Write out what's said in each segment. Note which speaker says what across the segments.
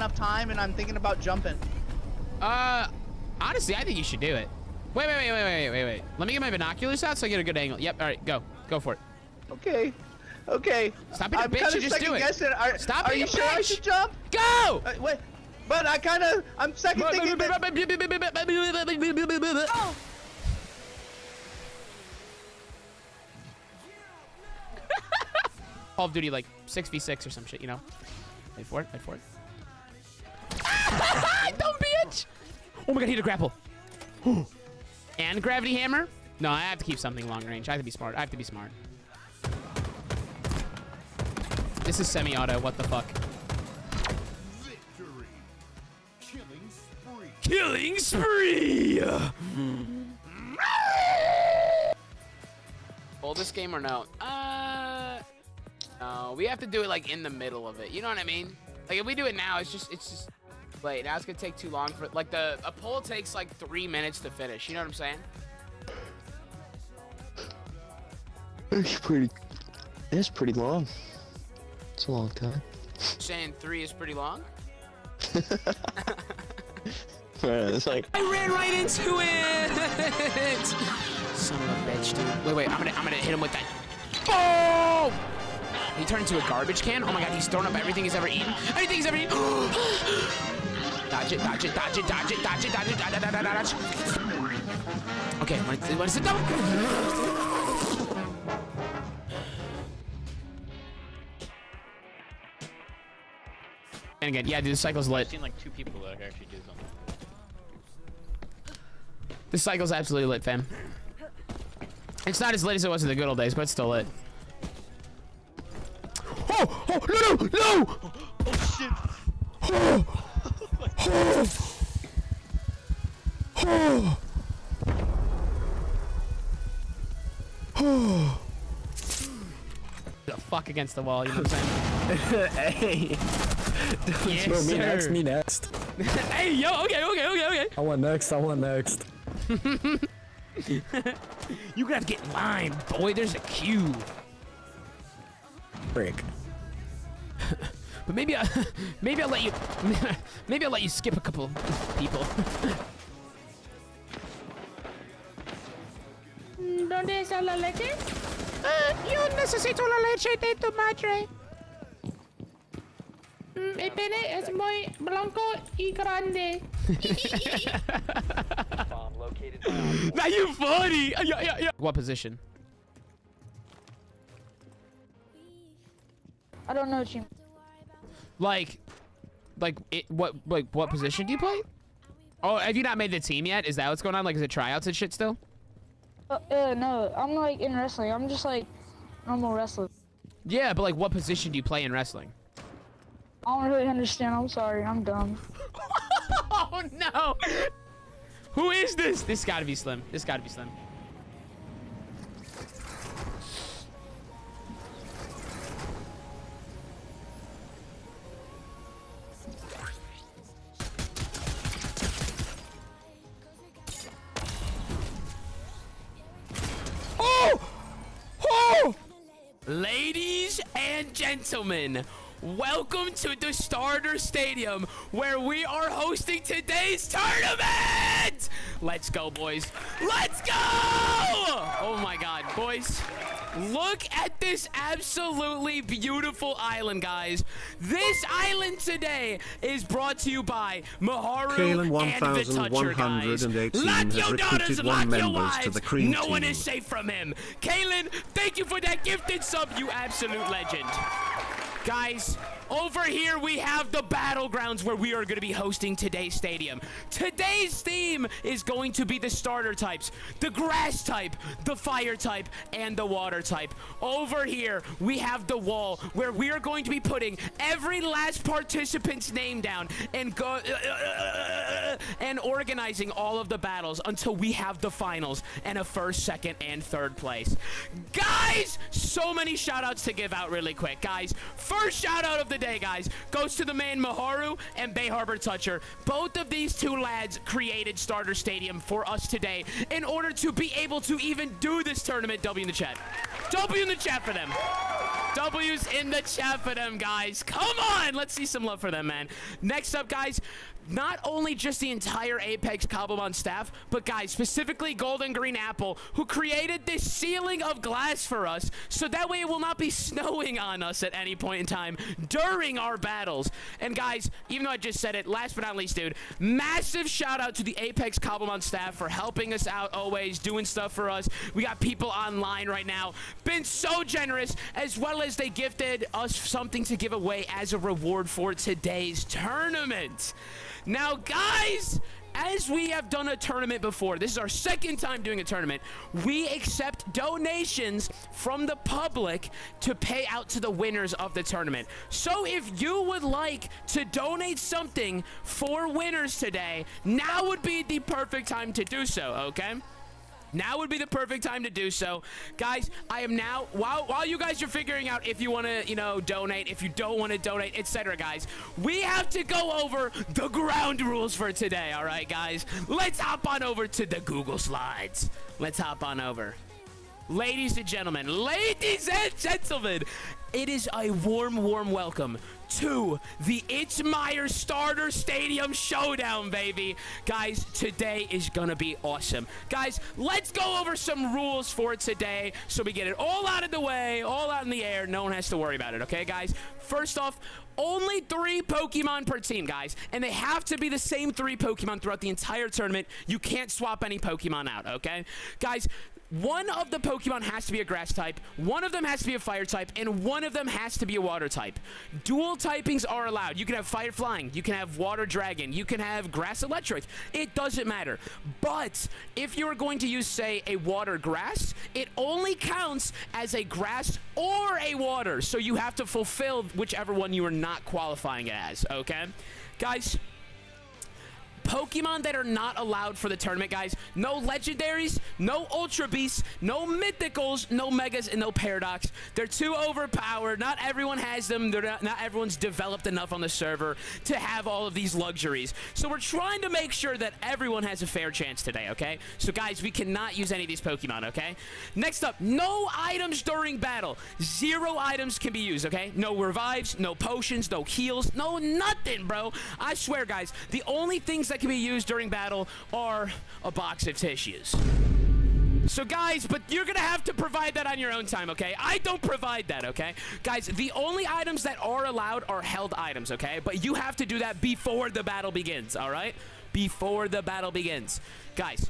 Speaker 1: enough time, and I'm thinking about jumping.
Speaker 2: Honestly, I think you should do it. Wait. Let me get my binoculars out so I get a good angle. Yep, all right, go for it.
Speaker 1: Okay.
Speaker 2: Stop being a bitch and just do it. Stop being a bitch. Are you sure I should jump?
Speaker 1: Go! Wait, but I'm second thinking that...
Speaker 2: Oh. Call of Duty like 6v6 or some shit, you know? Wait for it. Dumb bitch! Oh my god, he had a grapple. And gravity hammer? No, I have to keep something long range. I have to be smart. This is semi-auto. What the fuck?
Speaker 3: Victory.
Speaker 2: Killing spree! Hold this game or no? No. We have to do it like in the middle of it. You know what I mean? Like if we do it now, it's just late. Now it's gonna take too long for like a poll takes like 3 minutes to finish. You know what I'm saying?
Speaker 4: It's pretty long. It's a long time.
Speaker 2: Saying 3 is pretty long?
Speaker 4: It's like
Speaker 2: I ran right into it! Son of a bitch, dude. Wait, I'm gonna hit him with that. Oh! He turned into a garbage can? Oh my god, he's thrown up everything he's ever eaten. Everything he's ever eaten. Dodge it. Okay, when it's a double. And again, yeah, dude, the cycle's lit.
Speaker 5: I've seen like 2 people that actually do something.
Speaker 2: The cycle's absolutely lit, fam. It's not as lit as it was in the good old days, but it's still lit. Oh, no!
Speaker 5: Oh shit!
Speaker 2: The fuck against the wall, you know what I'm saying?
Speaker 6: Hey!
Speaker 2: Yes, sir.
Speaker 6: Me next.
Speaker 2: Hey, yo, okay.
Speaker 6: I want next.
Speaker 2: You gotta get in line, boy. There's a queue.
Speaker 6: Break.
Speaker 2: But maybe I'll let you. Maybe I'll let you skip a couple people.
Speaker 7: ¿Dónde está la leche?
Speaker 2: Yo necesito la leche de tu madre.
Speaker 7: El pene es muy blanco y grande.
Speaker 2: Now you funny. Yeah. What position?
Speaker 7: I don't know what you mean.
Speaker 2: What position do you play? Oh, have you not made the team yet? Is that what's going on? Like, is it tryouts and shit still?
Speaker 7: No, I'm like in wrestling. I'm just like normal wrestler.
Speaker 2: Yeah, but like, what position do you play in wrestling?
Speaker 7: I don't really understand. I'm sorry. I'm dumb.
Speaker 2: Oh no! Who is this? This gotta be Slim. Oh! Ladies and gentlemen, welcome to the Starter Stadium, where we are hosting today's tournament! Let's go, boys. Let's go! Oh my god, boys. Look at this absolutely beautiful island, guys. This island today is brought to you by Maharu and the Toucher, guys. Lock your daughters, lock your wives. No one is safe from him. Kaylin, thank you for that gifted sub, you absolute legend. Guys, over here we have the battlegrounds where we are going to be hosting today's stadium. Today's theme is going to be the starter types, the grass type, the fire type, and the water type. Over here we have the wall where we are going to be putting every last participant's name down and and organizing all of the battles until we have the finals and a first, second, and third place. Guys, so many shout outs to give out really quick, guys. First shout out of the day, guys, goes to the man Maharu and Bay Harbor Toucher. Both of these two lads created Starter Stadium for us today in order to be able to even do this tournament. W in the chat. W in the chat for them. W's in the chat for them, guys. Come on. Let's see some love for them, man. Next up, guys, not only just the entire Apex Cobblemon staff, but guys, specifically Golden Green Apple, who created this ceiling of glass for us, so that way it will not be snowing on us at any point in time during our battles. And guys, even though I just said it, last but not least, dude, massive shout out to the Apex Cobblemon staff for helping us out always, doing stuff for us. We got people online right now, been so generous, as well as they gifted us something to give away as a reward for today's tournament. Now, guys, as we have done a tournament before, this is our second time doing a tournament, we accept donations from the public to pay out to the winners of the tournament. So if you would like to donate something for winners today, now would be the perfect time to do so, okay? Now would be the perfect time to do so. Guys, I am now, while you guys are figuring out if you want to, you know, donate, if you don't want to donate, etc., guys, we have to go over the ground rules for today, all right, guys? Let's hop on over to the Google Slides. Let's hop on over. Ladies and gentlemen, it is a warm, warm welcome to the It's Myers Starter Stadium Showdown, baby. Guys, today is gonna be awesome. Guys, let's go over some rules for today so we get it all out of the way, all out in the air. No one has to worry about it, okay, guys? First off, only 3 Pokemon per team, guys, and they have to be the same 3 Pokemon throughout the entire tournament. You can't swap any Pokemon out, okay? Guys, one of the Pokemon has to be a grass type, one of them has to be a fire type, and one of them has to be a water type. Dual typings are allowed. You can have fire flying, you can have water dragon, you can have grass electric. It doesn't matter. But if you're going to use, say, a water grass, it only counts as a grass or a water. So you have to fulfill whichever one you are not qualifying it as, okay? Guys, Pokemon that are not allowed for the tournament, guys. No legendaries, no ultra beasts, no mythicals, no megas, and no paradox. They're too overpowered. Not everyone has them. Not everyone's developed enough on the server to have all of these luxuries. So we're trying to make sure that everyone has a fair chance today, okay? So guys, we cannot use any of these Pokemon, okay? Next up, no items during battle. 0 items can be used, okay? No revives, no potions, no heals, no nothing, bro. I swear, guys, the only things that can be used during battle are a box of tissues. So guys, but you're gonna have to provide that on your own time, okay? I don't provide that, okay? Guys, the only items that are allowed are held items, okay? But you have to do that before the battle begins, all right? Before the battle begins. Guys,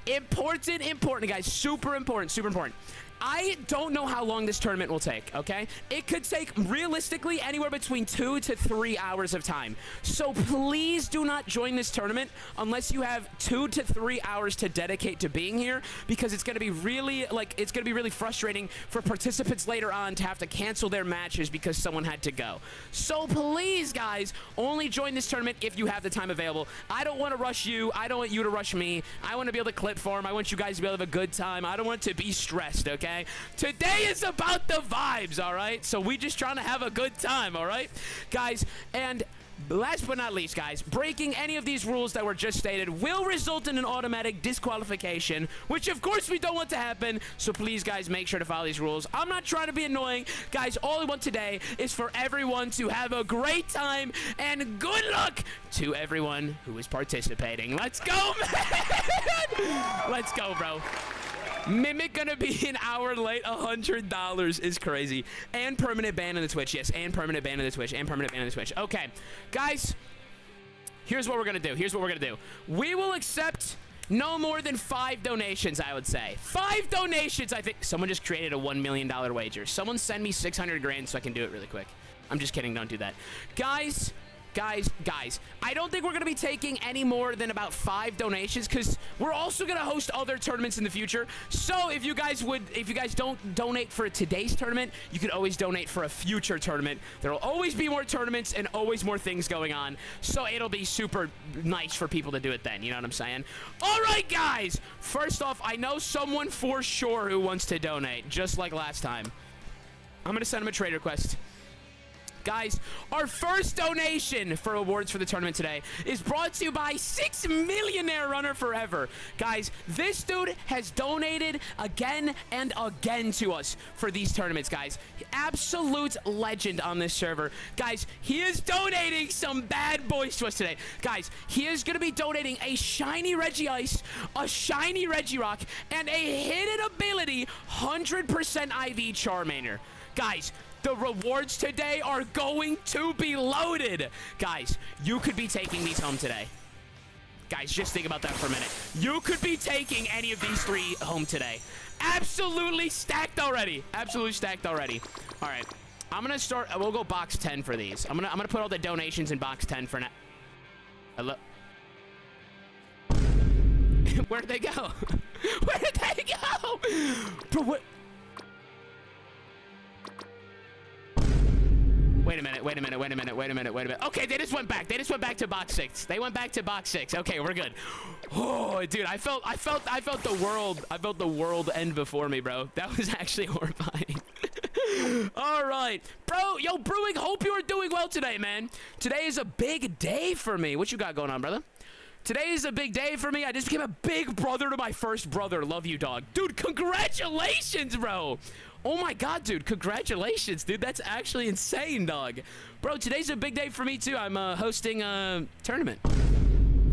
Speaker 2: important, guys. Super important, super important. I don't know how long this tournament will take, okay? It could take, realistically, anywhere between 2 to 3 hours of time. So please do not join this tournament unless you have 2 to 3 hours to dedicate to being here, because it's going to be really, it's going to be really frustrating for participants later on to have to cancel their matches because someone had to go. So please, guys, only join this tournament if you have the time available. I don't want to rush you. I don't want you to rush me. I want to be able to clip farm. I want you guys to be able to have a good time. I don't want to be stressed, okay? Today is about the vibes, all right? So we just trying to have a good time, all right? Guys, and last but not least, guys, breaking any of these rules that were just stated will result in an automatic disqualification, which of course we don't want to happen. So please, guys, make sure to follow these rules. I'm not trying to be annoying. Guys, all I want today is for everyone to have a great time, and good luck to everyone who is participating. Let's go, man! Let's go, bro. Mimic gonna be an hour late. $100 is crazy. And permanent ban on the Twitch. Yes, and permanent ban on the Twitch. And permanent ban on the Twitch. Okay, guys, here's what we're gonna do. We will accept no more than 5 donations, I would say. 5 donations, I think. Someone just created a $1 million wager. Someone send me 600 grand so I can do it really quick. I'm just kidding. Don't do that. Guys, I don't think we're going to be taking any more than about 5 donations, because we're also going to host other tournaments in the future. So if you guys don't donate for today's tournament, you could always donate for a future tournament. There will always be more tournaments and always more things going on. So it'll be super nice for people to do it then. You know what I'm saying? All right, guys. First off, I know someone for sure who wants to donate, just like last time. I'm going to send him a trade request. Guys, our first donation for awards for the tournament today is brought to you by 6 Millionaire Runner Forever. Guys, this dude has donated again and again to us for these tournaments, guys. Absolute legend on this server. Guys, he is donating some bad boys to us today. Guys, he is going to be donating a shiny Regice, a shiny Regirock, and a hidden ability 100% IV Charmander. Guys, the rewards today are going to be loaded. Guys, you could be taking these home today. Guys, just think about that for a minute. You could be taking any of these 3 home today. Absolutely stacked already. Absolutely stacked already. All right. I'm going to start. We'll go box 10 for these. I'm going to put all the donations in box 10 for now. Hello? Where'd they go? Where did they go? Bro, what? Wait a minute. Okay, they just went back. They just went back to box 6. They went back to box 6. Okay, we're good. Oh, dude, I felt the world end before me, bro. That was actually horrifying. All right, bro. Yo, Brewing, hope you are doing well today, man. Today is a big day for me. What you got going on, brother? Today is a big day for me. I just became a big brother to my first brother. Love you, dog. Dude, congratulations, bro. Oh my god, dude, congratulations, dude. That's actually insane, dog. Bro, today's a big day for me too. I'm hosting a tournament.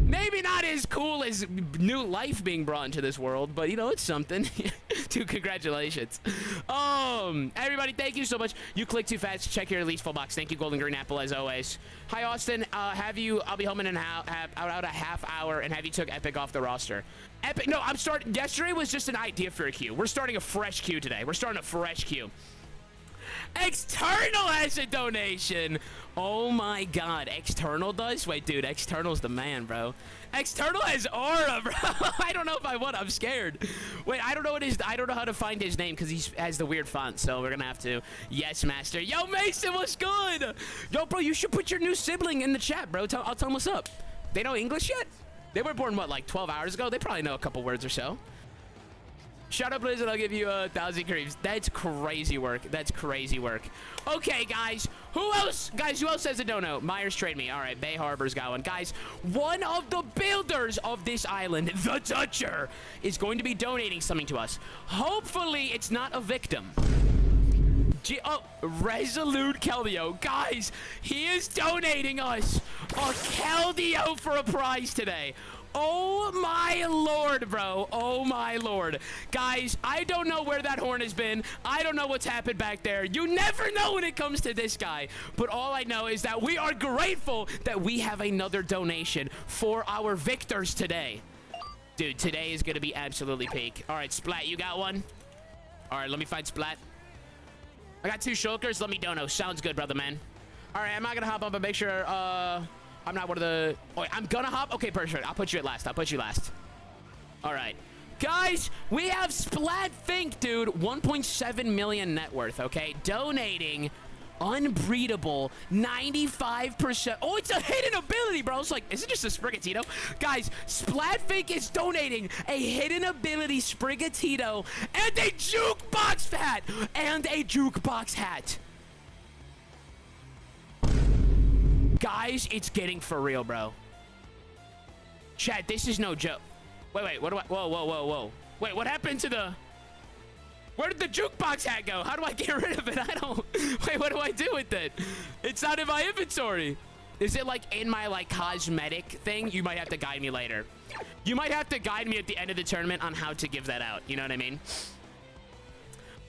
Speaker 2: Maybe not as cool as new life being brought into this world, but you know, it's something. Dude, congratulations. Everybody, thank you so much. You click too fast. Check your release full box. Thank you, Golden Green Apple, as always. Hi, Austin. I'll be home in about a half hour, and have you took Epic off the roster? Epic, no, I'm starting. Yesterday was just an idea for a queue. We're starting a fresh queue today. We're starting a fresh queue. External has a donation. Oh my god, External does? Wait, dude, External's the man, bro. External has aura, bro. I don't know if I would. I'm scared. Wait, I don't know what his. I don't know how to find his name because he has the weird font. So we're gonna have to. Yes, master. Yo, Mason, what's good? Yo, bro, you should put your new sibling in the chat, bro. I'll tell him what's up. They know English yet? They were born what, like 12 hours ago? They probably know a couple words or so. Shut up, Liz, and I'll give you 1,000 creams. That's crazy work. That's crazy work. Okay, guys. Who else? Guys, who else has a dono? Myers, trade me. All right, Bay Harbor's got one. Guys, one of the builders of this island, the Dutcher, is going to be donating something to us. Hopefully, it's not a victim. Resolute Keldeo. Guys, he is donating us a Keldeo for a prize today. Oh my lord, bro. Oh my lord. Guys, I don't know where that horn has been. I don't know what's happened back there. You never know when it comes to this guy. But all I know is that we are grateful that we have another donation for our victors today. Dude, today is going to be absolutely peak. All right, Splat, you got one? All right, let me find Splat. I got 2 shulkers. Let me dono. Sounds good, brother, man. All right, I'm not going to hop up and make sure, I'm not one of the... Oh, I'm gonna hop? Okay, perfect. I'll put you at last. I'll put you last. All right. Guys, we have Splatfink, dude. 1.7 million net worth, okay? Donating unbreedable 95%. Oh, it's a hidden ability, bro. It's like, is it just a Sprigatito? Guys, Splatfink is donating a hidden ability Sprigatito and a jukebox hat. And a jukebox hat. Guys, it's getting for real, bro. Chat, this is no joke. Wait, what do I... Whoa. Wait, what happened to the... Where did the jukebox hat go? How do I get rid of it? I don't... Wait, what do I do with it? It's not in my inventory. Is it, like, in my, like, cosmetic thing? You might have to guide me later. You might have to guide me at the end of the tournament on how to give that out. You know what I mean?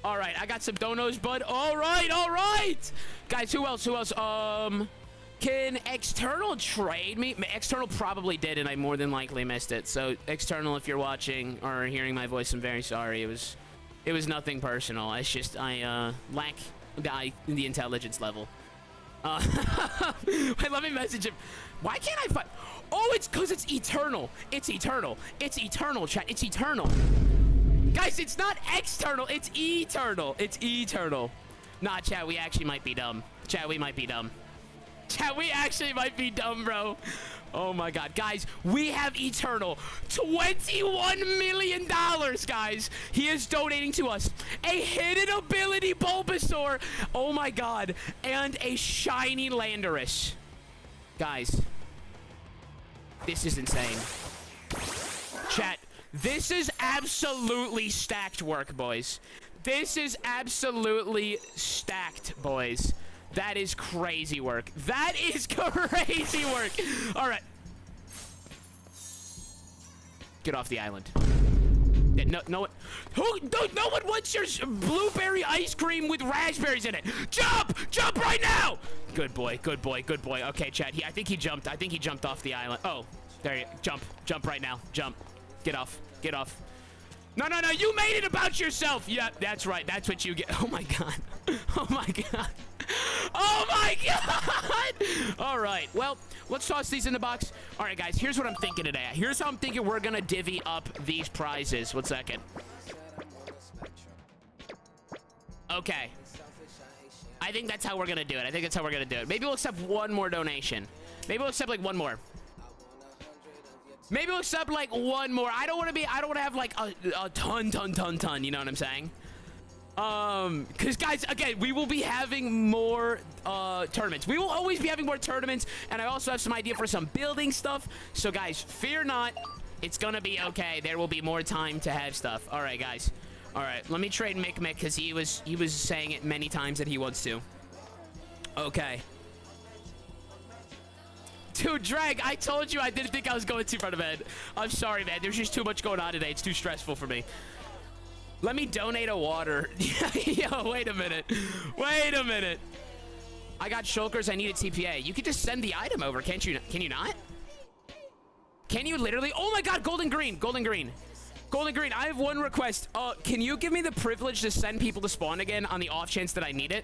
Speaker 2: All right, I got some donos, bud. All right. Guys, who else? Can External trade me? External probably did, and I more than likely missed it. So, External, if you're watching or hearing my voice, I'm very sorry. It was nothing personal. It's just I lack the intelligence level. Wait, let me message him. Why can't I find... Oh, it's because it's eternal. It's eternal. It's eternal, chat. It's eternal. Guys, it's not external. It's eternal. It's eternal. Nah, chat, we actually might be dumb. Chat, we might be dumb. Chat, we actually might be dumb, bro. Oh my god. Guys, we have Eternal. $21 million, guys. He is donating to us. A hidden ability Bulbasaur. Oh my god. And a shiny Landorus. Guys. This is insane. Chat. This is absolutely stacked work, boys. This is absolutely stacked, boys. That is crazy work. That is crazy work. All right. Get off the island. Yeah, no one wants your blueberry ice cream with raspberries in it. Jump! Jump right now! Good boy, good boy, good boy. Okay, Chad, I think he jumped. I think he jumped off the island. Oh, there you go. Jump right now. Jump. Get off. Get off. No, you made it about yourself. Yeah, that's right. That's what you get. Oh my god. Oh my god. Oh my god! All right, well, let's toss these in the box. All right, guys, here's what I'm thinking today. Here's how I'm thinking we're gonna divvy up these prizes. 1 second. Okay. I think that's how we're gonna do it. Maybe we'll accept one more donation. Maybe we'll accept like one more. Maybe we'll accept like one more. I don't want to have like a ton, you know what I'm saying? Because guys, again, we will be having more tournaments. We will always be having more tournaments, and I also have some idea for some building stuff. So guys, fear not, it's gonna be okay. There will be more time to have stuff. All right, guys. All right, let me trade Mick because he was saying it many times that he wants to. Okay. Dude, Drag, I told you I didn't think I was going too far to bed. I'm sorry, man. There's just too much going on today. It's too stressful for me. Let me donate a water. Yo, wait a minute. Wait a minute. I got shulkers. I need a TPA. You could just send the item over, can't you? Can you not? Can you literally? Oh my god, golden green. Golden green. Golden green, I have one request. Can you give me the privilege to send people to spawn again on the off chance that I need it?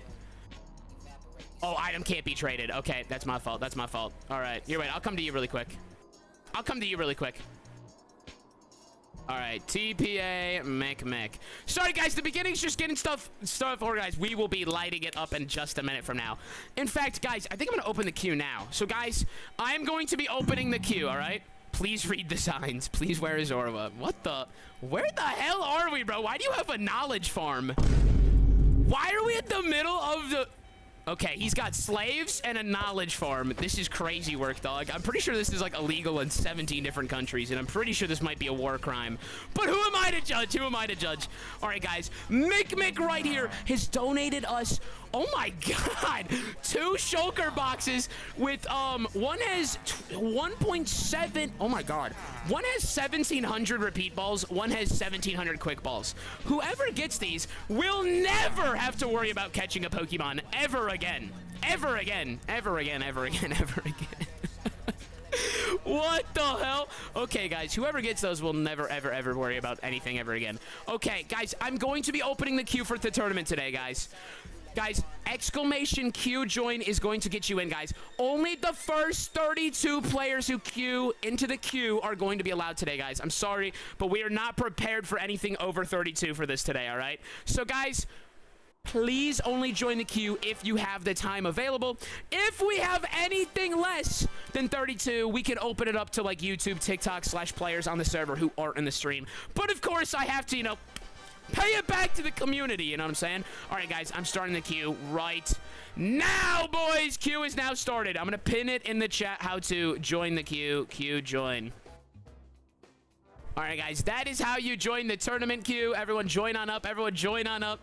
Speaker 2: Oh, item can't be traded. Okay, that's my fault. That's my fault. All right, you're right. I'll come to you really quick. All right, TPA, Mick. Sorry, guys, the beginning's just getting stuff organized. We will be lighting it up in just a minute from now. In fact, guys, I think I'm going to open the queue now. So, guys, I'm going to be opening the queue, all right? Please read the signs. Please wear a Zorba. What the? Where the hell are we, bro? Why do you have a knowledge farm? Why are we at the middle of the... Okay, he's got slaves and a knowledge farm. This is crazy work, dog. I'm pretty sure this is, like, illegal in 17 different countries, and I'm pretty sure this might be a war crime. But who am I to judge? Who am I to judge? All right, guys. Mick right here has donated us, oh my god, 2 shulker boxes with, one has 1.7, oh my god. One has 1,700 repeat balls, one has 1,700 quick balls. Whoever gets these will never have to worry about catching a Pokemon ever again. Ever again. What the hell? Okay, guys, whoever gets those will never, ever worry about anything ever again. Okay, guys, I'm going to be opening the queue for the tournament today, guys. Guys, exclamation Q join is going to get you in, guys. Only the first 32 players who queue into the queue are going to be allowed today, guys. I'm sorry, but we are not prepared for anything over 32 for this today, all right? So, guys, please only join the queue if you have the time available. If we have anything less than 32, we can open it up to, like, YouTube, TikTok / players on the server who aren't in the stream. But, of course, I have to, you know, pay it back to the community, you know what I'm saying? All right, guys, I'm starting the queue right now, boys. Queue is now started. I'm going to pin it in the chat how to join the queue. Queue join. All right, guys, that is how you join the tournament queue. Everyone join on up. Everyone join on up.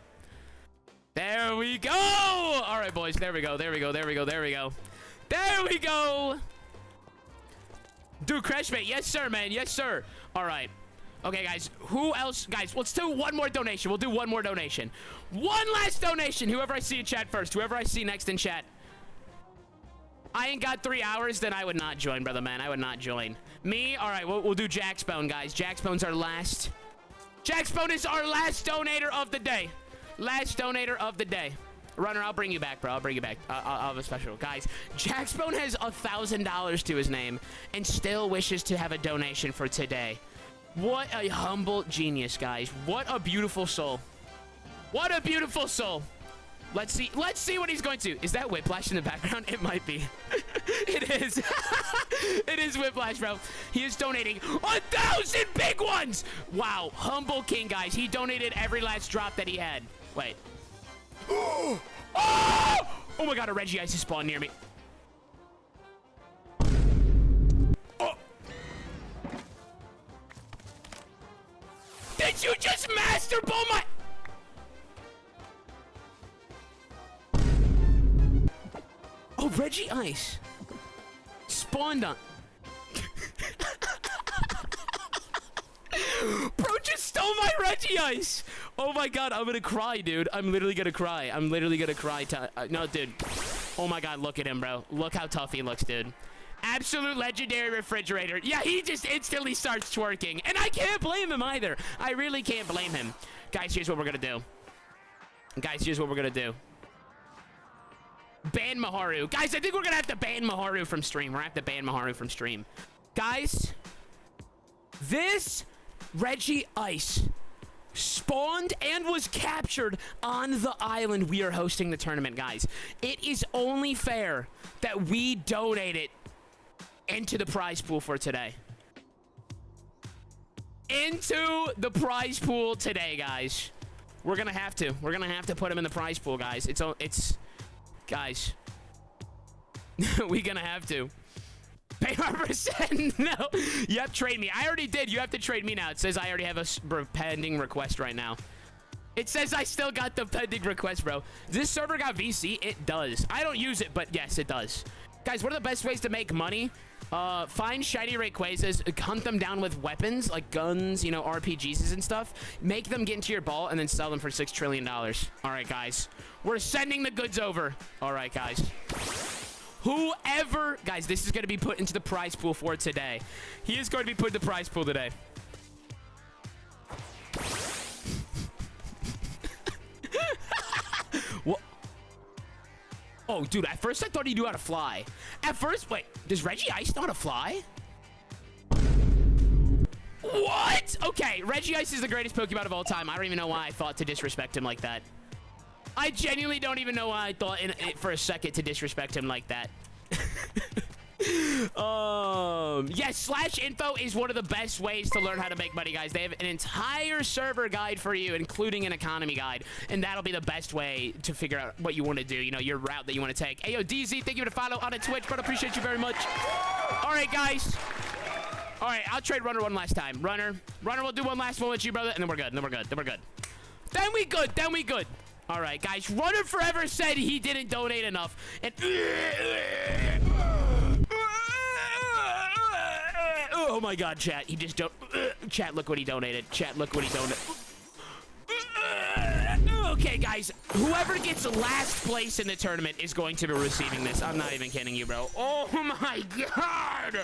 Speaker 2: There we go. All right, boys. There we go. There we go. Dude, Crashmate. Yes, sir, man. Yes, sir. All right. Okay, guys, who else? Guys, let's do one more donation. We'll do one more donation. One last donation. Whoever I see in chat first. Whoever I see next in chat. I ain't got 3 hours, then I would not join, brother, man. I would not join. Me? All right, we'll do Jaxbone, guys. Jaxbone's our last. Jaxbone is our last donator of the day. Last donator of the day. Runner, I'll bring you back, bro. I'll bring you back. I'll have a special. Guys, Jaxbone has $1,000 to his name and still wishes to have a donation for today. What a humble genius, guys. What a beautiful soul. What a beautiful soul. Let's see what he's going to. Is that Whiplash in the background? It might be. It is. It is Whiplash, bro. He is donating 1,000 big ones. Wow. Humble king, guys. He donated every last drop that he had. Wait. Oh! Oh my god, a Reggie Ice is spawned near me. Oh! Did you just master ball my... Oh, Reggie Ice spawned on... Bro just stole my Reggie Ice. Oh my god, I'm gonna cry, dude. I'm literally gonna cry. I'm literally gonna cry. No, dude. Oh my god, look at him, bro. Look how tough he looks, dude. Absolute legendary refrigerator. Yeah, he just instantly starts twerking. And I can't blame him either. I really can't blame him. Guys, here's what we're gonna do. Guys, here's what we're gonna do. Ban Maharu. Guys, I think we're gonna have to ban Maharu from stream. We're gonna have to ban Maharu from stream. Guys, this Reggie Ice spawned and was captured on the island we are hosting the tournament, guys. It is only fair that we donate it into the prize pool for today. Into the prize pool today, guys. We're gonna have to. We're gonna have to put him in the prize pool, guys. Guys. We gonna have to. Pay my percent. No. Yep, trade me. I already did. You have to trade me now. It says I already have a pending request right now. It says I still got the pending request, bro. This server got VC? It does. I don't use it, but yes, it does. Guys, what are the best ways to make money? Find shiny Rayquazas, hunt them down with weapons, like guns, you know, RPGs and stuff. Make them get into your ball, and then sell them for $6 trillion. All right, guys. We're sending the goods over. All right, guys. Whoever... Guys, this is going to be put into the prize pool for today. He is going to be put in the prize pool today. What? Oh, dude, at first I thought he knew how to fly. At first, wait, does Reggie Ice know how to fly? What? Okay, Reggie Ice is the greatest Pokemon of all time. I don't even know why I thought to disrespect him like that. I genuinely don't even know why I thought for a second to disrespect him like that. Yes, /info is one of the best ways to learn how to make money, guys. They have an entire server guide for you, including an economy guide, and that'll be the best way to figure out what you want to do, you know, your route that you want to take. Ayo, DZ, thank you for the follow on Twitch, but appreciate you very much. All right, guys. All right, I'll trade Runner one last time. Runner, we'll do one last one with you, brother, and then we're good. Then we good. All right, guys. Runner forever said he didn't donate enough, and oh my god, chat. He just don't. Chat, look what he donated. Chat, look what he donated. Okay, guys. Whoever gets last place in the tournament is going to be receiving this. I'm not even kidding you, bro. Oh my god.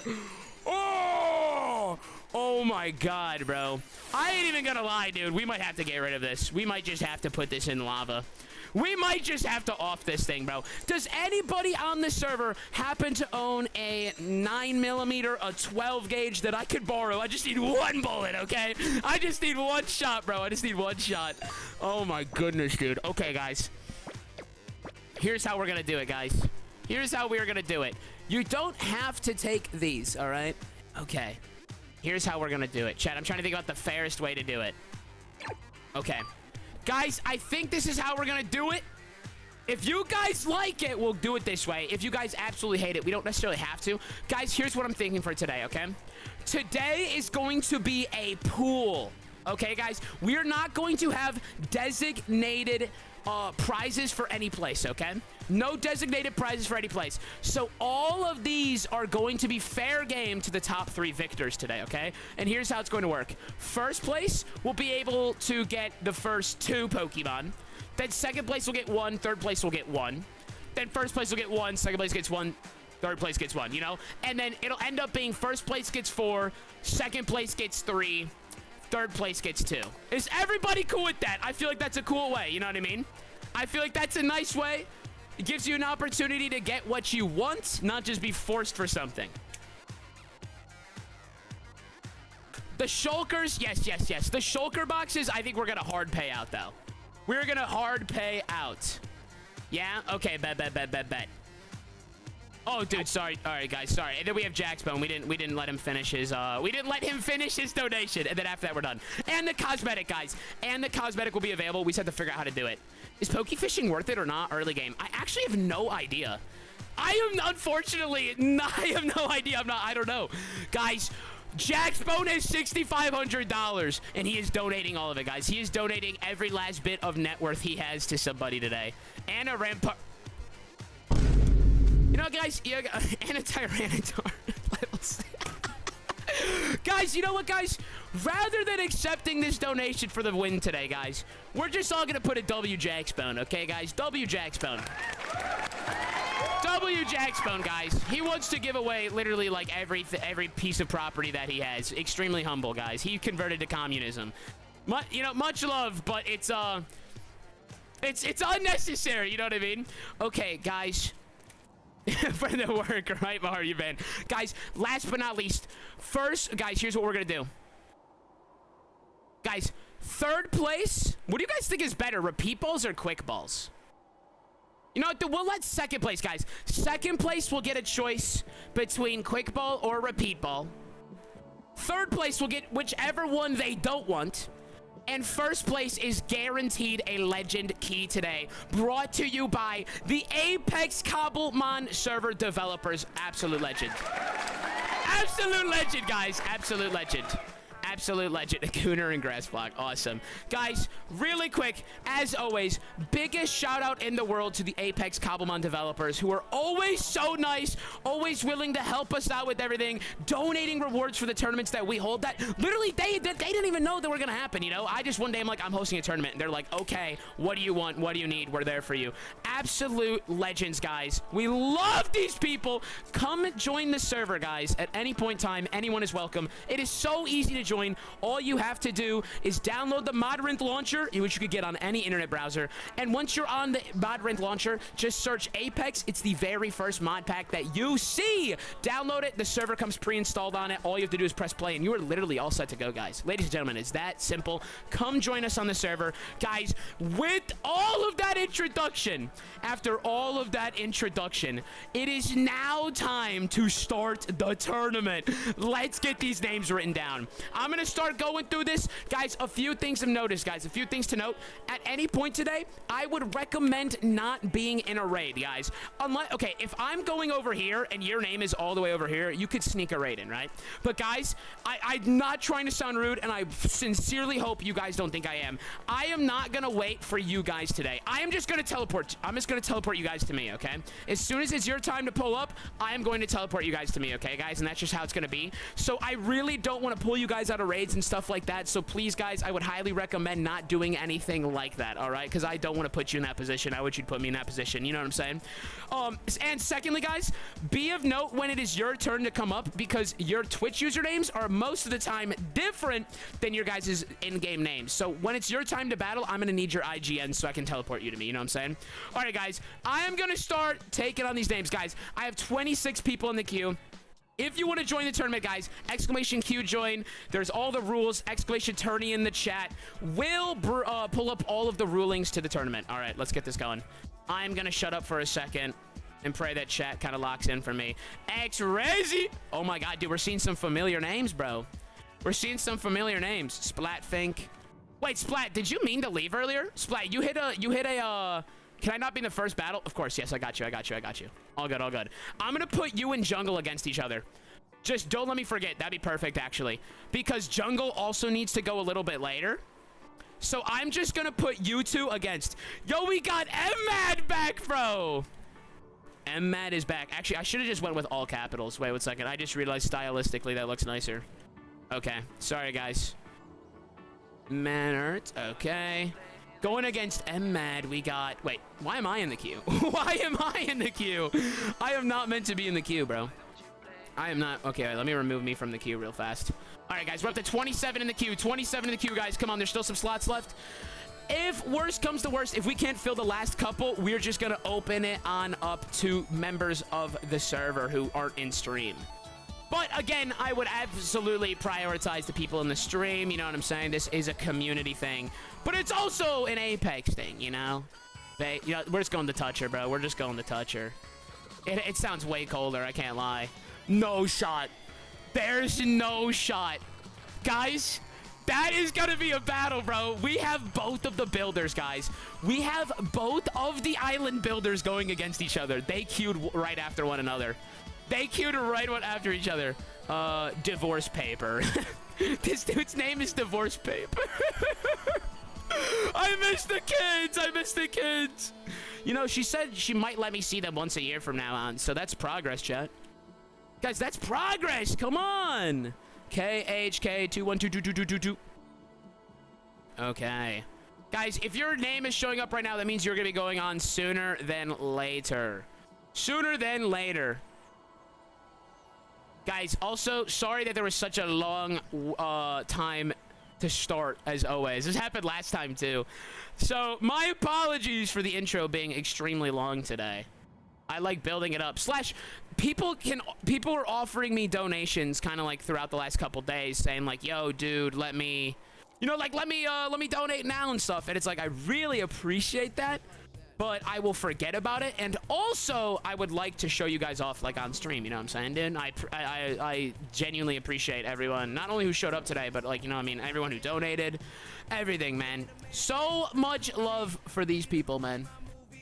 Speaker 2: Oh my god, bro. I ain't even gonna lie, dude. We might have to get rid of this. We might just have to put this in lava. We might just have to off this thing, bro. Does anybody on the server happen to own a 9mm, a 12 gauge that I could borrow? I just need one bullet, okay? I just need one shot, bro. I just need one shot. Oh my goodness, dude. Okay, guys. Here's how we're gonna do it, guys. Here's how we're gonna do it. You don't have to take these, all right? Okay. Here's how we're gonna do it. Chat, I'm trying to think about the fairest way to do it. Okay. Guys, I think this is how we're gonna do it. If you guys like it, we'll do it this way. If you guys absolutely hate it, we don't necessarily have to. Guys, here's what I'm thinking for today, okay? Today is going to be a pool. Okay, guys? We're not going to have designated prizes for any place, okay? No designated prizes for any place. So all of these are going to be fair game to the top 3 victors today, okay? And here's how it's going to work. First place will be able to get the first 2 Pokemon. Then second place will get 1, third place will get 1. Then first place will get 1, second place gets 1, third place gets 1, you know? And then it'll end up being first place gets 4, second place gets 3, third place gets 2. Is everybody cool with that? I feel like that's a cool way, you know what I mean? I feel like that's a nice way. It gives you an opportunity to get what you want, not just be forced for something. The shulkers, yes. The shulker boxes, I think we're gonna hard pay out, though. We're gonna hard pay out. Yeah? Okay, bet. Oh, dude, sorry. All right, guys, sorry. And then we have Jack's Bone. We didn't let him finish his donation. And then after that, we're done. And the cosmetic, guys. And the cosmetic will be available. We just have to figure out how to do it. Is Poke Fishing worth it or not early game? I actually have no idea. I have no idea. I don't know. Guys, Jack's Bone has $6,500, and he is donating all of it, guys. He is donating every last bit of net worth he has to somebody today. And a rampart. You know, guys, and a Tyranitar. Guys, you know what, guys? Rather than accepting this donation for the win today, guys, we're just all going to put a W Jack's Bone, okay, guys? W Jack's Bone. W Jack's Bone, guys. He wants to give away literally like every piece of property that he has. Extremely humble, guys. He converted to communism. Much love, but it's unnecessary, you know what I mean? Okay, guys. For the work, right, Mario Van? Guys, last but not least, first, guys, here's what we're gonna do. Guys, third place, what do you guys think is better, repeat balls or quick balls? You know what, we'll let second place, guys. Second place will get a choice between quick ball or repeat ball. Third place will get whichever one they don't want. And first place is guaranteed a legend key today. Brought to you by the Apex Cobblemon server developers. Absolute legend. Absolute legend, guys. Absolute legend. Absolute legend. A Gooner and Grass Block. Awesome. Guys, really quick, as always, biggest shout out in the world to the Apex Cobblemon developers who are always so nice, always willing to help us out with everything, donating rewards for the tournaments that we hold that literally they didn't even know that were going to happen, you know? I just one day I'm like, I'm hosting a tournament and they're like, okay, what do you want? What do you need? We're there for you. Absolute legends, guys. We love these people. Come join the server, guys. At any point in time, anyone is welcome. It is so easy to join. All you have to do is download the Modrinth launcher, which you could get on any internet browser. And once you're on the Modrinth launcher, just search Apex. It's the very first mod pack that you see. Download it. The server comes pre-installed on it. All you have to do is press play, and you are literally all set to go, guys. Ladies and gentlemen, it's that simple. Come join us on the server. Guys, with all of that introduction, after all of that introduction, it is now time to start the tournament. Let's get these names written down. I'm going to start going through this. Guys, a few things to notice, guys. A few things to note. At any point today, I would recommend not being in a raid, guys. Unless, okay, if I'm going over here and your name is all the way over here, you could sneak a raid in, right? But guys, I'm not trying to sound rude, and I sincerely hope you guys don't think I am. I am not going to wait for you guys today. I am just going to teleport. I'm just going to teleport you guys to me, okay? As soon as it's your time to pull up, I am going to teleport you guys to me, okay, guys? And that's just how it's going to be. So I really don't want to pull you guys out of raids and stuff like that. So please, guys, I would highly recommend not doing anything like that, all right? Because I don't want to put you in that position. I wish you'd put me in that position. You know what I'm saying? And secondly, guys, be of note when it is your turn to come up, because your Twitch usernames are most of the time different than your guys' in-game names. So when it's your time to battle, I'm going to need your IGN so I can teleport you to me. You know what I'm saying? All right, guys, I am going to start taking on these names, guys. I have 26 people in the queue. If you want to join the tournament, guys, exclamation Q join. There's all the rules. Exclamation tourney in the chat. We'll pull up all of the rulings to the tournament. All right, let's get this going. I'm going to shut up for a second and pray that chat kind of locks in for me. X-Rezi. Oh, my God, dude, we're seeing some familiar names, bro. We're seeing some familiar names. Splatfink. Wait, Splat, did you mean to leave earlier? Splat, you hit a... Can I not be in the first battle? Of course, yes, I got you. All good, all good. I'm going to put you and Jungle against each other. Just don't let me forget. That'd be perfect, actually. Because Jungle also needs to go a little bit later. So I'm just going to put you two against... Yo, we got M-Mad back, bro! M-Mad is back. Actually, I should have just went with all capitals. Wait 1 second. I just realized stylistically that looks nicer. Okay. Sorry, guys. Manert. Okay. Going against M-Mad, we got... Wait, why am I in the queue? Why am I in the queue? I am not meant to be in the queue, bro. I am not... Okay, right, let me remove me from the queue real fast. All right, guys, we're up to 27 in the queue. 27 in the queue, guys. Come on, there's still some slots left. If worst comes to worst, if we can't fill the last couple, we're just going to open it on up to members of the server who aren't in stream. But again, I would absolutely prioritize the people in the stream. You know what I'm saying? This is a community thing. But it's also an Apex thing, you know? You know, we're just going to toucher, bro. We're just going to toucher. It sounds way colder, I can't lie. No shot. There's no shot. Guys, that is going to be a battle, bro. We have both of the builders, guys. We have both of the island builders going against each other. They queued right after one another. They queued right one after each other. Divorce paper. This dude's name is Divorce Paper. I miss the kids. I miss the kids. You know, she said she might let me see them once a year from now on. So that's progress, chat. Guys, that's progress. Come on. KHK21222222. Okay. Guys, if your name is showing up right now, that means you're going to be going on sooner than later. Sooner than later. Guys, also, sorry that there was such a long time to start, as always. This happened last time, too. So, my apologies for the intro being extremely long today. I like building it up. Slash, people are offering me donations kind of like throughout the last couple days, saying like, yo, dude, let me, you know, like, let me donate now and stuff. And it's like, I really appreciate that, but I will forget about it. And also, I would like to show you guys off like on stream. You know what I'm saying, dude? I genuinely appreciate everyone, not only who showed up today, but like, you know what I mean, everyone who donated, everything, man. So much love for these people, man.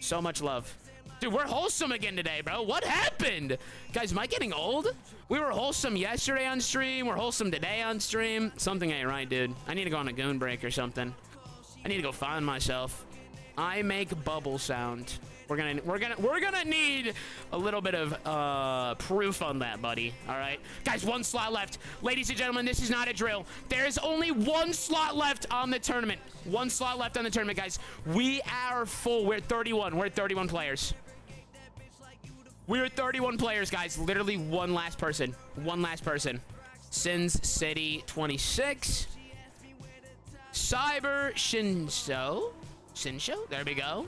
Speaker 2: So much love. Dude, we're wholesome again today, bro. What happened? Guys, am I getting old? We were wholesome yesterday on stream. We're wholesome today on stream. Something ain't right, dude. I need to go on a goon break or something. I need to go find myself. I make bubble sound. We're gonna need a little bit of proof on that, buddy. All right, guys, one slot left. Ladies and gentlemen, this is not a drill. There is only one slot left on the tournament. One slot left on the tournament, guys. We are full. We're 31. We're 31 players. We're 31 players, guys. Literally one last person. One last person. Sins City 26. Cyber Shinso. Shinsho? There we go.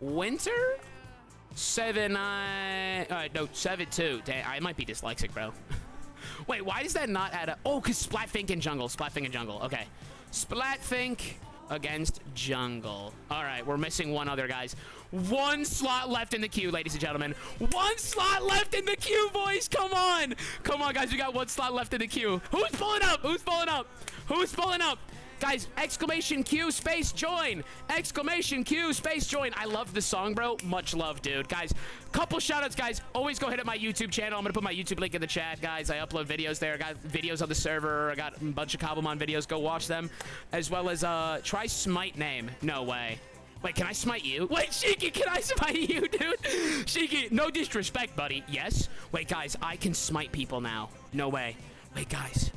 Speaker 2: Winter? 7-9. No, 7-2. Damn, I might be dyslexic, bro. Wait, why does that not add up? Oh, because Splatfink and Jungle. Splatfink and Jungle. Okay. Splatfink against Jungle. All right, we're missing one other, guys. One slot left in the queue, ladies and gentlemen. One slot left in the queue, boys. Come on. Come on, guys. We got one slot left in the queue. Who's pulling up? Who's pulling up? Who's pulling up? Guys, exclamation Q space join. Exclamation Q space join. I love the song, bro. Much love, dude. Guys, couple shoutouts, guys. Always go hit up my YouTube channel. I'm going to put my YouTube link in the chat, guys. I upload videos there. I got videos on the server. I got a bunch of Cobblemon videos. Go watch them. As well as try Smite name. No way. Wait, can I smite you? Wait, Shiki, can I smite you, dude? Shiki, no disrespect, buddy. Yes? Wait, guys, I can smite people now. No way. Wait, guys.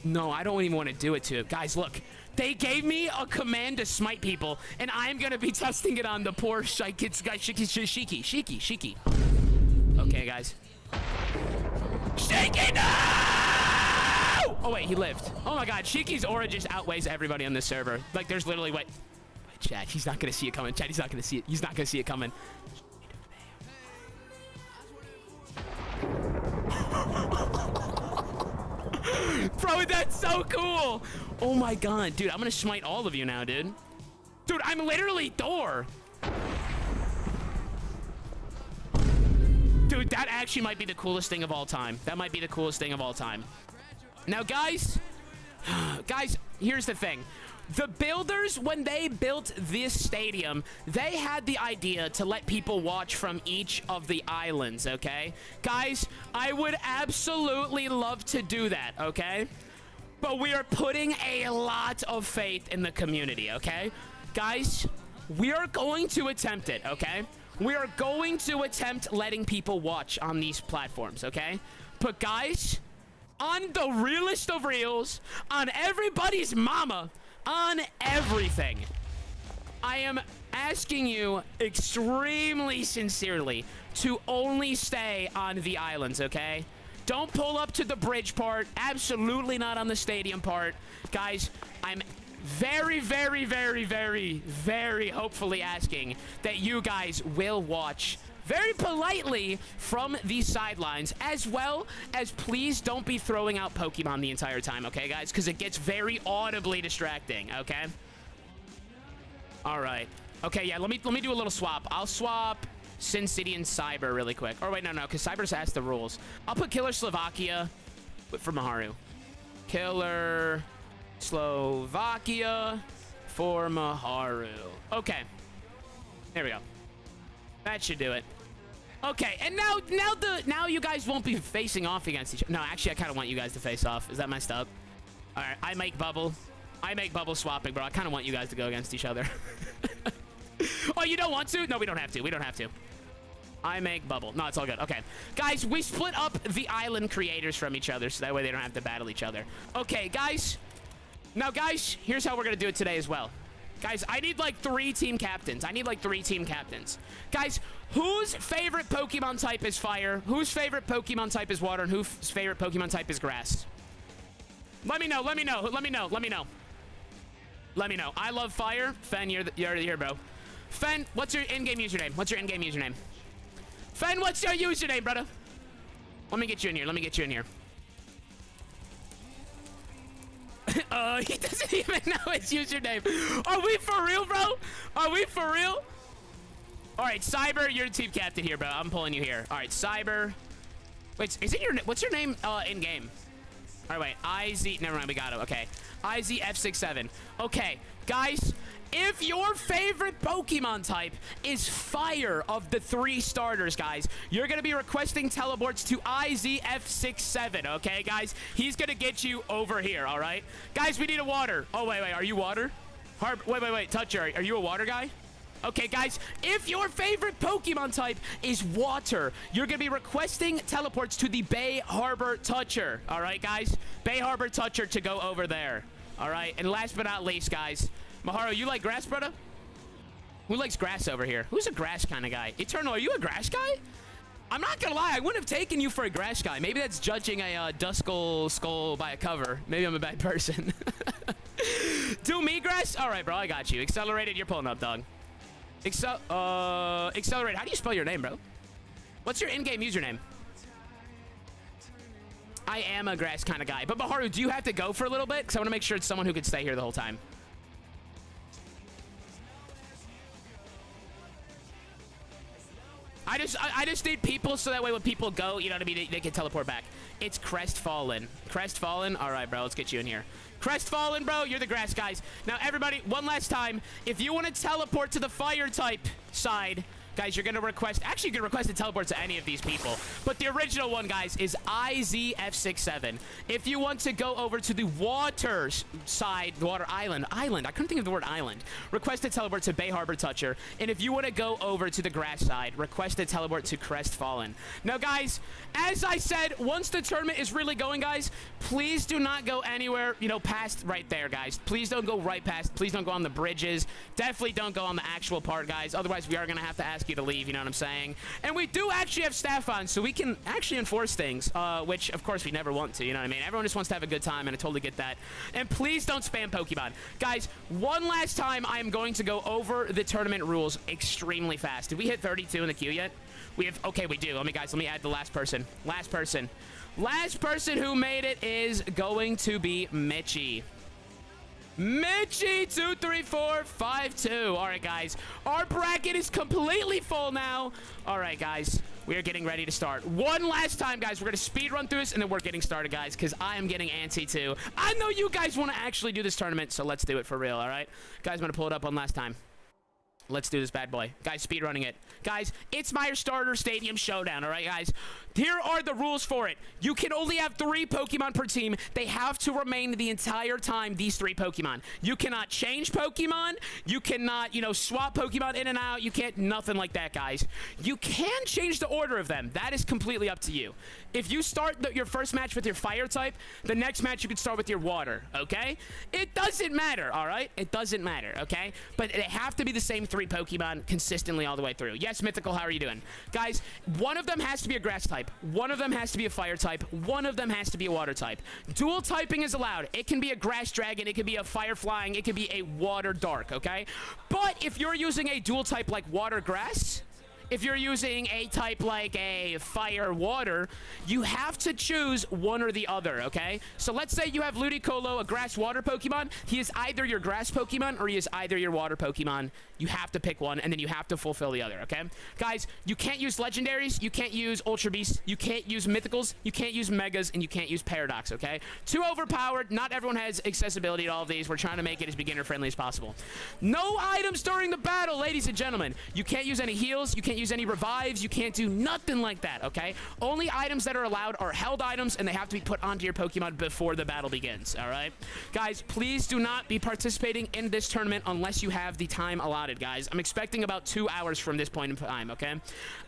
Speaker 2: No, I don't even want to do it to it. Guys, look. They gave me a command to smite people, and I'm going to be testing it on the poor Shiki. Okay, guys. Shiki, no! Oh, wait, he lived. Oh, my God. Shiki's aura just outweighs everybody on this server. Like, there's literally, wait, chat, he's not going to see it coming. Chat, he's not going to see it. He's not going to see it coming. Bro, that's so cool. Oh my God, dude, I'm gonna smite all of you now, dude. Dude, I'm literally Thor. Dude, that actually might be the coolest thing of all time. That might be the coolest thing of all time. Now, guys, here's the thing. The builders, when they built this stadium, they had the idea to let people watch from each of the islands, okay? Guys, I would absolutely love to do that, okay? But we are putting a lot of faith in the community, okay? Guys, we are going to attempt it, okay? We are going to attempt letting people watch on these platforms, okay? But guys, on the realest of reals, on everybody's mama, on everything, I am asking you extremely sincerely to only stay on the islands, okay? Don't pull up to the bridge part. Absolutely not on the stadium part. Guys, I'm very, very, very, very, very hopefully asking that you guys will watch very politely from these sidelines, as well as please don't be throwing out Pokemon the entire time, okay, guys? Because it gets very audibly distracting, okay? All right. Okay, yeah, let me do a little swap. I'll swap Sin City and Cyber really quick. Or wait, no, because Cyber's asked the rules. I'll put Killer Slovakia for Maharu. Killer Slovakia for Maharu. Okay. There we go. That should do it. Okay, and now you guys won't be facing off against each other. No, actually, I kind of want you guys to face off. Is that messed up? All right, I make bubble swapping, bro. I kind of want you guys to go against each other. Oh, you don't want to? No, we don't have to. We don't have to. I make bubble. No, it's all good. Okay. Guys, we split up the island creators from each other, so that way they don't have to battle each other. Okay, guys. Now, guys, here's how we're going to do it today as well. Guys, I need like 3 team captains. Guys, whose favorite Pokemon type is fire? Whose favorite Pokemon type is water? And whose favorite Pokemon type is grass? Let me know. I love fire. Fen, you're here, bro. Fen, what's your in-game username? Fen, what's your username, brother? Let me get you in here. He doesn't even know his username. Are we for real, bro? All right, Cyber, you're the team captain here, bro. I'm pulling you here. All right, Cyber. Wait, what's your name in game? All right, wait. IZ. Never mind, we got it. Okay. IZF67. Okay, guys. If your favorite Pokemon type is fire of the 3 starters, guys, you're going to be requesting teleports to IZF67, okay, guys? He's going to get you over here, all right? Guys, we need a water. Oh, wait. Are you water? Wait. Toucher, are you a water guy? Okay, guys, if your favorite Pokemon type is water, you're going to be requesting teleports to the Bay Harbor Toucher, all right, guys? Bay Harbor Toucher to go over there, all right? And last but not least, guys, Maharu, you like grass, brother? Who likes grass over here? Who's a grass kind of guy? Eternal, are you a grass guy? I'm not gonna lie, I wouldn't have taken you for a grass guy. Maybe that's judging a Duskull skull by a cover. Maybe I'm a bad person. Do me grass? All right, bro, I got you. Accelerated, you're pulling up, dog. Accelerate. How do you spell your name, bro? What's your in-game username? I am a grass kind of guy. But Maharu, do you have to go for a little bit? Because I want to make sure it's someone who could stay here the whole time. I just need people so that way when people go, you know what I mean, they can teleport back. It's Crestfallen. Crestfallen? All right, bro, let's get you in here. Crestfallen, bro, you're the grass guys. Now, everybody, one last time, if you want to teleport to the fire type side, guys, you're going to request, actually, you can request a teleport to any of these people. But the original one, guys, is IZF67. If you want to go over to the water side, the water island, I couldn't think of the word island. Request a teleport to Bay Harbor Toucher. And if you want to go over to the grass side, request a teleport to Crestfallen. Now, guys, as I said, once the tournament is really going, guys, please do not go anywhere, you know, past right there, guys. Please don't go right past. Please don't go on the bridges. Definitely don't go on the actual part, guys. Otherwise, we are going to have to ask you to leave, you know what I'm saying? And we do actually have staff on, so we can actually enforce things, which, of course, we never want to, you know what I mean? Everyone just wants to have a good time, and I totally get that. And please don't spam Pokemon. Guys, one last time, I am going to go over the tournament rules extremely fast. Did we hit 32 in the queue yet? We have, okay, we do. Let me add the last person. Last person who made it is going to be Mitchie. Mitchie 23452. All right, guys. Our bracket is completely full now. All right, guys. We are getting ready to start. One last time, guys. We're going to speed run through this, and then we're getting started, guys, because I am getting antsy, too. I know you guys want to actually do this tournament, so let's do it for real, all right? Guys, I'm going to pull it up one last time. Let's do this bad boy. Guys, speed running it. Guys, it's my starter stadium showdown, all right, guys? Here are the rules for it. You can only have 3 Pokemon per team. They have to remain the entire time, these 3 Pokemon. You cannot change Pokemon. You cannot, you know, swap Pokemon in and out. You can't, nothing like that, guys. You can change the order of them. That is completely up to you. If you start your first match with your fire type, the next match you can start with your water, okay? It doesn't matter, all right? It doesn't matter, okay? But they have to be the same 3 Pokemon consistently all the way through. Yes, Mythical, how are you doing? Guys, one of them has to be a grass type. One of them has to be a fire type. One of them has to be a water type. Dual typing is allowed. It can be a grass dragon. It could be a fire flying. It could be a water dark, okay? But if you're using a dual type like water grass, if you're using a type like a fire water, you have to choose one or the other, okay? So let's say you have Ludicolo, a grass water Pokemon. He is either your grass Pokemon or he is either your water Pokemon. You have to pick one, and then you have to fulfill the other, okay? Guys, you can't use legendaries, you can't use Ultra Beasts, you can't use Mythicals, you can't use Megas, and you can't use Paradox, okay? Too overpowered. Not everyone has accessibility to all of these. We're trying to make it as beginner-friendly as possible. No items during the battle, ladies and gentlemen. You can't use any heals, you can't use any revives, you can't do nothing like that, okay? Only items that are allowed are held items, and they have to be put onto your Pokemon before the battle begins, all right? Guys, please do not be participating in this tournament unless you have the time allotted, guys. I'm expecting about 2 hours from this point in time, okay?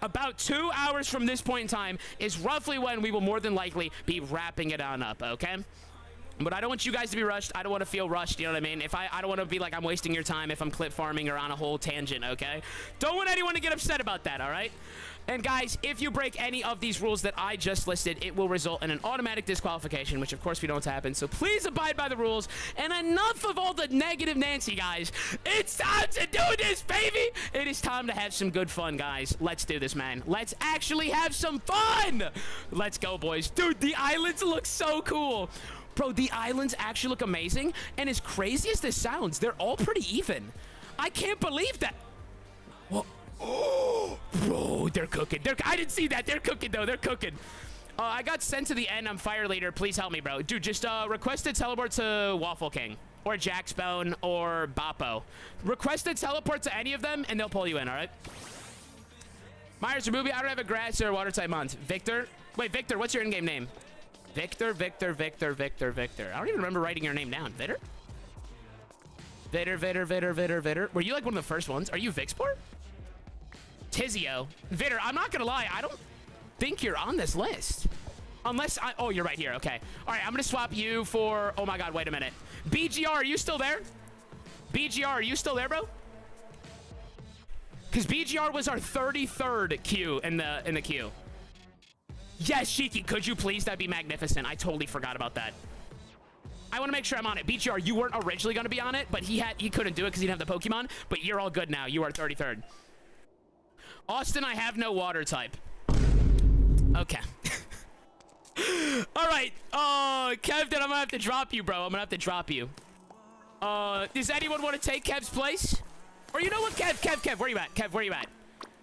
Speaker 2: About 2 hours from this point in time is roughly when we will more than likely be wrapping it on up, okay? But I don't want you guys to be rushed. I don't want to feel rushed, you know what I mean? If I don't want to be like I'm wasting your time if I'm clip farming or on a whole tangent, okay? Don't want anyone to get upset about that, all right? And guys, if you break any of these rules that I just listed, it will result in an automatic disqualification, which of course we don't happen. So please abide by the rules. And enough of all the negative Nancy, guys. It's time to do this, baby. It is time to have some good fun, guys. Let's do this, man. Let's actually have some fun. Let's go, boys. Dude, the islands look so cool. Bro, the islands actually look amazing. And as crazy as this sounds, they're all pretty even. I can't believe that. Well, oh, bro, they're cooking. I didn't see that. They're cooking, though. They're cooking. I got sent to the end. I'm fire leader. Please help me, bro. Dude, just request a teleport to Waffle King or Jaxbone or Boppo. Request a teleport to any of them, and they'll pull you in, all right? Myers or Booby, I don't have a grass or water type mont. Victor? Wait, Victor, what's your in-game name? Victor. I don't even remember writing your name down. Vitter? Vitter. Were you like one of the first ones? Are you Vixport? Tizio. Vitter, I'm not gonna lie. I don't think you're on this list. Unless I... Oh, you're right here. Okay. All right, I'm gonna swap you for... Oh my god, wait a minute. BGR, are you still there? BGR, are you still there, bro? Because BGR was our 33rd queue in the queue. Yes, Shiki, could you please? That'd be magnificent. I totally forgot about that. I want to make sure I'm on it. BGR, you weren't originally going to be on it, but he couldn't do it because he didn't have the Pokemon, but you're all good now. You are 33rd. Austin, I have no water type. Okay. All right. Kev, then I'm going to have to drop you, bro. I'm going to have to drop you. Does anyone want to take Kev's place? Or you know what, Kev, where you at? Kev, where you at?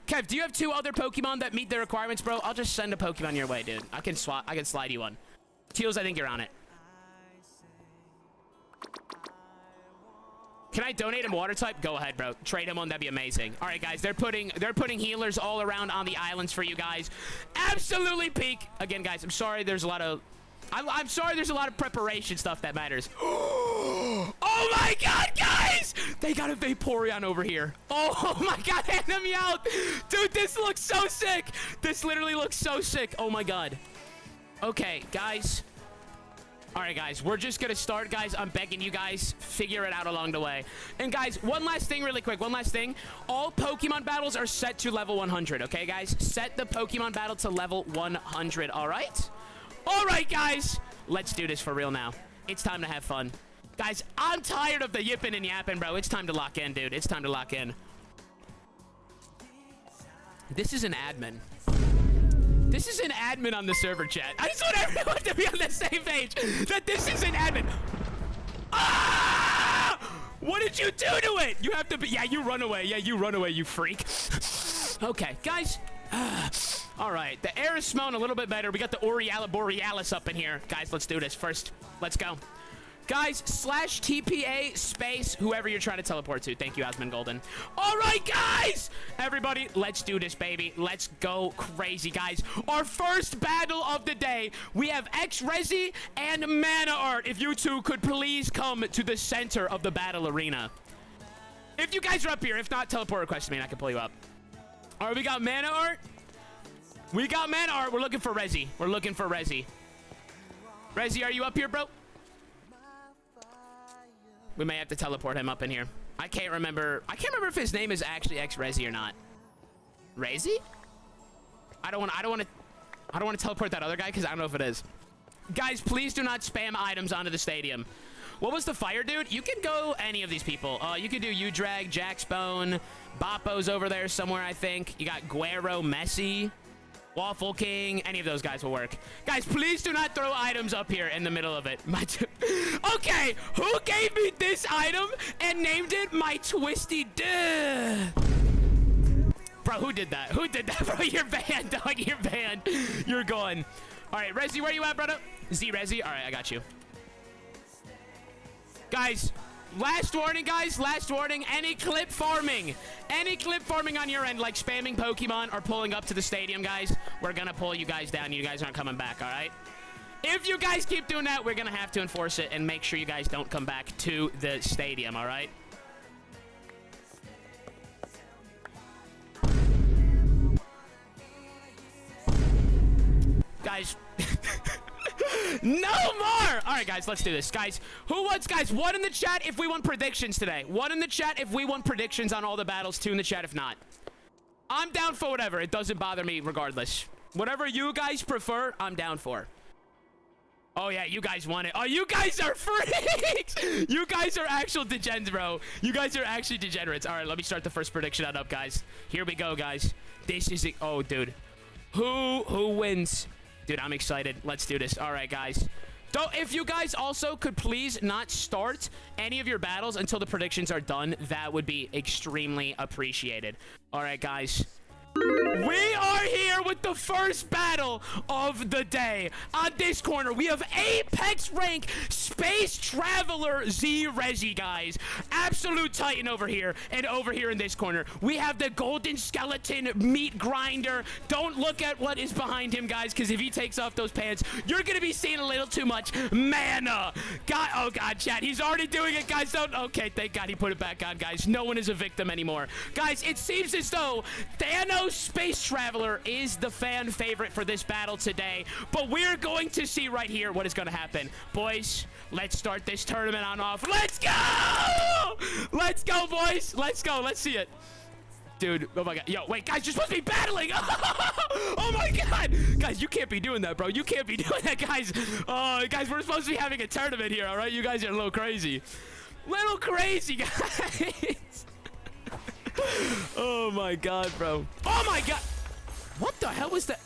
Speaker 2: Kev, do you have 2 other Pokemon that meet the requirements, bro? I'll just send a Pokemon your way, dude. I can slide you one. Teals, I think you're on it. Can I donate him water type? Go ahead, bro. Trade him one. That'd be amazing. All right, guys. They're putting healers all around on the islands for you guys. Absolutely peak. Again, guys, I'm sorry. There's a lot of... I'm sorry there's a lot of preparation stuff that matters. Oh my god, guys! They got a Vaporeon over here. Oh my god, enemy out! Dude, this looks so sick! This literally looks so sick. Oh my god. Okay, guys. Alright, guys. We're just gonna start, guys. I'm begging you guys. Figure it out along the way. And, guys, one last thing really quick. One last thing. All Pokemon battles are set to level 100, okay, guys? Set the Pokemon battle to level 100, alright? All right, guys, let's do this for real now. It's time to have fun. Guys, I'm tired of the yipping and yapping, bro. It's time to lock in, dude. It's time to lock in. This is an admin. This is an admin on the server chat. I just want everyone to be on the same page that this is an admin. Ah! What did you do to it? You have to be... Yeah, you run away. Yeah, you run away, you freak. Okay, guys. All right, the air is smelling a little bit better. We got the Aureala Borealis up in here. Guys, let's do this. First, let's go. Guys, /TPA space whoever you're trying to teleport to. Thank you, Osmond Golden. All right, guys. Everybody, let's do this, baby. Let's go crazy, guys. Our first battle of the day. We have X-Rezi and Mana Art. If you two could please come to the center of the battle arena. If you guys are up here. If not, teleport request to me and I can pull you up. All right, we got Mana Art. We got Mana Art. We're looking for Rezi. We're looking for Rezi. Rezi, are you up here, bro? We may have to teleport him up in here. I can't remember if his name is actually X-Rezi or not. Rezi? I don't want to teleport that other guy because I don't know if it is. Guys, please do not spam items onto the stadium. What was the fire dude? You can go any of these people. You can do U-Drag, Jaxbone, Boppo's over there somewhere, I think. You got Guero, Messi, Waffle King. Any of those guys will work. Guys, please do not throw items up here in the middle of it. Okay, who gave me this item and named it my Twisty Duh? Bro, who did that? Who did that, bro? You're banned, dog. You're banned. You're gone. All right, Rezi, where you at, brother? Z Rezi. All right, I got you. Guys, last warning, guys. Last warning. Any clip farming on your end, like spamming Pokemon or pulling up to the stadium, guys, we're going to pull you guys down. You guys aren't coming back, all right? If you guys keep doing that, we're going to have to enforce it and make sure you guys don't come back to the stadium, all right? Guys, no more. All right, guys, let's do this. Guys, who wants, guys, one in the chat if we want predictions today. One in the chat if we want predictions on all the battles. Two in the chat if not. I'm down for whatever. It doesn't bother me regardless. Whatever you guys prefer, I'm down for. Oh, yeah, you guys want it. Oh, you guys are freaks. You guys are actual degens, bro. You guys are actually degenerates. All right, let me start the first prediction up, guys. Here we go, guys. This is it. Oh, dude. Who wins? Dude, I'm excited. Let's do this. All right, guys. If you guys also could please not start any of your battles until the predictions are done, that would be extremely appreciated. All right, guys. We are here with the first battle of the day. On this corner, we have Apex rank Space Traveler Z Rezi, guys. Absolute Titan over here. And over here in this corner, we have the Golden Skeleton Meat Grinder. Don't look at what is behind him, guys, because if he takes off those pants, you're going to be seeing a little too much mana. God, oh, God, chat. He's already doing it, guys. Don't. Okay, thank God he put it back on, guys. No one is a victim anymore. Guys, it seems as though Thanos Space Traveler is the fan favorite for this battle today, but we're going to see right here what is going to happen. Boys, let's start this tournament on off. Let's go! Let's go, boys. Let's go. Let's see it. Dude, oh my God. Yo, wait, guys, you're supposed to be battling. Oh my God. Guys, you can't be doing that, bro. You can't be doing that, guys. Guys, we're supposed to be having a tournament here, all right? You guys are a little crazy. Little crazy, guys. Oh my God, bro. Oh my God. What the hell was that?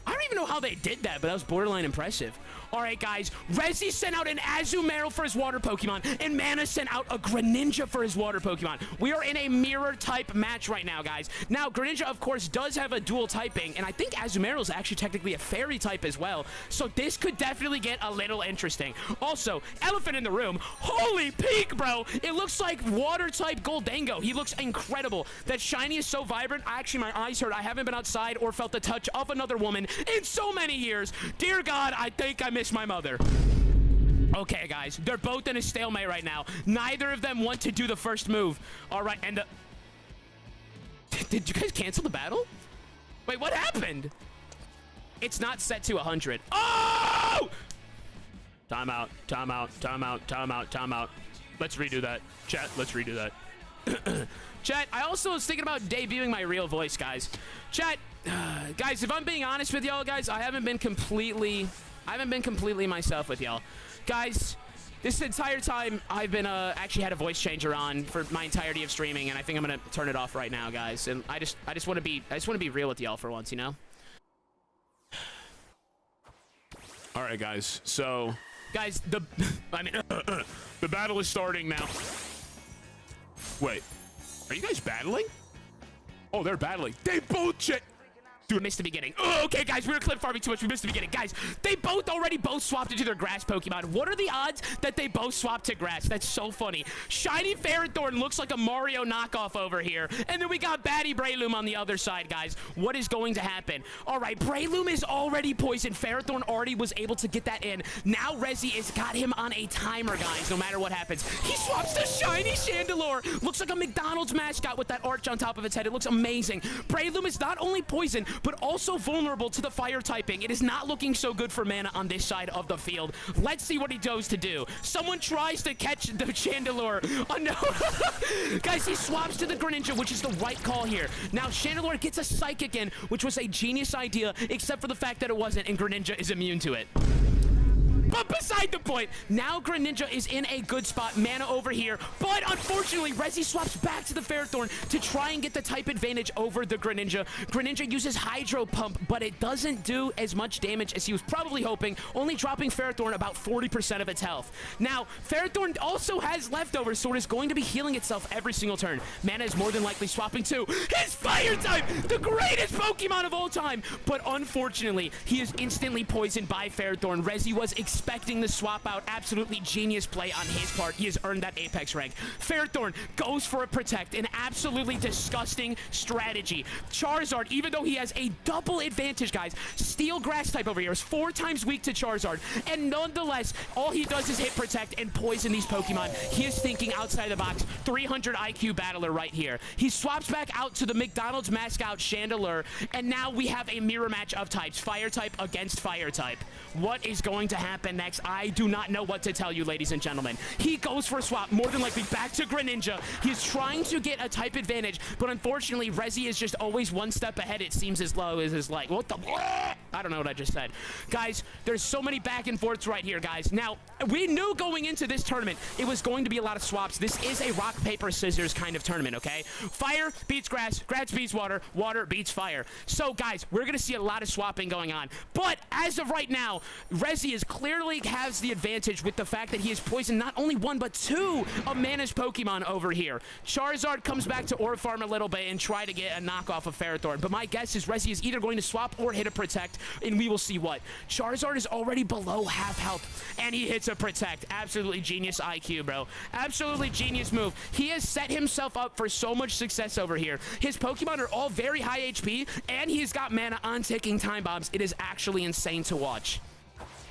Speaker 2: I don't even know how they did that, but that was borderline impressive. All right, guys. Rezi sent out an Azumarill for his water Pokemon, and Mana sent out a Greninja for his water Pokemon. We are in a mirror-type match right now, guys. Now, Greninja, of course, does have a dual typing, and I think Azumarill is actually technically a fairy type as well, so this could definitely get a little interesting. Also, elephant in the room. Holy peak, bro. It looks like water-type Goldango. He looks incredible. That shiny is so vibrant. Actually, my eyes hurt. I haven't been outside or felt the touch of another woman in so many years. Dear God, I think I miss my mother. Okay, guys, they're both in a stalemate right now. Neither of them want to do the first move. All right, and did you guys cancel the battle? Wait, what happened? It's not set to 100. Oh! Time out, time out, time out, time out, time out. Let's redo that. Chat, let's redo that. Chat, I also was thinking about debuting my real voice, guys. Chat, guys, if I'm being honest with y'all, guys, I haven't been completely myself with y'all. Guys, this entire time I've been actually had a voice changer on for my entirety of streaming, and I think I'm gonna turn it off right now, guys. And I just want to be real with y'all for once, you know?
Speaker 3: All right, guys. So,
Speaker 2: guys, the
Speaker 3: battle is starting now. Wait, are you guys battling? Oh, they're battling. They both
Speaker 2: Dude, missed the beginning. Oh, okay, guys, we were clip farming too much. We missed the beginning. Guys, they both swapped into their grass Pokemon. What are the odds that they both swapped to grass? That's so funny. Shiny Ferrothorn looks like a Mario knockoff over here. And then we got Batty Breloom on the other side, guys. What is going to happen? All right, Breloom is already poisoned. Ferrothorn already was able to get that in. Now Rezi has got him on a timer, guys, no matter what happens. He swaps to Shiny Chandelure. Looks like a McDonald's mascot with that arch on top of its head. It looks amazing. Breloom is not only poisoned, but also vulnerable to the fire typing. It is not looking so good for Mana on this side of the field. Let's see what he goes to do. Someone tries to catch the Chandelure. Oh, no. Guys, he swaps to the Greninja, which is the right call here. Now, Chandelure gets a Psychic in, which was a genius idea, except for the fact that it wasn't, and Greninja is immune to it. But beside the point, now Greninja is in a good spot. Mana over here. But unfortunately, Rezi swaps back to the Ferrothorn to try and get the type advantage over the Greninja. Greninja uses Hydro Pump, but it doesn't do as much damage as he was probably hoping, only dropping Ferrothorn about 40% of its health. Now, Ferrothorn also has leftovers, so it is going to be healing itself every single turn. Mana is more than likely swapping to his Fire type, the greatest Pokemon of all time. But unfortunately, he is instantly poisoned by Ferrothorn. Rezi was expecting the swap out. Absolutely genius play on his part. He has earned that Apex rank. Ferrothorn goes for a Protect, an absolutely disgusting strategy. Charizard, even though he has a double advantage, guys, Steel Grass type over here is 4 times weak to Charizard, and nonetheless, all he does is hit Protect and poison these Pokemon. He is thinking outside the box. 300 IQ battler right here. He swaps back out to the McDonald's mascot Chandelure, and now we have a mirror match of types. Fire type against Fire type. What is going to happen next? I do not know what to tell you, ladies and gentlemen. He goes for a swap, more than likely back to Greninja. He's trying to get a type advantage, but unfortunately, Rezi is just always one step ahead, it seems, as low as his like. What the? I don't know what I just said. Guys, there's so many back and forths right here, guys. Now, we knew going into this tournament, it was going to be a lot of swaps. This is a rock, paper, scissors kind of tournament, okay? Fire beats grass, grass beats water, water beats fire. So, guys, we're going to see a lot of swapping going on. But as of right now, Rezi is clearly has the advantage with the fact that he has poisoned not only 1, but 2 of Mana's Pokemon over here. Charizard comes back to Orb Farm a little bit and try to get a knockoff of Ferrothorn. But my guess is Rezi is either going to swap or hit a Protect, and we will see what. Charizard is already below half health, and he hits a Protect. Absolutely genius IQ, bro. Absolutely genius move. He has set himself up for so much success over here. His Pokemon are all very high HP, and he's got mana on ticking time bombs. It is actually insane to watch.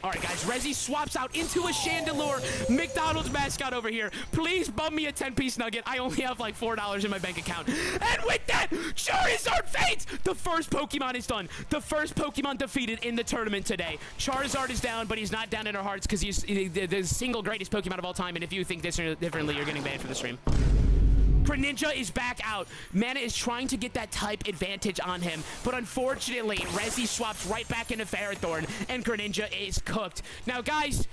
Speaker 2: All right, guys, Rezi swaps out into a Chandelure. McDonald's mascot over here. Please bum me a 10-piece nugget. I only have like $4 in my bank account. And with that, Charizard fades. The first Pokemon is done. The first Pokemon defeated in the tournament today. Charizard is down, but he's not down in our hearts because he's the single greatest Pokemon of all time. And if you think this differently, you're getting banned for the stream. Greninja is back out. Mana is trying to get that type advantage on him, but unfortunately, Rezi swaps right back into Ferrothorn, and Greninja is cooked. Now, guys,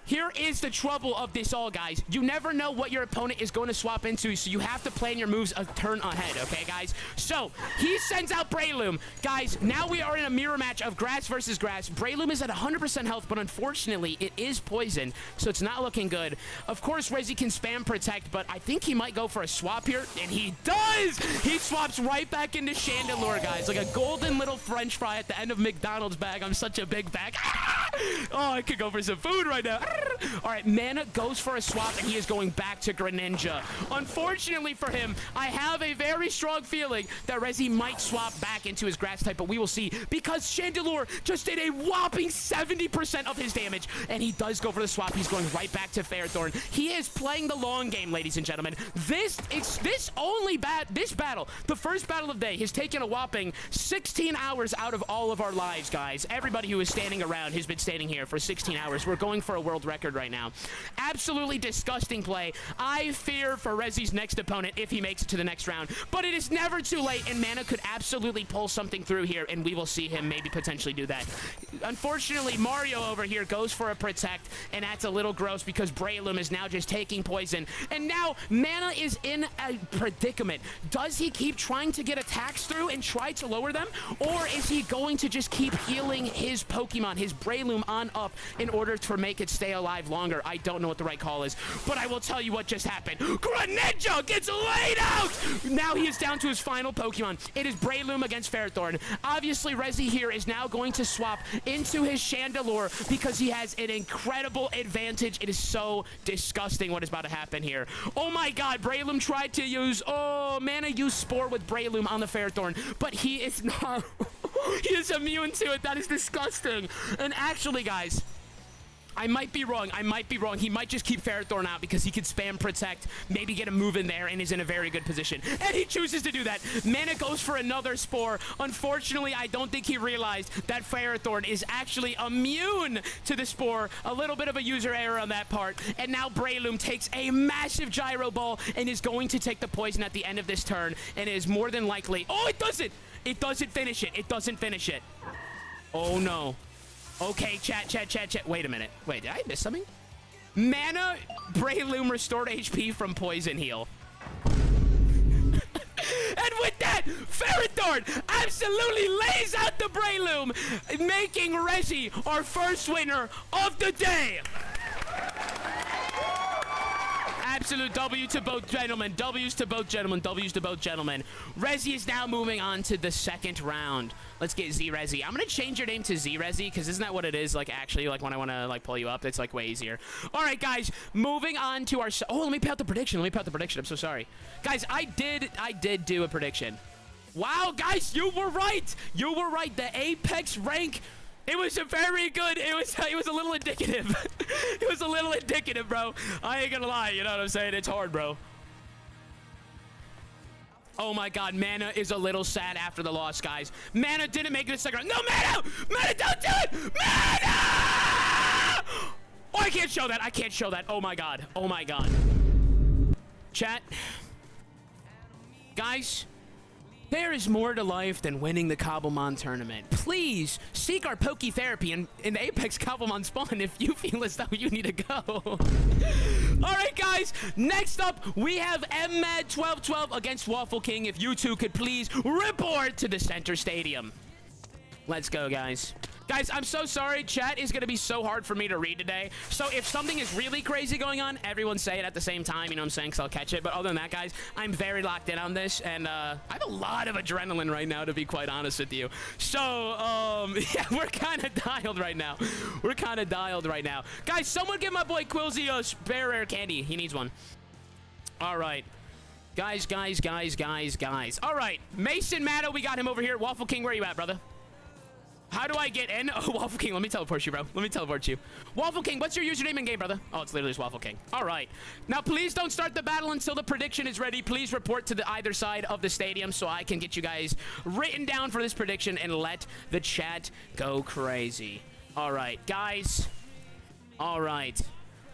Speaker 2: here is the trouble of this all, guys. You never know what your opponent is going to swap into, so you have to plan your moves a turn ahead, okay, guys? So, he sends out Breloom. Guys, now we are in a mirror match of grass versus grass. Breloom is at 100% health, but unfortunately, it is poison, so it's not looking good. Of course, Rezi can spam Protect, but I think he might go for a swap here, and he does! He swaps right back into Chandelure, guys, like a golden little French fry at the end of McDonald's bag. I'm such a big bag. Oh, I could go for some food right now. All right, Mana goes for a swap, and he is going back to Greninja. Unfortunately for him, I have a very strong feeling that Rezi might swap back into his grass type, but we will see, because Chandelure just did a whopping 70% of his damage, and he does go for the swap. He's going right back to Ferrothorn. He is playing the long game, ladies and gentlemen. This battle, the first battle of the day, has taken a whopping 16 hours out of all of our lives, guys. Everybody who is standing around has been standing here for 16 hours. We're going for a world record right now. Absolutely disgusting play. I fear for Rezi's next opponent if he makes it to the next round, but it is never too late, and Mana could absolutely pull something through here, and we will see him maybe potentially do that. Unfortunately, Mario over here goes for a Protect, and that's a little gross because Breloom is now just taking poison, and now Mana is in a predicament. Does he keep trying to get attacks through and try to lower them, or is he going to just keep healing his Pokemon, his Breloom, on up in order to make it stay alive longer? I don't know what the right call is, but I will tell you what just happened. Greninja gets laid out! Now he is down to his final Pokemon. It is Breloom against Ferrothorn. Obviously, Rezi here is now going to swap into his Chandelure because he has an incredible advantage. It is so disgusting what is about to happen here. Oh my god, Breloom tried to use... Oh, Mana used Spore with Breloom on the Ferrothorn, but he is not... He is immune to it. That is disgusting. And actually, guys... I might be wrong. He might just keep Ferrothorn out because he could spam Protect, maybe get a move in there, and is in a very good position. And he chooses to do that. Mana goes for another Spore. Unfortunately, I don't think he realized that Ferrothorn is actually immune to the Spore. A little bit of a user error on that part. And now Breloom takes a massive Gyro Ball and is going to take the poison at the end of this turn. And it is more than likely... Oh, it doesn't! It doesn't finish it. It doesn't finish it. Oh, no. Okay, chat. Wait a minute. Wait, did I miss something? Mana Breloom restored HP from Poison Heal. And with that, Ferrothorn absolutely lays out the Breloom, making Resi our first winner of the day. Absolute W to both gentlemen. W's to both gentlemen. W's to both gentlemen. Resi is now moving on to the second round. Let's get Z-Resi. I'm going to change your name to Z-Resi because isn't that what it is? Like, actually, like, when I want to, like, pull you up, it's, like, way easier. All right, guys. Moving on to our... Oh, let me put out the prediction. I'm so sorry. Guys, I did do a prediction. Wow, guys, you were right. The Apex rank... It was a very good, it was a little indicative. It was a little indicative, bro. I ain't gonna lie, you know what I'm saying? It's hard, bro. Oh my god, Mana is a little sad after the loss, guys. Mana didn't make it to second round. No, Mana! Mana, don't do it! Mana! Oh, I can't show that. Oh my god. Chat. Guys. There is more to life than winning the Cobblemon tournament. Please seek our Poke Therapy in the Apex Cobblemon spawn if you feel as though you need to go. All right, guys. Next up, we have MMAD1212 against Waffle King. If you two could please report to the center stadium. Let's go, guys. Guys, I'm so sorry. Chat is going to be so hard for me to read today. So if something is really crazy going on, everyone say it at the same time. You know what I'm saying? Because I'll catch it. But other than that, guys, I'm very locked in on this. And I have a lot of adrenaline right now, to be quite honest with you. So, yeah, we're kind of dialed right now. Guys, someone give my boy Quilzy a spare rare candy. He needs one. All right. Guys. All right. Mason Matto, we got him over here. Waffle King, where are you at, brother? How do I get in? Oh, Waffle King, let me teleport you, bro. Waffle King, what's your username in game, brother? Oh, it's literally just Waffle King. All right. Now, please don't start the battle until the prediction is ready. Please report to the either side of the stadium so I can get you guys written down for this prediction and let the chat go crazy. All right, guys. All right.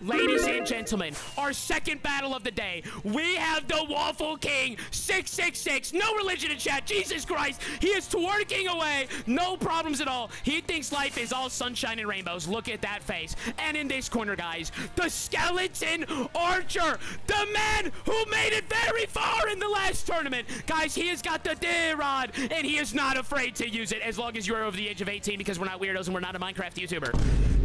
Speaker 2: Ladies and gentlemen, our second battle of the day. We have the Waffle King 666. No religion in chat. Jesus Christ. He is twerking away. No problems at all. He thinks life is all sunshine and rainbows. Look at that face. And in this corner, guys, the Skeleton Archer. The man who made it very far in the last tournament. Guys, he has got the D-Rod, and he is not afraid to use it as long as you are over the age of 18 because we're not weirdos and we're not a Minecraft YouTuber.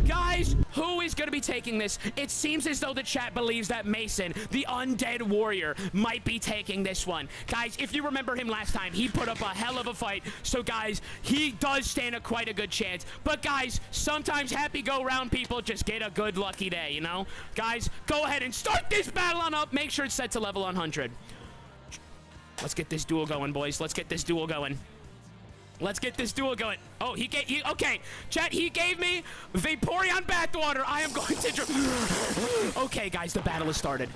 Speaker 2: Guys, who is going to be taking this? It seems as though the chat believes that Mason, the undead warrior, might be taking this one. Guys, if you remember him last time, he put up a hell of a fight. So, guys, he does stand quite a good chance. But, guys, sometimes happy-go-round people just get a good lucky day, you know? Guys, go ahead and start this battle on up. Make sure it's set to level 100. Let's get this duel going, boys. Let's get this duel going. Oh, okay. Chat, he gave me Vaporeon bathwater. I am going to... Okay, guys, the battle has started.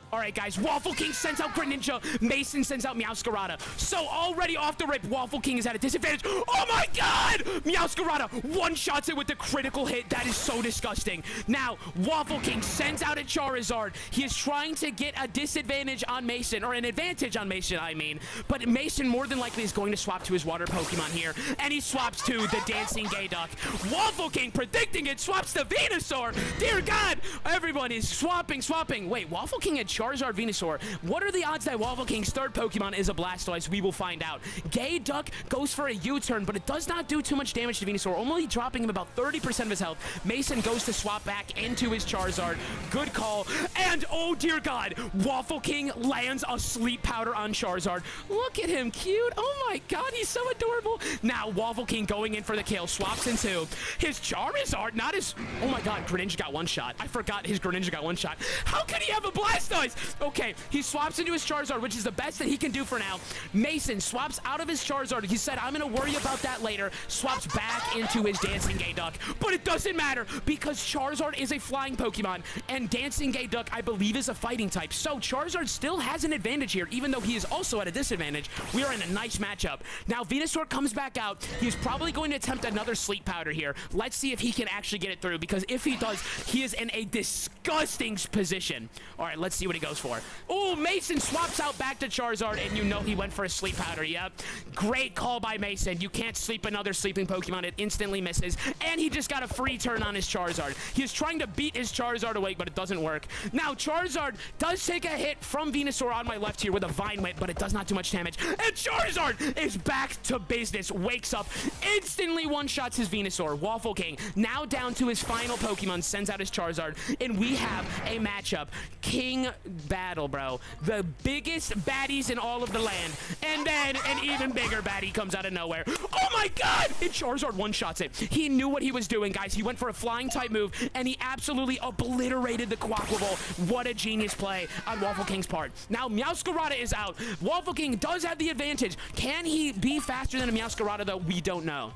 Speaker 2: All right, guys, Waffle King sends out Greninja. Mason sends out Meowscarada. So already off the rip, Waffle King is at a disadvantage. Oh, my God! Meowscarada one-shots it with the critical hit. That is so disgusting. Now, Waffle King sends out a Charizard. He is trying to get a disadvantage on Mason, or an advantage on Mason, I mean. But Mason more than likely is going to swap to his water Pokemon here, and he swaps to the Dancing Gayduck. Waffle King predicting it, swaps to Venusaur. Dear God, everyone is swapping. Wait, Waffle King had Charizard, Venusaur. What are the odds that Waffle King's third Pokemon is a Blastoise? We will find out. Gayduck goes for a U-turn, but it does not do too much damage to Venusaur, only dropping him about 30% of his health. Mason goes to swap back into his Charizard. Good call. And, oh dear God, Waffle King lands a Sleep Powder on Charizard. Look at him, cute. Oh my God, he's so adorable. Now, Waffle King going in for the kill, swaps into his Charizard, not his... Oh my God, Greninja got one shot. I forgot his Greninja got one shot. How could he have a Blastoise? Okay, he swaps into his Charizard, which is the best that he can do for now. Mason swaps out of his Charizard. He said, I'm going to worry about that later. Swaps back into his Dancing Gayduck. But it doesn't matter because Charizard is a flying Pokemon, and Dancing Gayduck Dark, I believe, is a fighting type. So Charizard still has an advantage here, even though he is also at a disadvantage. We are in a nice matchup. Now, Venusaur comes back out. He's probably going to attempt another Sleep Powder here. Let's see if he can actually get it through, because if he does, he is in a disgusting position. All right, let's see what he goes for. Oh, Mason swaps out back to Charizard, and you know he went for a Sleep Powder. Yep. Great call by Mason. You can't sleep another sleeping Pokemon. It instantly misses. And he just got a free turn on his Charizard. He is trying to beat his Charizard awake, but it doesn't work. Now, Charizard does take a hit from Venusaur on my left here with a Vine Whip, but it does not do much damage. And Charizard is back to business. Wakes up, instantly one-shots his Venusaur. Waffle King now down to his final Pokemon, sends out his Charizard, and we have a matchup. King battle, bro. The biggest baddies in all of the land. And then an even bigger baddie comes out of nowhere. Oh my god! And Charizard one-shots it. He knew what he was doing, guys. He went for a flying type move, and he absolutely obliterated the Quaquaval. What a genius play on Waffle King's part. Now, Meowscarada is out. Waffle King does have the advantage. Can he be faster than a Meowscarada, though? We don't know.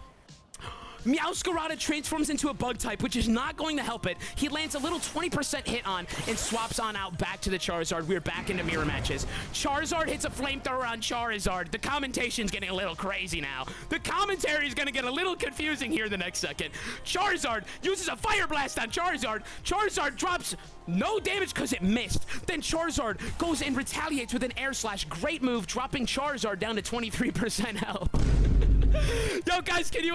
Speaker 2: Meowscarada transforms into a bug type, which is not going to help it. He lands a little 20% hit on and swaps on out back to the Charizard. We're back into mirror matches. Charizard hits a flamethrower on Charizard. The commentation's getting a little crazy now. The commentary is going to get a little confusing here the next second. Charizard uses a Fire Blast on Charizard. Charizard drops no damage because it missed. Then Charizard goes and retaliates with an Air Slash. Great move, dropping Charizard down to 23% health. Yo, guys, can you...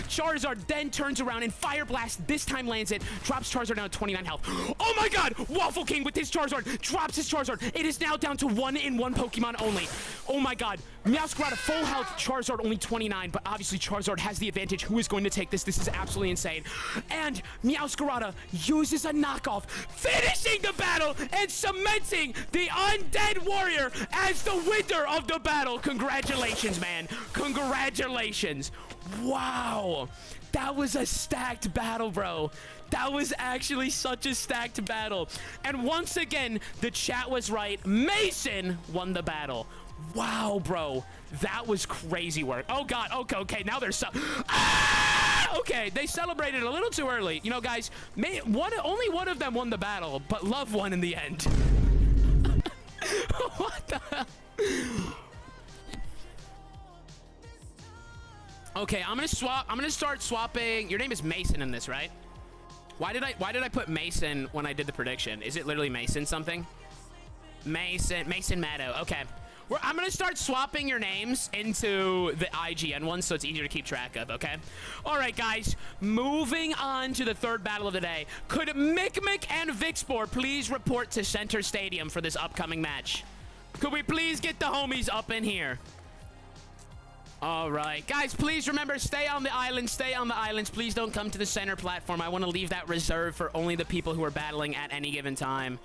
Speaker 2: Charizard then turns around and Fire Blast this time lands it. Drops Charizard down to 29 health. Oh my god! Waffle King with his Charizard. Drops his Charizard. It is now down to 1 in 1 Pokemon only. Oh my god. Meowscarada full health. Charizard only 29. But obviously Charizard has the advantage. Who is going to take this? This is absolutely insane. And Meowscarada uses a knockoff, finishing the battle and cementing the Undead Warrior as the winner of the battle. Congratulations, man. Congratulations. Wow. That was a stacked battle, bro. That was actually such a stacked battle. And once again, the chat was right. Mason won the battle. Wow, bro. That was crazy work. Oh, God. Okay. Now there's some... Ah! Okay, they celebrated a little too early. You know, guys, only one of them won the battle, but Love won in the end. What the hell? Okay, I'm gonna start swapping. Your name is Mason in this, right? Why did I put Mason when I did the prediction? Is it literally Mason something? Mason Meadow. Okay. I'm gonna start swapping your names into the IGN one so it's easier to keep track of, okay? Alright, guys, moving on to the third battle of the day. Could Micmic and Vixbor please report to Center Stadium for this upcoming match? Could we please get the homies up in here? All right, guys, please remember, stay on the island. Stay on the islands. Please don't come to the center platform. I want to leave that reserved for only the people who are battling at any given time.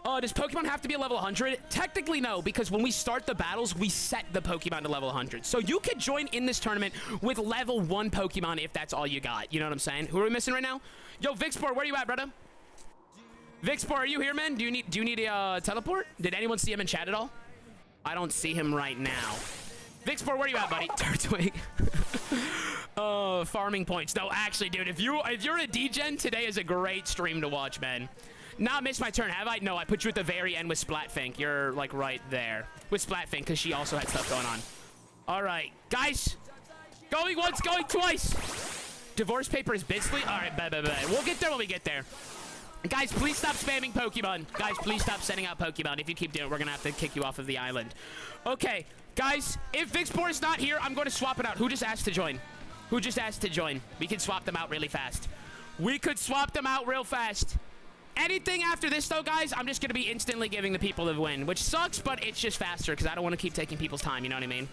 Speaker 2: Does Pokemon have to be a level 100? Technically, no, because when we start the battles, we set the Pokemon to level 100. So you could join in this tournament with level 1 Pokemon if that's all you got. You know what I'm saying? Who are we missing right now? Yo, Vixbor, where you at, brother? Vixbor, are you here, man? Do you need a teleport? Did anyone see him in chat at all? I don't see him right now. Vixbor, where you at, buddy? Turtwig. Farming points. No, actually, dude, if you're a D-Gen, today is a great stream to watch, man. Not missed my turn, have I? No, I put you at the very end with Splatfink. You're, like, right there. With Splatfink, because she also had stuff going on. All right, guys. Going once, going twice. Divorce paper is Bisley? All right, bye. We'll get there when we get there. Guys, please stop spamming Pokemon. Guys, please stop sending out Pokemon. If you keep doing it, we're going to have to kick you off of the island. Okay, guys, if Vixbor is not here, I'm going to swap it out. Who just asked to join? Who just asked to join? We can swap them out really fast. We could swap them out real fast. Anything after this, though, guys, I'm just going to be instantly giving the people the win, which sucks, but it's just faster because I don't want to keep taking people's time, you know what I mean?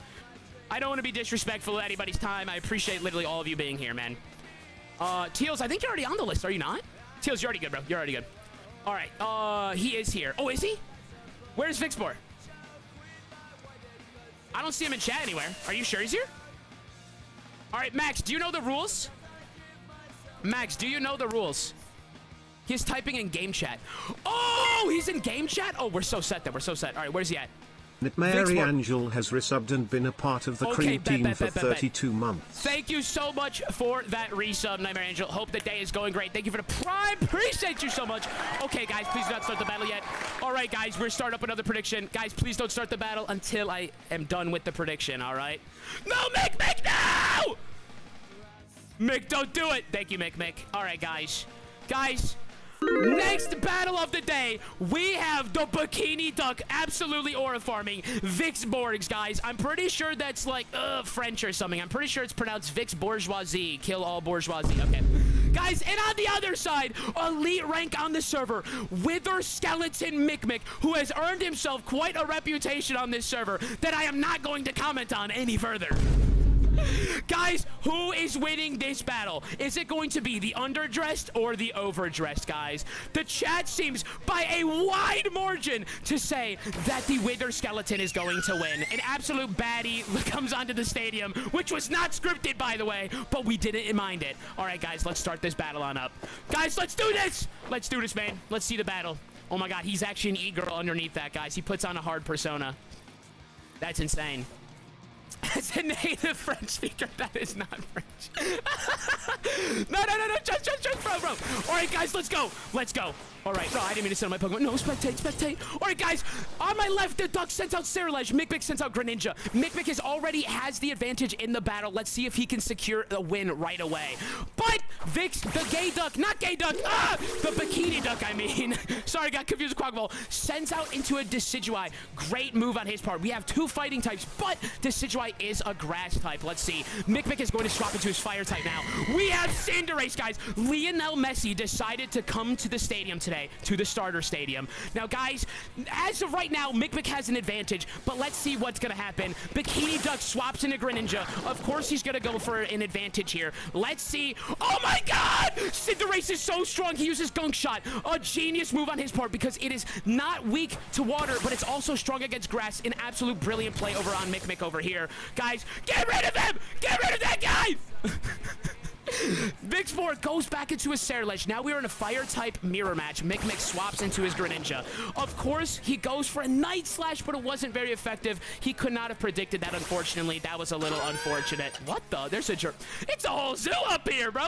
Speaker 2: I don't want to be disrespectful of anybody's time. I appreciate literally all of you being here, man. Teals, I think you're already on the list, are you not? Teals, you're already good, bro. You're already good. All right, he is here. Oh, is he? Where's Vixbor? I don't see him in chat anywhere. Are you sure he's here? All right, Max, do you know the rules? Max, do you know the rules? He's typing in game chat. Oh, he's in game chat? Oh, we're so set then. We're so set. All right, where's he at?
Speaker 6: Mary
Speaker 2: Vic
Speaker 6: Angel has resubbed and been a part of the
Speaker 2: Okay,
Speaker 6: Cream
Speaker 2: bet,
Speaker 6: team
Speaker 2: bet,
Speaker 6: for
Speaker 2: bet, bet, bet.
Speaker 6: 32 months.
Speaker 2: Thank you so much for that resub, Nightmare Angel. Hope the day is going great. Thank you for the prime. Appreciate you so much. Okay, guys, please do not start the battle yet. All right, guys, we're starting up another prediction. Guys, please don't start the battle until I am done with the prediction, all right? No, Mick, no! Mick, don't do it. Thank you, Mick. All right, guys. Guys, next battle of the day, we have the Bikini Duck absolutely aura farming Vix Borgs, guys. I'm pretty sure that's like French or something. I'm pretty sure it's pronounced Vix Bourgeoisie. Kill all bourgeoisie. Okay. Guys, and on the other side, elite rank on the server, Wither Skeleton Mick, who has earned himself quite a reputation on this server that I am not going to comment on any further. Guys, who is winning this battle? Is it going to be the underdressed or the overdressed, guys? The chat seems by a wide margin to say that the Wither Skeleton is going to win. An absolute baddie comes onto the stadium, which was not scripted, by the way, but we didn't mind it. All right, guys, let's start this battle on up. Guys, let's do this! Let's do this, man. Let's see the battle. Oh my god, he's actually an e-girl underneath that, guys. He puts on a hard persona. That's insane. As a native French speaker, that is not French. No, just, bro. All right, guys, let's go. All right, no, I didn't mean to send my Pokemon. No, spectate. All right, guys, on my left, the Duck sends out Cerulege. Mick sends out Greninja. Mick is already has the advantage in the battle. Let's see if he can secure a win right away. But Vix, the gay duck, not gay duck, the Bikini Duck, I mean. Sorry, got confused with Quackball. Sends out into a Decidueye. Great move on his part. We have two fighting types, but Decidueye is a grass type. Let's see. Mick is going to swap into his fire type now. We have Cinderace, guys. Lionel Messi decided to come to the stadium today, to the starter stadium. Now, guys, as of right now, Mick has an advantage, but let's see what's going to happen. Bikini Duck swaps into Greninja. Of course, he's going to go for an advantage here. Let's see. Oh, my God! Cinderace is so strong. He uses Gunk Shot. A genius move on his part because it is not weak to water, but it's also strong against grass. An absolute brilliant play over on Mick over here. Guys, get rid of him! Get rid of that guy! Vix Ford goes back into his Cerulege. Now we are in a fire type mirror match. Mick swaps into his Greninja. Of course, he goes for a Night Slash, but it wasn't very effective. He could not have predicted that, unfortunately. That was a little unfortunate. What the? There's a jerk. It's a whole zoo up here, bro.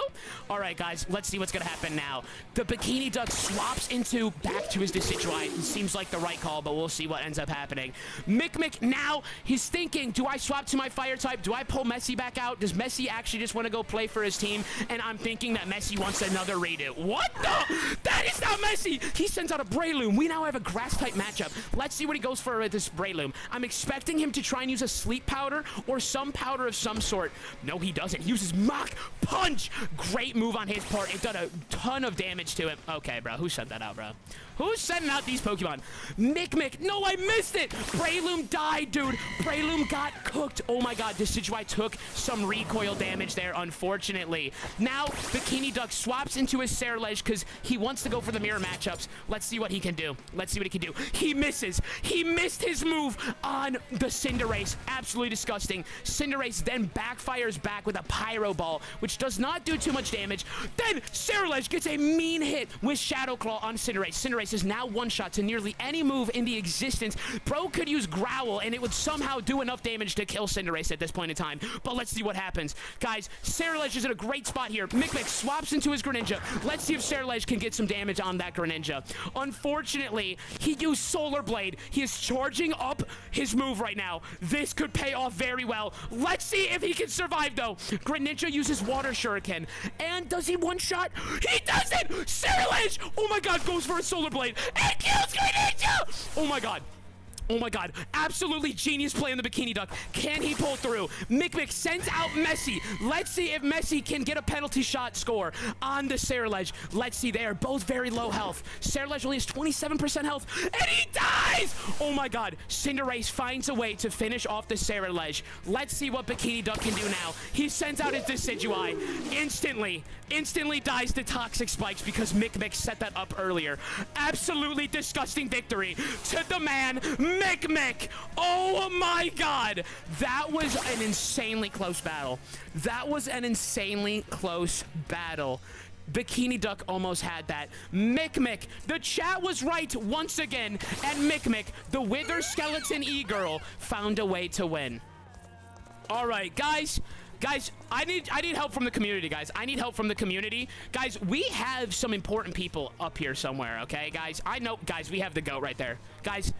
Speaker 2: All right, guys, let's see what's going to happen now. The Bikini Duck swaps back to his Decidueye. It seems like the right call, but we'll see what ends up happening. Mick now, he's thinking, do I swap to my fire type? Do I pull Messi back out? Does Messi actually just want to go play for his team? And I'm thinking that Messi wants another redo. What the? That is not Messi! He sends out a Breloom. We now have a grass-type matchup. Let's see what he goes for with this Breloom. I'm expecting him to try and use a sleep powder or some powder of some sort. No, he doesn't. He uses Mach Punch. Great move on his part. It done a ton of damage to him. Okay, bro. Who sent that out, bro? Who's sending out these Pokemon? Mick. No, I missed it. Breloom died, dude. Breloom got cooked. Oh, my God. Decidueye took some recoil damage there, unfortunately. Now, Bikini Duck swaps into his Cerulege because he wants to go for the mirror matchups. Let's see what he can do. He misses. He missed his move on the Cinderace. Absolutely disgusting. Cinderace then backfires back with a Pyro Ball, which does not do too much damage. Then Cerulege gets a mean hit with Shadow Claw on Cinderace. Cinderace is now one-shot to nearly any move in the existence. Bro could use Growl, and it would somehow do enough damage to kill Cinderace at this point in time. But let's see what happens. Guys, Cerulege is in a great spot here. Mick swaps into his Greninja. Let's see if Cerulege can get some damage on that Greninja. Unfortunately, he used Solar Blade. He is charging up his move right now. This could pay off very well. Let's see if he can survive, though. Greninja uses Water Shuriken. And does he one-shot? He doesn't! Cerulege! Oh my God, goes for a Solar Blade and kills Greninja! Oh my God. Oh my God, absolutely genius play on the Bikini Duck. Can he pull through? Mick sends out Messi. Let's see if Messi can get a penalty shot score on the Cerulege. Let's see, they are both very low health. Cerulege only has 27% health, and he dies! Oh my God, Cinderace finds a way to finish off the Cerulege. Let's see what Bikini Duck can do now. He sends out his Decidueye. Instantly dies to Toxic Spikes because Mick set that up earlier. Absolutely disgusting victory to the man, Mick. Oh my God. That was an insanely close battle. Bikini Duck almost had that. Mick, the chat was right once again, and Mick, the Wither Skeleton E-Girl, found a way to win. All right, guys, I need help from the community, guys. I need help from the community. Guys, we have some important people up here somewhere, okay, guys? I know, guys, we have the GOAT right there. Guys,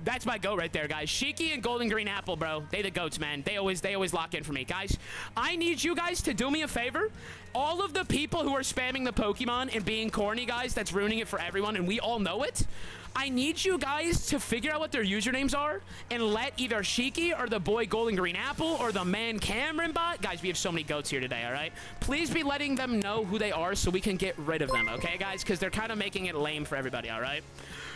Speaker 2: that's my GOAT right there, guys. Shiki and Golden Green Apple, bro. They the GOATs, man. They always lock in for me. Guys, I need you guys to do me a favor. All of the people who are spamming the Pokemon and being corny, guys, that's ruining it for everyone, and we all know it. I need you guys to figure out what their usernames are and let either Shiki or the boy Golden Green Apple or the man Cameron bot. Guys, we have so many GOATs here today, all right? Please be letting them know who they are so we can get rid of them, okay, guys? Because they're kind of making it lame for everybody, all right?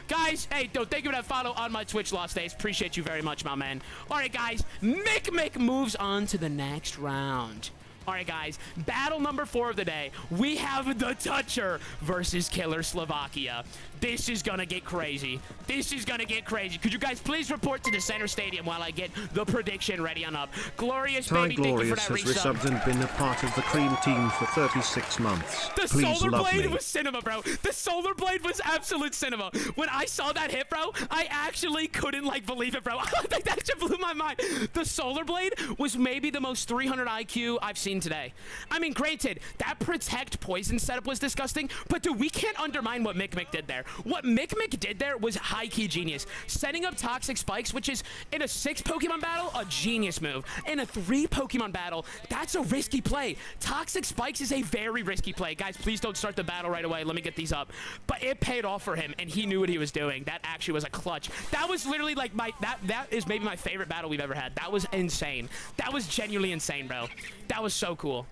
Speaker 2: Guys, hey, thank you for that follow on my Twitch, Lost Days. Appreciate you very much, my man. All right, guys, Mick moves on to the next round. All right, guys, battle number 4 of the day. We have the Toucher versus Killer Slovakia. This is gonna get crazy. This is gonna get crazy. Could you guys please report to the center stadium while I get the prediction ready on up? Glorious,
Speaker 6: Ty
Speaker 2: baby, thank you for
Speaker 6: Glorious
Speaker 2: that
Speaker 6: has
Speaker 2: resub.
Speaker 6: resubbed and been a part of the cream team for 36 months.
Speaker 2: The
Speaker 6: Please
Speaker 2: Solar
Speaker 6: love
Speaker 2: Blade
Speaker 6: me.
Speaker 2: was cinema, bro. The Solar Blade was absolute cinema. When I saw that hit, bro, I actually couldn't, like, believe it, bro. That just blew my mind. The Solar Blade was maybe the most 300 IQ I've seen today. I mean, granted, that Protect Poison setup was disgusting, but, dude, we can't undermine what Mick did there. What Mick did there was high-key genius. Setting up Toxic Spikes, which is, in a 6 Pokemon battle, a genius move. In a 3 Pokemon battle, that's a risky play. Toxic Spikes is a very risky play. Guys, please don't start the battle right away. Let me get these up. But it paid off for him, and he knew what he was doing. That actually was a clutch. That was literally, like, that is maybe my favorite battle we've ever had. That was insane. That was genuinely insane, bro. That was so cool.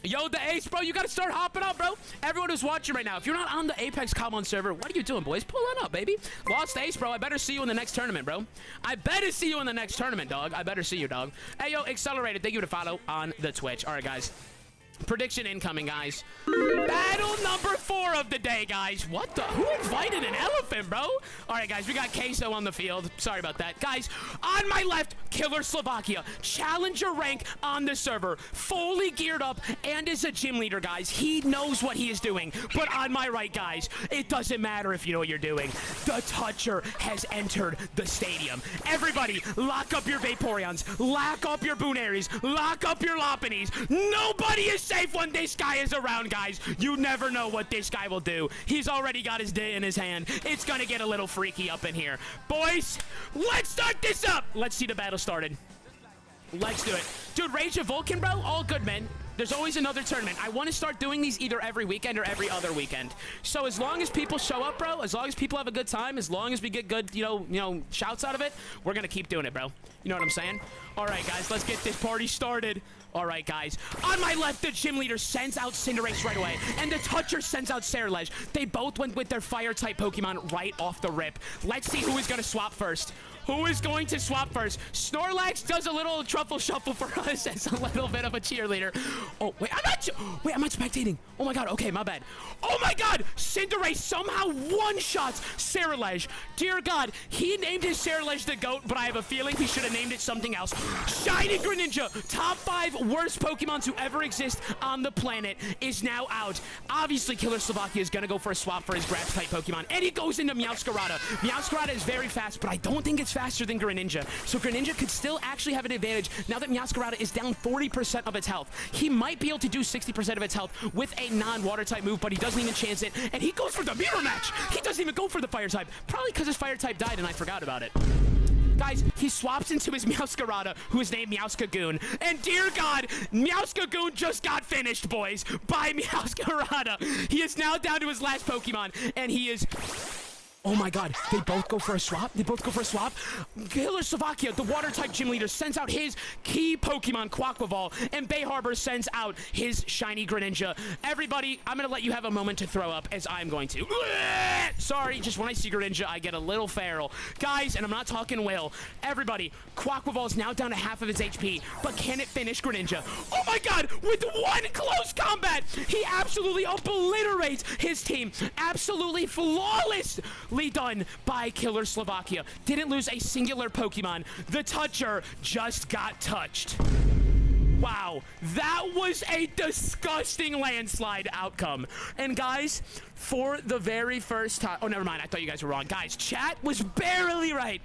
Speaker 2: Yo, the Ace, bro, you gotta start hopping up, bro. Everyone who's watching right now, if you're not on the Apex Cobblemon server, what are you doing, boys? Pull on up, baby. Lost Ace, bro. I better see you in the next tournament, bro. I better see you in the next tournament, dog. I better see you, dog. Hey, yo, Accelerated, thank you for the follow on the Twitch. All right, guys. Prediction incoming, guys. Battle number 4 of the day, guys. What the? Who invited an elephant, bro? All right, guys, we got Queso on the field. Sorry about that. Guys, on my left, Killer Slovakia. Challenger rank on the server. Fully geared up and is a gym leader, guys. He knows what he is doing. But on my right, guys, it doesn't matter if you know what you're doing. The Toucher has entered the stadium. Everybody, lock up your Vaporeons. Lock up your Boonaries. Lock up your Lopunnies. Nobody is safe when this guy is around, guys. You never know what this guy will do. He's already got his day in his hand. It's gonna get a little freaky up in here. Boys, let's start this up. Let's see the battle started. Let's do it. Dude, Rage of Vulcan, bro, all good, man. There's always another tournament. I want to start doing these either every weekend or every other weekend. So as long as people show up, bro, as long as people have a good time, as long as we get good, you know, shouts out of it, we're gonna keep doing it, bro. You know what I'm saying? All right, guys, let's get this party started. All right, guys. On my left, the gym leader sends out Cinderace right away, and the Toucher sends out Ceruledge. They both went with their Fire-type Pokemon right off the rip. Let's see who is going to swap first. Who is going to swap first? Snorlax does a little truffle shuffle for us as a little bit of a cheerleader. Oh, wait, I'm not spectating. Oh my god, okay, my bad. Oh my god, Cinderace somehow one-shots Ceruledge. Dear god, he named his Ceruledge the GOAT, but I have a feeling he should have named it something else. Shiny Greninja, top 5 worst Pokemon to ever exist on the planet, is now out. Obviously, Killer Slovakia is gonna go for a swap for his Grass-type Pokemon, and he goes into Meowscarada. Meowscarada is very fast, but I don't think it's faster than Greninja, so Greninja could still actually have an advantage now that Meowscarada is down 40% of its health. He might be able to do 60% of its health with a non-water type move, but he doesn't even chance it, and he goes for the mirror match. He doesn't even go for the fire type, probably because his fire type died and I forgot about it. Guys, he swaps into his Meowscarada, who is named Meowscagoon. And dear God, Meowscagoon just got finished, boys, by Meowscarada. He is now down to his last Pokemon, and he is... Oh my god, they both go for a swap? They both go for a swap? Killer Slovakia, the water-type gym leader, sends out his key Pokemon, Quaquaval, and Bay Harbor sends out his shiny Greninja. Everybody, I'm going to let you have a moment to throw up, as I'm going to. Sorry, just when I see Greninja, I get a little feral. Guys, and I'm not talking Will, everybody, Quaquaval is now down to half of its HP, but can it finish Greninja? Oh my god, with one close combat, he absolutely obliterates his team. Absolutely flawlessly done by Killer Slovakia. Didn't lose a singular Pokemon. The Toucher just got touched. Wow, that was a disgusting landslide outcome. And guys, for the very first time, oh, never mind, I thought you guys were wrong. Guys, chat was barely right.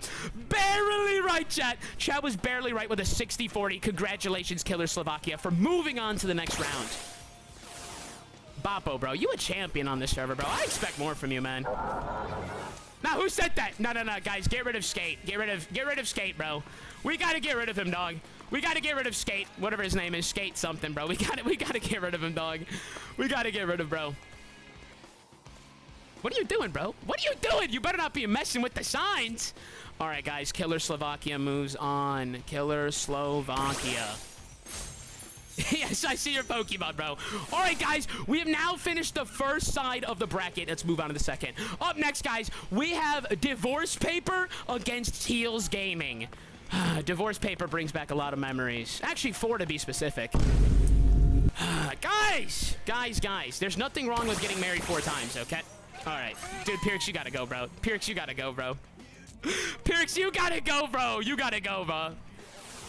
Speaker 2: Barely right, chat. Chat was barely right with a 60-40. Congratulations, Killer Slovakia, for moving on to the next round. Boppo, bro, you a champion on this server, bro. I expect more from you, man. Now, who said that? No, guys, get rid of Skate. Get rid of Skate, bro. We gotta get rid of him, dog. We gotta get rid of Skate. Whatever his name is, Skate something, bro. We gotta get rid of him, dog. We gotta get rid of bro. What are you doing, bro? What are you doing? You better not be messing with the signs. All right, guys, Killer Slovakia moves on. Killer Slovakia. Yes, I see your Pokemon, bro. All right, guys, we have now finished the first side of the bracket. Let's move on to the second. Up next, guys, we have Divorce Paper against Teals Gaming. Divorce Paper brings back a lot of memories. Actually, 4 to be specific. Guys, there's nothing wrong with getting married 4 times, okay? All right. Dude, Pyrrhix, you gotta go, bro. Pyrrhix, you gotta go, bro. Pyrrhix, you gotta go, bro. You gotta go, bro.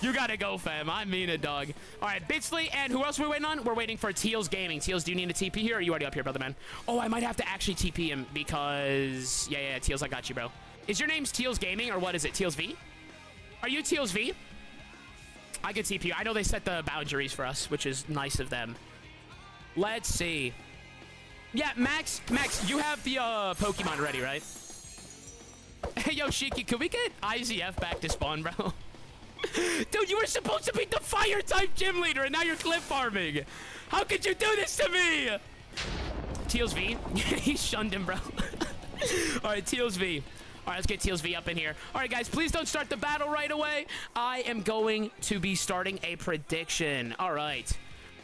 Speaker 2: You gotta go, fam. I mean it, dog. All right, Bitsley, and who else are we waiting on? We're waiting for Teals Gaming. Teals, do you need a TP here, or are you already up here, brother man? Oh, I might have to actually TP him because... Yeah, Teals, I got you, bro. Is your name's Teals Gaming, or what is it? Teals V? Are you Teals V? I can TP you. I know they set the boundaries for us, which is nice of them. Let's see. Yeah, Max, you have the Pokemon ready, right? Hey, yo, Shiki, can we get IZF back to spawn, bro? Dude, you were supposed to be the fire-type gym leader, and now you're clip farming. How could you do this to me? Teals V? He shunned him, bro. All right, Teals V. All right, let's get Teals V up in here. All right, guys, please don't start the battle right away. I am going to be starting a prediction. All right.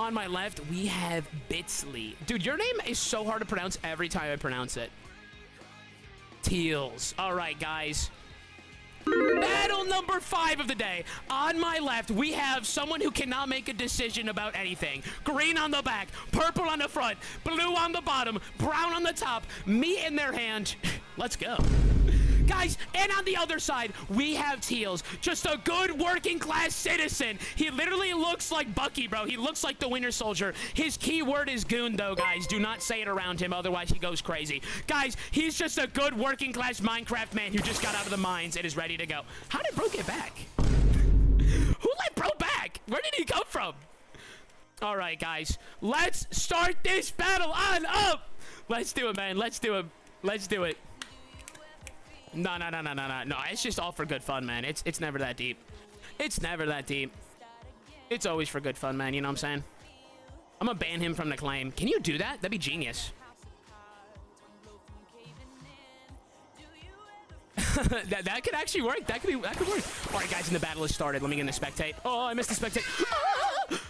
Speaker 2: On my left, we have Bitsley. Dude, your name is so hard to pronounce every time I pronounce it. Teals. All right, guys. Battle number 5 of the day. On my left, we have someone who cannot make a decision about anything. Green on the back, purple on the front, blue on the bottom, brown on the top, meat in their hand. Let's go. Guys, and on the other side, we have Teals. Just a good working class citizen. He literally looks like Bucky, bro. He looks like the Winter Soldier. His keyword is goon, though, guys. Do not say it around him, otherwise he goes crazy. Guys, he's just a good working class Minecraft man who just got out of the mines and is ready to go. How did bro get back? Who let bro back? Where did he come from? All right, guys. Let's start this battle on up. Let's do it, man. Let's do it. Let's do it. No. It's just all for good fun, man. It's never that deep. It's never that deep. It's always for good fun, man. You know what I'm saying? I'm gonna ban him from the claim. Can you do that? That'd be genius. that could actually work. That could work. All right, guys, and the battle has started. Let me get in the spectate. Oh, I missed the spectate. Ah!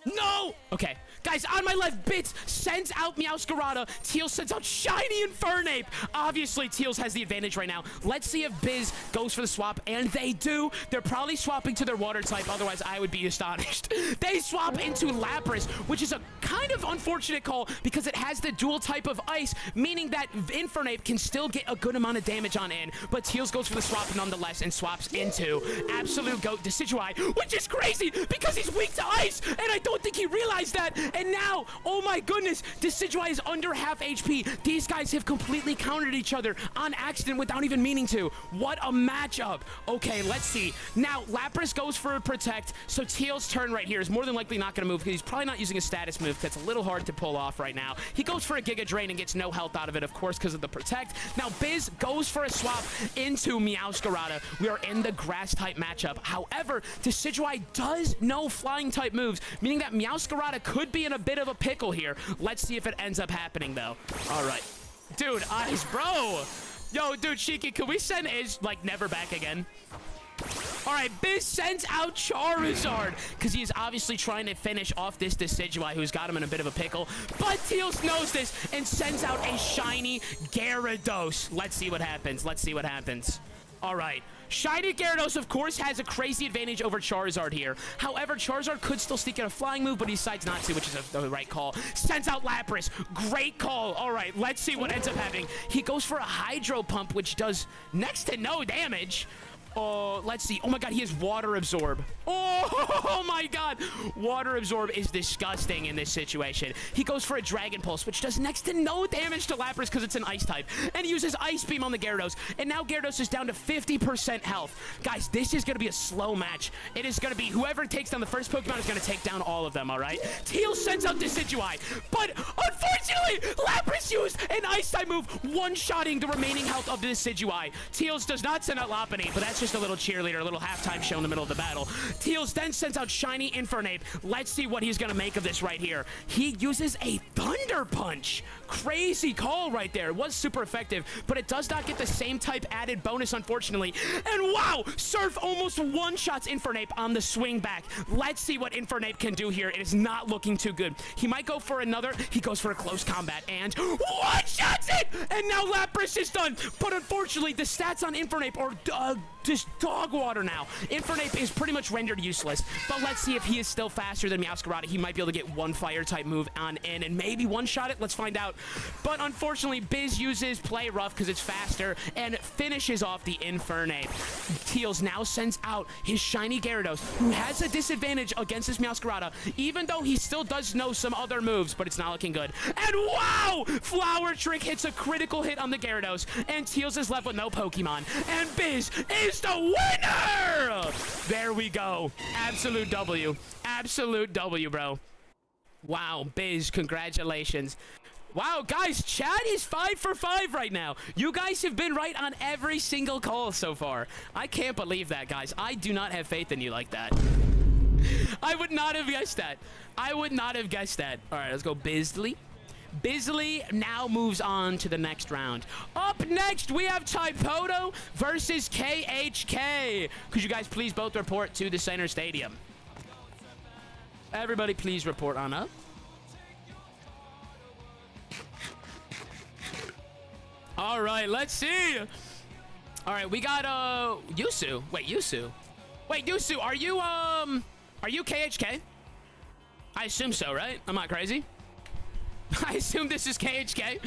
Speaker 2: No! Okay. Guys, on my left, Bits sends out Meowscarada. Teals sends out Shiny Infernape. Obviously, Teals has the advantage right now. Let's see if Biz goes for the swap, and they do. They're probably swapping to their water type, otherwise I would be astonished. They swap into Lapras, which is a kind of unfortunate call because it has the dual type of ice, meaning that Infernape can still get a good amount of damage on in, but Teals goes for the swap nonetheless and swaps into Absolute Goat Decidueye, which is crazy because he's weak to ice, and I don't think he realized that. And now, oh my goodness, Decidueye is under half HP. These guys have completely countered each other on accident without even meaning to. What a matchup. Okay, let's see. Now, Lapras goes for a Protect, so Teal's turn right here is more than likely not going to move because he's probably not using a status move that's a little hard to pull off right now. He goes for a Giga Drain and gets no health out of it, of course, because of the Protect. Now, Biz goes for a swap into Meowscarada. We are in the Grass-type matchup. However, Decidueye does know Flying-type moves, meaning that Meowscarada could be in a bit of a pickle here. Let's see if it ends up happening, though. All right. Dude, Ice, bro. Yo, dude, Shiki, can we send Iz, like, never back again? All right, Biz sends out Charizard because he is obviously trying to finish off this Decidueye who's got him in a bit of a pickle. But Teals knows this and sends out a shiny Gyarados. Let's see what happens. Let's see what happens. All right. Shiny Gyarados, of course, has a crazy advantage over Charizard here. However, Charizard could still sneak in a flying move, but he decides not to, which is the right call. Sends out Lapras. Great call. All right, let's see what ends up happening. He goes for a Hydro Pump, which does next to no damage. Oh, let's see. Oh my god, he has water absorb. Oh my god. Water absorb is disgusting in this situation. He goes for a dragon pulse, which does next to no damage to Lapras because it's an ice type. And he uses ice beam on the Gyarados. And now Gyarados is down to 50% health. Guys, this is going to be a slow match. It is going to be whoever takes down the first Pokemon is going to take down all of them, all right? Teal sends out Decidueye. But unfortunately, Lapras used an ice type move, one-shotting the remaining health of the Decidueye. Teals does not send out Lopunny, but that's just a little cheerleader, a little halftime show in the middle of the battle. Teals then sends out Shiny Infernape. Let's see what he's gonna make of this right here. He uses a Thunder Punch. Crazy call right there. It was super effective, but it does not get the same type added bonus, unfortunately. And wow, Surf almost one-shots Infernape on the swing back. Let's see what Infernape can do here. It is not looking too good. He might go for another. He goes for a close combat and one-shots it! And now Lapras is done. But unfortunately, the stats on Infernape are just dog water now. Infernape is pretty much rendered useless. But let's see if he is still faster than Meowscarada. He might be able to get one fire type move on in and maybe one-shot it. Let's find out. But unfortunately, Biz uses Play Rough because it's faster and finishes off the Infernape. Teals now sends out his shiny Gyarados, who has a disadvantage against his Meowscarada, even though he still does know some other moves, but it's not looking good. And wow! Flower Trick hits a critical hit on the Gyarados, and Teals is left with no Pokemon. And Biz is the winner! There we go. Absolute W. Absolute W, bro. Wow, Biz, congratulations. Wow, guys, chat is 5 for 5 right now. You guys have been right on every single call so far. I can't believe that, guys. I do not have faith in you like that. I would not have guessed that. I would not have guessed that. All right, let's go Bisley. Bisley now moves on to the next round. Up next, we have Typodo versus KHK. Could you guys please both report to the center stadium? Everybody please report on up. All right, let's see. All right, we got Yusu. Wait, Yusu. Wait, Yusu, are you KHK? I assume so, right? I'm not crazy. I assume this is KHK.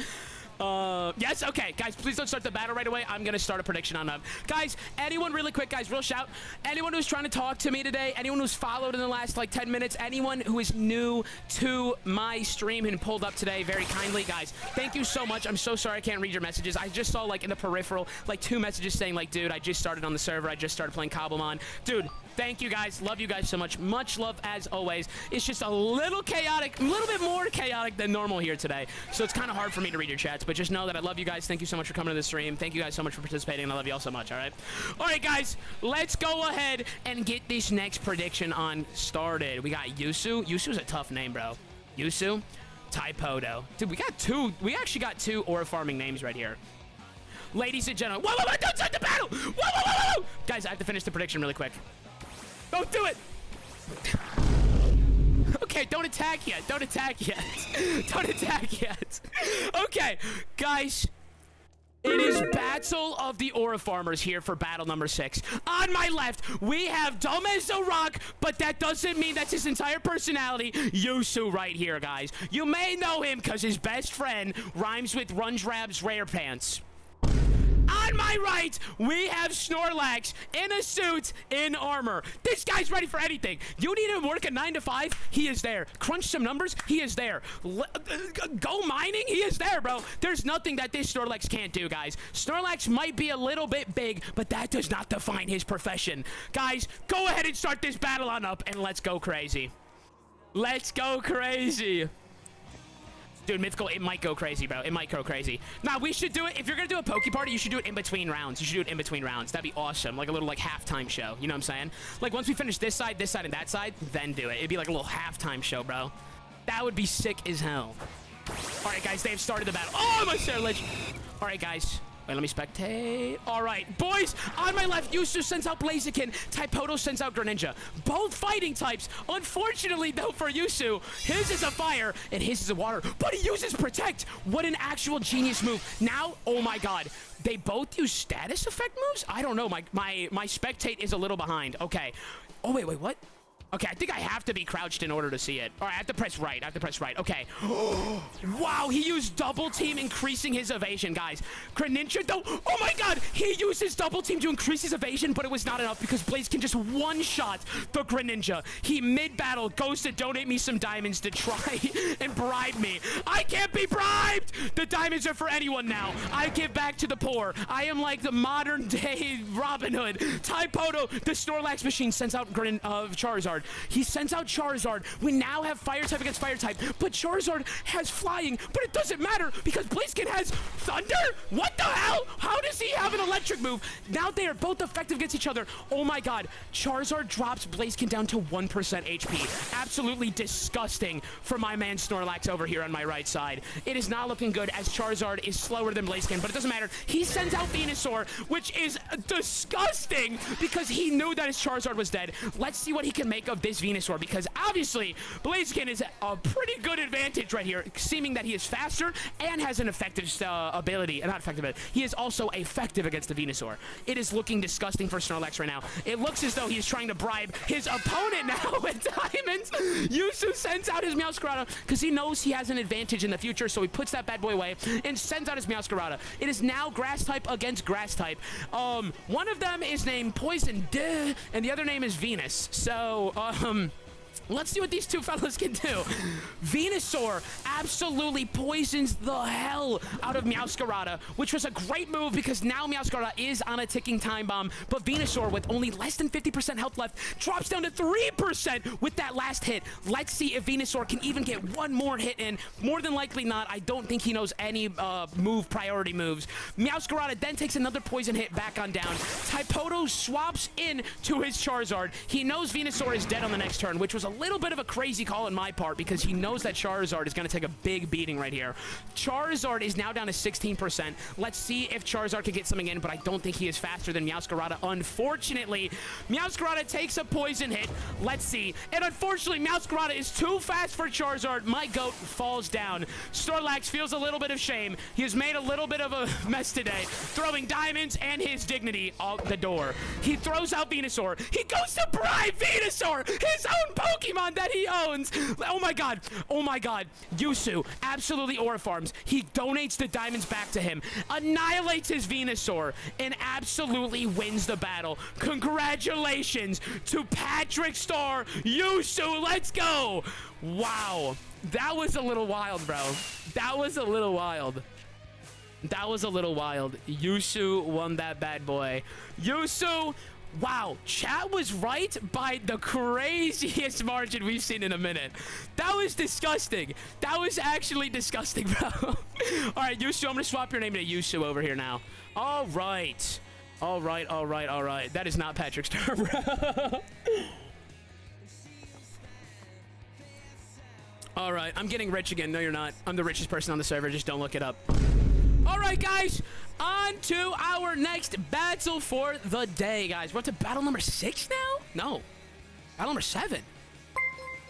Speaker 2: Yes, okay, guys, please don't start the battle right away. I'm gonna start a prediction on them. Guys, anyone really quick, guys, real shout. Anyone who's trying to talk to me today, anyone who's followed in the last like 10 minutes, anyone who is new to my stream and pulled up today very kindly, guys, thank you so much. I'm so sorry I can't read your messages. I just saw like in the peripheral like 2 messages saying like, dude, I just started on the server. I just started playing Cobblemon. Dude, thank you guys. Love you guys so much. Much love as always. It's just a little chaotic, a little bit more chaotic than normal here today. So it's kind of hard for me to read your chats, but just know that I love you guys. Thank you so much for coming to the stream. Thank you guys so much for participating, and I love you all so much, all right? All right, guys, let's go ahead and get this next prediction on started. We got Yusu. Yusu's a tough name, bro. Yusu, Typodo. Dude, we actually got 2 aura farming names right here. Ladies and gentlemen, whoa, don't start the battle! Whoa! Guys, I have to finish the prediction really quick. Don't do it! Okay, don't attack yet. Don't attack yet. Don't attack yet. Okay, guys. It is Battle of the Aura Farmers here for battle number 6. On my left, we have dumb as a rock, but that doesn't mean that's his entire personality. Yusu right here, guys. You may know him because his best friend rhymes with Rundrab's Rare Pants. On my right, we have Snorlax in a suit, in armor. This guy's ready for anything. You need him to work a 9 to 5? He is there. Crunch some numbers? He is there. Go mining? He is there, bro. There's nothing that this Snorlax can't do, guys. Snorlax might be a little bit big, but that does not define his profession. Guys, go ahead and start this battle on up, and let's go crazy. Let's go crazy. Dude, Mythical, it might go crazy, bro. It might go crazy. Nah, we should do it. If you're going to do a Poke Party, you should do it in between rounds. You should do it in between rounds. That'd be awesome. Like a little, like, halftime show. You know what I'm saying? Like, once we finish this side, and that side, then do it. It'd be like a little halftime show, bro. That would be sick as hell. All right, guys, they have started the battle. Oh, my Sarah Lich. All right, guys. Wait, let me spectate. All right, boys, on my left, Yusu sends out Blaziken. Typodo sends out Greninja. Both fighting types. Unfortunately, though, for Yusu, his is a fire and his is a water, but he uses Protect. What an actual genius move. Now, oh my God, they both use status effect moves? I don't know. My spectate is a little behind. Okay. Oh, wait, what? Okay, I think I have to be crouched in order to see it. All right, I have to press right. I have to press right. Okay. Wow, he used double team, increasing his evasion, guys. Greninja, though. Oh my god, he used his double team to increase his evasion, but it was not enough because Blaze can just one-shot the Greninja. He, mid-battle, goes to donate me some diamonds to try and bribe me. I can't be bribed! The diamonds are for anyone now. I give back to the poor. I am like the modern-day Robin Hood. Typodo, the Snorlax machine, sends out Charizard. He sends out Charizard. We now have fire type against fire type, but Charizard has flying, but it doesn't matter because Blaziken has thunder? What the hell? How does he have an electric move? Now they are both effective against each other. Oh my god. Charizard drops Blaziken down to 1% HP. Absolutely disgusting for my man Snorlax over here on my right side. It is not looking good as Charizard is slower than Blaziken, but it doesn't matter. He sends out Venusaur, which is disgusting because he knew that his Charizard was dead. Let's see what he can make of this Venusaur because obviously Blaziken is a pretty good advantage right here, seeming that he is faster and has an effective ability. Not effective, but he is also effective against the Venusaur. It is looking disgusting for Snorlax right now. It looks as though he is trying to bribe his opponent now with diamonds. Yusu sends out his Meowscarada because he knows he has an advantage in the future, so he puts that bad boy away and sends out his Meowscarada. It is now grass type against grass type. One of them is named Poison, duh, and the other name is Venus. So, let's see what these two fellas can do. Venusaur absolutely poisons the hell out of Meowscarada, which was a great move because now Meowscarada is on a ticking time bomb, but Venusaur, with only less than 50% health left, drops down to 3% with that last hit. Let's see if Venusaur can even get one more hit in. More than likely not. I don't think he knows any priority moves. Meowscarada then takes another poison hit back on down. Typodo swaps in to his Charizard. He knows Venusaur is dead on the next turn, which was a little bit of a crazy call on my part because he knows that Charizard is going to take a big beating right here. Charizard is now down to 16%. Let's see if Charizard can get something in, but I don't think he is faster than Meowscarada. Unfortunately, Meowscarada takes a poison hit. Let's see. And unfortunately, Meowscarada is too fast for Charizard. My goat falls down. Snorlax feels a little bit of shame. He has made a little bit of a mess today, throwing diamonds and his dignity out the door. He throws out Venusaur. He goes to bribe Venusaur, his own Pokemon that he owns. Oh my god. Oh my god. Yusu absolutely aura farms. He donates the diamonds back to him, annihilates his Venusaur, and absolutely wins the battle. Congratulations to Patrick Star. Yusu, let's go. Wow. That was a little wild, bro. That was a little wild. That was a little wild. Yusu won that bad boy. Yusu, wow, chat was right by the craziest margin we've seen in a minute. That was disgusting. That was actually disgusting, bro. All right, Yusu, I'm going to swap your name to Yusu over here now. All right. All right, all right, all right. That is not Patrick Star, bro. All right, I'm getting rich again. No, you're not. I'm the richest person on the server. Just don't look it up. All right, guys, on to our next battle for the day, guys. We're up to battle number 6 now? No, battle number 7.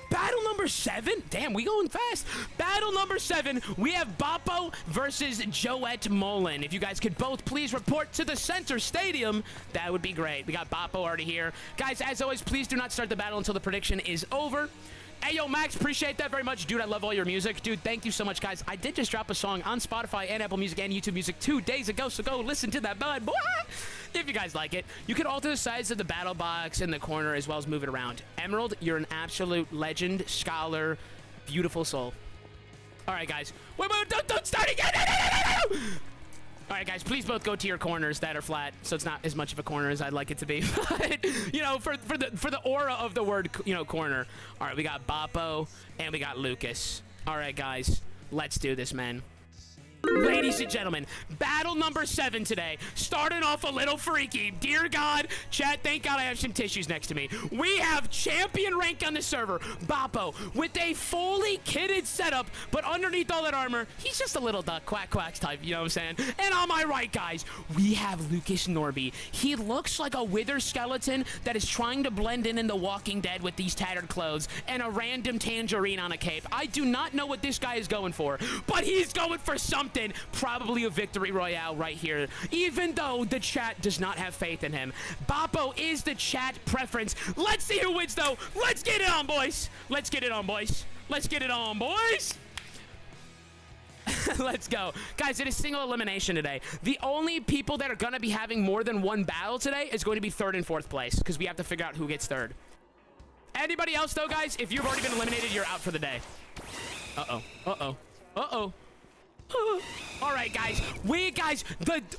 Speaker 2: Battle number 7? Damn, we going fast. Battle number 7, we have Boppo versus Joette Mullen. If you guys could both please report to the center stadium, that would be great. We got Boppo already here. Guys, as always, please do not start the battle until the prediction is over. Hey, yo, Max, appreciate that very much. Dude, I love all your music. Dude, thank you so much, guys. I did just drop a song on Spotify and Apple Music and YouTube Music 2 days ago, so go listen to that, bud. If you guys like it. You can alter the size of the battle box in the corner as well as move it around. Emerald, you're an absolute legend, scholar, beautiful soul. All right, guys. Wait, don't start again. No. All right, guys, please both go to your corners that are flat, so it's not as much of a corner as I'd like it to be. But, you know, for the aura of the word, you know, corner. All right, we got Boppo, and we got Lucas. All right, guys, let's do this, man. Ladies and gentlemen, battle number 7 today. Starting off a little freaky. Dear God, chat, thank God I have some tissues next to me. We have champion rank on the server, Boppo, with a fully kitted setup, but underneath all that armor, he's just a little duck, quack quacks type, you know what I'm saying? And on my right, guys, we have Lucas Norby. He looks like a wither skeleton that is trying to blend in The Walking Dead with these tattered clothes and a random tangerine on a cape. I do not know what this guy is going for, but he's going for something. instant, probably a victory royale right here, even though the chat does not have faith in him. Boppo is the chat preference. Let's see who wins, though. Let's get it on, boys. Let's get it on, boys. Let's get it on, boys. Let's go. Guys, it is single elimination today. The only people that are going to be having more than one battle today is going to be third and fourth place, because we have to figure out who gets third. Anybody else, though, guys, if you've already been eliminated, you're out for the day. Uh-oh. Uh-oh. Uh-oh. All right, guys.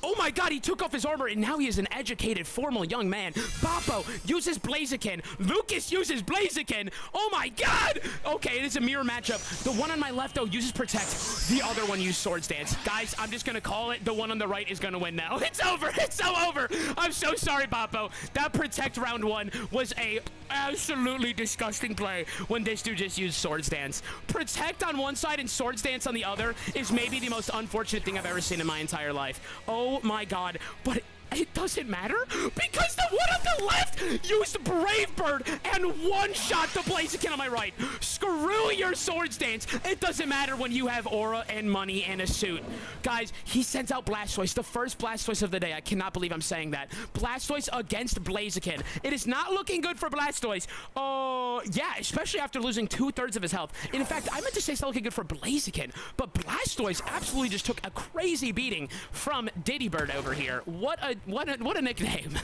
Speaker 2: Oh my God, he took off his armor, and now he is an educated, formal young man. Boppo uses Blaziken. Lucas uses Blaziken. Oh my God. Okay, it is a mirror matchup. The one on my left, though, uses Protect. The other one used Swords Dance. Guys, I'm just going to call it. The one on the right is going to win now. It's over. It's so over. I'm so sorry, Boppo. That Protect round one was a absolutely disgusting play when this dude just used Swords Dance. Protect on one side and Swords Dance on the other is maybe the most unfortunate thing I've ever seen in my entire life. Oh my God. But it doesn't matter because the one on the left used Brave Bird and one-shot the Blaziken on my right. Screw your Swords Dance. It doesn't matter when you have aura and money and a suit. Guys, he sends out Blastoise, the first Blastoise of the day. I cannot believe I'm saying that. Blastoise against Blaziken. It is not looking good for Blastoise. Oh, yeah, especially after losing 2/3 of his health. In fact, I meant to say it's not looking good for Blaziken, but Blastoise absolutely just took a crazy beating from Diddy Bird over here. What a nickname.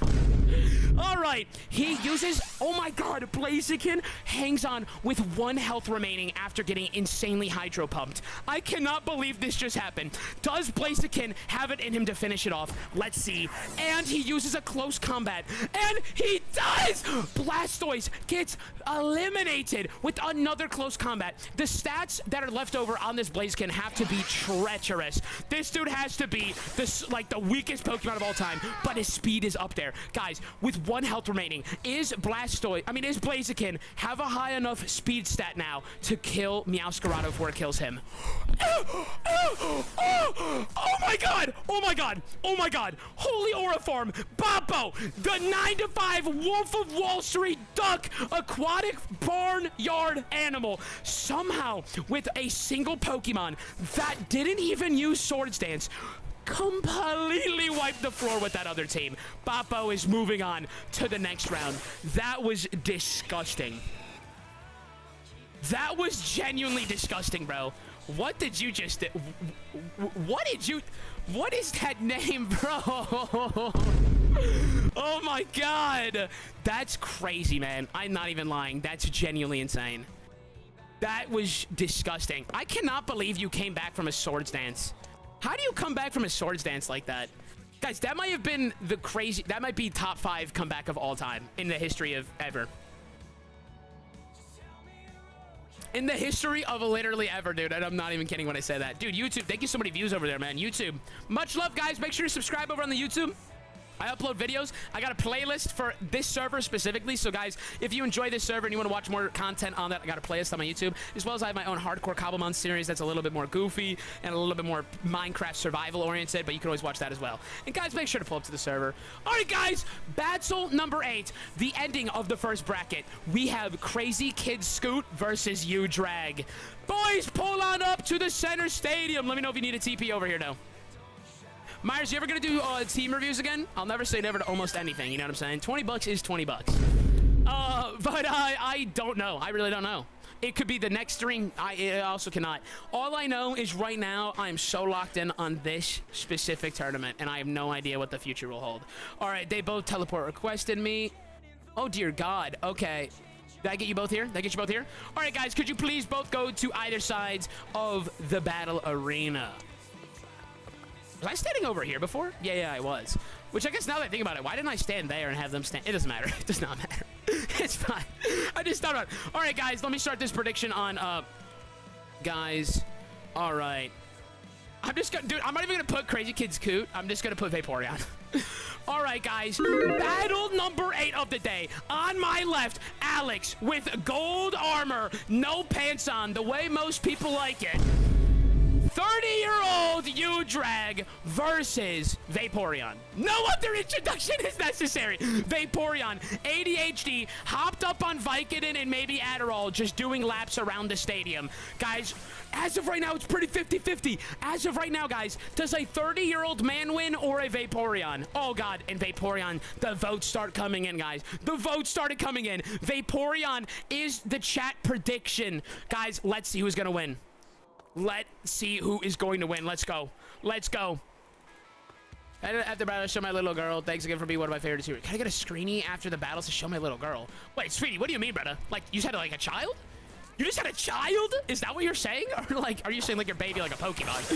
Speaker 2: All right, he uses, oh my God, Blaziken hangs on with 1 health remaining after getting insanely hydro pumped. I cannot believe this just happened. Does Blaziken have it in him to finish it off? Let's see. And he uses a close combat, and he does! Blastoise gets eliminated with another close combat. The stats that are left over on this Blaziken have to be treacherous. This dude has to be the weakest Pokemon of all time, but his speed is up there. Guys, with 1 health remaining, is Blaziken have a high enough speed stat now to kill Meowscarado before it kills him? Oh my God! Oh my God! Oh my God! Holy Aura Farm! Boppo! The 9-to-5 Wolf of Wall Street Duck Aquatic Barnyard Animal somehow with a single Pokemon that didn't even use Swords Dance completely wiped the floor with that other team. Boppo is moving on to the next round. That was disgusting. That was genuinely disgusting, bro. What did you just do? What is that name, bro? Oh my God. That's crazy, man. I'm not even lying. That's genuinely insane. That was disgusting. I cannot believe you came back from a Swords Dance. How do you come back from a Swords Dance like that? Guys, that might have been that might be top 5 comeback of all time in the history of ever. In the history of literally ever, dude. And I'm not even kidding when I say that. Dude, YouTube, thank you so many views over there, man. YouTube. Much love, guys. Make sure to subscribe over on the YouTube. I upload videos. I got a playlist for this server specifically. So, guys, if you enjoy this server and you want to watch more content on that, I got a playlist on my YouTube. As well as I have my own hardcore Cobblemon series that's a little bit more goofy and a little bit more Minecraft survival oriented. But you can always watch that as well. And, guys, make sure to pull up to the server. All right, guys. Battle number 8. The ending of the first bracket. We have Crazy Kid Scoot versus You Drag. Boys, pull on up to the center stadium. Let me know if you need a TP over here now. Myers, you ever gonna do team reviews again? I'll never say never to almost anything, you know what I'm saying? 20 bucks is 20 bucks. But I don't know. I really don't know. It could be the next stream. I also cannot. All I know is right now I'm so locked in on this specific tournament, and I have no idea what the future will hold. All right, they both teleport requested me. Oh, dear God. Okay. Did I get you both here? Did I get you both here? All right, guys, could you please both go to either sides of the battle arena? Was I standing over here before? Yeah, I was. Which I guess now that I think about it, why didn't I stand there and have them stand? It doesn't matter. It does not matter. It's fine. I just thought about it. All right, guys, let me start this prediction on, guys. All right. I'm just gonna, dude, I'm not even gonna put Crazy Kid Scoot. I'm just gonna put Vaporeon. All right, guys. Battle number 8 of the day. On my left, Alex with gold armor, no pants on, the way most people like it. 30-year-old U-Drag versus Vaporeon. No other introduction is necessary. Vaporeon, ADHD, hopped up on Vicodin and maybe Adderall, just doing laps around the stadium. Guys, as of right now, it's pretty 50-50. As of right now, guys, does a 30-year-old man win or a Vaporeon? Oh, God, and Vaporeon, the votes start coming in, guys. The votes started coming in. Vaporeon is the chat prediction. Guys, let's see who's going to win. Let's see who is going to win. Let's go. Let's go. After battle, show my little girl. Thanks again for being one of my favorites here. Can I get a screeny after the battles to show my little girl? Wait, sweetie, what do you mean, brother? Like, you said like a child? You just had a child? Is that what you're saying? Or like, are you saying like your baby like a Pokemon?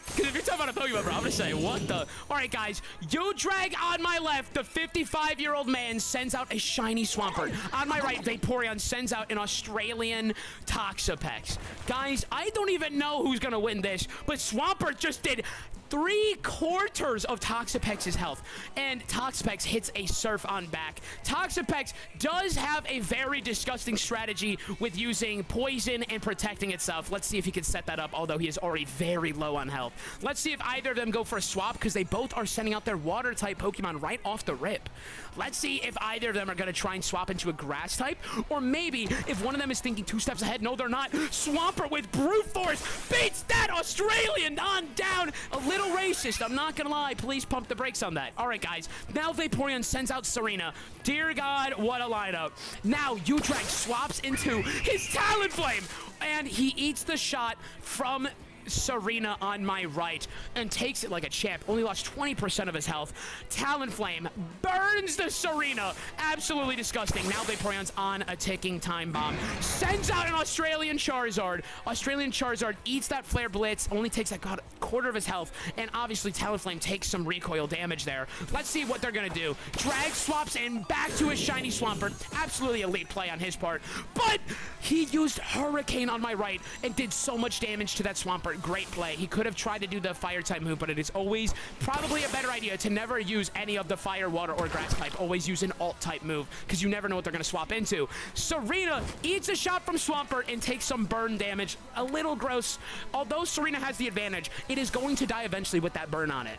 Speaker 2: Because if you're talking about a Pokemon, bro, I'm gonna say, what the? All right, guys, U-Drag on my left, the 55-year-old man sends out a shiny Swampert. On my right, Vaporeon sends out an Australian Toxapex. Guys, I don't even know who's gonna win this, but Swampert just did 3/4 of Toxapex's health, and Toxapex hits a surf on back. Toxapex does have a very disgusting strategy with using poison and protecting itself. Let's see if he can set that up, although he is already very low on health. Let's see if either of them go for a swap, because they both are sending out their water-type Pokemon right off the rip. Let's see if either of them are going to try and swap into a grass-type, or maybe if one of them is thinking 2 steps ahead. No, they're not. Swampert with Brute Force beats that Australian on down. A little racist, I'm not gonna lie. Please pump the brakes on that. All right, guys. Now Vaporeon sends out Serena. Dear God, what a lineup. Now U-Drag swaps into his Talonflame, and he eats the shot from Serena on my right and takes it like a champ. Only lost 20% of his health. Talonflame burns the Serena. Absolutely disgusting. Now Vaporeon's on a ticking time bomb. Sends out an Australian Charizard. Australian Charizard eats that Flare Blitz. Only takes that quarter of his health. And obviously Talonflame takes some recoil damage there. Let's see what they're going to do. Drag swaps in back to his shiny Swampert. Absolutely elite play on his part. But he used Hurricane on my right and did so much damage to that Swampert. Great play. He could have tried to do the fire type move, but it is always probably a better idea to never use any of the fire, water, or grass type. Always use an alt type move, because you never know what they're going to swap into. Serena eats a shot from Swampert and takes some burn damage. A little gross. Although Serena has the advantage, it is going to die eventually with that burn on it.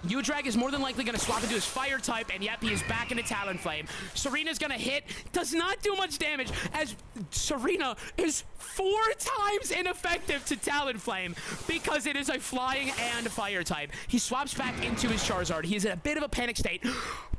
Speaker 2: U-Drag is more than likely going to swap into his fire type, and yep, he is back into Talonflame. Serena's going to hit, does not do much damage, as Serena is 4 times ineffective to Talonflame because it is a flying and fire type. He swaps back into his Charizard. He is in a bit of a panic state.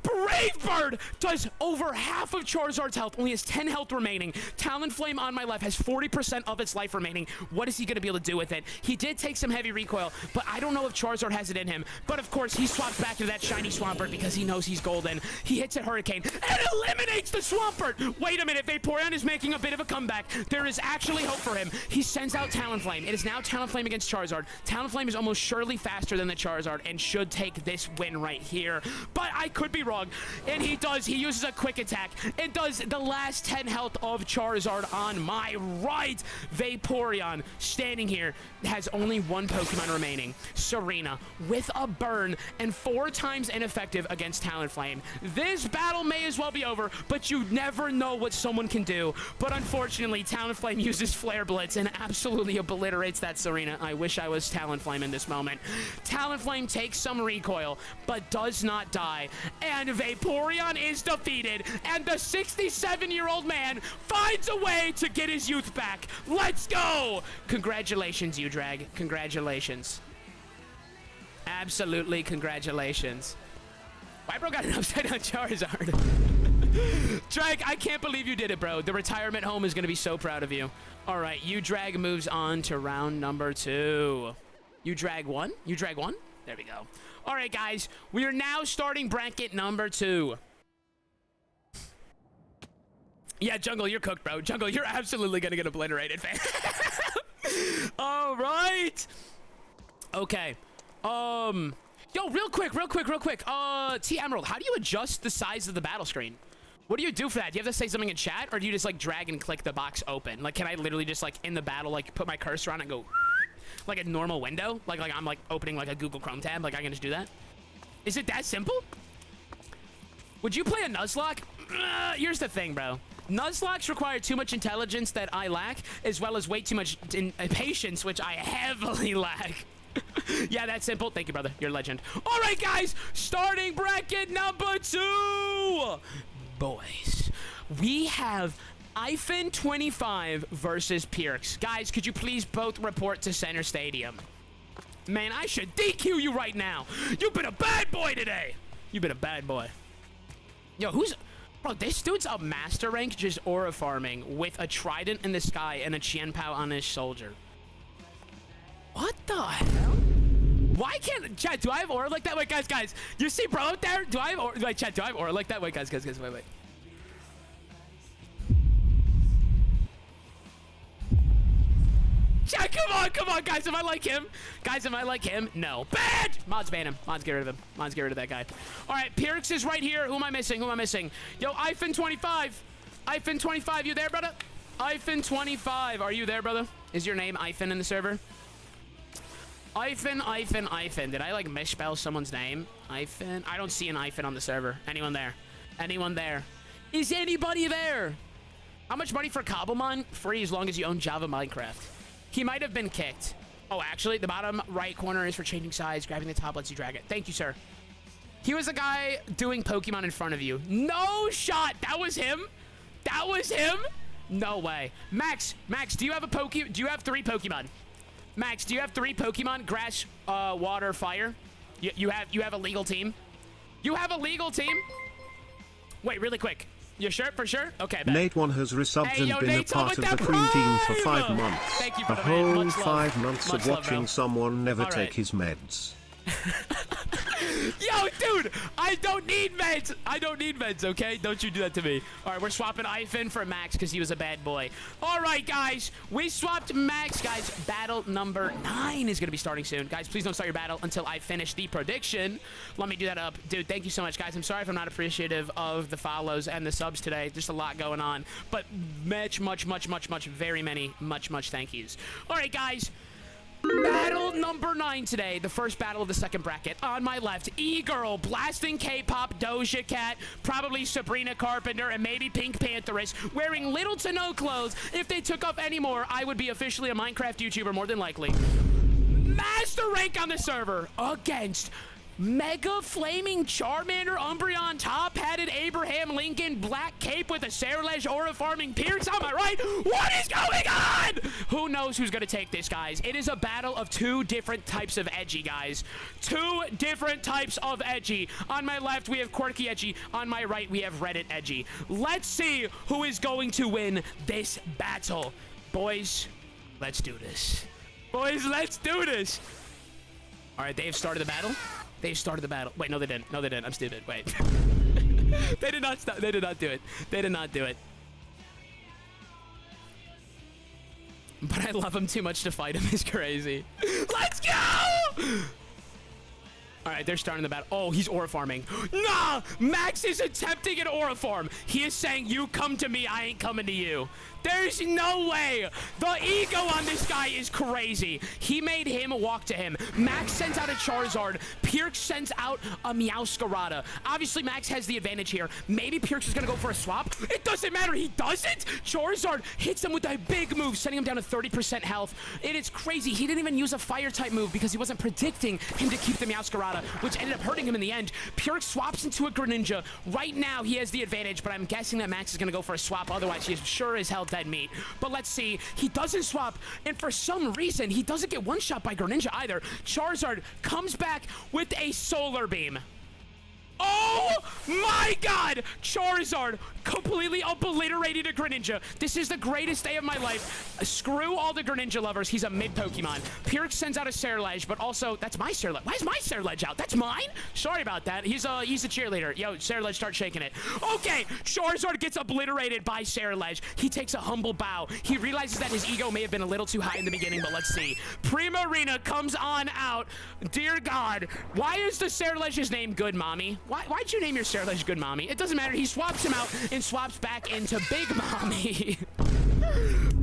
Speaker 2: Brave Bird does over half of Charizard's health, only has 10 health remaining. Talonflame on my left has 40% of its life remaining. What is he going to be able to do with it? He did take some heavy recoil, but I don't know if Charizard has it in him. But of course, he swaps back to that shiny Swampert because he knows he's golden. He hits a Hurricane and eliminates the Swampert. Wait a minute, Vaporeon is making a bit of a comeback. There is actually hope for him. He sends out Talonflame. It is now Talonflame against Charizard. Talonflame is almost surely faster than the Charizard and should take this win right here. But I could be wrong. And he does. He uses a quick attack and does the last 10 health of Charizard on my right. Vaporeon standing here has only 1 Pokemon remaining. Serena with a burn and 4 times ineffective against Talonflame. This battle may as well be over, but you never know what someone can do. But unfortunately, Talonflame uses Flare Blitz and absolutely obliterates that Serena. I wish I was Talonflame in this moment. Talonflame takes some recoil, but does not die. And Vaporeon is defeated, and the 67-year-old man finds a way to get his youth back. Let's go! Congratulations, U-Drag. Congratulations. Absolutely congratulations. Vibro got an upside-down Charizard. Drag, I can't believe you did it, bro. The retirement home is going to be so proud of you. All right, U-Drag moves on to round number 2. U-Drag 1? U-Drag 1? There we go. All right, guys. We are now starting bracket number 2. Yeah, Jungle, you're cooked, bro. Jungle, you're absolutely going to get obliterated, fam. All right. Okay. Yo, real quick. T Emerald, how do you adjust the size of the battle screen? What do you do for that? Do you have to say something in chat, or do you just like drag and click the box open? Like, can I literally just like in the battle, like put my cursor on it and go like a normal window? Like I'm like opening like a Google Chrome tab? Like I can just do that? Is it that simple? Would you play a Nuzlocke? Here's the thing, bro. Nuzlocke require too much intelligence that I lack, as well as way too much patience, which I heavily lack. Yeah, that's simple. Thank you, brother. You're a legend. All right, guys. Starting bracket number 2. Boys, we have Iphon25 versus Pirx. Guys, could you please both report to Center Stadium? Man, I should DQ you right now. You've been a bad boy today. You've been a bad boy. Yo, who's... Bro, this dude's a master rank just aura farming with a trident in the sky and a Qianpao on his soldier. What the hell? Why can't... Chat, do I have aura like that? Wait, guys. You see bro out there? Do I have aura... Wait, chat, do I have aura like that? Wait, guys, wait. Chat, come on, guys. Am I like him? Guys, am I like him? No. Bad! Mods ban him. Mods get rid of him. Mods get rid of that guy. All right, Pirx is right here. Who am I missing? Yo, Iphon25. Iphon25, you there, brother? Iphon25, are you there, brother? Is your name Iphon in the server? Iphon. Did I, like, misspell someone's name? Iphon? I don't see an Iphon on the server. Anyone there? Is anybody there? How much money for Cobblemon? Free as long as you own Java Minecraft. He might have been kicked. Oh, actually, the bottom right corner is for changing size. Grabbing the top lets you drag it. Thank you, sir. He was the guy doing Pokemon in front of you. No shot. That was him? No way. Max, do you have do you have 3 Pokemon? Max, do you have 3 Pokemon? Grass, water, fire? You have a legal team? You have a legal team? Wait, really quick. You sure? For sure? Okay, bet.
Speaker 6: Nate1 has resubbed
Speaker 2: Hey, yo,
Speaker 6: and been a
Speaker 2: Nate,
Speaker 6: part of
Speaker 2: with
Speaker 6: the
Speaker 2: that
Speaker 6: cream team for
Speaker 2: prime!
Speaker 6: 5 months.
Speaker 2: Thank you,
Speaker 6: A
Speaker 2: brother, man.
Speaker 6: whole
Speaker 2: Much love.
Speaker 6: 5 months
Speaker 2: Much
Speaker 6: of
Speaker 2: love,
Speaker 6: watching
Speaker 2: bro.
Speaker 6: someone never
Speaker 2: All
Speaker 6: take
Speaker 2: right.
Speaker 6: his meds.
Speaker 2: Yo, dude, I don't need meds, okay? Don't you do that to me. All right, we're swapping Iphon for Max because he was a bad boy. All right, guys, we swapped Max. Guys, battle number 9 is going to be starting soon. Guys, please don't start your battle until I finish the prediction. Let me do that up. Dude, thank you so much, guys. I'm sorry if I'm not appreciative of the follows and the subs today. Just a lot going on. But much, very many, much thank yous. All right, guys. Battle number 9 today, the first battle of the second bracket. On my left, E-Girl, blasting K-pop, Doja Cat, probably Sabrina Carpenter, and maybe Pink Pantheress, wearing little to no clothes. If they took off any more, I would be officially a Minecraft YouTuber more than likely. Master rank on the server against Mega Flaming Charmander, Umbreon, top-hatted Abraham Lincoln, black cape with a Sarlej aura farming Pirx. Am I right? What is going on? Who knows who's going to take this, guys? It is a battle of 2 different types of edgy, guys. 2 different types of edgy. On my left, we have quirky edgy. On my right, we have Reddit edgy. Let's see who is going to win this battle. Boys, let's do this. All right, they've started the battle. Wait, no, they didn't. I'm stupid. Wait. They did not stop. They did not do it. But I love him too much to fight him. It's crazy. Let's go! All right, they're starting the battle. Oh, he's aura farming. Nah! Max is attempting an aura farm. He is saying, you come to me, I ain't coming to you. There's no way. The ego on this guy is crazy. He made him walk to him. Max sends out a Charizard. Pirx sends out a Meowscarada. Obviously, Max has the advantage here. Maybe Pirx is going to go for a swap. It doesn't matter. He doesn't. Charizard hits him with a big move, sending him down to 30% health. It is crazy. He didn't even use a fire-type move because he wasn't predicting him to keep the Meowscarada, which ended up hurting him in the end. Pirx swaps into a Greninja. Right now, he has the advantage, but I'm guessing that Max is going to go for a swap. Otherwise, he is sure as hell dead meat. But let's see. He doesn't swap, and for some reason, he doesn't get one-shot by Greninja either. Charizard comes back with a Solar Beam. Oh my god! Charizard completely obliterated a Greninja. This is the greatest day of my life. Screw all the Greninja lovers. He's a mid-Pokemon. Pirx sends out a Sarlej, but also, that's my Sarlej. Why is my Sarlej out? That's mine? Sorry about that. He's a cheerleader. Yo, Sarlej, start shaking it. Okay, Charizard gets obliterated by Sarlej. He takes a humble bow. He realizes that his ego may have been a little too high in the beginning, but let's see. Primarina comes on out. Dear God, why is the Sarlej's name Good Mommy? Why'd you name your Sarlej Good Mommy? It doesn't matter. He swaps him out and swaps back into Big Mommy.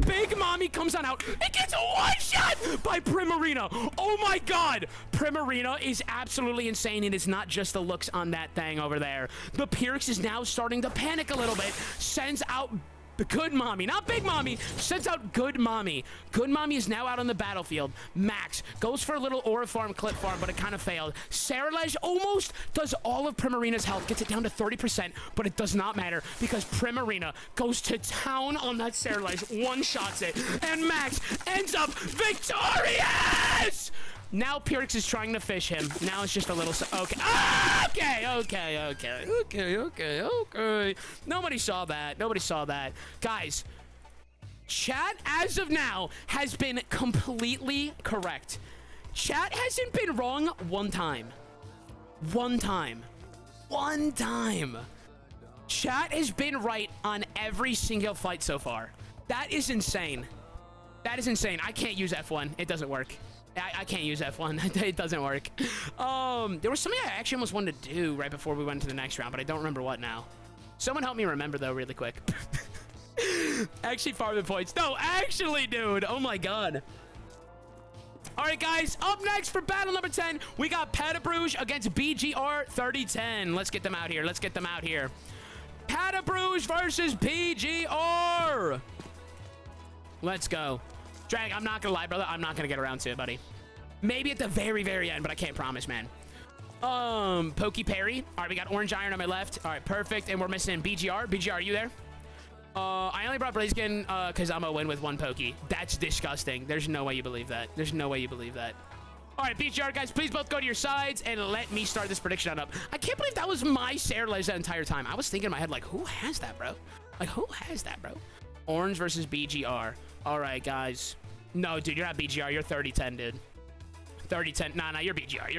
Speaker 2: Big Mommy comes on out. It gets a one-shot by Primarina. Oh my god. Primarina is absolutely insane. It is not just the looks on that thing over there. The Pyrrhix is now starting to panic a little bit. Sends out Good Mommy, not Big Mommy, sends out Good Mommy. Good Mommy is now out on the battlefield. Max goes for a little aura farm, clip farm, but it kind of failed. Saralej almost does all of Primarina's health, gets it down to 30%, but it does not matter because Primarina goes to town on that Saralej, one-shots it, and Max ends up victorious! Now Pyrrhix is trying to fish him. Now it's just a little... Okay. Okay. Nobody saw that. Nobody saw that. Guys, chat as of now has been completely correct. Chat hasn't been wrong one time. One time. Chat has been right on every single fight so far. That is insane. That is insane. I can't use F1. It doesn't work. I can't use F1. It doesn't work. There was something I actually almost wanted to do right before we went to the next round, but I don't remember what now. Someone help me remember, though, really quick. Actually, farm the points. No, actually, dude. Oh, my God. All right, guys. Up next for battle number 10, we got Patabrouge against BGR 3010. Let's get them out here. Patabrouge versus BGR. Let's go. Drag, I'm not gonna lie, brother. I'm not gonna get around to it, buddy. Maybe at the very, very end, but I can't promise, man. Pokey Parry. All right, we got Orange Iron on my left. All right, perfect. And we're missing BGR. BGR, are you there? I only brought Blaziken because I'm gonna win with one Pokey. That's disgusting. There's no way you believe that. All right, BGR, guys, please both go to your sides and let me start this prediction up. I can't believe that was my Saralej that entire time. I was thinking in my head, like, who has that, bro? Orange versus BGR. All right, guys. No, dude, you're not BGR. You're 3010, dude. 3010. Nah, you're BGR.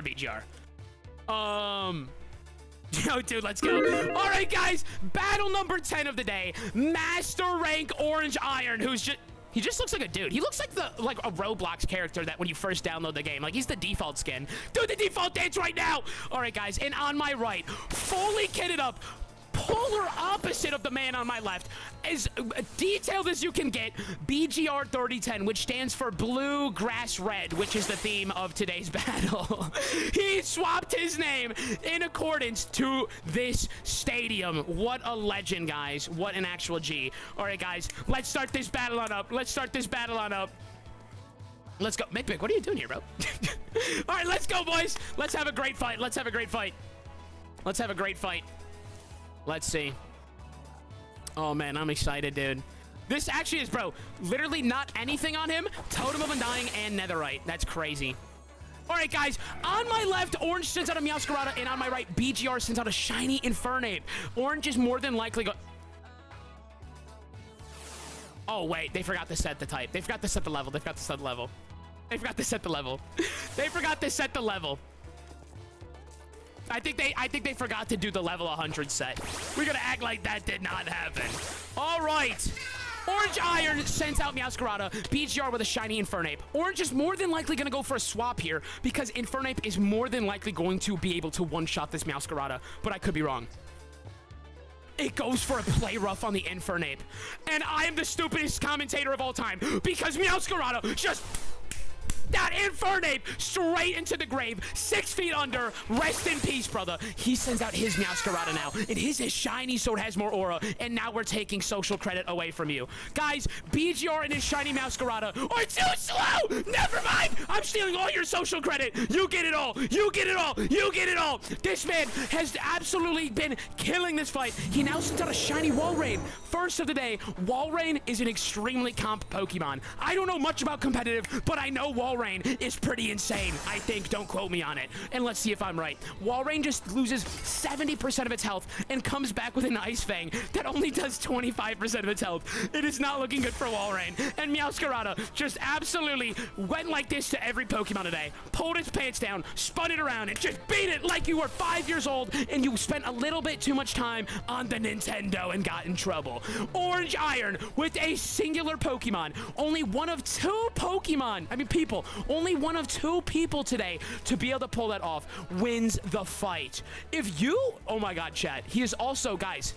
Speaker 2: Yo, dude, let's go. All right, guys. Battle number 10 of the day. Master rank Orange Iron, who's just... He just looks like a dude. He looks like a Roblox character that when you first download the game. Like, he's the default skin. Do the default dance right now. All right, guys. And on my right, fully kitted up, polar opposite of the man on my left, as detailed as you can get, BGR 3010, which stands for Blue Grass Red, which is the theme of today's battle. He swapped his name in accordance to this stadium. What a legend, guys. What an actual G. All right, guys, let's start this battle on up. Let's go. Mick, what are you doing here, bro? All right, let's go, boys. Let's have a great fight. Let's see. Oh, man, I'm excited, dude. This actually is, bro, literally not anything on him. Totem of Undying and Netherite. That's crazy. All right, guys. On my left, Orange sends out a Meowscarada, and on my right, BGR sends out a Shiny Infernape. Orange is more than likely go... Oh, wait. They forgot to set the type. They forgot to set the level. I think they forgot to do the level 100 set. We're gonna act like that did not happen. All right. Orange Iron sends out Meowscarada. BGR with a Shiny Infernape. Orange is more than likely gonna go for a swap here because Infernape is more than likely going to be able to one-shot this Meowscarada, but I could be wrong. It goes for a play rough on the Infernape. And I am the stupidest commentator of all time because Meowscarada just... That Infernape straight into the grave, 6 feet under. Rest in peace, brother. He sends out his Meowscarada now, and his is shiny, so it has more aura. And now we're taking social credit away from you, guys. BGR and his shiny Meowscarada are too slow. Never mind. I'm stealing all your social credit. You get it all. This man has absolutely been killing this fight. He now sends out a shiny Walrein. First of the day. Walrein is an extremely comp Pokemon. I don't know much about competitive, but I know Walrein is pretty insane, I think. Don't quote me on it. And let's see if I'm right. Walrein just loses 70% of its health and comes back with an Ice Fang that only does 25% of its health. It is not looking good for Walrein. And Meowscarada just absolutely went like this to every Pokemon today. Pulled its pants down, spun it around, and just beat it like you were 5 years old and you spent a little bit too much time on the Nintendo and got in trouble. Orange Iron with a singular Pokemon. Only one of 2 Pokemon, people, only one of 2 people today to be able to pull that off wins the fight. If you, oh my god, chat, he is also, guys,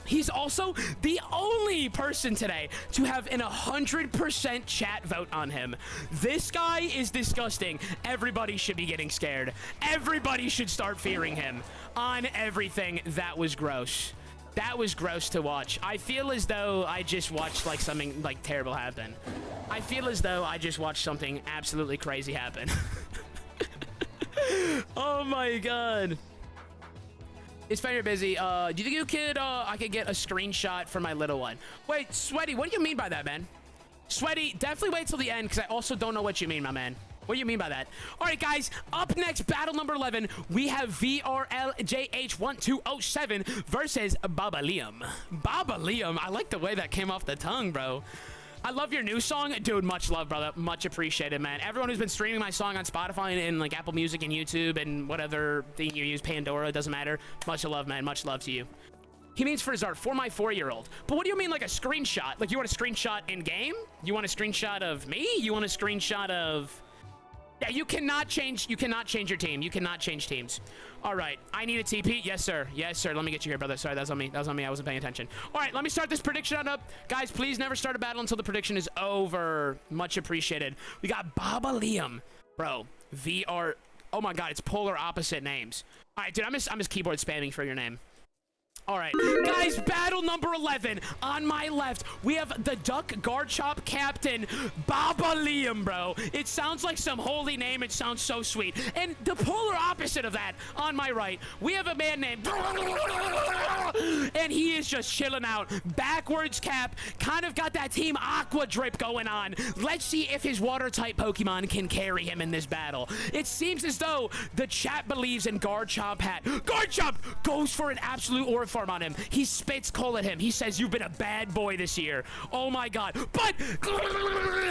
Speaker 2: He's also the only person today to have an 100% chat vote on him. This guy is disgusting. Everybody should be getting scared. Everybody should start fearing him on everything. That was gross. That was gross to watch. I feel as though I just watched like something like terrible happen. I feel as though I just watched something absolutely crazy happen. Oh my god. It's very busy. Do you think I could get a screenshot for my little one? Wait, Sweaty, what do you mean by that, man? Sweaty, definitely wait till the end, because I also don't know what you mean, my man. What do you mean by that? All right, guys, up next, battle number 11, we have VRLJH1207 versus Baba Liam. Baba Liam, I like the way that came off the tongue, bro. I love your new song. Dude, much love, brother. Much appreciated, man. Everyone who's been streaming my song on Spotify and like Apple Music and YouTube and whatever thing you use, Pandora, doesn't matter. Much love, man. Much love to you. He means for Zart, for my 4-year-old. But what do you mean like a screenshot? Like you want a screenshot in game? You want a screenshot of me? You want a screenshot of... Yeah, you cannot change your team. You cannot change teams. All right, I need a TP. Yes, sir. Yes, sir. Let me get you here, brother. Sorry, that was on me. That was on me. I wasn't paying attention. All right, let me start this prediction up. Guys, please never start a battle until the prediction is over. Much appreciated. We got Baba Liam. Bro, VR. Oh, my God. It's polar opposite names. All right, dude, I'm just keyboard spamming for your name. All right, guys, battle number 11. On my left, we have the Duck Guard Chop Captain, Baba Liam, bro. It sounds like some holy name. It sounds so sweet. And the polar opposite of that, on my right, we have a man named... And he is just chilling out. Backwards cap, kind of got that Team Aqua drip going on. Let's see if his water-type Pokemon can carry him in this battle. It seems as though the chat believes in Guard Chop hat. Guard Chop goes for an absolute aura farm on him. He spits coal at him. He says, you've been a bad boy this year. Oh my god. But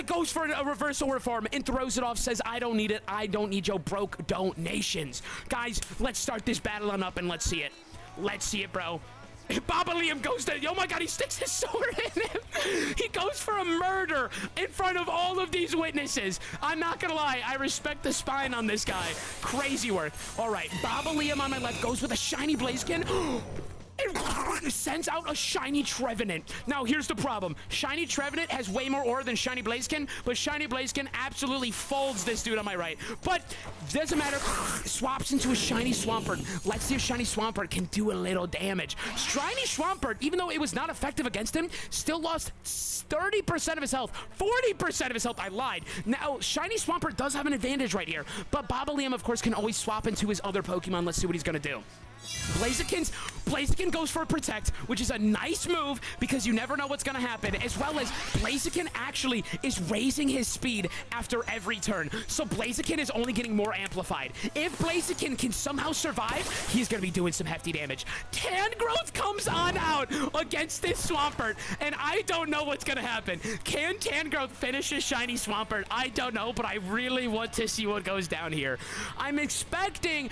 Speaker 2: goes for a reverse aura farm and throws it off, says, I don't need it. I don't need your broke donations. Guys, let's start this battle on up and let's see it. Let's see it, bro. Baba Liam goes to... Oh my god, he sticks his sword in him. He goes for a murder in front of all of these witnesses. I'm not gonna lie, I respect the spine on this guy. Crazy work. All right, Baba Liam on my left goes with a shiny Blaziken. It sends out a shiny Trevenant. Now, here's the problem. Shiny Trevenant has way more aura than shiny Blaziken, but shiny Blaziken absolutely folds this dude on my right. But doesn't matter. Swaps into a shiny Swampert. Let's see if shiny Swampert can do a little damage. Shiny Swampert, even though it was not effective against him, still lost 30% of his health. 40% of his health. I lied. Now, shiny Swampert does have an advantage right here, but Baba Liam, of course, can always swap into his other Pokemon. Let's see what he's gonna do. Blaziken goes for a Protect, which is a nice move because you never know what's going to happen, as well as Blaziken actually is raising his speed after every turn. So Blaziken is only getting more amplified. If Blaziken can somehow survive, he's going to be doing some hefty damage. Tangrowth comes on out against this Swampert, and I don't know what's going to happen. Can Tangrowth finish his shiny Swampert? I don't know, but I really want to see what goes down here. I'm expecting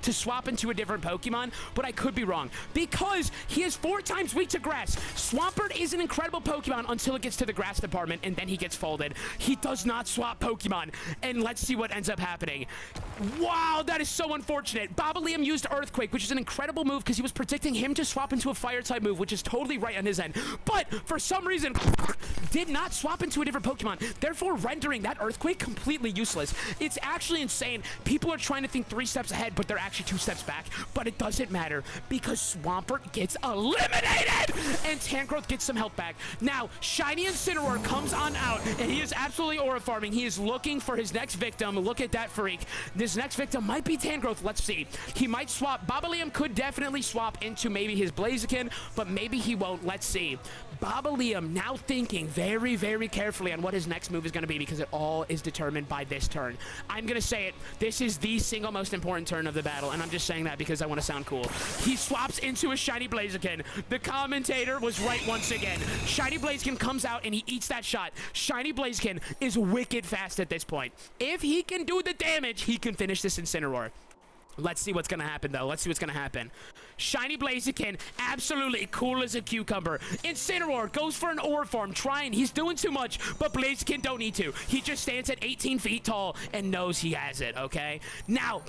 Speaker 2: to swap into a different Pokemon, but I could be wrong because he is 4 times weak to grass. Swampert is an incredible Pokemon until it gets to the grass department, and then he gets folded. He does not swap Pokemon, and let's see what ends up happening. Wow, that is so unfortunate. Baba Liam used Earthquake, which is an incredible move because he was predicting him to swap into a Fire-type move, which is totally right on his end. But for some reason, did not swap into a different Pokemon, therefore rendering that Earthquake completely useless. It's actually insane. People are trying to think 3 steps ahead, but they're actually 2 steps back. But it doesn't matter because Swampert gets eliminated and Tangrowth gets some health back. Now, Shiny Incineroar comes on out and he is absolutely aura farming. He is looking for his next victim. Look at that freak. This next victim might be Tangrowth. Let's see. He might swap. Baba Liam could definitely swap into maybe his Blaziken, but maybe he won't. Let's see. Baba Liam now thinking very, very carefully on what his next move is going to be because it all is determined by this turn. I'm going to say it. This is the single most important turn of the battle, and I'm just saying that because I want to sound cool. He swaps into a shiny Blaziken. The commentator was right once again. Shiny Blaziken comes out and he eats that shot. Shiny Blaziken is wicked fast at this point. If he can do the damage, he can finish this Incineroar. Let's see what's gonna happen, though. Let's see what's gonna happen. Shiny Blaziken, absolutely cool as a cucumber. Incineroar goes for an Orb Form, trying. He's doing too much, but Blaziken don't need to. He just stands at 18 feet tall and knows he has it, okay? Now,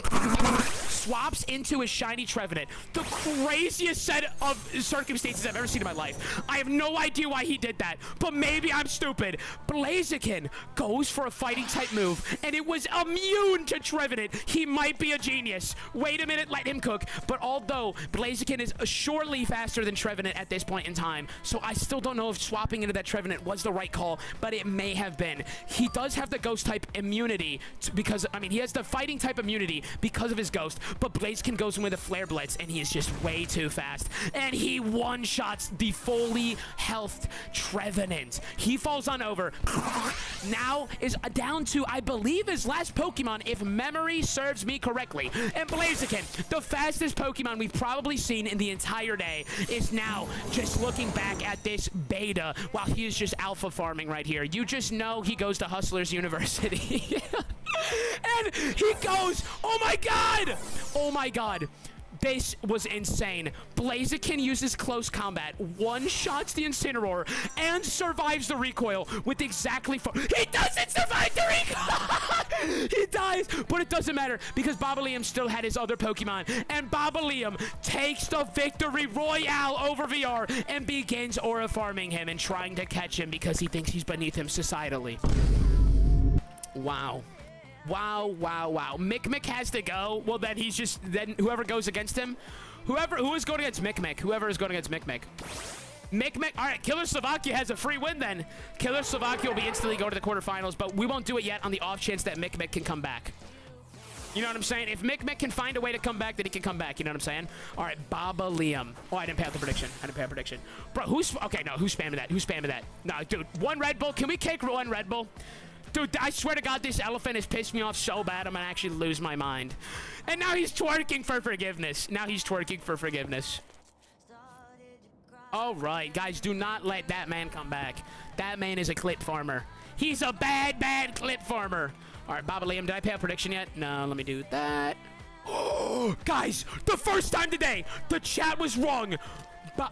Speaker 2: swaps into his Shiny Trevenant. The craziest set of circumstances I've ever seen in my life. I have no idea why he did that, but maybe I'm stupid. Blaziken goes for a fighting type move, and it was immune to Trevenant. He might be a genius. Wait a minute, let him cook. But although Blaziken is surely faster than Trevenant at this point in time, so I still don't know if swapping into that Trevenant was the right call, but it may have been. He does have the ghost type immunity because, I mean, he has the fighting type immunity because of his ghost, but Blaziken goes in with a Flare Blitz, and he is just way too fast. And he one-shots the fully healthed Trevenant. He falls on over. Now is down to, I believe, his last Pokemon, if memory serves me correctly. And Blaziken, the fastest Pokemon we've probably seen in the entire day, is now just looking back at this beta while he is just alpha farming right here. You just know he goes to Hustlers University. And he goes, oh my god! Oh my god. This was insane. Blaziken uses close combat, one-shots the Incineroar, and survives the recoil with exactly four. He doesn't survive the recoil! He dies, but it doesn't matter because Bobblemon still had his other Pokemon, and Bobblemon takes the victory royale over VR and begins aura farming him and trying to catch him because he thinks he's beneath him societally. Wow. Wow, wow, wow. Mick has to go. Well, then he's just, then whoever goes against him, who is going against Mick, whoever is going against Mick. All right, Killer Slovakia has a free win then. Killer Slovakia will be instantly go to the quarterfinals, but we won't do it yet on the off chance that Mick can come back. You know what I'm saying? If Mick can find a way to come back, then he can come back. You know what I'm saying? All right, Bobblemon. Oh, I didn't pay out the prediction. Bro, who spammed that? No, dude, one Red Bull. Can we kick one Red Bull? Dude, I swear to God, this elephant has pissed me off so bad, I'm gonna actually lose my mind. And now he's twerking for forgiveness. All right, guys, do not let that man come back. That man is a clip farmer. He's a bad clip farmer. All right, Bobblemon, did I pay a prediction yet? No, let me do that. Oh, guys, the first time today, the chat was wrong.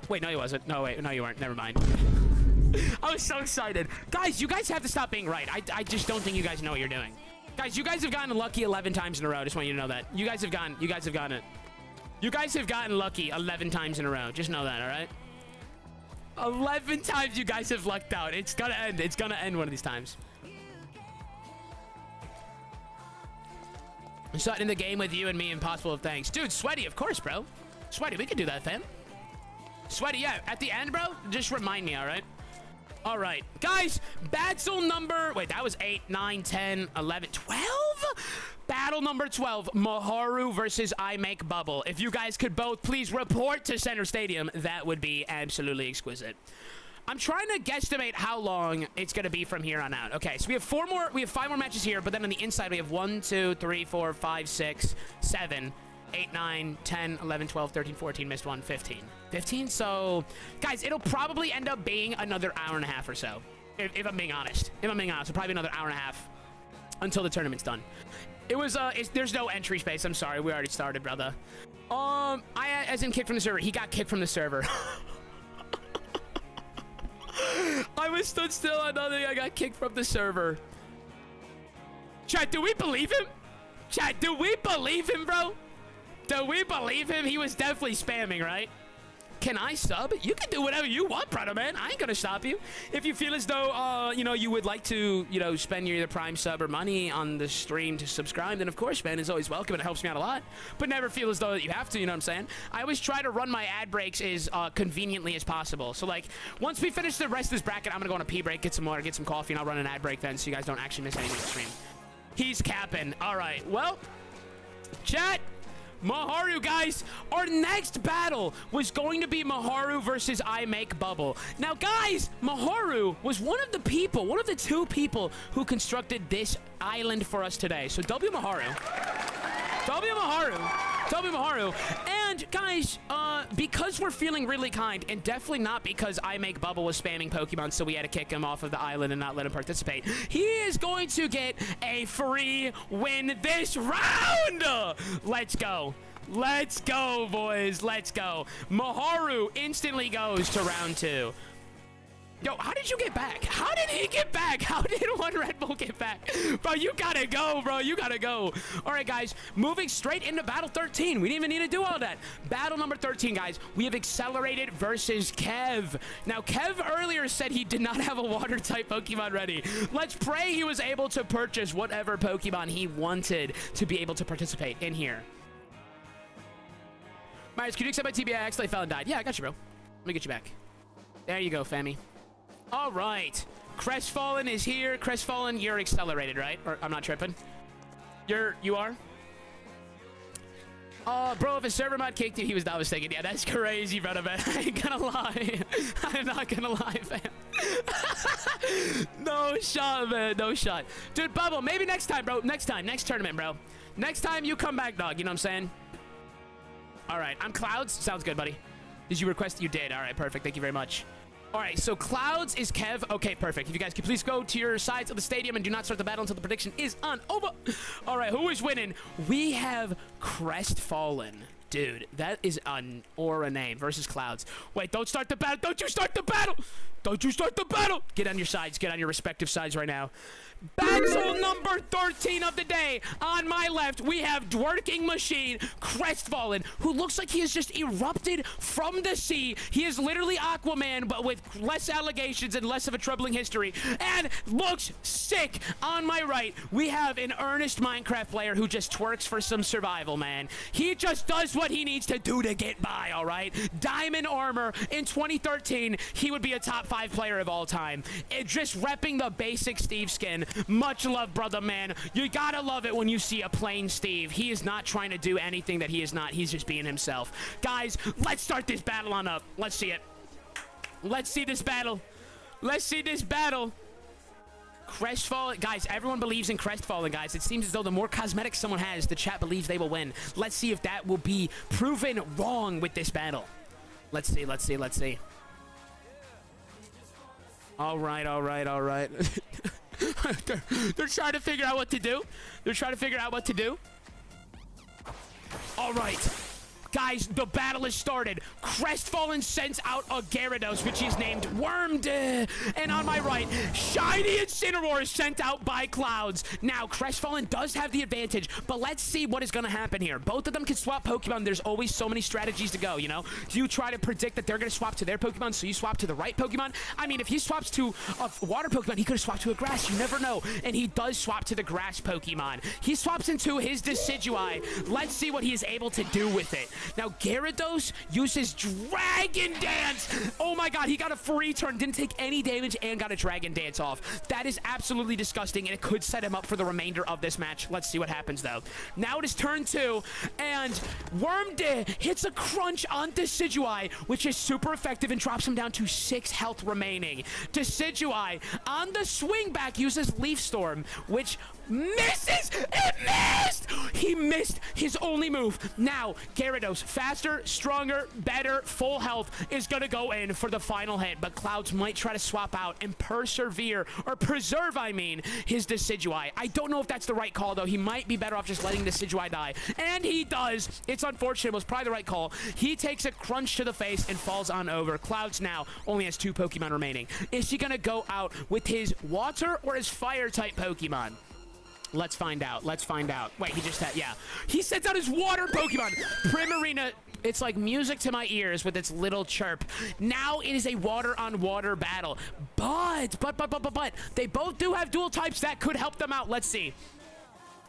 Speaker 2: Wait, no, he wasn't. No, wait, no, you weren't. Never mind. I was so excited. Guys, you guys have to stop being right. I just don't think you guys know what you're doing. Guys, you guys have gotten lucky 11 times in a row. I just want you to know that. You guys have gotten lucky 11 times in a row. Just know that, all right? 11 times you guys have lucked out. It's gonna end. It's gonna end one of these times. I'm starting the game with you and me, impossible of thanks. Dude, Sweaty, of course, bro. Sweaty, we could do that, fam. Sweaty, yeah. At the end, bro, just remind me, all right? All right, guys, battle number, wait, that was 8, 9, 10, 11, 12? Battle number 12, Maharu versus I Make Bubble. If you guys could both please report to Center Stadium, that would be absolutely exquisite. I'm trying to guesstimate how long it's going to be from here on out. Okay, so we have 5 more matches here, but then on the inside we have 1, 2, 3, 4, 5, 6, 7, 8, 9, 10, 11, 12, 13, 14, missed one, 15. 15? So, guys, it'll probably end up being another hour and a half or so. If I'm being honest. It'll probably be another hour and a half until the tournament's done. It was, there's no entry space. I'm sorry. We already started, brother. As in kicked from the server. He got kicked from the server. I was stood still on nothing. I got kicked from the server. Chat, do we believe him? Chat, do we believe him, bro? Do we believe him? He was definitely spamming, right? Can I sub? You can do whatever you want, brother, man. I ain't gonna stop you. If you feel as though, you know, you would like to, you know, spend your either Prime sub or money on the stream to subscribe, then of course, man, it's always welcome. It helps me out a lot. But never feel as though that you have to, you know what I'm saying? I always try to run my ad breaks as conveniently as possible. So, like, once we finish the rest of this bracket, I'm gonna go on a pee break, get some water, get some coffee, and I'll run an ad break then so you guys don't actually miss anything on the stream. He's capping. All right. Well, chat. Maharu, guys, our next battle was going to be Maharu versus I Make Bubble. Now, guys, Maharu was one of the two people who constructed this island for us today. So, W Maharu. And, guys, because we're feeling really kind, and definitely not because I Make Bubble was spamming Pokemon, so we had to kick him off of the island and not let him participate. He is going to get a free win this round. Let's go. Let's go, boys. Let's go. Maharu instantly goes to round 2. Yo, how did you get back? How did he get back? How did one Red Bull get back? Bro, you gotta go, bro. You gotta go. All right, guys. Moving straight into Battle 13. We didn't even need to do all that. Battle number 13, guys. We have Accelerated versus Kev. Now, Kev earlier said he did not have a Water-type Pokemon ready. Let's pray he was able to purchase whatever Pokemon he wanted to be able to participate in here. Myers, could you accept my TBI? I accidentally fell and died. Yeah, I got you, bro. Let me get you back. There you go, Femi. All right. Crestfallen is here. Crestfallen, you're accelerated, right? Or I'm not tripping. You are? Bro, if a server mod kicked you, he was not mistaken. Yeah, that's crazy, brother, man. I ain't gonna lie. I'm not gonna lie, fam. No shot, man. No shot. Dude, Bubble, maybe next time, bro. Next time. Next tournament, bro. Next time you come back, dog. You know what I'm saying? All right. I'm Clouds. Sounds good, buddy. Did you request? You did. All right, perfect. Thank you very much. All right, so Clouds is Kev. Okay, perfect. If you guys could please go to your sides of the stadium and do not start the battle until the prediction is on over. All right, who is winning? We have Crestfallen. Dude, that is an aura name versus Clouds. Wait, don't start the battle. Don't you start the battle. Don't you start the battle. Get on your sides. Get on your respective sides right now. Battle number 13 of the day. On my left, we have Dworking Machine, Crestfallen, who looks like he has just erupted from the sea. He is literally Aquaman, but with less allegations and less of a troubling history, and looks sick. On my right, we have an earnest Minecraft player who just twerks for some survival, man. He just does what he needs to do to get by, all right? Diamond armor. In 2013, he would be a top 5 player of all time. Just repping the basic Steve skin. Much love, brother, man. You gotta love it when you see a plain Steve. He is not trying to do anything that he is not. He's just being himself. Guys, let's start this battle on up. Let's see it. Let's see this battle. Let's see this battle. Crestfallen. Guys, everyone believes in Crestfallen, guys. It seems as though the more cosmetics someone has, the chat believes they will win. Let's see if that will be proven wrong with this battle. Let's see, let's see, let's see. All right, all right, all right. They're trying to figure out what to do. They're trying to figure out what to do. All right. Guys, the battle has started. Crestfallen sends out a Gyarados, which is named Wormed. And on my right, Shiny Incineroar is sent out by Clouds. Now, Crestfallen does have the advantage, but let's see what is going to happen here. Both of them can swap Pokemon. There's always so many strategies to go, you know? Do you try to predict that they're going to swap to their Pokemon, so you swap to the right Pokemon? I mean, if he swaps to a water Pokemon, he could have swapped to a grass. You never know. And he does swap to the grass Pokemon. He swaps into his Decidueye. Let's see what he is able to do with it. Now, Gyarados uses Dragon Dance. Oh my god, he got a free turn, didn't take any damage, and got a Dragon Dance off. That is absolutely disgusting, and it could set him up for the remainder of this match. Let's see what happens, though. Now it is turn 2, and Wormde hits a crunch on Decidueye, which is super effective and drops him down to 6 health remaining. Decidueye, on the swing back, uses Leaf Storm, which misses. It missed. He missed his only move. Now Gyarados, faster, stronger, better, full health, is gonna go in for the final hit, but Clouds might try to swap out and persevere, or preserve, I mean, his Decidueye. I don't know if that's the right call, though. He might be better off just letting Decidueye die, and he does. It's unfortunate. It was probably the right call. He takes a crunch to the face and falls on over. Clouds now only has 2 Pokemon remaining. Is he gonna go out with his water or his fire type Pokemon? Let's find out. Let's find out. Wait, he just had, yeah. He sends out his water Pokemon. Primarina, it's like music to my ears with its little chirp. Now it is a water-on-water battle. But, they both do have dual types that could help them out. Let's see.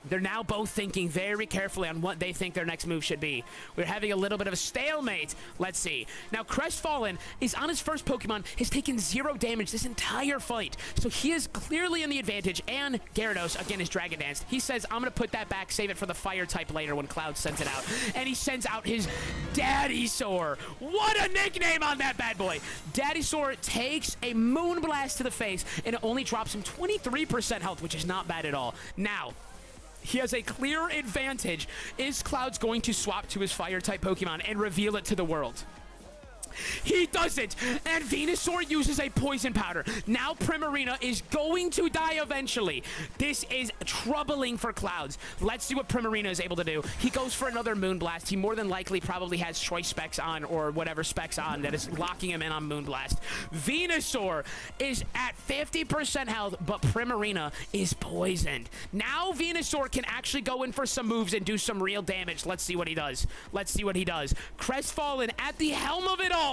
Speaker 2: They're now both thinking very carefully on what they think their next move should be. We're having a little bit of a stalemate. Let's see. Now, Crestfallen is on his first Pokemon, has taken 0 damage this entire fight. So he is clearly in the advantage. And Gyarados, again, is Dragon Danced. He says, I'm going to put that back, save it for the fire type later when Cloud sends it out. And he sends out his Daddysaur. What a nickname on that bad boy. Daddysaur takes a Moonblast to the face, and it only drops him 23% health, which is not bad at all. Now, He has a clear advantage. Is Cloud's going to swap to his fire-type Pokemon and reveal it to the world? He doesn't, and Venusaur uses a poison powder. Now Primarina is going to die eventually. This is troubling for Clouds. Let's see what Primarina is able to do. He goes for another Moonblast. He more than likely probably has Choice Specs on, or whatever specs on that is locking him in on Moonblast. Venusaur is at 50% health, but Primarina is poisoned. Now Venusaur can actually go in for some moves and do some real damage. Let's see what he does. Let's see what he does. Crestfallen at the helm of it all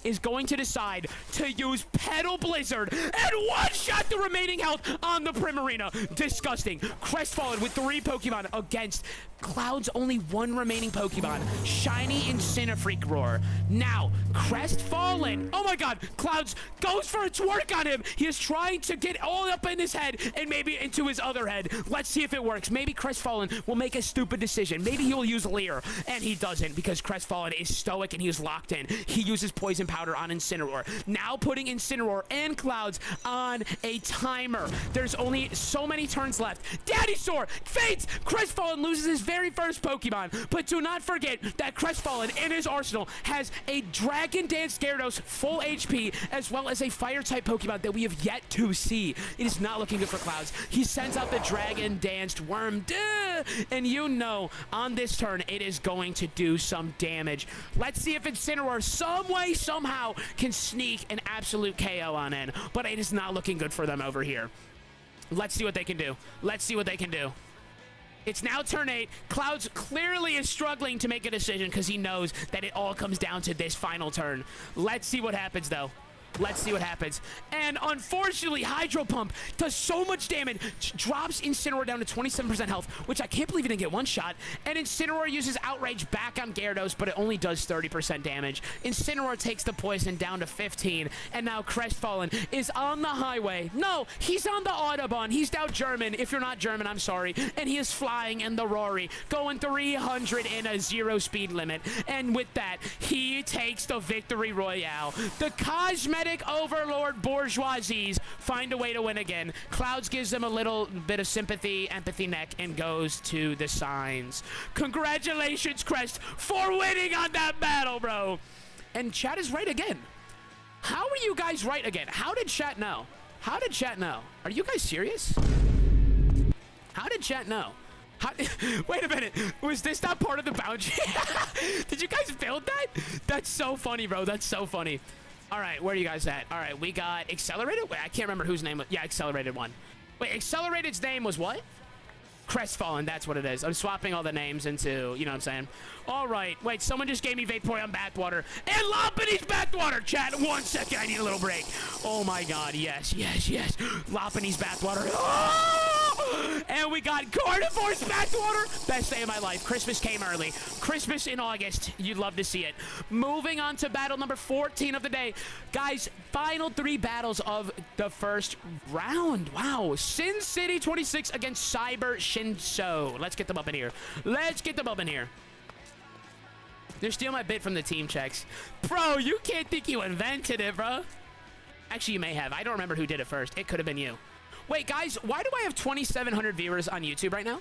Speaker 2: is going to decide to use Petal Blizzard and one-shot the remaining health on the Primarina. Disgusting. Crestfallen with 3 Pokemon against Cloud's only 1 remaining Pokemon. Shiny Incineroar Roar. Now, Crestfallen. Oh my god. Clouds goes for a twerk on him. He is trying to get all up in his head and maybe into his other head. Let's see if it works. Maybe Crestfallen will make a stupid decision. Maybe he will use Leer. And he doesn't, because Crestfallen is stoic and he is locked in. He uses Poison Powder on Incineroar. Now putting Incineroar and Clouds on a timer. There's only so many turns left. Daddysaur faints. Crestfallen loses his very first Pokemon, but do not forget that Crestfallen in his arsenal has a Dragon Dance Gyarados full HP, as well as a Fire-type Pokemon that we have yet to see. It is not looking good for Clouds. He sends out the Dragon Danced Worm, and you know, on this turn, it is going to do some damage. Let's see if Incineroar some way, somehow, can sneak an absolute KO on in, but it is not looking good for them over here. Let's see what they can do. Let's see what they can do. It's now turn 8. Clouds clearly is struggling to make a decision because he knows that it all comes down to this final turn. Let's see what happens, though. Let's see what happens. And unfortunately, Hydro Pump does so much damage, drops Incineroar down to 27% health, which I can't believe he didn't get one shot. And Incineroar uses Outrage back on Gyarados, but it only does 30% damage. Incineroar takes the poison down to 15, and now Crestfallen is on the highway. No, he's on the Autobahn. He's now German. If you're not German, I'm sorry. And he is flying in the Rory, going 300 in a 0 speed limit. And with that, he takes the victory royale. The Cosmetic Overlord Bourgeoisies find a way to win again. Clouds gives them a little bit of sympathy, empathy neck, and goes to the signs. Congratulations, Crest, for winning on that battle, bro. And chat is right again. How are you guys right again? How did chat know? How did chat know? Are you guys serious? How did chat know? Wait a minute. Was this not part of the boundary? Did you guys build that? That's so funny, bro. That's so funny. All right, where are you guys at? All right, we got Accelerated. Wait, I can't remember whose name was. Yeah, Accelerated one. Wait, Accelerated's name was what? Crestfallen, that's what it is. I'm swapping all the names into, you know what I'm saying? All right, wait, someone just gave me Vaporeon Bathwater. And Lopunny's Bathwater, chat. 1 second, I need a little break. Oh my god, yes, yes, yes. Lopunny's Bathwater. Oh! And we got Carnivore's Bathwater. Best day of my life. Christmas came early. Christmas in August. You'd love to see it. Moving on to battle number 14 of the day. Guys, final 3 battles of the first round. Wow. Sin City 26 against Cyber Shinso. Let's get them up in here. Let's get them up in here. They're stealing my bit from the team checks. Bro, you can't think you invented it, bro. Actually, you may have. I don't remember who did it first. It could have been you. Wait, guys, why do I have 2,700 viewers on YouTube right now?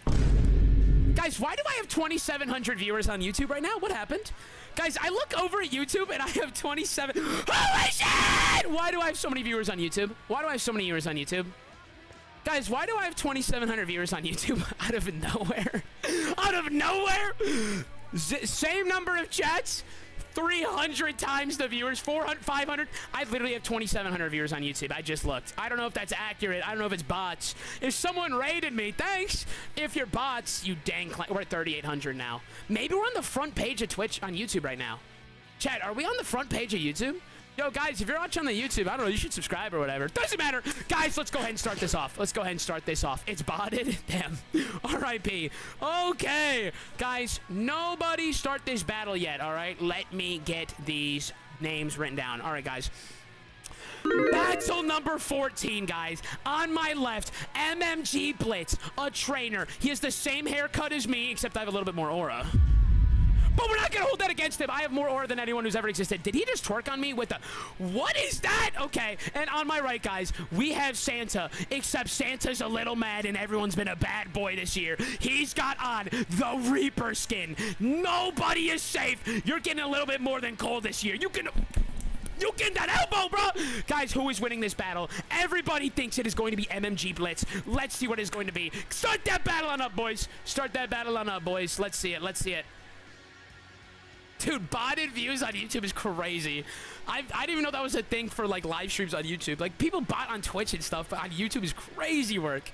Speaker 2: Guys, why do I have 2,700 viewers on YouTube right now? What happened? Guys, I look over at YouTube and I have 27. Holy shit! Why do I have so many viewers on YouTube? Why do I have so many viewers on YouTube? Guys, why do I have 2,700 viewers on YouTube out of nowhere? Out of nowhere? Same number of chats? 300 times the viewers, 400, 500. I literally have 2,700 viewers on YouTube. I just looked. I don't know if that's accurate. I don't know if it's bots. If someone raided me, thanks. If you're bots, you dang we're at 3,800 now. Maybe we're on the front page of Twitch on YouTube right now. Chat, are we on the front page of YouTube? Yo, guys, if you're watching on the YouTube, I don't know, you should subscribe or whatever. Doesn't matter. Guys, let's go ahead and start this off. Let's go ahead and start this off. It's botted. Damn. R.I.P. Okay. Guys, nobody start this battle yet, all right? Let me get these names written down. All right, guys. Battle number 14, guys. On my left, MMG Blitz, a trainer. He has the same haircut as me, except I have a little bit more aura. But we're not going to hold that against him. I have more aura than anyone who's ever existed. Did he just twerk on me with the... What is that? Okay, and on my right, guys, we have Santa, except Santa's a little mad and everyone's been a bad boy this year. He's got on the Reaper skin. Nobody is safe. You're getting a little bit more than Cole this year. You can that elbow, bro! Guys, who is winning this battle? Everybody thinks it is going to be MMG Blitz. Let's see what it's going to be. Start that battle on up, boys. Start that battle on up, boys. Let's see it. Let's see it. Dude, botted views on YouTube is crazy. I didn't even know that was a thing for, like, live streams on YouTube. Like, people bot on Twitch and stuff, but on YouTube is crazy work.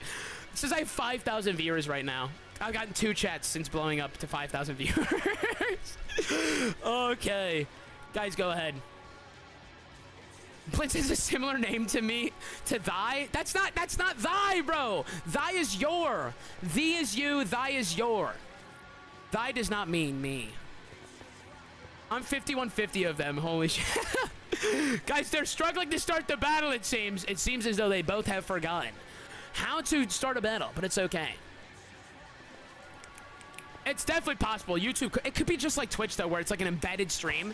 Speaker 2: It says I have 5,000 viewers right now. I've gotten 2 chats since blowing up to 5,000 viewers. Okay. Guys, go ahead. Blitz is a similar name to me, to thy. That's not thy, bro. Thy is your. Thee is you, thy is your. Thy does not mean me. I'm 5150 of them, holy shit. Guys, they're struggling to start the battle, it seems. It seems as though they both have forgotten how to start a battle, but it's okay. It's definitely possible. YouTube, it could be just like Twitch, though, where it's like an embedded stream.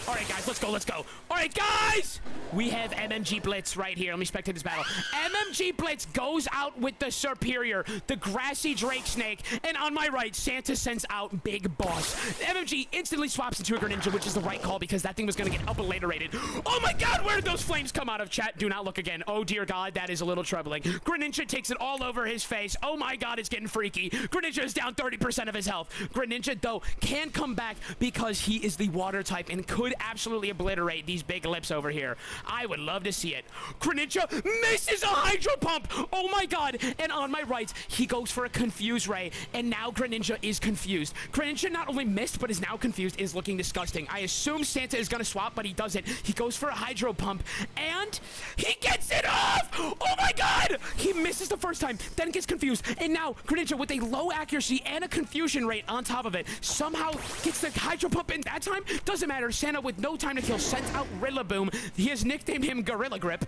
Speaker 2: All right, guys, let's go, let's go. All right, guys! We have MMG Blitz right here. Let me spectate this battle. MMG Blitz goes out with the superior, the grassy Drake Snake, and on my right, Santa sends out Big Boss. MMG instantly swaps into a Greninja, which is the right call because that thing was going to get obliterated. Oh my god, where did those flames come out of? Chat, do not look again. Oh dear god, that is a little troubling. Greninja takes it all over his face. Oh my god, it's getting freaky. Greninja is down 30% of his health. Greninja, though, can come back because he is the water type and could absolutely obliterate these big lips over here. I would love to see it. Greninja misses a Hydro Pump. Oh my god. And on my right, he goes for a Confuse Ray, and now Greninja is confused. Greninja not only missed, but is now confused, is looking disgusting. I assume Santa is going to swap, but he doesn't. He goes for a Hydro Pump, and he gets it off. Oh my god. He misses the first time, then gets confused, and now Greninja with a low accuracy and a confusion rate on top of it somehow gets the Hydro Pump in that time. Doesn't matter. Santa with no time to kill sends out Rillaboom. He has nicknamed him Gorilla Grip.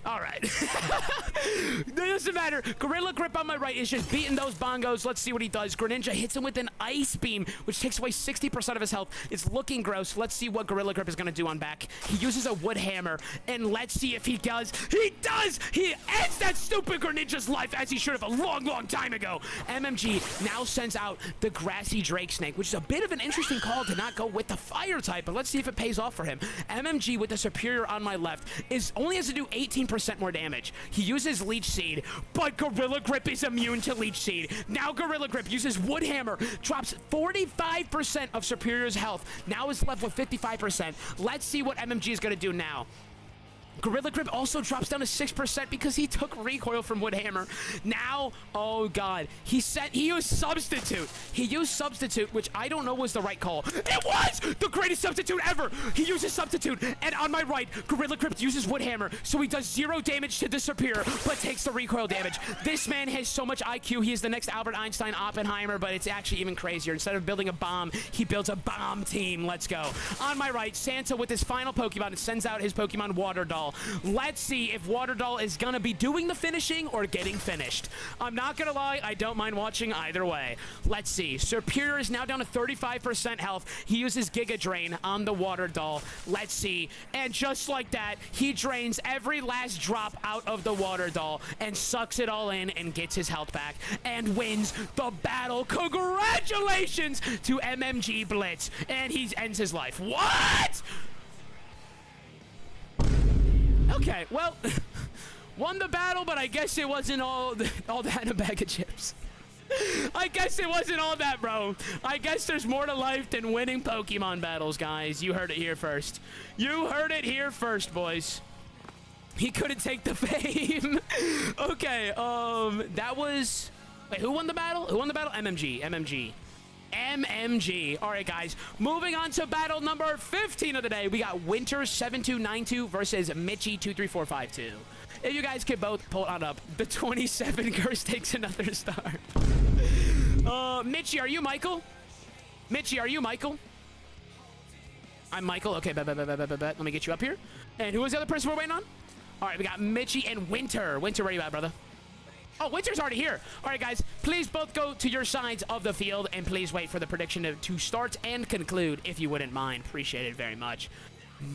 Speaker 2: All right. It doesn't matter. Gorilla Grip on my right is just beating those bongos. Let's see what he does. Greninja hits him with an Ice Beam, which takes away 60% of his health. It's looking gross. Let's see what Gorilla Grip is going to do on back. He uses a Wood Hammer, and let's see if he does. He does! He ends that stupid Greninja's life, as he should have a long, long time ago. MMG now sends out the Grassy Drake Snake, which is a bit of an interesting call to not go with the Fire type, but let's see if it pays off for him. MMG with the Superior on my left only has to do 18% more damage. He uses Leech Seed, but Gorilla Grip is immune to Leech Seed. Now Gorilla Grip uses Wood Hammer, drops 45% of Superior's health. Now is left with 55%. Let's see what MMG is going to do now. Gorilla Grip also drops down to 6% because he took recoil from Wood Hammer. Now, oh god, he used Substitute. He used Substitute, which I don't know was the right call. It was the greatest substitute ever. He uses Substitute, and on my right, Gorilla Grip uses Wood Hammer, so he does 0 damage to the Superior, but takes the recoil damage. This man has so much IQ. He is the next Albert Einstein Oppenheimer, but it's actually even crazier. Instead of building a bomb, he builds a bomb team. Let's go. On my right, Santa with his final Pokemon sends out his Pokemon Water Doll. Let's see if Water Doll is gonna be doing the finishing or getting finished. I'm not gonna lie, I don't mind watching either way. Let's see. Superior is now down to 35% health. He uses Giga Drain on the Water Doll. Let's see. And just like that, he drains every last drop out of the Water Doll and sucks it all in and gets his health back and wins the battle. Congratulations to MMG Blitz. And he ends his life. What? Okay, well, won the battle, but I guess it wasn't all that in a bag of chips. I guess it wasn't all that, bro. I guess there's more to life than winning Pokemon battles, guys. You heard it here first. You heard it here first, boys. He couldn't take the fame. Okay, that was... Wait, who won the battle? Who won the battle? MMG. All right, guys, moving on to battle number 15 of the day. We got Winter7292 versus Mitchie23452. If you guys can both pull it up, the 27 curse takes another star. Mitchie, are you Michael? Mitchie, are you Michael? I'm Michael. Okay, bet. Let me get you up here. And who was the other person we're waiting on? All right, we got Mitchie and Winter. Winter, where you at, brother? Oh, Winter's already here. All right, guys, please both go to your sides of the field, and please wait for the prediction to start and conclude, if you wouldn't mind. Appreciate it very much.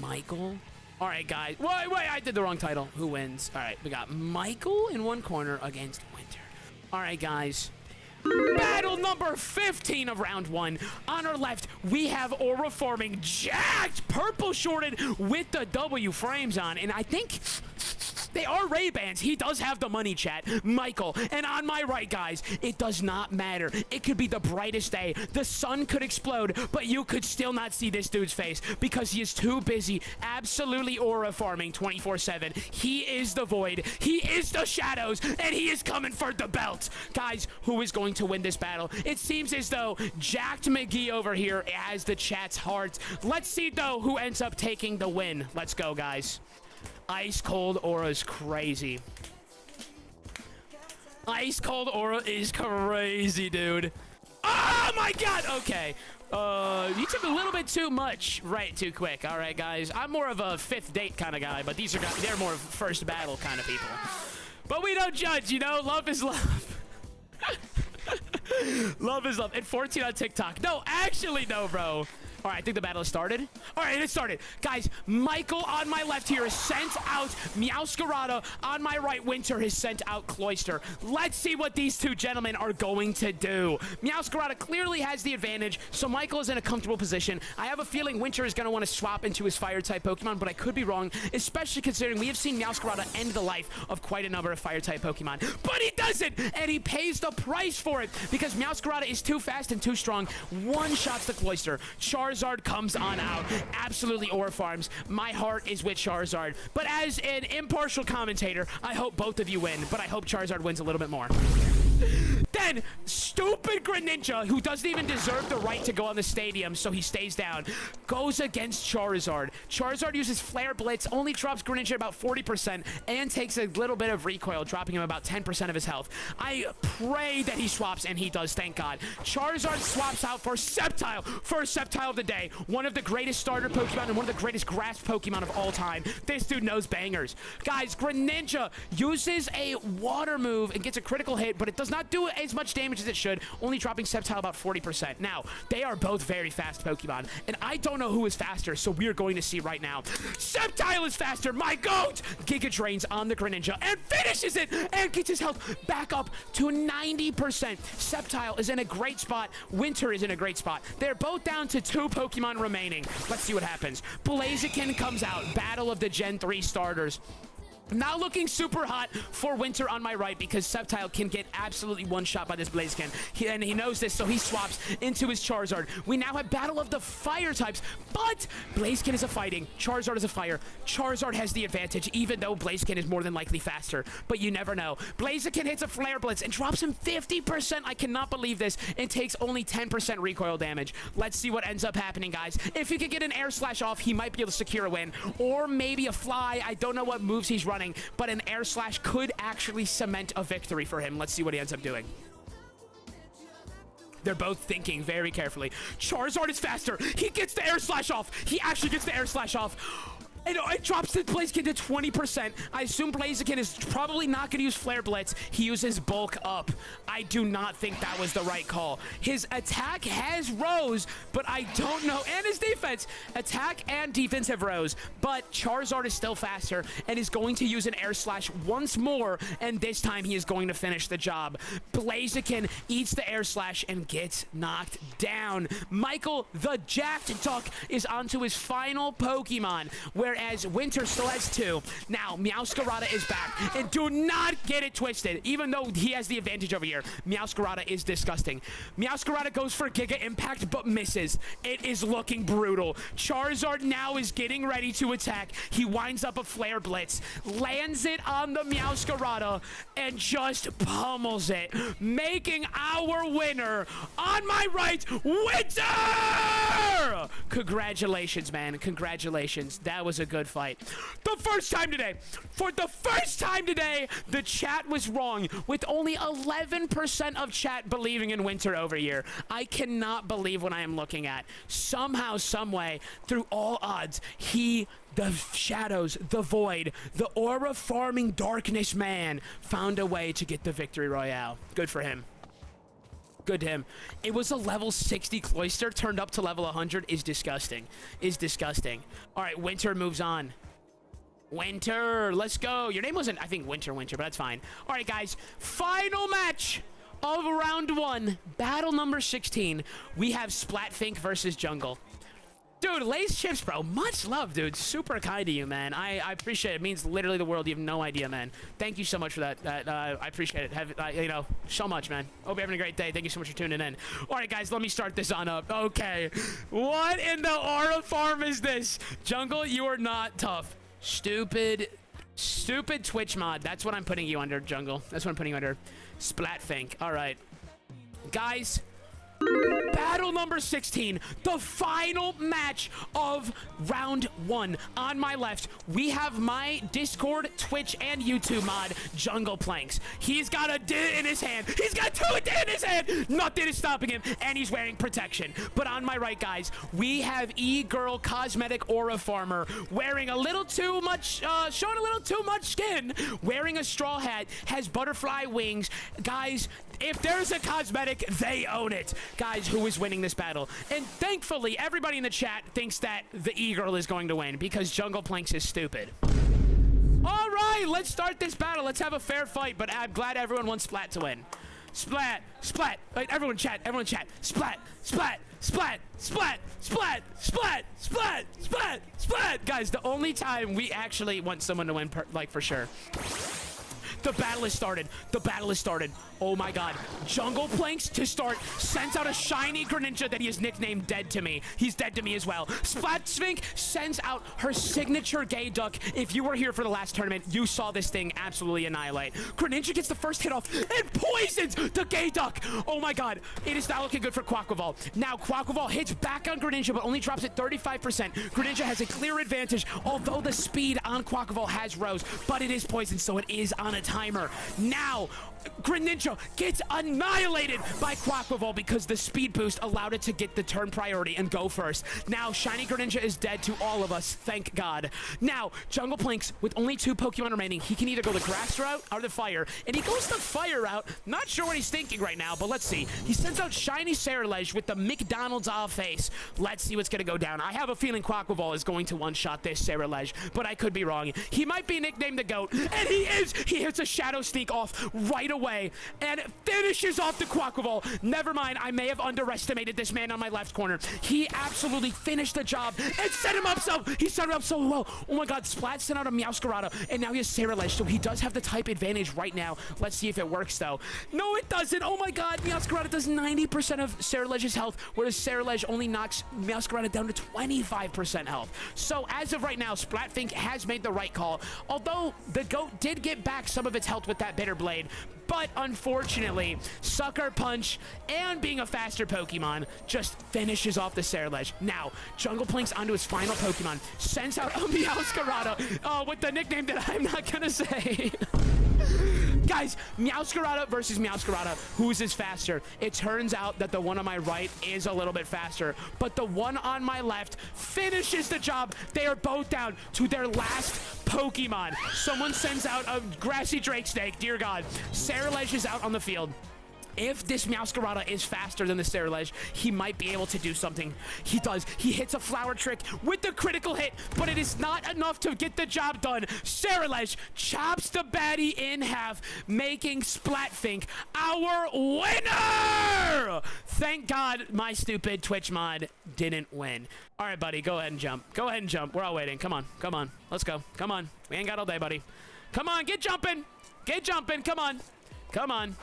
Speaker 2: Michael. All right, guys. Wait, I did the wrong title. Who wins? All right, we got Michael in one corner against Winter. All right, guys. Battle number 15 of round 1. On our left, we have Aura forming, jacked, purple shorted with the W frames on, and I think they are Ray-Bans. He does have the money, chat. Michael. And on my right, guys, it does not matter. It could be the brightest day. The sun could explode, but you could still not see this dude's face because he is too busy absolutely aura farming 24/7. He is the void. He is the shadows, and he is coming for the belt. Guys, who is going to win this battle? It seems as though Jacked McGee over here has the chat's heart. Let's see, though, who ends up taking the win. Let's go, guys. Ice Cold Aura is crazy. Ice Cold Aura is crazy, dude. Oh my god! Okay. You took a little bit too much right too quick. All right, guys. I'm more of a 5th date kind of guy, but these are guys, they're more first battle kind of people. But we don't judge, you know? Love is love. Love is love. And 14 on TikTok. No, actually, no, bro. All right, I think the battle has started. All right, it started. Guys, Michael on my left here has sent out Meowscarada. On my right, Winter has sent out Cloyster. Let's see what these two gentlemen are going to do. Meowscarada clearly has the advantage, so Michael is in a comfortable position. I have a feeling Winter is going to want to swap into his Fire-type Pokemon, but I could be wrong, especially considering we have seen Meowscarada end the life of quite a number of Fire-type Pokemon. But he doesn't, and he pays the price for it because Meowscarada is too fast and too strong. One-shots the Cloyster. Charizard comes on out. Absolutely aura farms. My heart is with Charizard. But as an impartial commentator, I hope both of you win, but I hope Charizard wins a little bit more. Then, stupid Greninja, who doesn't even deserve the right to go on the stadium, so he stays down, goes against Charizard. Charizard uses Flare Blitz, only drops Greninja about 40%, and takes a little bit of recoil, dropping him about 10% of his health. I pray that he swaps, and he does, thank God. Charizard swaps out for Sceptile, first Sceptile of the day. One of the greatest starter Pokemon and one of the greatest grass Pokemon of all time. This dude knows bangers. Guys, Greninja uses a water move and gets a critical hit, but it does not do as much damage as it should, only dropping Sceptile about 40%. Now, they are both very fast Pokemon, and I don't know who is faster, so we are going to see right now. Sceptile is faster, my goat! Giga Drains on the Greninja and finishes it and gets his health back up to 90%. Sceptile is in a great spot. Winter is in a great spot. They're both down to 2 Pokemon remaining. Let's see what happens. Blaziken comes out. Battle of the Gen 3 starters. Not looking super hot for Winter on my right because Sceptile can get absolutely one-shot by this Blaziken. And he knows this, so he swaps into his Charizard. We now have Battle of the Fire types, but Blaziken is a fighting. Charizard is a fire. Charizard has the advantage, even though Blaziken is more than likely faster. But you never know. Blaziken hits a Flare Blitz and drops him 50%. I cannot believe this. And takes only 10% recoil damage. Let's see what ends up happening, guys. If he could get an Air Slash off, he might be able to secure a win. Or maybe a Fly. I don't know what moves he's running, but an Air Slash could actually cement a victory for him. Let's see what he ends up doing. They're both thinking very carefully. Charizard is faster. He gets the Air Slash off. He actually gets the Air Slash off. And it drops the Blaziken to 20%. I assume Blaziken is probably not going to use Flare Blitz. He uses Bulk Up. I do not think that was the right call. His attack has rose, but I don't know. And his defense. Attack and defense have rose, but Charizard is still faster and is going to use an Air Slash once more, and this time he is going to finish the job. Blaziken eats the Air Slash and gets knocked down. Michael, the Jacked Duck, is onto his final Pokemon, whereas Winter still has 2. Now, Meowscarada is back. And do not get it twisted. Even though he has the advantage over here, Meowscarada is disgusting. Meowscarada goes for Giga Impact, but misses. It is looking brutal. Charizard now is getting ready to attack. He winds up a Flare Blitz, lands it on the Meowscarada, and just pummels it, making our winner, on my right, Winter! Congratulations, man. Congratulations. That was a a good fight. The first time today, for the first time today, the chat was wrong, with only 11% of chat believing in Winter over here. I cannot believe what I am looking at. Somehow, someway, through all odds, the shadows, the void, the aura farming darkness man found a way to get the victory royale. Good for him. Good to him. It was a level 60 Cloister turned up to level 100 is disgusting. All right, Winter moves on. Winter, let's go. Your name wasn't, I think, Winter, but that's fine. All right, guys, final match of round 1, battle number 16. We have Splatfink versus Jungle. Dude, Lay's chips, bro. Much love, dude. Super kind to you, man. I appreciate it. It means literally the world. You have no idea, man. Thank you so much for that. I appreciate it. You know, so much, man. Hope you're having a great day. Thank you so much for tuning in. All right, guys, let me start this on up. Okay. What in the aura farm is this? Jungle, you are not tough. Stupid Twitch mod. That's what I'm putting you under, Jungle. That's what I'm putting you under. Splatfink. All right. Guys, battle number 16, the final match of round 1. On my left, we have my Discord, Twitch, and YouTube mod, Jungle Planks. He's got a D in his hand. He's got 2 D in his hand. Nothing is stopping him, and he's wearing protection. But on my right, guys, we have E-Girl Cosmetic Aura Farmer wearing a little too much, showing a little too much skin, wearing a straw hat, has butterfly wings. Guys, if there's a cosmetic, they own it. Guys, who is winning this battle? And thankfully, everybody in the chat thinks that the E-Girl is going to win because Jungle Planks is stupid. All right, let's start this battle. Let's have a fair fight, but I'm glad everyone wants Splat to win. Splat. Wait, everyone chat. Splat. Guys, the only time we actually want someone to win, for sure. The battle has started. Oh my god. Jungle Planks to start sends out a shiny Greninja that he has nicknamed Dead to Me. He's dead to me as well. Splatfink sends out her signature gay duck. If you were here for the last tournament, you saw this thing absolutely annihilate. Greninja gets the first hit off and poisons the gay duck. Oh my god. It is not looking good for Quaquaval. Now Quaquaval hits back on Greninja but only drops it 35%. Greninja has a clear advantage, although the speed on Quaquaval has rose, but it is poisoned, so it is on a timer. Now Greninja gets annihilated by Quaquaval because the speed boost allowed it to get the turn priority and go first. Now shiny Greninja is dead to all of us, thank god. Now Jungle Planks, with only 2 Pokemon remaining, he can either go the grass route or the fire, and he goes the fire route. Not sure what he's thinking right now, but let's see. He sends out shiny Cerulege with the McDonald's face. Let's see what's gonna go down. I have a feeling Quaquaval is going to one-shot this Cerulege, but I could be wrong. He might be nicknamed the GOAT, and he is. He hits a Shadow Sneak off right away and finishes off the Quaquaval. Never mind, I may have underestimated this man on my left corner. He absolutely finished the job and set him up so well. Oh my god, Splat sent out a Meowscarada, and now he has Cerulege, so he does have the type advantage right now. Let's see if it works though. No, it doesn't. Oh my god, Meowscarada does 90% of Cerulege's health, whereas Cerulege only knocks Meowscarada down to 25% health. So as of right now, Splatfink has made the right call, although the GOAT did get back some of its health with that Bitter Blade. But unfortunately, Sucker Punch and being a faster Pokemon just finishes off the Cerulege. Now, Jungle Planks onto his final Pokemon, sends out a Meowscarada with the nickname that I'm not gonna say. Guys, Meowscarada versus Meowscarada, whose is faster? It turns out that the one on my right is a little bit faster, but the one on my left finishes the job. They are both down to their last Pokemon. Someone sends out a Grassy Drake Snake, dear god. Cerulege is out on the field. If this Meowscarada is faster than the Cerulege, he might be able to do something. He does. He hits a Flower Trick with the critical hit, but it is not enough to get the job done. Cerulege chops the baddie in half, making Splatfink our winner! Thank God my stupid Twitch mod didn't win. All right, buddy, go ahead and jump. Go ahead and jump. We're all waiting. Come on. Come on. Let's go. Come on. We ain't got all day, buddy. Come on. Get jumping. Get jumping. Come on. Come on.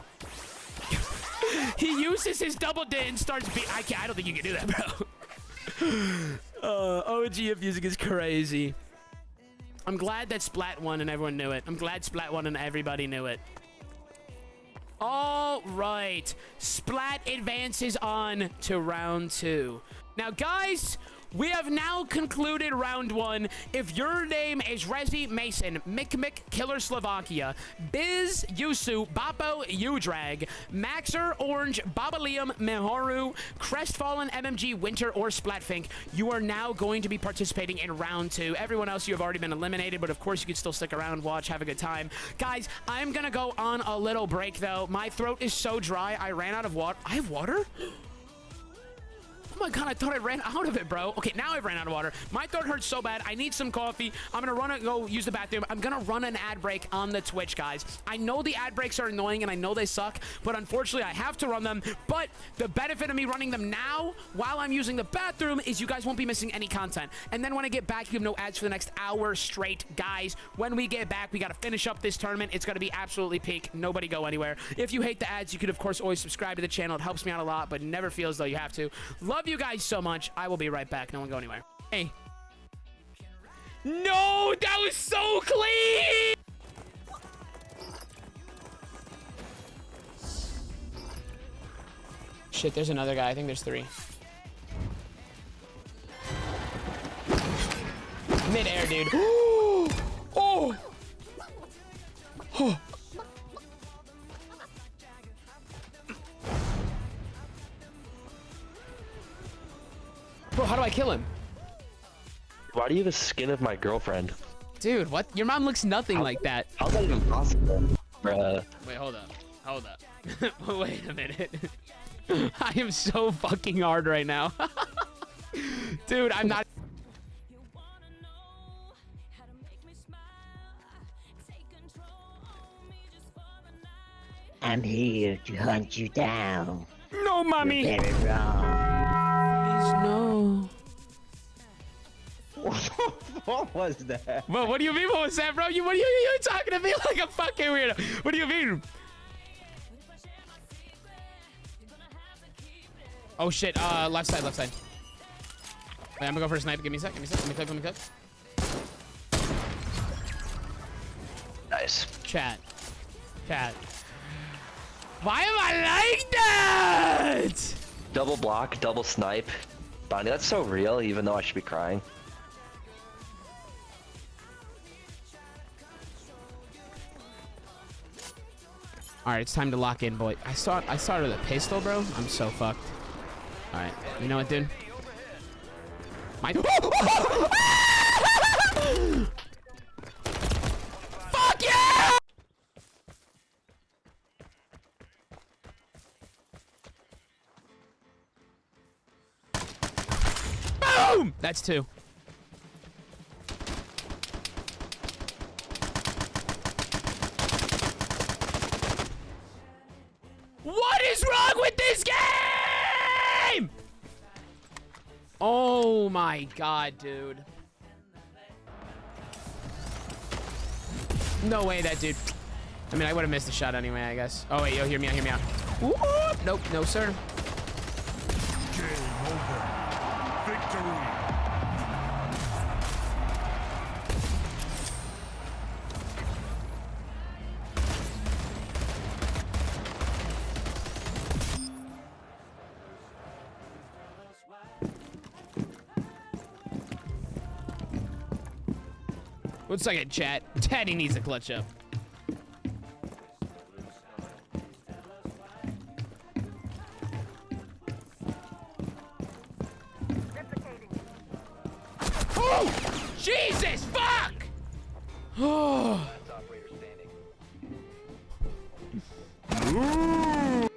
Speaker 2: He uses his double D and starts I don't think you can do that, bro. OG music is crazy. I'm glad that Splat won and everyone knew it. I'm glad Splat won and everybody knew it. All right. Splat advances on to round 2. Now, guys, We have now concluded round 1. If your name is Rezi Mason, Mick Killer Slovakia, Biz Yusu, Bapo Udrag, Maxer Orange, Baba Liam Mehoru, Crestfallen MMG Winter or Splatfink, you are now going to be participating in round 2. Everyone else, you have already been eliminated, but of course you can still stick around, watch, have a good time. Guys, I'm gonna go on a little break though. My throat is so dry, I ran out of water. I have water? Oh my god, I thought I ran out of it, bro. Okay, now I've ran out of water. My throat hurts so bad. I need some coffee. I'm gonna go use the bathroom. I'm gonna run an ad break on the Twitch, guys. I know the ad breaks are annoying and I know they suck, but unfortunately I have to run them. But the benefit of me running them now while I'm using the bathroom is you guys won't be missing any content. And then when I get back, you have no ads for the next hour straight. Guys, when we get back, we gotta finish up this tournament. It's gonna be absolutely peak. Nobody go anywhere. If you hate the ads, you could of course always subscribe to the channel. It helps me out a lot, but never feel as though you have to. Love you guys so much. I will be right back. No one go anywhere. Hey. No, that was so clean. Shit, there's another guy. I think there's 3. Mid-air, dude. Oh. Oh. Bro, how do I kill him?
Speaker 4: Why do you have a skin of my girlfriend?
Speaker 2: Dude, what? Your mom looks nothing like that.
Speaker 4: How's that even possible? Bruh.
Speaker 2: Wait, hold up. Hold up. Wait a minute. I am so fucking hard right now. Dude, I'm not...
Speaker 8: I'm here to hunt you down.
Speaker 2: No, mommy!
Speaker 8: You're very wrong.
Speaker 2: Please, no.
Speaker 1: What was that?
Speaker 2: Well, what do you mean what was that, bro? You talking to me like a fucking weirdo. What do you mean? Oh shit, left side. Wait, I'm gonna go for a sniper. Give me a sec. Let me click.
Speaker 4: Nice.
Speaker 2: Chat. Why am I like that?
Speaker 4: Double block, double snipe. Bonnie, that's so real, even though I should be crying.
Speaker 2: All right, it's time to lock in, boy. I started with a pistol, bro. I'm so fucked. All right, you know what, dude? My fuck yeah! Boom! That's 2. What is wrong with this game? Oh my god, dude. No way that dude. I mean, I would have missed the shot anyway, I guess. Oh wait, yo, hear me out. Whoop. Nope, no sir.
Speaker 3: Game over. Victory.
Speaker 2: One second, chat. Teddy needs to clutch up. Oh! Jesus, fuck! Oh.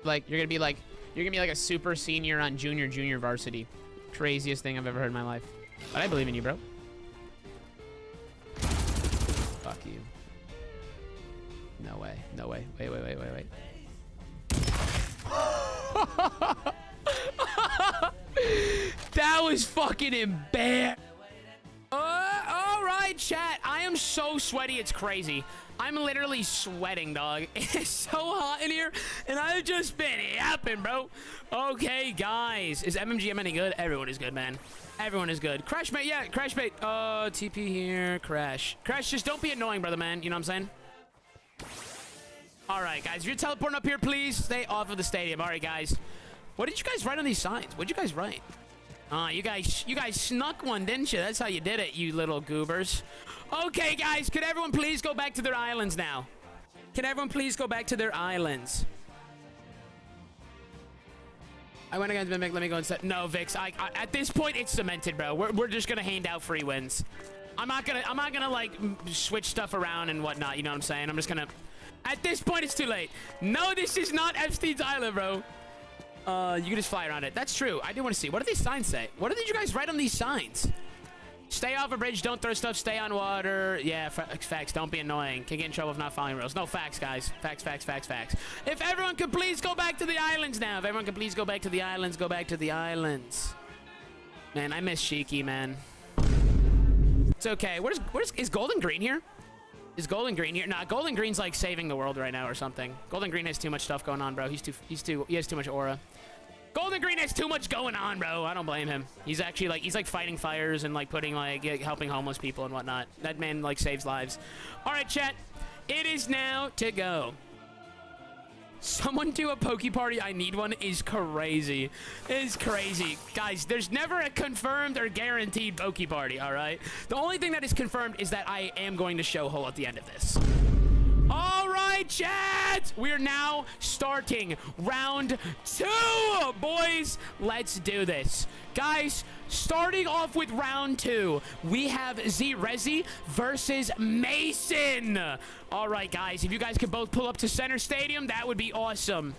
Speaker 2: Like, you're gonna be like a super senior on junior varsity. Craziest thing I've ever heard in my life. But I believe in you, bro. Fuck you. No way. No way. Wait. That was fucking embarrassing. All right, chat. I am so sweaty. It's crazy. I'm literally sweating, dog. It's so hot in here, and I've just been yapping, bro. Okay, guys. Is MMGM any good? Everyone is good, man. Everyone is good. Crash mate, yeah, crash mate. TP here, crash. Crash, just don't be annoying, brother, man. You know what I'm saying? All right, guys. If you're teleporting up here, please stay off of the stadium. All right, guys. What did you guys write on these signs? What did you guys write? You guys snuck one, didn't you? That's how you did it, you little goobers. Okay, guys, could everyone please go back to their islands now? Can everyone please go back to their islands? I went against Mimic. Let me go and set. No, Vix. At this point, it's cemented, bro. We're just gonna hand out free wins. I'm not gonna like switch stuff around and whatnot. You know what I'm saying? I'm just gonna. At this point, it's too late. No, this is not Epstein's Island, bro. You can just fly around it. That's true. I do want to see. What do these signs say? What did you guys write on these signs? Stay off a bridge. Don't throw stuff. Stay on water. Yeah, facts. Don't be annoying. Can get in trouble if not following rules. No, facts, guys. Facts. If everyone could please go back to the islands now. If everyone could please go back to the islands. Go back to the islands. Man, I miss Shiki, man. It's okay. Is Golden Green here? Is Golden Green here? Nah, Golden Green's like saving the world right now or something. Golden Green has too much stuff going on, bro. He has too much aura. Golden Green has too much going on, bro. I don't blame him. He's actually like, he's like fighting fires and like putting like, helping homeless people and whatnot. That man like saves lives. All right, chat. It is now to go. Someone do a Poke Party. I need one is crazy. Is crazy. Guys, there's never a confirmed or guaranteed Poke Party, all right? The only thing that is confirmed is that I am going to show Hole at the end of this. All right, chat. We are now starting round 2, boys. Let's do this. Guys, starting off with round 2, we have Z-Rezi versus Mason. All right, guys, if you guys could both pull up to Center Stadium, that would be awesome.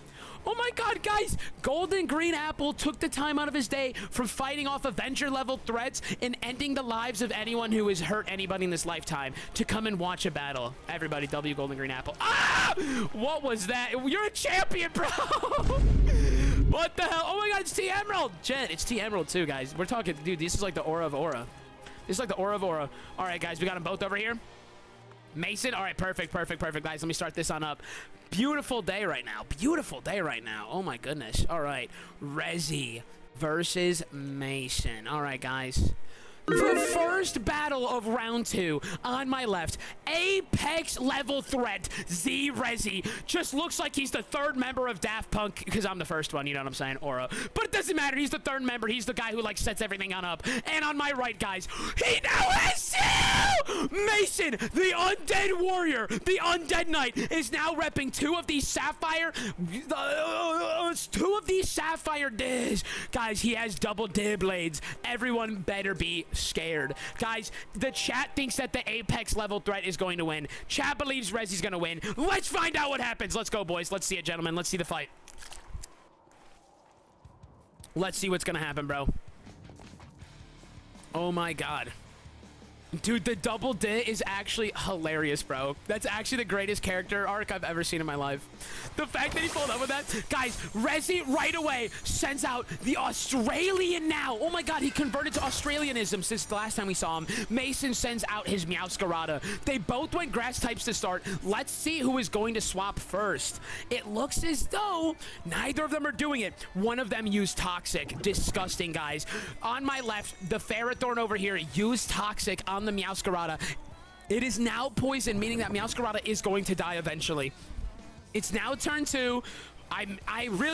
Speaker 2: Oh my god, guys! Golden Green Apple took the time out of his day from fighting off Avenger-level threats and ending the lives of anyone who has hurt anybody in this lifetime to come and watch a battle. Everybody, W Golden Green Apple. Ah! What was that? You're a champion, bro! What the hell? Oh my god, it's T Emerald! Jen, it's T Emerald too, guys. We're talking, dude, this is like the aura of aura. This is like the aura of aura. All right, guys, we got them both over here. Mason, all right, perfect, guys. Let me start this on up. Beautiful day right now. Oh my goodness. All right, Rezi versus Mason. All right, guys. The first battle of round 2 on my left, Apex level threat, Z-Rezi. Just looks like he's the 3rd member of Daft Punk, because I'm the first one, you know what I'm saying, Aura. But it doesn't matter, he's the 3rd member, he's the guy who like sets everything on up. And on my right, guys, he now has 2! Mason, the Undead Warrior, the Undead Knight, is now repping 2 of these Sapphire, Diz. Guys, he has double Dib blades. Everyone better be scared. Guys, the chat thinks that the Apex level threat is going to win. Chat believes Rezi's going to win. Let's find out what happens. Let's go, boys. Let's see it, gentlemen. Let's see the fight. Let's see what's going to happen, bro. Oh my god. Dude, the double D is actually hilarious, bro. That's actually the greatest character arc I've ever seen in my life. The fact that he pulled up with that. Guys, Rezi right away sends out the Australian now. Oh my god, he converted to Australianism since the last time we saw him. Mason sends out his Meowscarada. They both went grass types to start. Let's see who is going to swap first. It looks as though neither of them are doing it. One of them used Toxic. Disgusting, guys. On my left, the Ferrothorn over here used Toxic on the Meowscarada. It is now poison, meaning that Meowscarada is going to die eventually. It's now turn 2.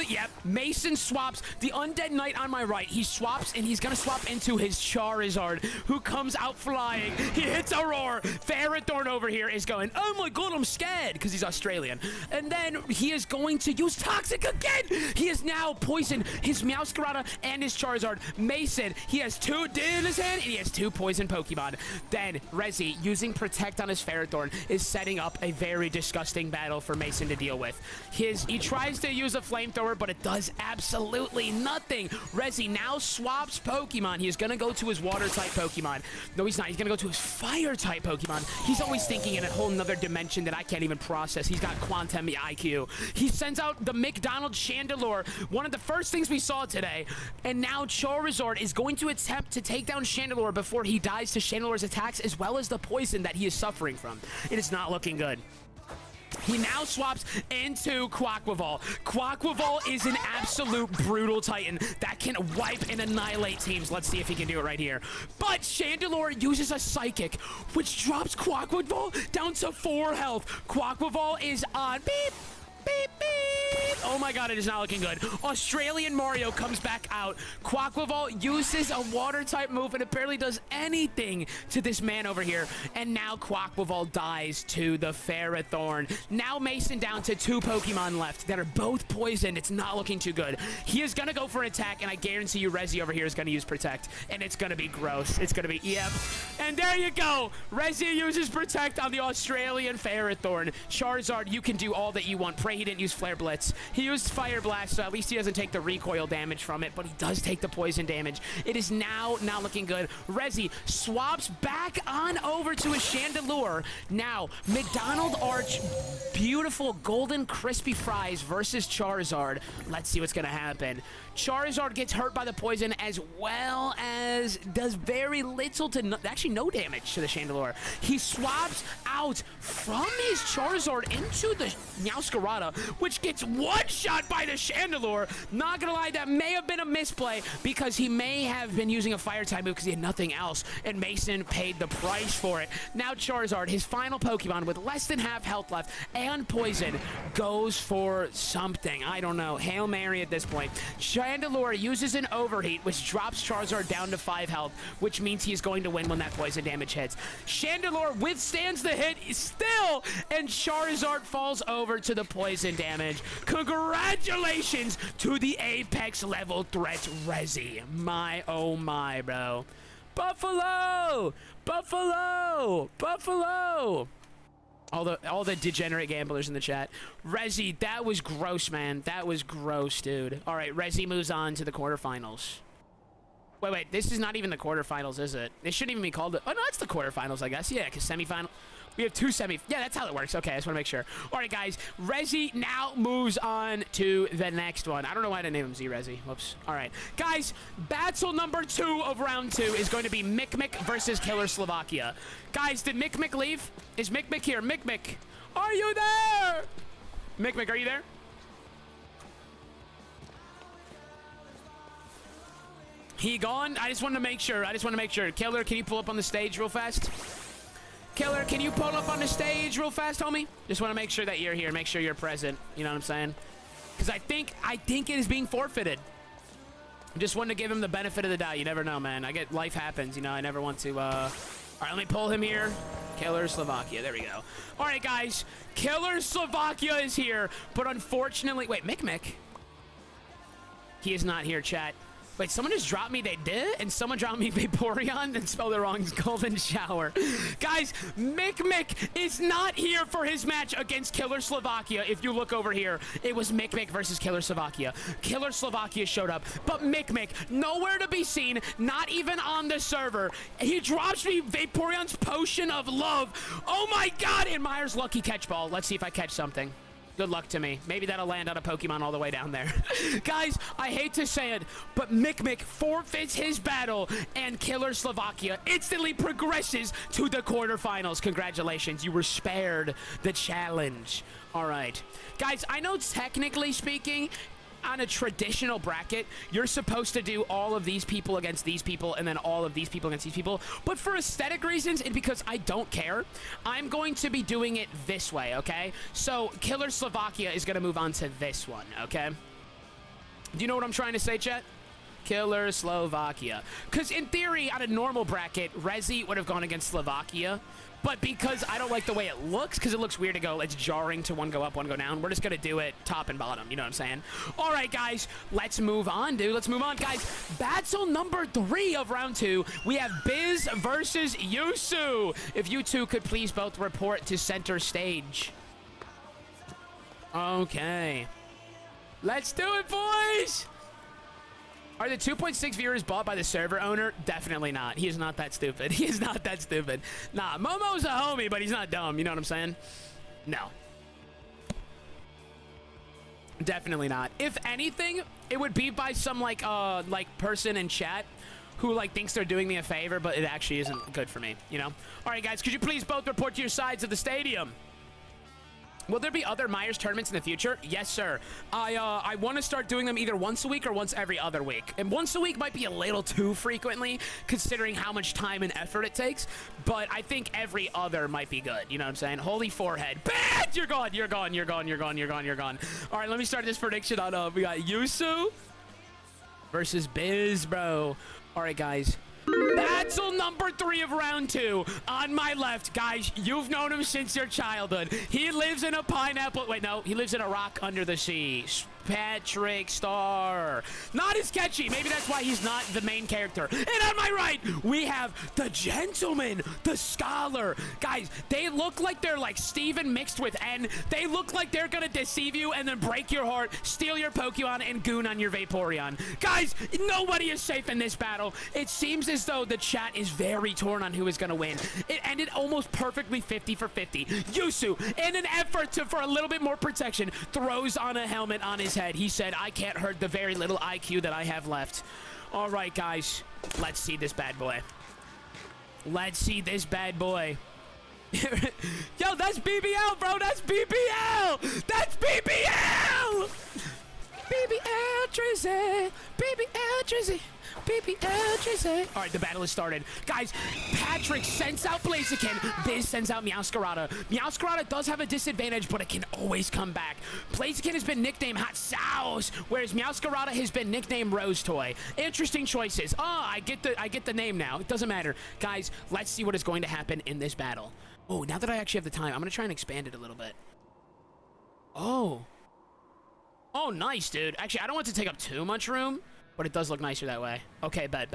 Speaker 2: Yep. Mason swaps the Undead Knight on my right. He swaps, and he's gonna swap into his Charizard, who comes out flying. He hits a roar. Ferrothorn over here is going, oh my god, I'm scared, because he's Australian. And then he is going to use Toxic again. He is now poisoned his Meowscarada and his Charizard. Mason, he has 2 in his hand, and he has 2 poison Pokemon. Then Rezi, using Protect on his Ferrothorn, is setting up a very disgusting battle for Mason to deal with. He tries to use a flamethrower, but it does absolutely nothing. Rezi now swaps Pokemon. He is going to go to his water type Pokemon. No, he's not. He's going to go to his fire type Pokemon. He's always thinking in a whole nother dimension that I can't even process. He's got Quantum IQ. He sends out the McDonald's Chandelure, one of the first things we saw today. And now Charizard is going to attempt to take down Chandelure before he dies to Chandelure's attacks, as well as the poison that he is suffering from. It is not looking good. He now swaps into Quaquaval. Quaquaval is an absolute brutal Titan that can wipe and annihilate teams. Let's see if he can do it right here. But Chandelure uses a Psychic, which drops Quaquaval down to 4 health. Quaquaval is on beep, beep, beep. Oh my god, it is not looking good. Australian Mario comes back out. Quackleval uses a water type move and apparently does anything to this man over here. And now Quackleval dies to the Ferrothorn. Now Mason down to 2 Pokemon left that are both poisoned. It's not looking too good. He is going to go for an attack, and I guarantee you Rezi over here is going to use Protect. And it's going to be gross. It's going to be, yep. And there you go. Rezi uses Protect on the Australian Ferrothorn. Charizard, you can do all that you want. Pray he didn't use Flare Blitz. He used Fire Blast, so at least he doesn't take the recoil damage from it, but he does take the poison damage. It is now not looking good. Rezi swaps back on over to a Chandelure. Now, McDonald Arch, beautiful golden crispy fries versus Charizard. Let's see what's going to happen. Charizard gets hurt by the poison as well as does very little to actually no damage to the Chandelure. He swaps out from his Charizard into the Meowscarada, which gets one-shot by the Chandelure. Not gonna lie, that may have been a misplay because he may have been using a fire type move because he had nothing else, and Mason paid the price for it. Now Charizard, his final Pokemon with less than half health left and poison, goes for something. I don't know. Hail Mary at this point. Chandelure uses an Overheat, which drops Charizard down to 5 health, which means he's going to win when that poison damage hits. Chandelure withstands the hit still, and Charizard falls over to the poison damage. Congratulations to the Apex level threat, Rezi. My, oh my, bro. Buffalo! Buffalo! Buffalo! All the degenerate gamblers in the chat. Rezi, that was gross, man. That was gross, dude. All right, Rezi moves on to the quarterfinals. Wait, this is not even the quarterfinals, is it? They shouldn't even be called it. Oh, no, it's the quarterfinals, I guess. Yeah, because semifinal. We have 2 semi. Yeah, that's how it works. Okay, I just want to make sure. All right, guys. Rezi now moves on to the next one. I don't know why I didn't name him Z-Rezi. Whoops. All right. Guys, battle number 2 of round 2 is going to be Mikmik versus Killer Slovakia. Guys, did Mikmik leave? Is Mikmik here? Mikmik, are you there? Mikmik, are you there? He gone? I just wanted to make sure. Killer, can you pull up on the stage real fast? Killer, can you pull up on the stage real fast, homie? Just want to make sure that you're here. Make sure you're present. You know what I'm saying? Because I think it is being forfeited. Just wanted to give him the benefit of the doubt. You never know, man. Life happens, you know. I never want to, All right, let me pull him here. Killer Slovakia. There we go. All right, guys. Killer Slovakia is here. But unfortunately... Wait, Mikmik? He is not here, chat. Wait, someone just dropped me they did? And someone dropped me Vaporeon and spelled it wrong. It's Golden Shower. Guys, Mikmik is not here for his match against Killer Slovakia. If you look over here, it was Mikmik versus Killer Slovakia. Killer Slovakia showed up, but Mikmik, nowhere to be seen, not even on the server. He drops me Vaporeon's Potion of Love. Oh my god! And Myers' Lucky Catch Ball. Let's see if I catch something. Good luck to me. Maybe that'll land on a Pokemon all the way down there. Guys, I hate to say it, but Mikmik forfeits his battle, and Killer Slovakia instantly progresses to the quarterfinals. Congratulations. You were spared the challenge. All right. Guys, I know technically speaking, on a traditional bracket, you're supposed to do all of these people against these people and then all of these people against these people. But for aesthetic reasons and because I don't care, I'm going to be doing it this way, okay? So Killer Slovakia is going to move on to this one, okay? Do you know what I'm trying to say, chat? Killer Slovakia. Because in theory, on a normal bracket, Rezi would have gone against Slovakia. But because I don't like the way it looks, because it looks weird to go, it's jarring to one go up, one go down, we're just going to do it top and bottom. You know what I'm saying? All right, guys, let's move on, dude. Let's move on, guys. Battle number 3 of round 2. We have Biz versus Yusu. If you two could please both report to center stage. Okay. Let's do it, boys. Are the 2.6 viewers bought by the server owner? Definitely not. He is not that stupid. He is not that stupid. Nah, Momo's a homie, but he's not dumb. You know what I'm saying? No. Definitely not. If anything, it would be by some like person in chat who thinks they're doing me a favor, but it actually isn't good for me, you know? All right, guys, could you please both report to your sides of the stadium? Will there be other Myers tournaments in the future? Yes, sir. I want to start doing them either once a week or once every other week. And once a week might be a little too frequently, considering how much time and effort it takes. But I think every other might be good. You know what I'm saying? Holy forehead. Bad! You're gone. You're gone. You're gone. You're gone. You're gone. You're gone. All right, let me start this prediction on, we got Yusu versus Biz, bro. All right, guys. Battle number 3 of round 2. On my left, guys, you've known him since your childhood. He lives in a pineapple. Wait, no, he lives in a rock under the sea. Patrick Star. Not as catchy. Maybe that's why he's not the main character. And on my right, we have the gentleman, the scholar. Guys, they look like they're like Steven mixed with N. They look like they're gonna deceive you and then break your heart, steal your Pokemon, and goon on your Vaporeon. Guys, nobody is safe in this battle. It seems as though the chat is very torn on who is gonna win. It ended almost perfectly 50 for 50. Yusu, in an effort for a little bit more protection, throws on a helmet on his head. He said, I can't hurt the very little IQ that I have left. All right, guys, let's see this bad boy. Let's see this bad boy. Yo, that's BBL, bro. That's BBL. That's BBL. BBL Drizzy. BBL Drizzy. BBL Drizzy. All right, the battle has started. Guys, Patrick sends out Blaziken. Biz sends out Meowscarada. Meowscarada does have a disadvantage, but it can always come back. Blaziken has been nicknamed Hot Sauce, whereas Meowscarada has been nicknamed Rose Toy. Interesting choices. I get the name now. It doesn't matter. Guys, let's see what is going to happen in this battle. Oh, now that I actually have the time, I'm going to try and expand it a little bit. Oh, nice, dude. Actually, I don't want to take up too much room, but it does look nicer that way. Okay, bet.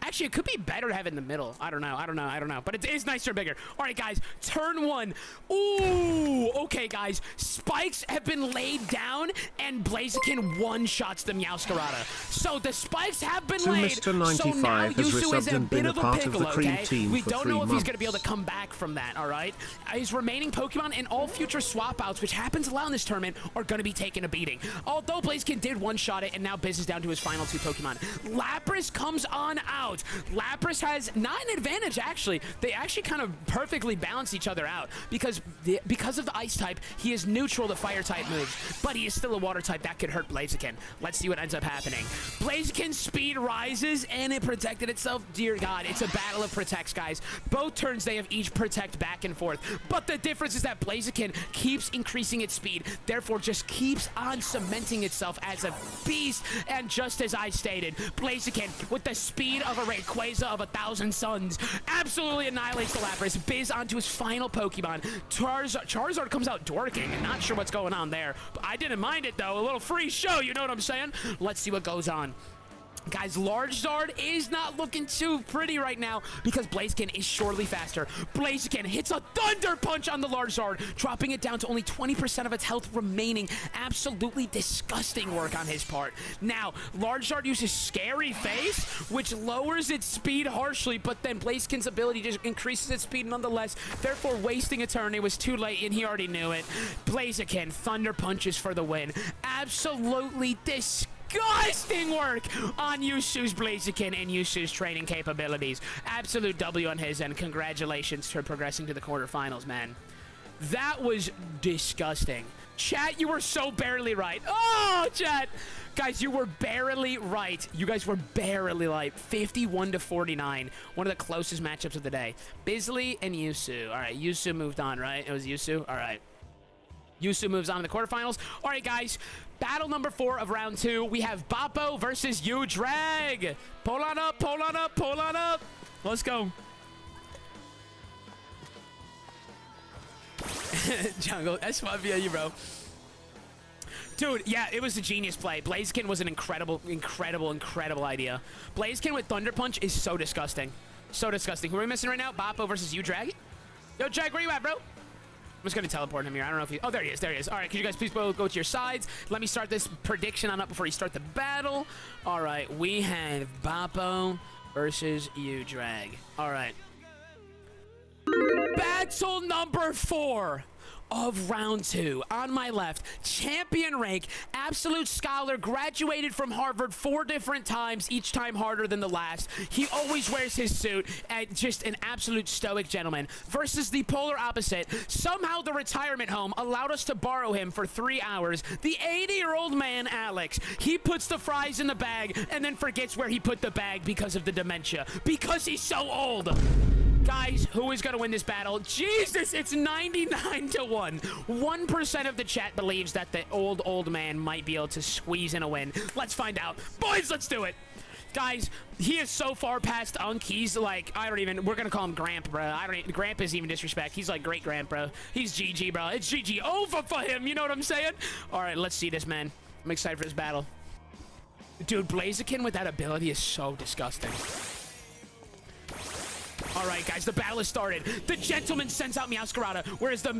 Speaker 2: Actually, it could be better to have it in the middle. I don't know. But it is nicer, bigger. All right, guys. Turn 1. Ooh. Okay, guys. Spikes have been laid down, and Blaziken one-shots the Meowscarada. So the spikes have been laid.
Speaker 6: Mr. 95
Speaker 2: so now
Speaker 6: has
Speaker 2: Yusu is
Speaker 6: resubbed
Speaker 2: a
Speaker 6: and
Speaker 2: bit
Speaker 6: been
Speaker 2: of
Speaker 6: a
Speaker 2: a
Speaker 6: part of the
Speaker 2: pickle,
Speaker 6: cream
Speaker 2: okay?
Speaker 6: team
Speaker 2: We
Speaker 6: for
Speaker 2: don't
Speaker 6: 3
Speaker 2: know if he's
Speaker 6: months.
Speaker 2: going to be able to come back from that, all right? His remaining Pokemon and all future swap-outs, which happens a lot in this tournament, are going to be taking a beating. Although Blaziken did one-shot it, and now Biz is down to his final 2 Pokemon. Lapras comes on out. Lapras has not an advantage, actually. They actually kind of perfectly balance each other out because of the ice type, he is neutral to fire type moves, but he is still a water type. That could hurt Blaziken. Let's see what ends up happening. Blaziken's speed rises and it protected itself. Dear God, it's a battle of protects, guys. Both turns they have each protect back and forth, but the difference is that Blaziken keeps increasing its speed, therefore just keeps on cementing itself as a beast. And just as I stated, Blaziken with the speed of a Rayquaza of 1,000 suns absolutely annihilates the Lapras. Biz onto his final Pokemon. Charizard comes out dorking. Not sure what's going on there, but I didn't mind it though. A little free show, you know what I'm saying? Let's see what goes on. Guys, Large Zard is not looking too pretty right now because Blaziken is surely faster. Blaziken hits a Thunder Punch on the Large Zard, dropping it down to only 20% of its health remaining. Absolutely disgusting work on his part. Now, Large Zard uses Scary Face, which lowers its speed harshly, but then Blaziken's ability just increases its speed nonetheless, therefore wasting a turn. It was too late, and he already knew it. Blaziken, Thunder Punches for the win. Absolutely disgusting work on Yusu's Blaziken and Yusu's training capabilities. Absolute W on his end. Congratulations for progressing to the quarterfinals, man. That was disgusting. Chat, you were so barely right. Oh, chat. Guys, you were barely right. You guys were barely right. 51-49. One of the closest matchups of the day. Bisley and Yusu. All right, Yusu moved on, right? It was Yusu? All right. Yusu moves on to the quarterfinals. All right, guys. Battle number 4 of round 2. We have Boppo versus U-Drag. Pull on up, pull on up, pull on up. Let's go. Jungle, that's fun via you, bro. Dude, yeah, it was a genius play. Blaziken was an incredible idea. Blaziken with Thunder Punch is so disgusting. So disgusting. Who are we missing right now? Boppo versus U-Drag? Yo, Drag, where you at, bro? I'm just going to teleport him here. I don't know if he... Oh, there he is. There he is. All right, can you guys please both go to your sides? Let me start this prediction on up before you start the battle. All right, we have Boppo versus U-Drag. All right. Battle number 4 of round 2. On my left, champion rank, absolute scholar, graduated from Harvard 4 different times, each time harder than the last. He always wears his suit, and just an absolute stoic gentleman. Versus the polar opposite, somehow the retirement home allowed us to borrow him for 3 hours. The 80-year-old man, Alex. He puts the fries in the bag and then forgets where he put the bag because of the dementia. Because he's so old. Guys, who is going to win this battle? Jesus, it's 99-1. 1% of the chat believes that the old man might be able to squeeze in a win. Let's find out. Boys, let's do it. Guys, he is so far past Unk. He's like, we're going to call him Gramp, bro. Gramp is even disrespect. He's like great Gramp, bro. He's GG, bro. It's GG over for him. You know what I'm saying? All right, let's see this, man. I'm excited for this battle. Dude, Blaziken with that ability is so disgusting. All right, guys, the battle has started. The gentleman sends out Meowscarada, whereas the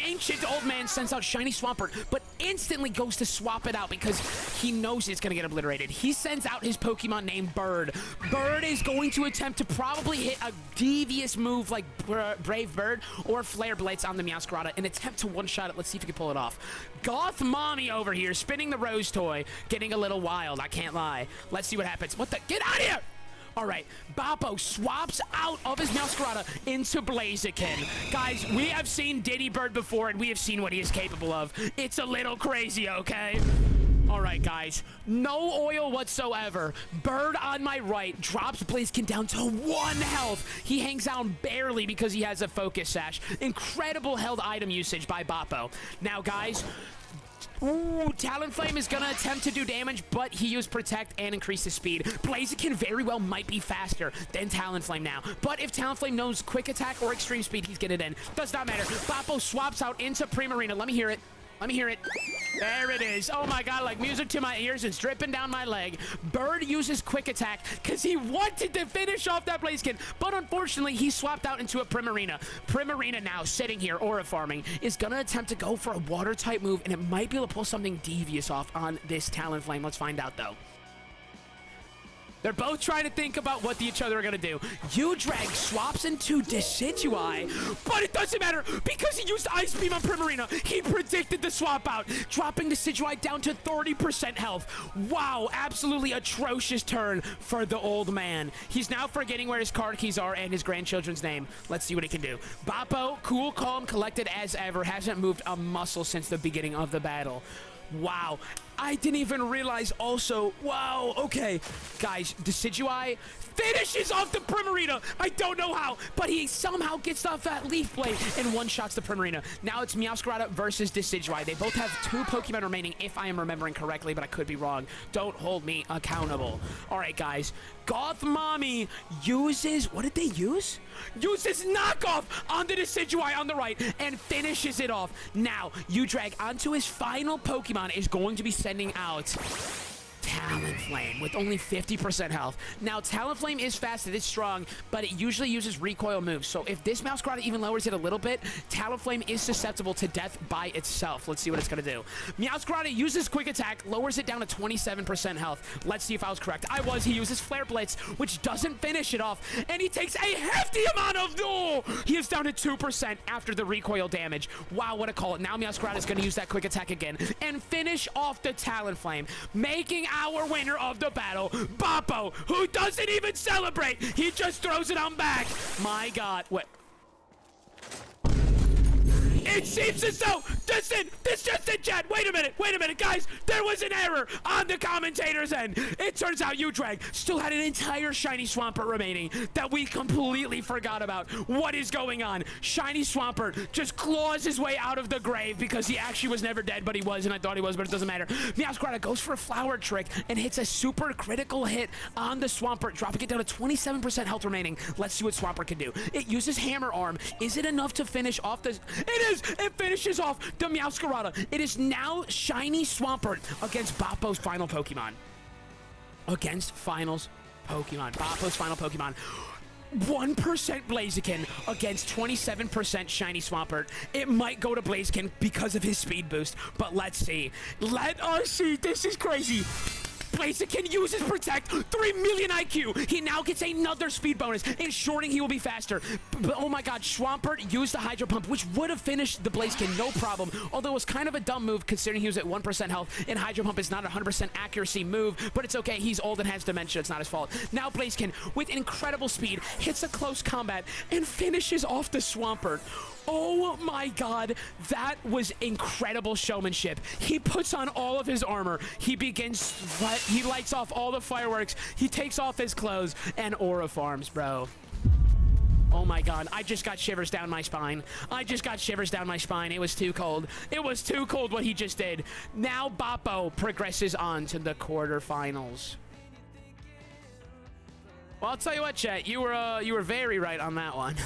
Speaker 2: ancient old man sends out Shiny Swampert, but instantly goes to swap it out because he knows it's going to get obliterated. He sends out his Pokemon named Bird. Bird is going to attempt to probably hit a devious move like Brave Bird or Flare Blitz on the Meowscarada and attempt to one-shot it. Let's see if he can pull it off. Goth Mommy over here, spinning the Rose toy, getting a little wild, I can't lie. Let's see what happens. What the? Get out of here! All right, Boppo swaps out of his Meowscarada into Blaziken. Guys, we have seen Diddy Bird before, and we have seen what he is capable of. It's a little crazy, okay? All right, guys, no oil whatsoever. Bird on my right drops Blaziken down to 1 health. He hangs out barely because he has a Focus Sash. Incredible held item usage by Boppo. Now, guys... Ooh, Talonflame is going to attempt to do damage, but he used Protect and increase his speed. Blaziken very well might be faster than Talonflame now. But if Talonflame knows Quick Attack or Extreme Speed, he's getting it in. Does not matter. Boppo swaps out into Primarina. Let me hear it. Let me hear it. There it is. Oh my god, like music to my ears. It's dripping down my leg. Bird uses Quick Attack because he wanted to finish off that Blaziken, but unfortunately, he swapped out into a Primarina. Primarina now, sitting here, aura farming, is going to attempt to go for a Water-type move, and it might be able to pull something devious off on this Talonflame. Let's find out, though. They're both trying to think about what each other are going to do. U-Drag swaps into Decidueye, but it doesn't matter because he used Ice Beam on Primarina. He predicted the swap out, dropping Decidueye down to 30% health. Wow, absolutely atrocious turn for the old man. He's now forgetting where his card keys are and his grandchildren's name. Let's see what he can do. Boppo, cool, calm, collected as ever, hasn't moved a muscle since the beginning of the battle. Wow, I didn't even realize also, wow, okay. Guys, Decidueye finishes off the Primarina. I don't know how, but he somehow gets off that Leaf Blade and one-shots the Primarina. Now it's Meowscarada versus Decidueye. They both have 2 Pokemon remaining, if I am remembering correctly, but I could be wrong. Don't hold me accountable. All right, guys. Goth Mommy uses, what did they use? Uses Knockoff on the Decidueye on the right and finishes it off. Now, U-Drag onto his final Pokemon is going to be sending out Talonflame with only 50% health. Now, Talonflame is fast, it is strong, but it usually uses recoil moves. So if this Meowscarada even lowers it a little bit, Talonflame is susceptible to death by itself. Let's see what it's going to do. Meowscarada uses Quick Attack, lowers it down to 27% health. Let's see if I was correct. I was. He uses Flare Blitz, which doesn't finish it off, and he takes a hefty amount of... Oh, he is down to 2% after the recoil damage. Wow, what a call. Now Meowscarada is going to use that Quick Attack again and finish off the Talonflame, making our winner of the battle, Boppo, who doesn't even celebrate. He just throws it on back. My god. What? It seems as though this just in chat. Wait a minute, guys. There was an error on the commentator's end. It turns out U-Drag still had an entire Shiny Swampert remaining that we completely forgot about. What is going on? Shiny Swampert just claws his way out of the grave because he actually was never dead, but he was, and I thought he was, but it doesn't matter. Meowscarada goes for a Flower Trick and hits a super critical hit on the Swampert, dropping it down to 27% health remaining. Let's see what Swampert can do. It uses Hammer Arm. Is it enough to finish off the... It is! It finishes off the Meowscarada. It is now Shiny Swampert against Boppo's final Pokemon. Against Finals Pokemon. Boppo's final Pokemon. 1% Blaziken against 27% Shiny Swampert. It might go to Blaziken because of his speed boost, but let's see. Let us see. This is crazy. Blaziken uses Protect, 3 million IQ. He now gets another speed bonus, ensuring he will be faster. But oh my god, Swampert used the Hydro Pump, which would have finished the Blaziken, no problem. Although it was kind of a dumb move considering he was at 1% health, and Hydro Pump is not a 100% accuracy move, but it's okay. He's old and has dementia. It's not his fault. Now Blaziken, with incredible speed, hits a close combat and finishes off the Swampert. Oh my god, that was incredible showmanship. He puts on all of his armor. He lights off all the fireworks. He takes off his clothes and aura farms, bro. Oh my god, I just got shivers down my spine. I just got shivers down my spine. It was too cold. It was too cold what he just did. Now Boppo progresses on to the quarterfinals. Well, I'll tell you what, chat. You were very right on that one.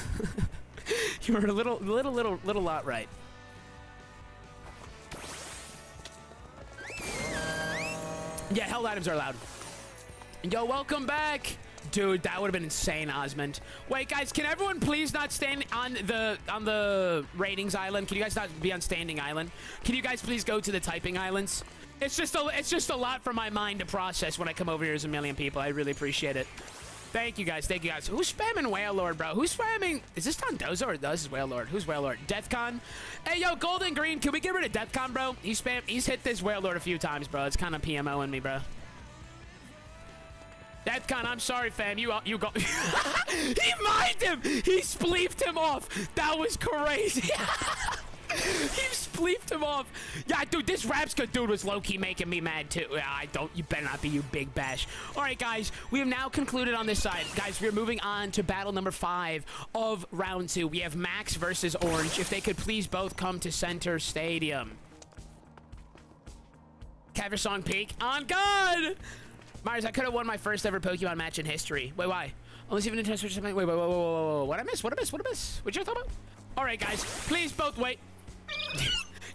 Speaker 2: You were a little lot right. Yeah, held items are allowed. Yo, welcome back. Dude, that would have been insane, Osmond. Wait, guys, can everyone please not stand on the ratings island? Can you guys not be on standing island? Can you guys please go to the typing islands? It's just a lot for my mind to process when I come over here as a million people. I really appreciate it. Thank you guys. Thank you guys. Who's spamming Whale Lord, bro? Who's spamming? Is this Dondozo or this is Whale Lord? Who's Whale Lord? Deathcon? Hey, yo, Golden Green. Can we get rid of Deathcon, bro? He's hit this Whale Lord a few times, bro. It's kind of PMOing me, bro. Deathcon, I'm sorry, fam. You go. He mined him. He spleefed him off. That was crazy. He spleefed him off. Yeah, dude, this Rapska dude was low-key making me mad, too. Yeah, you better not be, you big bash. All right, guys, we have now concluded on this side. Guys, we're moving on to battle number 5 of round 2. We have Max versus Orange. If they could please both come to Center Stadium. Caversong Peak on God! Myers, I could have won my first ever Pokemon match in history. Wait, why? Unless even Nintendo Switch something. Wait, whoa. What I miss? What you talking about? All right, guys, please both wait.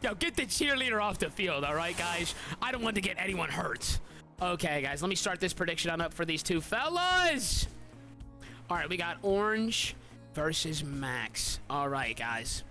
Speaker 2: Yo, get the cheerleader off the field, all right, guys? I don't want to get anyone hurt. Okay, guys, let me start this prediction on up for these two fellas. All right, we got Orange versus Max. All right, guys.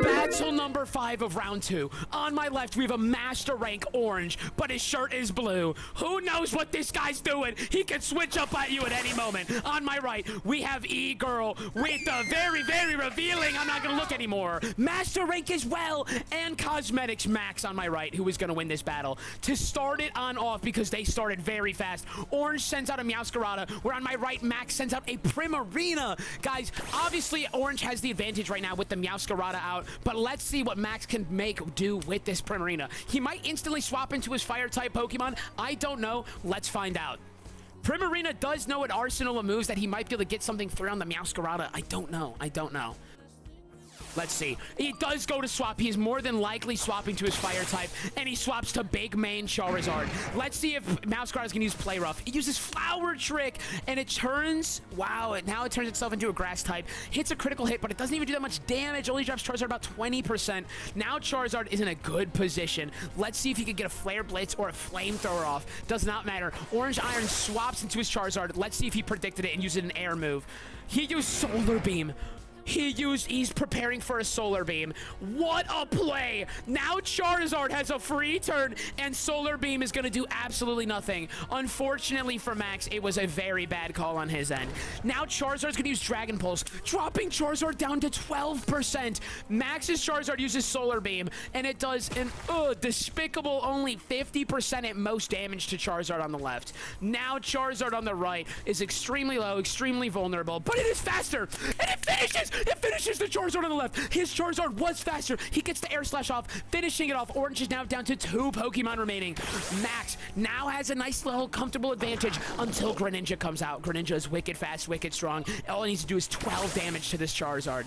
Speaker 2: Battle number 5 of round 2. On my left, we have a master rank Orange, but his shirt is blue. Who knows what this guy's doing? He can switch up at you at any moment. On my right, we have E-Girl with the very, very revealing, I'm not going to look anymore, master rank as well, and Cosmetics Max on my right, who is going to win this battle. To start it on off, because they started very fast, Orange sends out a Meowscarada, where on my right, Max sends out a Primarina. Guys, obviously, Orange has the advantage right now with the Meowscarada out, but let's see what Max can do with this Primarina. He might instantly swap into his Fire-type Pokemon. I don't know. Let's find out. Primarina does know an arsenal of moves that he might be able to get something through on the Meowscarada. I don't know. Let's see. He does go to swap. He's more than likely swapping to his fire type, and he swaps to big main Charizard. Let's see if Meowscarada can use Play Rough. He uses Flower Trick, and it turns... Wow, now it turns itself into a grass type. Hits a critical hit, but it doesn't even do that much damage. Only drops Charizard about 20%. Now Charizard is in a good position. Let's see if he can get a Flare Blitz or a Flamethrower off. Does not matter. Orange Iron swaps into his Charizard. Let's see if he predicted it and used an air move. He used Solar Beam. He's preparing for a Solar Beam. What a play! Now Charizard has a free turn, and Solar Beam is going to do absolutely nothing. Unfortunately for Max, it was a very bad call on his end. Now Charizard's going to use Dragon Pulse, dropping Charizard down to 12%. Max's Charizard uses Solar Beam, and it does an despicable only 50% at most damage to Charizard on the left. Now Charizard on the right is extremely low, extremely vulnerable, but it is faster, and it finishes! It finishes the Charizard on the left. His Charizard was faster. He gets the Air Slash off, finishing it off. Orange is now down to 2 Pokemon remaining. Max now has a nice little comfortable advantage until Greninja comes out. Greninja is wicked fast, wicked strong. All he needs to do is 12 damage to this Charizard.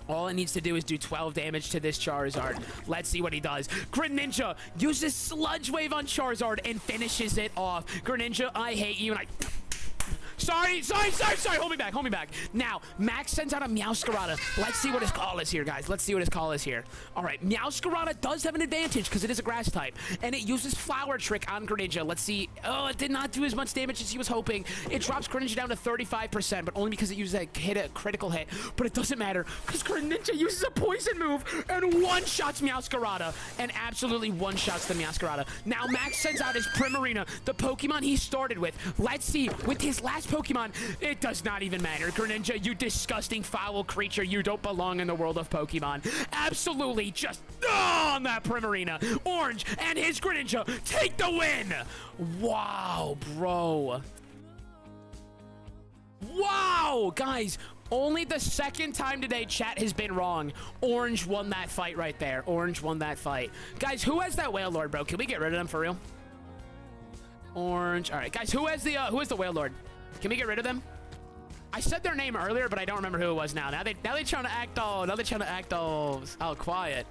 Speaker 2: All it needs to do is do 12 damage to this Charizard. Let's see what he does. Greninja uses Sludge Wave on Charizard and finishes it off. Greninja, I hate you, and I... Sorry. Hold me back. Now, Max sends out a Meowscarada. Let's see what his call is here, guys. Let's see what his call is here. All right, Meowscarada does have an advantage because it is a grass type, and it uses Flower Trick on Greninja. Let's see. Oh, it did not do as much damage as he was hoping. It drops Greninja down to 35%, but only because it uses a critical hit. But it doesn't matter because Greninja uses a poison move and one-shots Meowscarada, and absolutely one-shots the Meowscarada. Now, Max sends out his Primarina, the Pokemon he started with. Let's see. With his last Pokemon, it does not even matter. Greninja, you disgusting foul creature. You don't belong in the world of Pokemon. Absolutely just on that Primarina. Orange and his Greninja take the win. Wow, bro. Wow, guys. Only the second time today chat has been wrong. Orange won that fight right there. Orange won that fight. Guys, who has that Whale Lord, bro? Can we get rid of them for real? Orange. All right, guys, who is the Whale Lord? Can we get rid of them? I said their name earlier, but I don't remember who it was now. Now they trying to act all. Now they're trying to act all quiet.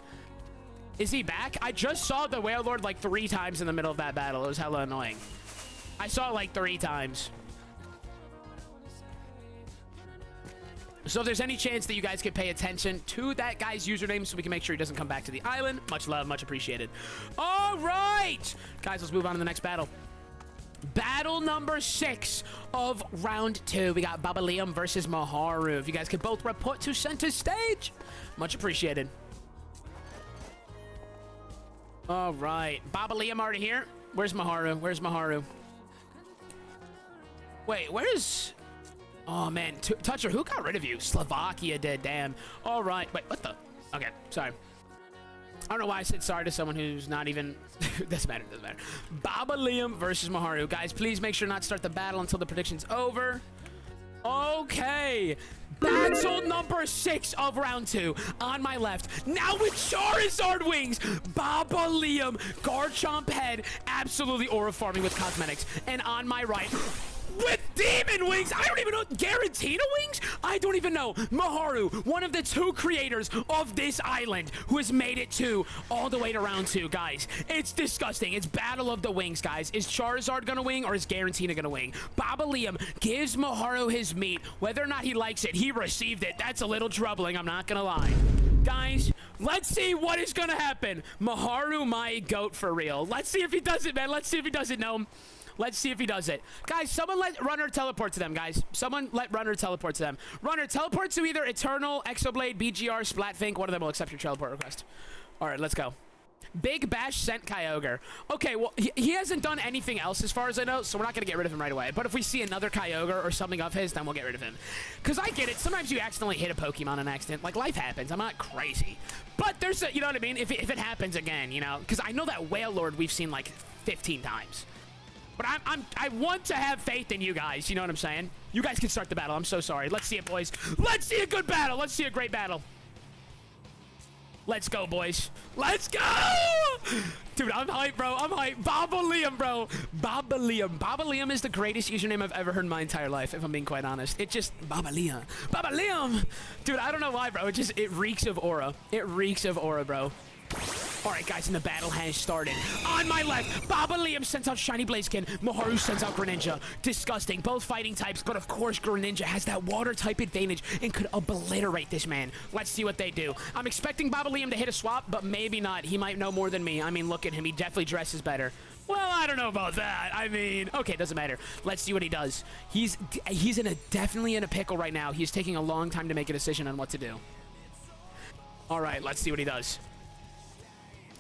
Speaker 2: Is he back? I just saw the Whale Lord like 3 times in the middle of that battle. It was hella annoying. I saw it like 3 times. So if there's any chance that you guys could pay attention to that guy's username so we can make sure he doesn't come back to the island, much love, much appreciated. All right, guys, let's move on to the next battle. Battle number 6 of round 2. We got Babalium versus Maharu. If you guys could both report to center stage, much appreciated. All right, Babalium already here. Where's Maharu? Wait, where's... Oh, man. Toucher, who got rid of you? Slovakia did, damn. All right. Wait, what the? Okay, sorry. I don't know why I said sorry to someone who's not even... doesn't matter. Babalium versus Maharu. Guys, please make sure not to start the battle until the prediction's over. Okay. Battle number 6 of round 2. On my left. Now with Charizard wings. Babalium. Garchomp head. Absolutely aura farming with cosmetics. And on my right... with demon wings. I don't even know. Garantina wings? I don't even know. Maharu, one of the 2 creators of this island who has made it to all the way to round 2, guys. It's disgusting. It's battle of the wings, guys. Is Charizard gonna wing or is Garantina gonna wing? Babalium gives Maharu his meat. Whether or not he likes it, he received it. That's a little troubling, I'm not gonna lie. Guys, let's see what is gonna happen. Maharu, my goat for real. Let's see if he does it, man. Let's see if he does it, Gnome. Let's see if he does it. Guys, someone let Runner teleport to them, guys. Someone let Runner teleport to them. Runner, teleport to either Eternal, Exoblade, BGR, Splatfink. One of them will accept your teleport request. All right, let's go. Big Bash sent Kyogre. Okay, well, he hasn't done anything else as far as I know, so we're not going to get rid of him right away. But if we see another Kyogre or something of his, then we'll get rid of him. Because I get it. Sometimes you accidentally hit a Pokemon on accident. Like, life happens. I'm not crazy. But there's a, you know what I mean? If it happens again, you know? Because I know that Whale Lord we've seen like 15 times. But I want to have faith in you guys. You know what I'm saying? You guys can start the battle. I'm so sorry. Let's see it, boys. Let's see a good battle. Let's see a great battle. Let's go, boys. Let's go! Dude, I'm hyped, bro. I'm hyped. Babalium, bro. Babalium. Babalium is the greatest username I've ever heard in my entire life, if I'm being quite honest. It just... Babalium. Babalium! Dude, I don't know why, bro. It reeks of aura. It reeks of aura, bro. All right, guys, and the battle has started. On my left, Babalium sends out Shiny Blaziken. Maharu sends out Greninja. Disgusting. Both fighting types, but of course, Greninja has that water type advantage and could obliterate this man. Let's see what they do. I'm expecting Babalium to hit a swap, but maybe not. He might know more than me. I mean, look at him. He definitely dresses better. Well, I don't know about that. I mean, okay, doesn't matter. Let's see what he does. He's definitely in a pickle right now. He's taking a long time to make a decision on what to do. All right, let's see what he does.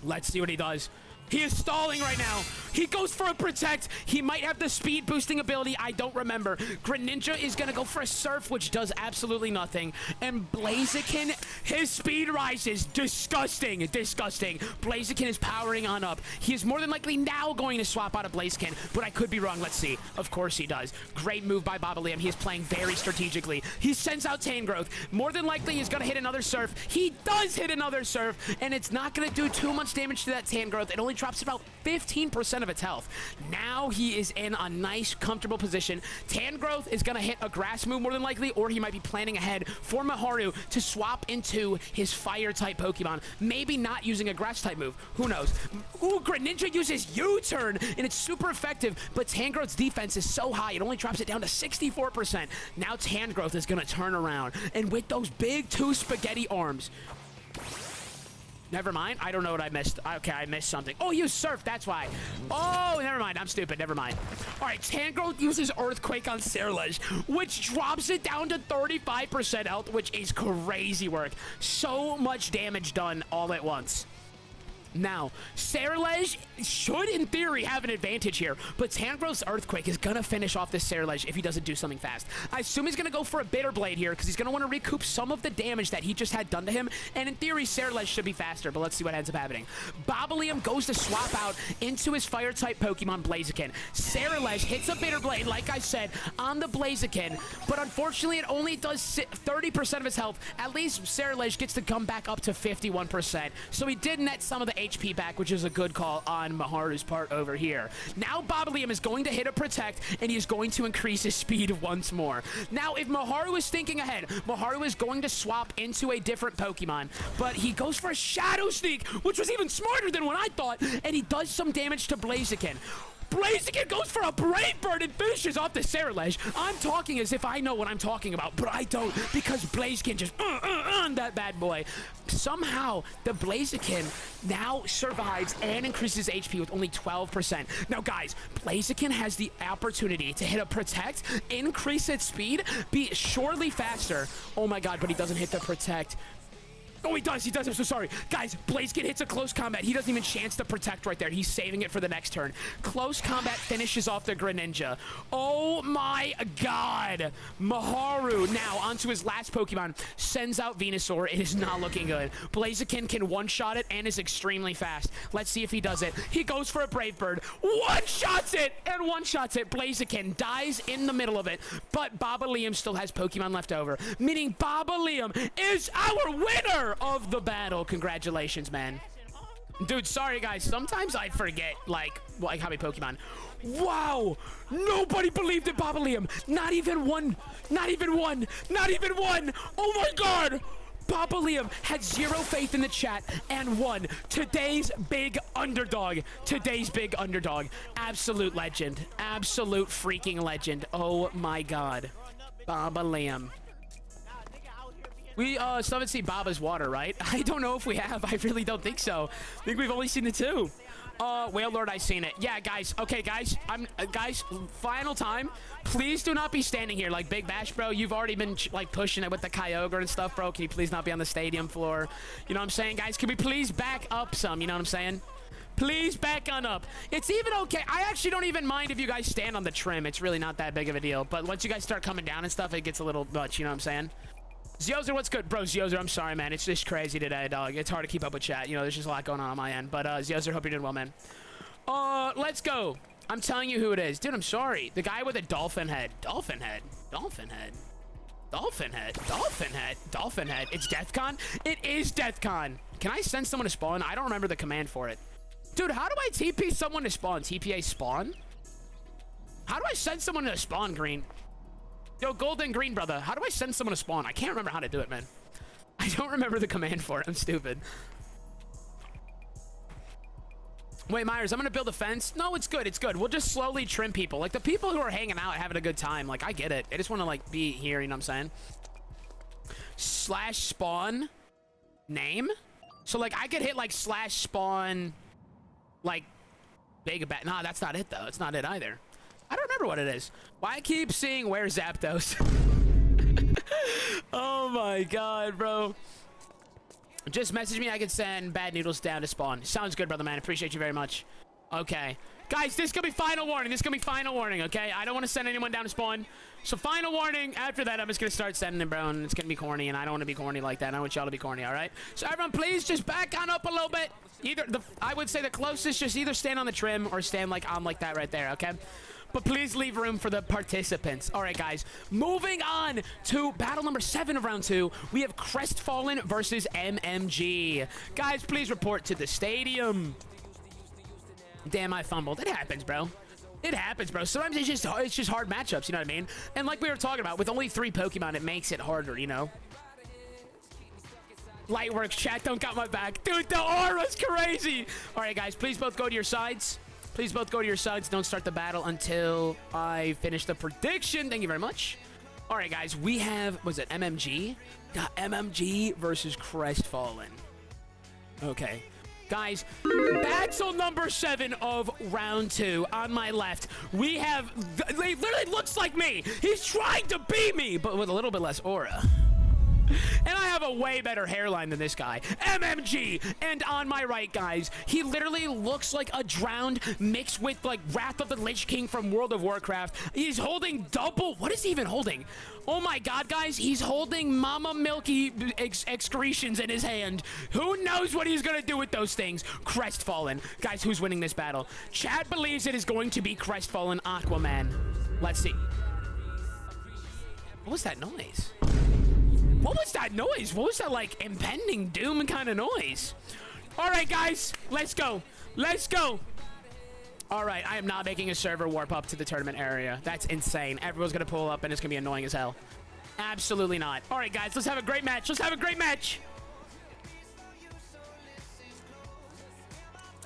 Speaker 2: Let's see what he does. He is stalling right now. He goes for a Protect. He might have the speed boosting ability. I don't remember. Greninja is going to go for a Surf, which does absolutely nothing. And Blaziken, his speed rises. Disgusting. Disgusting. Blaziken is powering on up. He is more than likely now going to swap out of Blaziken, but I could be wrong. Let's see. Of course he does. Great move by Babalium. He is playing very strategically. He sends out Tangrowth. More than likely, he's going to hit another Surf. He does hit another Surf, and it's not going to do too much damage to that Tangrowth. It only only drops about 15% of its health. Now he is in a nice, comfortable position. Tangrowth is going to hit a grass move more than likely, or he might be planning ahead for Maharu to swap into his fire-type Pokemon. Maybe not using a grass-type move. Who knows? Ooh, Greninja uses U-turn, and it's super effective, but Tangrowth's defense is so high, it only drops it down to 64%. Now Tangrowth is going to turn around, and with those big 2 spaghetti arms... Never mind. I don't know what I missed. Okay, I missed something. Oh, you surf. That's why. Oh, never mind. I'm stupid. Never mind. All right, Tangrowth uses Earthquake on Ceruledge, which drops it down to 35% health, which is crazy work. So much damage done all at once. Now, Ceruledge should, in theory, have an advantage here, but Tangrowth's Earthquake is going to finish off this Ceruledge if he doesn't do something fast. I assume he's going to go for a Bitter Blade here because he's going to want to recoup some of the damage that he just had done to him, and in theory, Ceruledge should be faster, but let's see what ends up happening. Bobbleum goes to swap out into his Fire-type Pokemon, Blaziken. Ceruledge hits a Bitter Blade, like I said, on the Blaziken, but unfortunately, it only does 30% of his health. At least Ceruledge gets to come back up to 51%, so he did net some of the HP back, which is a good call on Maharu's part over here. Now Bobbleum is going to hit a Protect, and he is going to increase his speed once more. Now, if Maharu is thinking ahead, Maharu is going to swap into a different Pokemon, but he goes for a Shadow Sneak, which was even smarter than what I thought, and he does some damage to Blaziken. Blaziken goes for a Brave Bird and finishes off the Ceruledge. I'm talking as if I know what I'm talking about, but I don't, because Blaziken just that bad boy. Somehow, the Blaziken now survives and increases HP with only 12%. Now, guys, Blaziken has the opportunity to hit a Protect, increase its speed, be surely faster. Oh my god, but he doesn't hit the Protect. Oh, he does. I'm so sorry. Guys, Blaziken hits a close combat. He doesn't even chance to Protect right there. He's saving it for the next turn. Close combat finishes off the Greninja. Oh my god. Maharu now onto his last Pokemon. Sends out Venusaur. It is not looking good. Blaziken can one-shot it and is extremely fast. Let's see if he does it. He goes for a Brave Bird. One-shots it and one-shots it. Blaziken dies in the middle of it, but Bobbleum still has Pokemon left over, meaning Bobbleum is our winner of the battle. Congratulations, man. Dude, sorry guys, sometimes I forget like how many Pokemon. Wow, nobody believed in Bobbleum. Not even one. Oh my god. Bobbleum had zero faith in the chat and won. Today's big underdog. Absolute legend. Absolute freaking legend. Oh my god. Bobbleum. We still haven't seen Baba's Water, right? I don't know if we have. I really don't think so. I think we've only seen the 2. Whale Lord, I've seen it. Yeah, guys. Okay, guys. Guys, final time. Please do not be standing here like Big Bash, bro. You've already been, like, pushing it with the Kyogre and stuff, bro. Can you please not be on the stadium floor? You know what I'm saying, guys? Can we please back up some? You know what I'm saying? Please back on up. It's even okay. I actually don't even mind if you guys stand on the trim. It's really not that big of a deal. But once you guys start coming down and stuff, it gets a little much. You know what I'm saying? Ziozer, what's good? Bro, Ziozer, I'm sorry, man. It's just crazy today, dog. It's hard to keep up with chat. You know, there's just a lot going on my end. But, Ziozer, hope you're doing well, man. Let's go. I'm telling you who it is. Dude, I'm sorry. The guy with a dolphin head. Dolphin head. It's DeathCon? It is DeathCon. Can I send someone to spawn? I don't remember the command for it. Dude, how do I TP someone to spawn? TPA spawn? How do I send someone to spawn, Green? Yo, Golden Green, brother. How do I send someone to spawn? I can't remember how to do it, man. I don't remember the command for it. I'm stupid. Wait, Myers, I'm going to build a fence. No, it's good. It's good. We'll just slowly trim people. Like, the people who are hanging out having a good time. Like, I get it. I just want to, like, be here. You know what I'm saying? / spawn name. So, like, I could hit, like, / spawn, like, big bat. Nah, that's not it, though. It's not it either. I don't remember what it is. Why I keep seeing where Zapdos? Oh my god, bro. Just message me. I can send Bad Noodles down to spawn. Sounds good, brother, man. Appreciate you very much. Okay. Guys, this is going to be final warning. Okay? I don't want to send anyone down to spawn. So, final warning. After that, I'm just going to start sending them, bro, and it's going to be corny, and I don't want to be corny like that. I want y'all to be corny, all right? So, everyone, please just back on up a little bit. I would say the closest, just either stand on the trim or stand, like, on like that right there, okay? But please leave room for the participants. All right, guys. Moving on to battle number 7 of round 2. We have Crestfallen versus MMG. Guys, please report to the stadium. Damn, I fumbled. It happens, bro. It happens, bro. Sometimes it's just hard matchups, you know what I mean? And like we were talking about, with only 3 Pokemon, it makes it harder, you know? Lightworks, chat, don't got my back. Dude, the aura's crazy. All right, guys, please both go to your sides. Please both go to your sides. Don't start the battle until I finish the prediction. Thank you very much. All right, guys, we have, was it MMG? Got MMG versus Crestfallen. Okay. Guys, battle number 7 of round 2 on my left. We have, it literally looks like me. He's trying to beat me, but with a little bit less aura. And I have a way better hairline than this guy. MMG! And on my right, guys, he literally looks like a drowned mixed with, like, Wrath of the Lich King from World of Warcraft. He's holding double... What is he even holding? Oh my god, guys, he's holding Mama Milky excretions in his hand. Who knows what he's gonna do with those things? Crestfallen. Guys, who's winning this battle? Chad believes it is going to be Crestfallen Aquaman. Let's see. What was that noise? What was that noise? What was that, like, impending doom kind of noise? All right, guys, let's go. Let's go. All right, I am not making a server warp up to the tournament area. That's insane. Everyone's going to pull up, and it's going to be annoying as hell. Absolutely not. All right, guys, let's have a great match. Let's have a great match.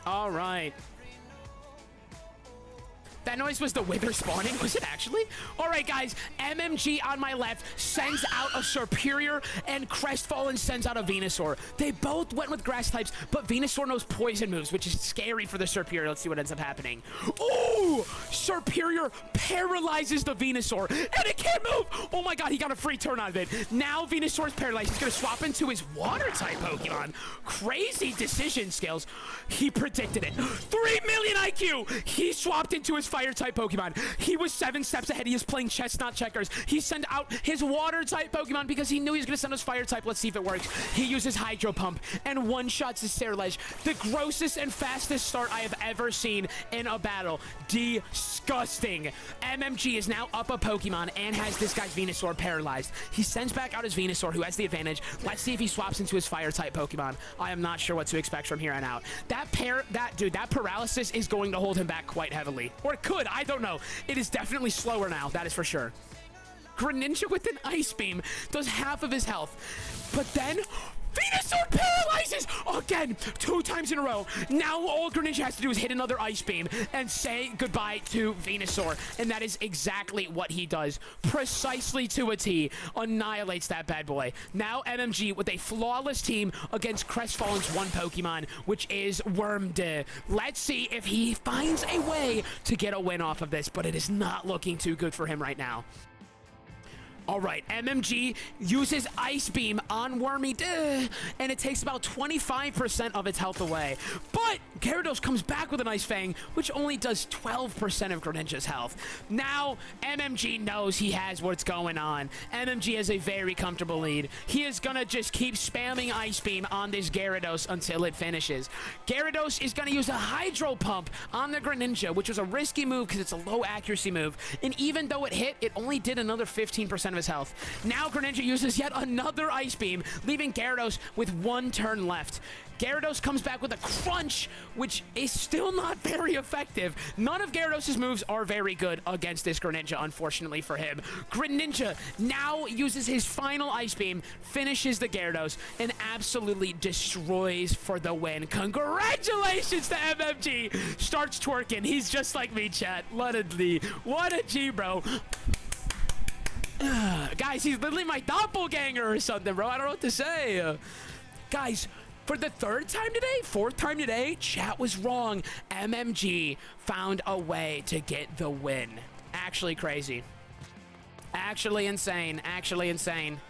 Speaker 2: All right. That noise was the Wither spawning. Was it actually? All right, guys. MMG on my left sends out a Superior, and Crestfallen sends out a Venusaur. They both went with grass types, but Venusaur knows poison moves, which is scary for the Superior. Let's see what ends up happening. Ooh! Superior paralyzes the Venusaur, and it can't move! Oh my god, he got a free turn out of it. Now Venusaur is paralyzed. He's going to swap into his Water-type Pokemon. Crazy decision skills. He predicted it. 3 million IQ! He swapped into his Fire-type Pokemon. He was 7 steps ahead. He is playing chess, not checkers. He sent out his Water-type Pokemon because he knew he was going to send us Fire-type. Let's see if it works. He uses Hydro Pump and one-shots his Ceruledge. The grossest and fastest start I have ever seen in a battle. Disgusting. MMG is now up a Pokemon and has this guy's Venusaur paralyzed. He sends back out his Venusaur, who has the advantage. Let's see if he swaps into his Fire-type Pokemon. I am not sure what to expect from here on out. That paralysis is going to hold him back quite heavily. Or it could, I don't know. It is definitely slower now, that is for sure. Greninja with an Ice Beam does half of his health. But then, Venusaur paralyzes again, 2 times in a row. Now all Greninja has to do is hit another Ice Beam and say goodbye to Venusaur. And that is exactly what he does. Precisely to a T. Annihilates that bad boy. Now MMG with a flawless team against Crestfallen's one Pokemon, which is Wormde. Let's see if he finds a way to get a win off of this, but it is not looking too good for him right now. All right, MMG uses Ice Beam on Wormy, and it takes about 25% of its health away. But Gyarados comes back with an Ice Fang, which only does 12% of Greninja's health. Now, MMG knows he has what's going on. MMG has a very comfortable lead. He is going to just keep spamming Ice Beam on this Gyarados until it finishes. Gyarados is going to use a Hydro Pump on the Greninja, which was a risky move because it's a low accuracy move. And even though it hit, it only did another 15% of his health. Now Greninja uses yet another Ice Beam, leaving Gyarados with 1 turn left. Gyarados comes back with a Crunch, which is still not very effective. None of Gyarados' moves are very good against this Greninja, unfortunately for him. Greninja now uses his final Ice Beam, finishes the Gyarados, and absolutely destroys for the win. Congratulations to MMG! Starts twerking. He's just like me, chat. What a G, bro. Guys, he's literally my doppelganger or something, bro. I don't know what to say. Guys, for the 4th time today, chat was wrong. MMG found a way to get the win. Actually crazy. Actually insane. Actually insane.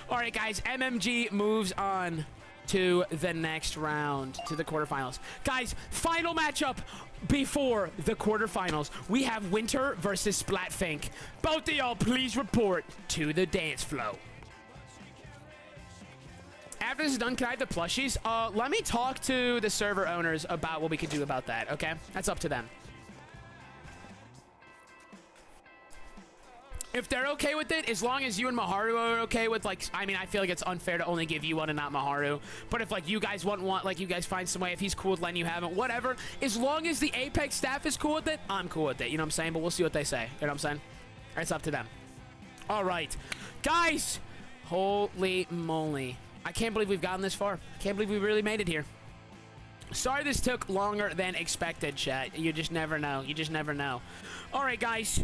Speaker 2: All right, guys, MMG moves on to the next round, to the quarterfinals. Guys, final matchup before the quarterfinals. We have Winter versus Splatfink. Both of y'all, please report to the dance floor. After this is done, can I have the plushies? Let me talk to the server owners about what we could do about that, okay? That's up to them. If they're okay with it, as long as you and Maharu are okay with, like, I mean, I feel like it's unfair to only give you one and not Maharu. But if, like, you guys want, like, you guys find some way, if he's cool with letting you have it, whatever. As long as the Apex staff is cool with it, I'm cool with it. You know what I'm saying? But we'll see what they say. You know what I'm saying? It's up to them. All right. Guys, holy moly. I can't believe we've gotten this far. I can't believe we really made it here. Sorry this took longer than expected, chat. You just never know. You just never know. All right, guys.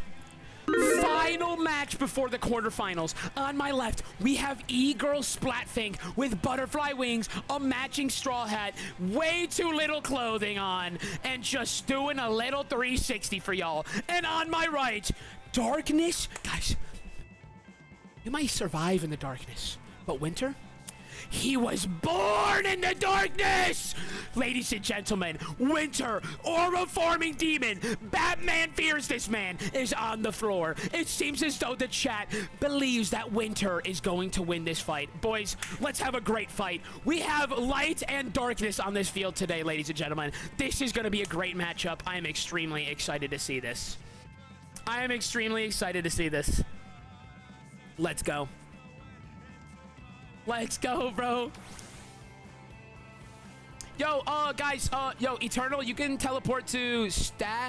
Speaker 2: Final match before the quarterfinals. On my left, we have E-Girl Splatfink with butterfly wings, a matching straw hat, way too little clothing on, and just doing a little 360 for y'all. And on my right, Darkness. Guys, you might survive in the darkness, but Winter? He was born in the darkness! Ladies and gentlemen, Winter, aura-forming demon, Batman fears this man, is on the floor. It seems as though the chat believes that Winter is going to win this fight. Boys, let's have a great fight. We have light and darkness on this field today, ladies and gentlemen. This is going to be a great matchup. I am extremely excited to see this. I am extremely excited to see this. Let's go. Let's go, bro. Yo, guys, yo, Eternal, you can teleport to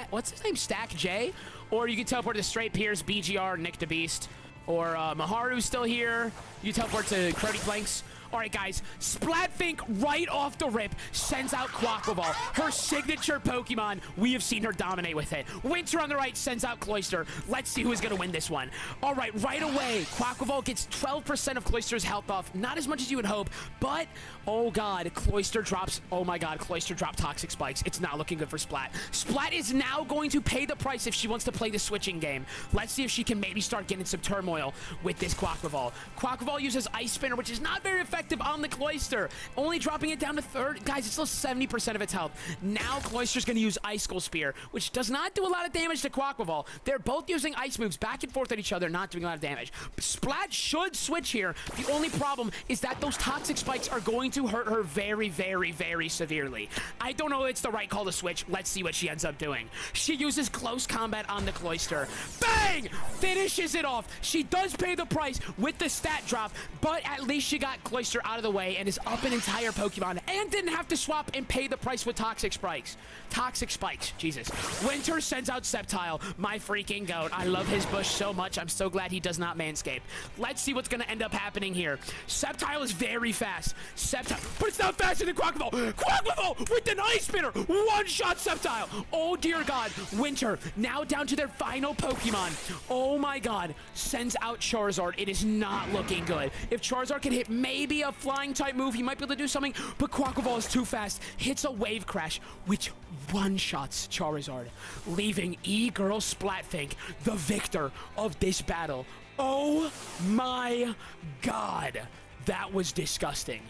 Speaker 2: what's his name? Stack J? Or you can teleport to Straight Pierce, BGR, Nick the Beast. Or Maharu's still here. You teleport to Crody Planks. All right, guys, Splatfink right off the rip sends out Quaquaval, her signature Pokemon. We have seen her dominate with it. Winter on the right sends out Cloyster. Let's see who's going to win this one. All right, right away, Quaquaval gets 12% of Cloyster's health off. Not as much as you would hope, but, oh, God, Cloyster drops, oh, my God, Cloyster dropped Toxic Spikes. It's not looking good for Splat. Splat is now going to pay the price if she wants to play the switching game. Let's see if she can maybe start getting some turmoil with this Quaquaval. Quaquaval uses Ice Spinner, which is not very effective on the Cloyster, only dropping it down to third. Guys, it's still 70% of its health. Now Cloyster's going to use Icicle Spear, which does not do a lot of damage to Quaquaval. They're both using ice moves back and forth at each other, not doing a lot of damage. Splat should switch here. The only problem is that those Toxic Spikes are going to hurt her very, very, very severely. I don't know if it's the right call to switch. Let's see what she ends up doing. She uses Close Combat on the Cloyster. Bang! Finishes it off. She does pay the price with the stat drop, but at least she got Cloyster out of the way and is up an entire Pokemon and didn't have to swap and pay the price with Toxic Spikes. Toxic Spikes, Jesus. Winter sends out Sceptile, my freaking goat. I love his bush so much. I'm so glad he does not manscape. Let's see what's going to end up happening here. Sceptile is very fast. Sceptile, but it's not faster than Quaquaval. Quaquaval with an Ice Spinner. One-shot Sceptile. Oh, dear God. Winter, now down to their final Pokemon. Oh, my God. Sends out Charizard. It is not looking good. If Charizard can hit maybe a flying type move, he might be able to do something, but Quaquaval is too fast. Hits a Wave Crash, which one-shots Charizard, leaving E-Girl Splatfink the victor of this battle. Oh my God. That was disgusting.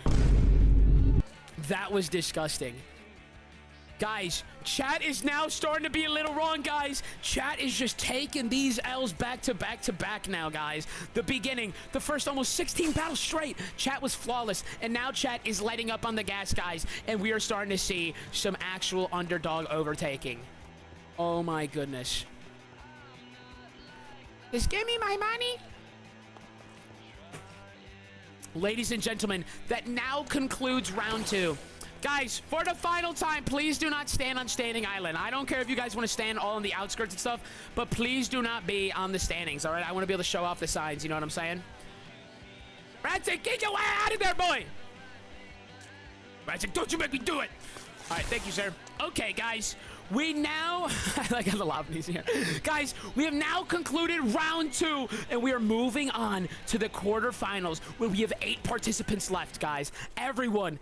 Speaker 2: That was disgusting. Guys, chat is now starting to be a little wrong, guys. Chat is just taking these L's back to back to back now, guys. The beginning, the first almost 16 battles straight, chat was flawless. And now chat is letting up on the gas, guys. And we are starting to see some actual underdog overtaking. Oh, my goodness. Just give me my money. Ladies and gentlemen, that now concludes round 2. Guys, for the final time, please do not stand on Standing Island. I don't care if you guys want to stand all on the outskirts and stuff, but please do not be on the standings, all right? I want to be able to show off the signs, you know what I'm saying? Ratzig, get your way out of there, boy! Ratzig, don't you make me do it! All right, thank you, sir. Okay, guys, we now... I like how the lobby's here. Guys, we have now concluded round 2, and we are moving on to the quarterfinals, where we have 8 participants left, guys. Everyone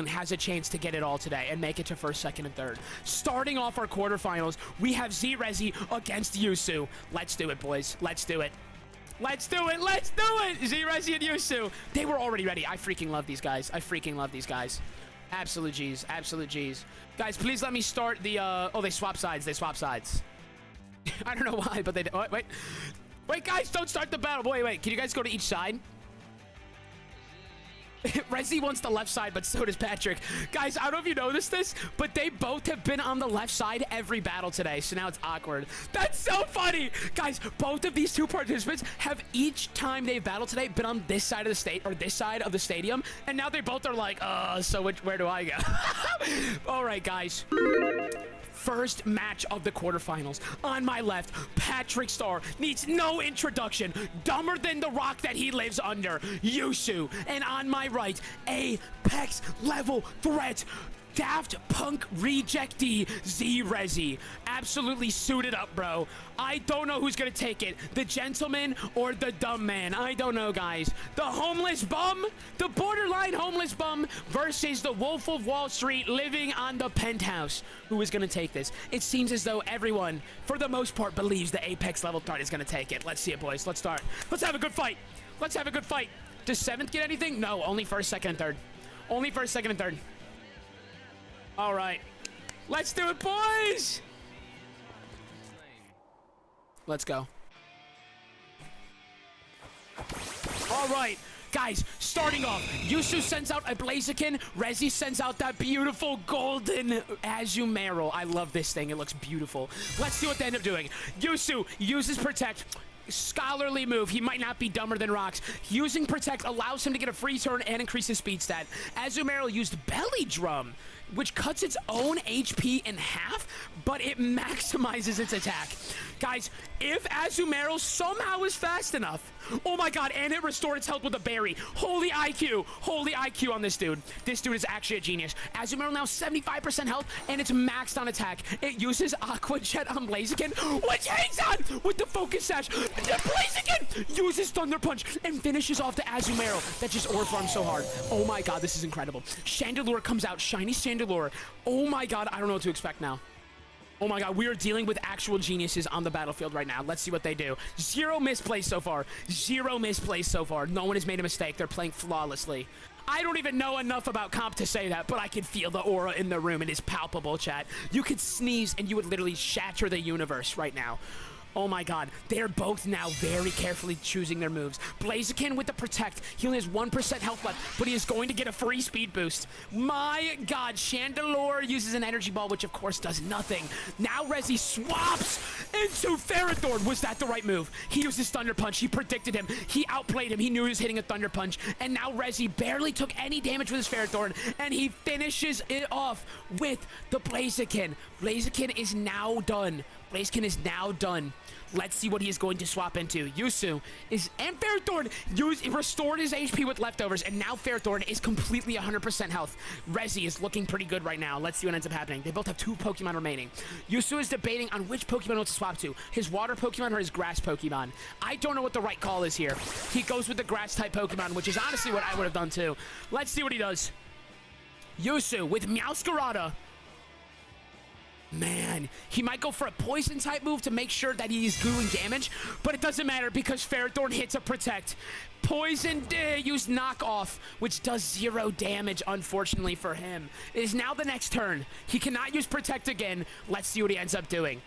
Speaker 2: has a chance to get it all today and make it to first, second, and third. Starting off our quarterfinals, we have Z-Rezi against Yusu. Let's do it, boys. Let's do it. Let's do it. Let's do it. Z-Rezi and Yusu. They were already ready. I freaking love these guys. I freaking love these guys. Absolute G's. Absolute G's. Guys, please let me start the, oh, they swap sides. They swap sides. I don't know why, but they... Oh, wait. Wait, guys, don't start the battle. Wait. Can you guys go to each side? Resi wants the left side, but so does Patrick. Guys, I don't know if you noticed this, but they both have been on the left side every battle today, so now it's awkward. That's so funny! Guys, both of these two participants have each time they've battled today been on this side of the state, or this side of the stadium, and now they both are like, so where do I go? All right, guys. First match of the quarterfinals. On my left, Patrick Star needs no introduction. Dumber than the rock that he lives under, Yusu. And on my right, Apex level threat, Daft Punk rejectee Z-Rezi. Absolutely suited up, bro. I don't know who's gonna take it. The gentleman or the dumb man. I don't know, guys. The homeless bum, the borderline homeless bum versus the Wolf of Wall Street living on the penthouse. Who is gonna take this? It seems as though everyone, for the most part, believes the Apex level threat is gonna take it. Let's see it, boys. Let's start. Let's have a good fight. Let's have a good fight. Does 7th get anything? No, only 1st, 2nd, and 3rd. Only 1st, 2nd, and 3rd. All right, let's do it, boys. Let's go. All right, guys, starting off, Yusu sends out a Blaziken. Rezi sends out that beautiful golden Azumarill. I love this thing. It looks beautiful. Let's see what they end up doing. Yusu uses Protect. Scholarly move. He might not be dumber than rocks. Using Protect allows him to get a free turn and increase his speed stat. Azumarill used Belly Drum, which cuts its own HP in half, but it maximizes its attack. Guys, if Azumarill somehow is fast enough, oh my god, and it restored its health with a berry. Holy IQ on this dude. This dude is actually a genius. Azumarill now 75% health, and it's maxed on attack. It uses Aqua Jet on Blaziken, which hangs on with the Focus Sash. The Blaziken uses Thunder Punch and finishes off the Azumarill that just Aura farms so hard. Oh my god, this is incredible. Chandelure comes out, shiny Chandelure. Oh my god, I don't know what to expect now. Oh my god, we are dealing with actual geniuses on the battlefield right now. Let's see what they do. 0 misplays so far. 0 misplays so far. No one has made a mistake. They're playing flawlessly. I don't even know enough about comp to say that, but I can feel the aura in the room. It is palpable, chat. You could sneeze and you would literally shatter the universe right now. Oh my god, they're both now very carefully choosing their moves. Blaziken with the Protect. He only has 1% health left, but he is going to get a free speed boost. My god, Chandelure uses an Energy Ball, which of course does nothing. Now Rezi swaps into Ferrothorn. Was that the right move? He uses Thunder Punch. He predicted him. He outplayed him. He knew he was hitting a Thunder Punch. And now Rezi barely took any damage with his Ferrothorn, and he finishes it off with the Blaziken. Blaziken is now done. Blaziken is now done. Let's see what he is going to swap into. Yusu is, and Ferrothorn restored his HP with leftovers, and now Ferrothorn is completely 100% health. Rezi is looking pretty good right now. Let's see what ends up happening. They both have 2 Pokemon remaining. Yusu is debating on which Pokemon to swap to, his water Pokemon or his grass Pokemon. I don't know what the right call is here. He goes with the grass type Pokemon, which is honestly what I would have done too. Let's see what he does. Yusu with Meowscarada. Man, he might go for a poison type move to make sure that he is doing damage, but it doesn't matter because Ferrothorn hits a Protect. Poison used Knockoff, which does 0 damage, unfortunately for him. It is now the next turn. He cannot use Protect again. Let's see what he ends up doing.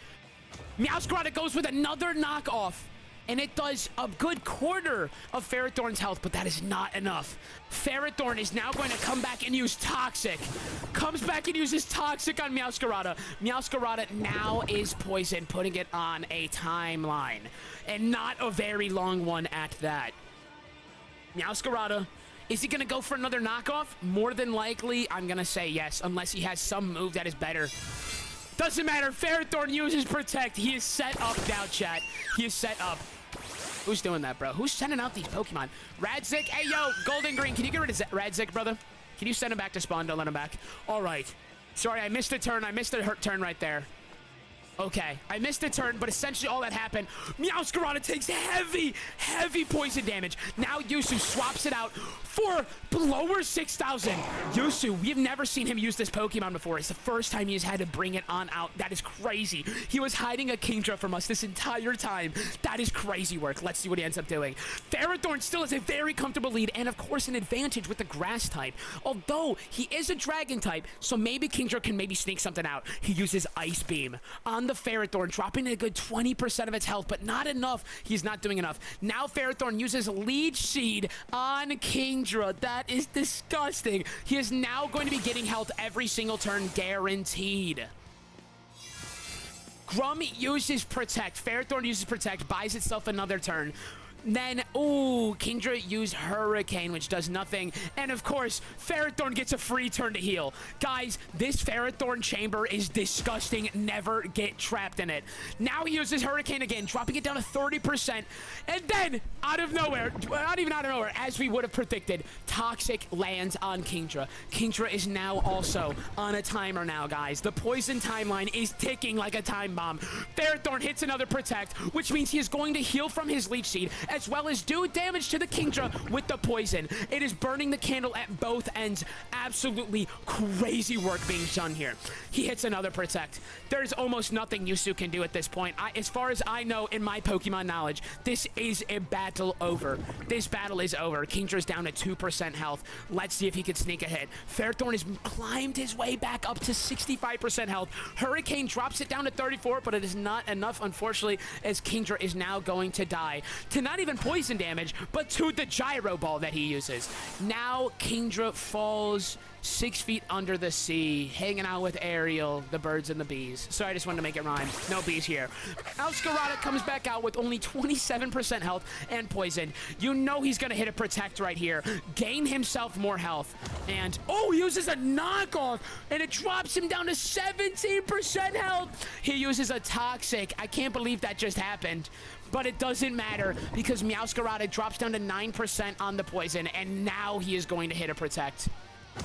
Speaker 2: Meowscarada goes with another Knockoff, and it does a good quarter of Ferrothorn's health, but that is not enough. Ferrothorn is now going to come back and use Toxic. Comes back and uses Toxic on Meowscarada. Meowscarada now is poison, putting it on a timeline. And not a very long one at that. Meowscarada, is he going to go for another knockoff? More than likely, I'm going to say yes, unless he has some move that is better. Doesn't matter. Ferrothorn uses Protect. He is set up now, chat. He is set up. Who's doing that, bro? Who's sending out these Pokemon? Radzik? Hey, yo, Golden Green. Can you get rid of Radzik, brother? Can you send him back to spawn? Don't let him back. All right. Sorry, I missed a turn. I missed a turn right there. Okay, I missed a turn, but essentially all that happened, Meowscarada takes heavy poison damage. Now Yusu swaps it out for lower 6,000. Yusu, we have never seen him use this Pokemon before. It's the first time he's had to bring it on out. That is crazy. He was hiding a Kingdra from us this entire time. That is crazy work. Let's see what he ends up doing. Ferrothorn still has a very comfortable lead, and of course an advantage with the grass type. Although he is a dragon type, so maybe Kingdra can maybe sneak something out. He uses Ice Beam on on the Ferrothorn, dropping a good 20% of its health, but not enough. He's not doing enough. Now Ferrothorn uses Leech Seed on Kingdra. That is disgusting. He is now going to be getting health every single turn, guaranteed. Grum uses Protect. Ferrothorn uses Protect, buys itself another turn. Then, ooh, Kingdra used Hurricane, which does nothing. And, of course, Ferrothorn gets a free turn to heal. Guys, this Ferrothorn chamber is disgusting. Never get trapped in it. Now he uses Hurricane again, dropping it down to 30%. And then, out of nowhere, not even out of nowhere, as we would have predicted, Toxic lands on Kingdra. Kingdra is now also on a timer now, guys. The poison timeline is ticking like a time bomb. Ferrothorn hits another Protect, which means he is going to heal from his Leech Seed, as well as do damage to the Kingdra with the poison. It is burning the candle at both ends. Absolutely crazy work being done here. He hits another Protect. There's almost nothing Yusu can do at this point. As far as I know in my Pokemon knowledge, this is a battle over. This battle is over. Kingdra's down to 2% health. Let's see if he can sneak a hit. Ferrothorn has climbed his way back up to 65% health. Hurricane drops it down to 34, but it is not enough, unfortunately, as Kingdra is now going to die. To not even poison damage, but to the gyro ball that he uses. Now Kingdra falls 6 feet under the sea, hanging out with Ariel, the birds and the bees. Sorry, I just wanted to make it rhyme. No bees here. Alscarada comes back out with only 27% health and poison. You know he's going to hit a Protect right here, gain himself more health, and oh, he uses a knockoff, and it drops him down to 17% health. He uses a Toxic. I can't believe that just happened. But it doesn't matter because Meowscarada drops down to 9% on the poison, and now he is going to hit a Protect.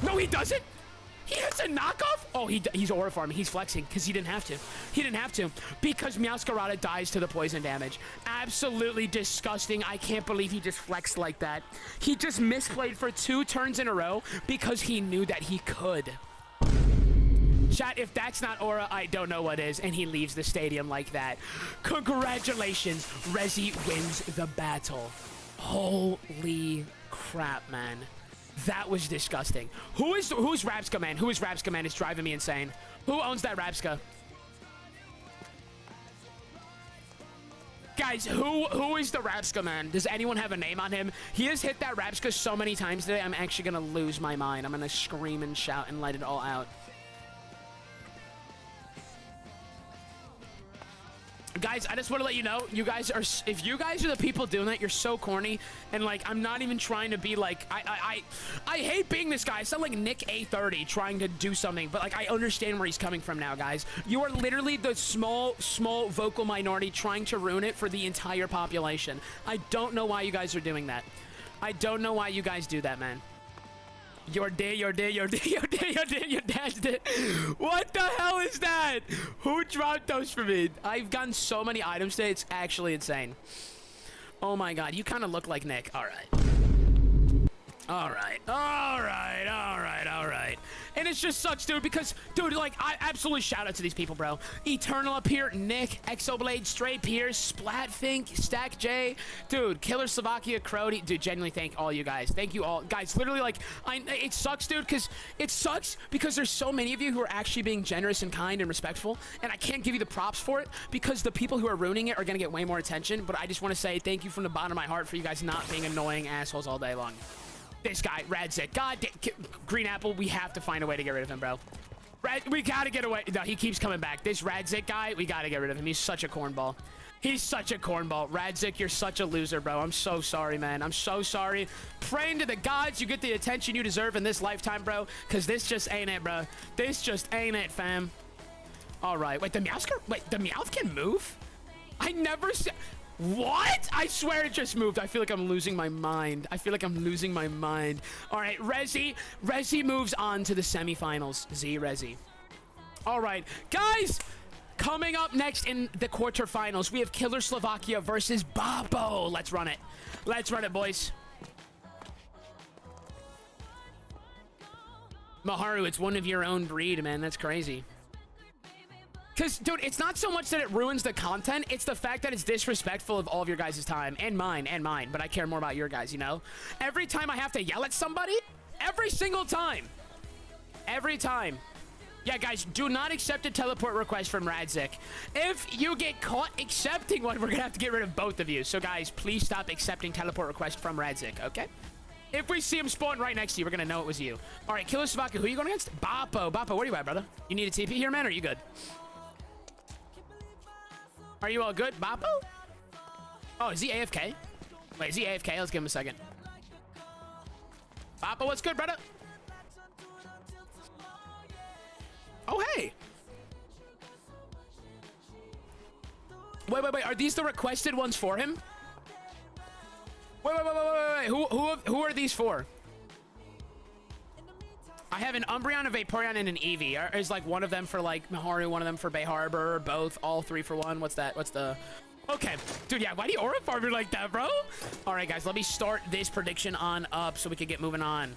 Speaker 2: No, he doesn't. He hits a knockoff? Oh, he's aura farming. He's flexing because he didn't have to. He didn't have to because Meowscarada dies to the poison damage. Absolutely disgusting. I can't believe he just flexed like that. He just misplayed for 2 turns in a row because he knew that he could. Chat, if that's not aura, I don't know what is, and he leaves the stadium like that. Congratulations, Rezi wins the battle. Holy crap, man. That was disgusting. Who's Rapska, man? Who is Rapska, man? It's driving me insane. Who owns that Rapska? Guys, who is the Rapska, man? Does anyone have a name on him? He has hit that Rapska so many times today, I'm actually going to lose my mind. I'm going to scream and shout and let it all out. Guys, I just want to let you know, you guys are, if you guys are the people doing that, you're so corny. And like, I'm not even trying to be like, I hate being this guy. I sound like Nick A30 trying to do something, but like, I understand where he's coming from now, guys. You are literally the small vocal minority trying to ruin it for the entire population. I don't know why you guys are doing that. I don't know why you guys do that, man. Your dashed it. What the hell is that? Who dropped those for me? I've gotten so many items today, it's actually insane. Oh my god, you kind of look like Nick. Alright. And it just sucks, dude, because, dude, like, I absolutely shout out to these people, bro. Eternal up here, Nick, Exoblade, Stray Pierce, Splatfink, Stack J, dude, Killer Slovakia, Crody, dude, genuinely thank all you guys. Thank you all. Guys, literally, like, it sucks, dude, because there's so many of you who are actually being generous and kind and respectful, and I can't give you the props for it because the people who are ruining it are going to get way more attention, but I just want to say thank you from the bottom of my heart for you guys not being annoying assholes all day long. This guy, Radzik. God damn. Green Apple, we have to find a way to get rid of him, bro. We gotta get away. No, he keeps coming back. This Radzik guy, we gotta get rid of him. He's such a cornball. He's such a cornball. Radzik, you're such a loser, bro. I'm so sorry, man. I'm so sorry. Praying to the gods you get the attention you deserve in this lifetime, bro. Because this just ain't it, bro. This just ain't it, fam. All right. Wait, the Meowth can move? I never said... What? I swear it just moved. I feel like I'm losing my mind. All right, Rezi moves on to the semifinals. Rezi. All right, guys, coming up next in the quarterfinals, we have Killer Slovakia versus Babo. Let's run it. Let's run it, boys. Maharu, it's one of your own breed, man. That's crazy. Because, dude, it's not so much that it ruins the content, it's the fact that it's disrespectful of all of your guys' time. And mine, but I care more about your guys, you know? Every time I have to yell at somebody, every single time. Every time. Yeah, guys, do not accept a teleport request from Radzik. If you get caught accepting one, we're going to have to get rid of both of you. So, guys, please stop accepting teleport requests from Radzik, okay? If we see him spawn right next to you, we're going to know it was you. All right, Killer Slovakia, who are you going against? Boppo. Boppo, where are you at, brother? You need a TP here, man, or are you good? Are you all good? Boppo? Oh, is he AFK? Wait, is he AFK? Let's give him a second. Boppo, what's good, brother? Oh, hey. Wait. Are these the requested ones for him? Wait. Who are these for? I have an Umbreon, a Vaporeon, and an Eevee. Is like one of them for like Miharu, one of them for Bay Harbor, both, all 3 for 1? What's that? What's the... Okay. Dude, yeah, why do you aura farm me like that, bro? All right, guys, let me start this prediction on up so we can get moving on.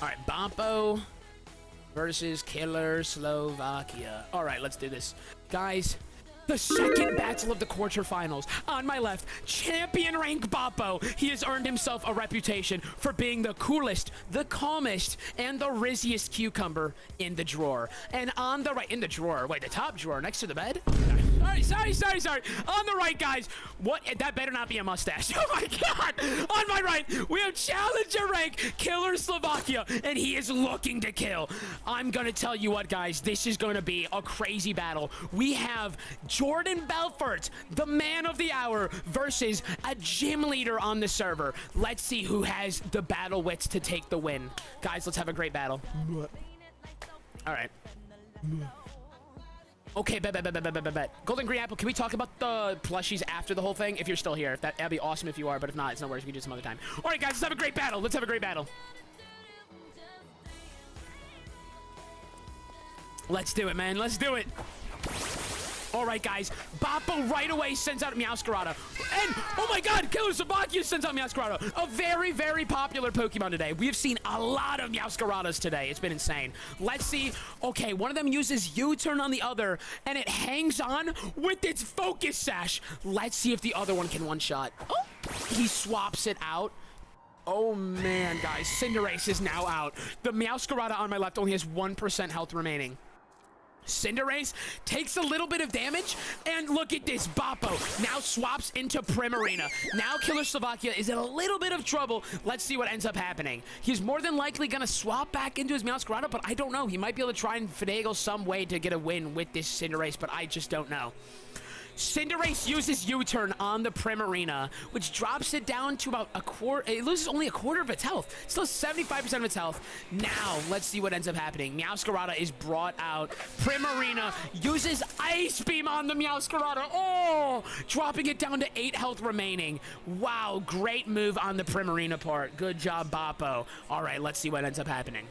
Speaker 2: All right, Boppo versus Killer Slovakia. All right, let's do this. Guys, the second battle of the quarterfinals. On my left, champion rank Boppo. He has earned himself a reputation for being the coolest, the calmest, and the rizziest cucumber in the drawer. And on the right, in the drawer, wait, the top drawer next to the bed? Sorry. On the right, guys, what? That better not be a mustache. Oh my God! On my right, we have challenger rank Killer Slovakia, and he is looking to kill. I'm gonna tell you what, guys, this is gonna be a crazy battle. We have Jordan Belfort, the man of the hour, versus a gym leader on the server. Let's see who has the battle wits to take the win. Guys, let's have a great battle. All right. Okay, bet. Golden Green Apple, can we talk about the plushies after the whole thing? If you're still here. That'd be awesome if you are, but if not, it's no worries. We can do some other time. All right, guys, let's have a great battle. Let's do it, man. Let's do it. All right, guys. Boppo right away sends out Meowscarada. And, oh my God, Killer Slovakia sends out Meowscarada. A very, very popular Pokemon today. We have seen a lot of Meowscaradas today. It's been insane. Let's see. Okay, one of them uses U-turn on the other, and it hangs on with its Focus Sash. Let's see if the other one can one-shot. Oh, he swaps it out. Oh, man, guys. Cinderace is now out. The Meowscarada on my left only has 1% health remaining. Cinderace takes a little bit of damage, and look at this. Boppo now swaps into Primarina. Now Killer Slovakia is in a little bit of trouble. Let's see what ends up happening. He's more than likely going to swap back into his Meowscarada, but I don't know. He might be able to try and finagle some way to get a win with this Cinderace, but I just don't know. Cinderace uses U-turn on the Primarina, which drops it down to about a quarter. It loses only a quarter of its health. Still 75% of its health. Now, let's see what ends up happening. Meowscarada is brought out. Primarina uses Ice Beam on the Meowscarada. Oh, dropping it down to 8 health remaining. Wow, great move on the Primarina part. Good job, Boppo. All right, let's see what ends up happening.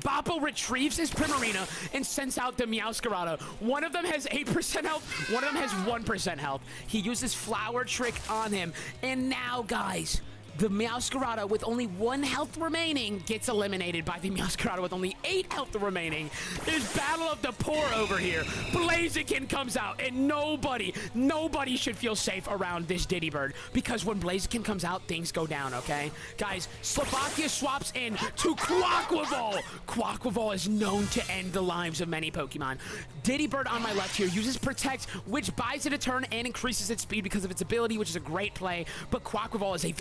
Speaker 2: Boppo retrieves his Primarina and sends out the Meowscarada. One of them has 8% health, one of them has 1% health. He uses Flower Trick on him. And now, guys, the Meowscarada with only 1 health remaining gets eliminated by the Meowscarada with only 8 health remaining. There's Battle of the Poor over here. Blaziken comes out, and nobody should feel safe around this Diddy Bird, because when Blaziken comes out, things go down, okay? Guys, Slovakia swaps in to Quaquaval. Quaquaval is known to end the lives of many Pokemon. Diddy Bird on my left here uses Protect, which buys it a turn and increases its speed because of its ability, which is a great play, but Quaquaval is a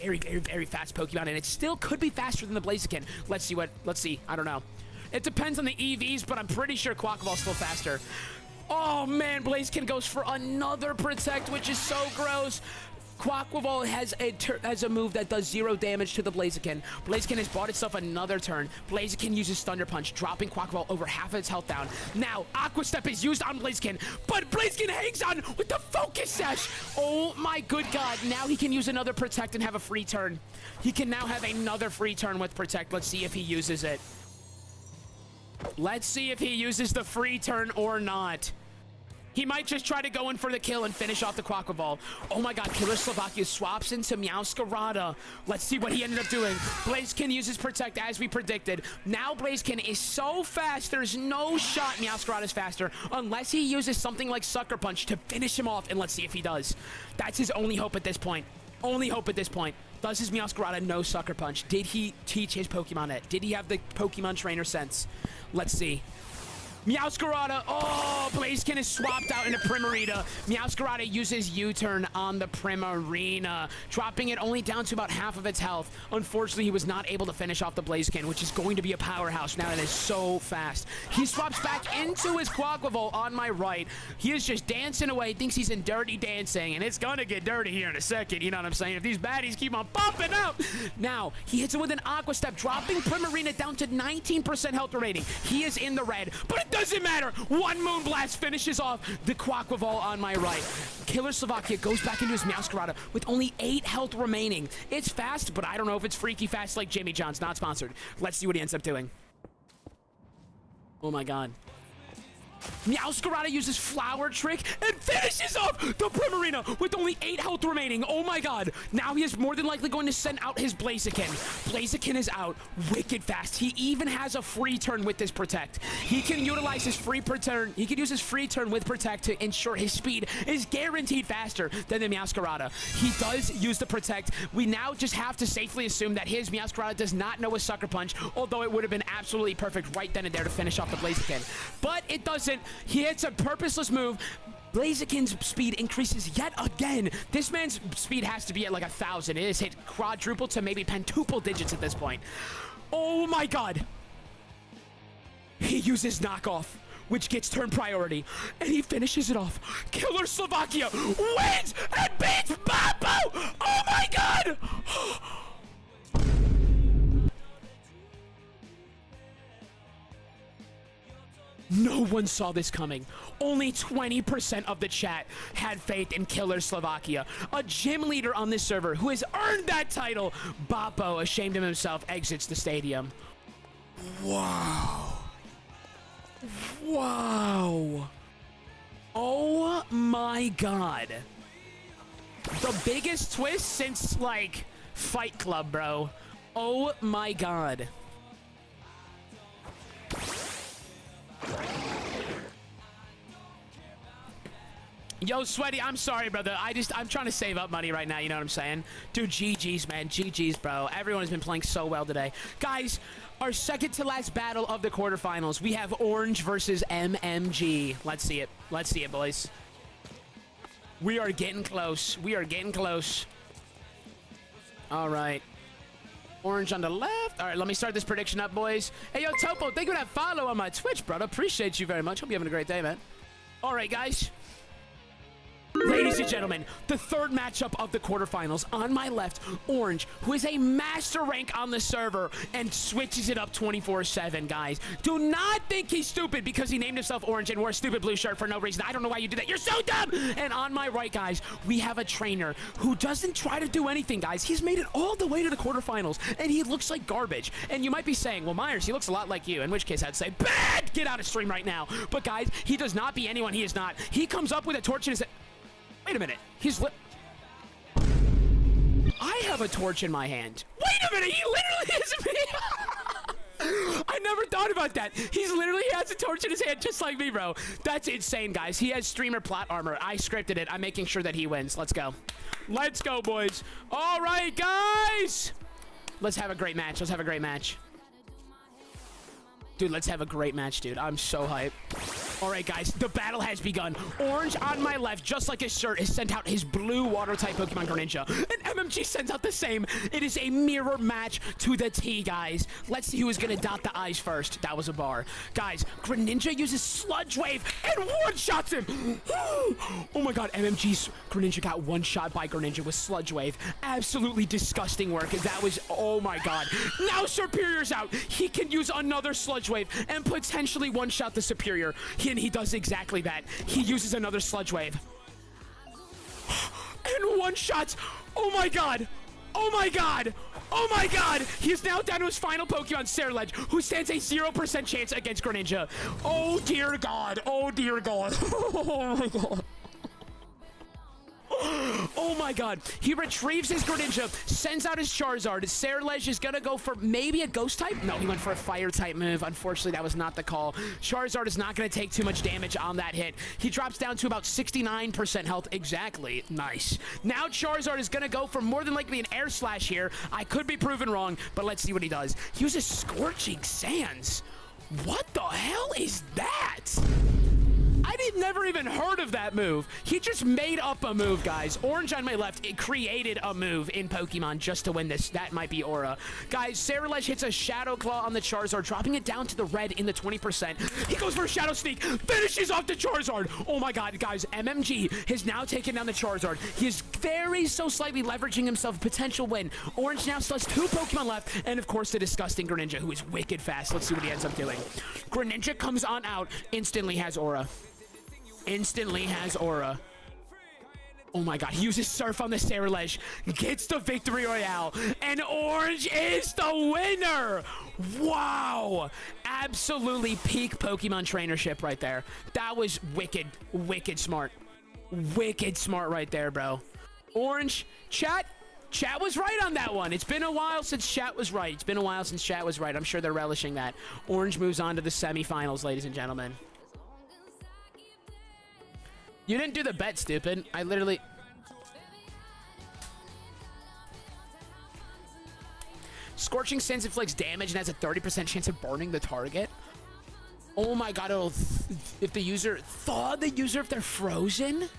Speaker 2: very fast Pokemon, and it still could be faster than the Blaziken. Let's see. I don't know. It depends on the EVs, but I'm pretty sure Quaquaval's still faster. Oh, man, Blaziken goes for another Protect, which is so gross. Quaquaval has a move that does 0 damage to the Blaziken. Blaziken has bought itself another turn. Blaziken uses Thunder Punch, dropping Quaquaval over half of its health down. Now, Aqua Step is used on Blaziken, but Blaziken hangs on with the Focus Sash. Oh my good God. Now he can use another Protect and have a free turn. He can now have another free turn with Protect. Let's see if he uses it. Let's see if he uses the free turn or not. He might just try to go in for the kill and finish off the Quaquaval. Oh my God, Killer Slovakia swaps into Meowscarada. Let's see what he ended up doing. Blaziken uses Protect as we predicted. Now Blaziken is so fast, there's no shot Meowscarada's faster unless he uses something like Sucker Punch to finish him off, and let's see if he does. That's his only hope at this point. The Does his Meowscarada know Sucker Punch? Did he teach his Pokemon it? Did he have the Pokemon trainer sense? Let's see. Meowscarada, oh, Blaziken is swapped out into Primarina. Meowscarada uses U-turn on the Primarina, dropping it only down to about half of its health. Unfortunately, he was not able to finish off the Blaziken, which is going to be a powerhouse now that is so fast. He swaps back into his Quaquaval on my right. He is just dancing away, thinks he's in Dirty Dancing, and it's gonna get dirty here in a second, you know what I'm saying? If these baddies keep on popping out. Now, he hits him with an Aqua Step, dropping Primarina down to 19% health remaining. He is in the red, but it doesn't matter. One Moonblast finishes off the Quaquaval on my right. Killer Slovakia goes back into his Meowscarada with only 8 health remaining. It's fast, but I don't know if it's freaky fast like Jimmy John's. Not sponsored. Let's see what he ends up doing. Oh my god. Meowscarada uses Flower Trick and finishes off the Primarina with only 8 health remaining. Oh my god. Now he is more than likely going to send out his Blaziken. Blaziken is out wicked fast. He even has a free turn with this Protect. He can utilize his free turn. He can use his free turn with Protect to ensure his speed is guaranteed faster than the Meowscarada. He does use the Protect. We now just have to safely assume that his Meowscarada does not know a Sucker Punch, although it would have been absolutely perfect right then and there to finish off the Blaziken. But it doesn't. He hits a purposeless move. Blaziken's speed increases yet again. This man's speed has to be at like 1,000. It is hit quadruple to maybe pentuple digits at this point. Oh my god. He uses knockoff, which gets turn priority, and he finishes it off. Killer Slovakia wins and beats Babo! Oh my god! No one saw this coming. Only 20% of the chat had faith in Killer Slovakia. A gym leader on this server who has earned that title. Bappo, ashamed of himself, exits the stadium. Wow. Wow. Oh my god. The biggest twist since, like, Fight Club, bro. Oh my god. Yo, Sweaty, I'm sorry, brother. I'm trying to save up money right now, you know what I'm saying? Dude, GG's, man. GG's, bro. Everyone has been playing so well today. Guys, our second to last battle of the quarterfinals. We have Orange versus MMG. Let's see it. Let's see it, boys. We are getting close. We are getting close. All right. Orange on the left. All right, let me start this prediction up, boys. Hey, yo, Topo, thank you for that follow on my Twitch, brother. Appreciate you very much. Hope you're having a great day, man. All right, guys. Ladies and gentlemen, the third matchup of the quarterfinals. On my left, Orange, who is a master rank on the server and switches it up 24/7, guys. Do not think he's stupid because he named himself Orange and wore a stupid blue shirt for no reason. I don't know why you did that. You're so dumb! And on my right, guys, we have a trainer who doesn't try to do anything, guys. He's made it all the way to the quarterfinals, and he looks like garbage. And you might be saying, well, Myers, he looks a lot like you, in which case I'd say, bad! Get out of stream right now. But, guys, he does not be anyone he is not. He comes up with a torch in his... Wait a minute. He's I have a torch in my hand. Wait a minute. He literally is me. I never thought about that. He has a torch in his hand just like me, bro. That's insane, guys. He has streamer plot armor. I scripted it. I'm making sure that he wins. Let's go. Let's go, boys. All right, guys. Let's have a great match. Let's have a great match. Dude, let's have a great match, dude. I'm so hyped. All right, guys, the battle has begun. Orange on my left, just like his shirt, has sent out his blue water-type Pokemon Greninja. And MMG sends out the same. It is a mirror match to the T, guys. Let's see who is going to dot the I's first. That was a bar. Guys, Greninja uses Sludge Wave and one-shots him. Oh, my God. MMG's Greninja got one-shot by Greninja with Sludge Wave. Absolutely disgusting work. That was, oh, my God. Now Superior's out. He can use another Sludge Wave and potentially one-shot the Superior. And he does exactly that. He uses another Sludge Wave. And one-shots. Oh, my God. Oh, my God. Oh, my God. He's now down to his final Pokemon, Ceruledge, who stands a 0% chance against Greninja. Oh, dear God. Oh, dear God. Oh, my God. Oh my god. He retrieves his Greninja, sends out his Charizard. Serlej is gonna go for maybe a Ghost type? No, he went for a Fire type move. Unfortunately, that was not the call. Charizard is not gonna take too much damage on that hit. He drops down to about 69% health. Exactly. Nice. Now Charizard is gonna go for more than likely an Air Slash here. I could be proven wrong, but let's see what he does. He uses Scorching Sands. What the hell is that? I did never even heard of that move. He just made up a move, guys. Orange on my left, it created a move in Pokemon just to win this. That might be Aura. Guys, Serlej hits a Shadow Claw on the Charizard, dropping it down to the red in the 20%. He goes for a Shadow Sneak, finishes off the Charizard. Oh my god, guys, MMG has now taken down the Charizard. He is very so slightly leveraging himself, potential win. Orange now still has 2 Pokemon left, and of course the disgusting Greninja, who is wicked fast. Let's see what he ends up doing. Greninja comes on out, instantly has Aura. Instantly has Aura. Oh my god, he uses Surf on the Serlej, gets the victory royale, and Orange is the winner! Wow! Absolutely peak Pokemon trainership right there. That was wicked, wicked smart. Wicked smart right there, bro. Orange, chat was right on that one. It's been a while since chat was right. It's been a while since chat was right. I'm sure they're relishing that. Orange moves on to the semifinals, ladies and gentlemen. You didn't do the bet, stupid. I literally... Scorching Sands inflicts damage and has a 30% chance of burning the target. Oh my god, it'll... if the user... thaw the user if they're frozen?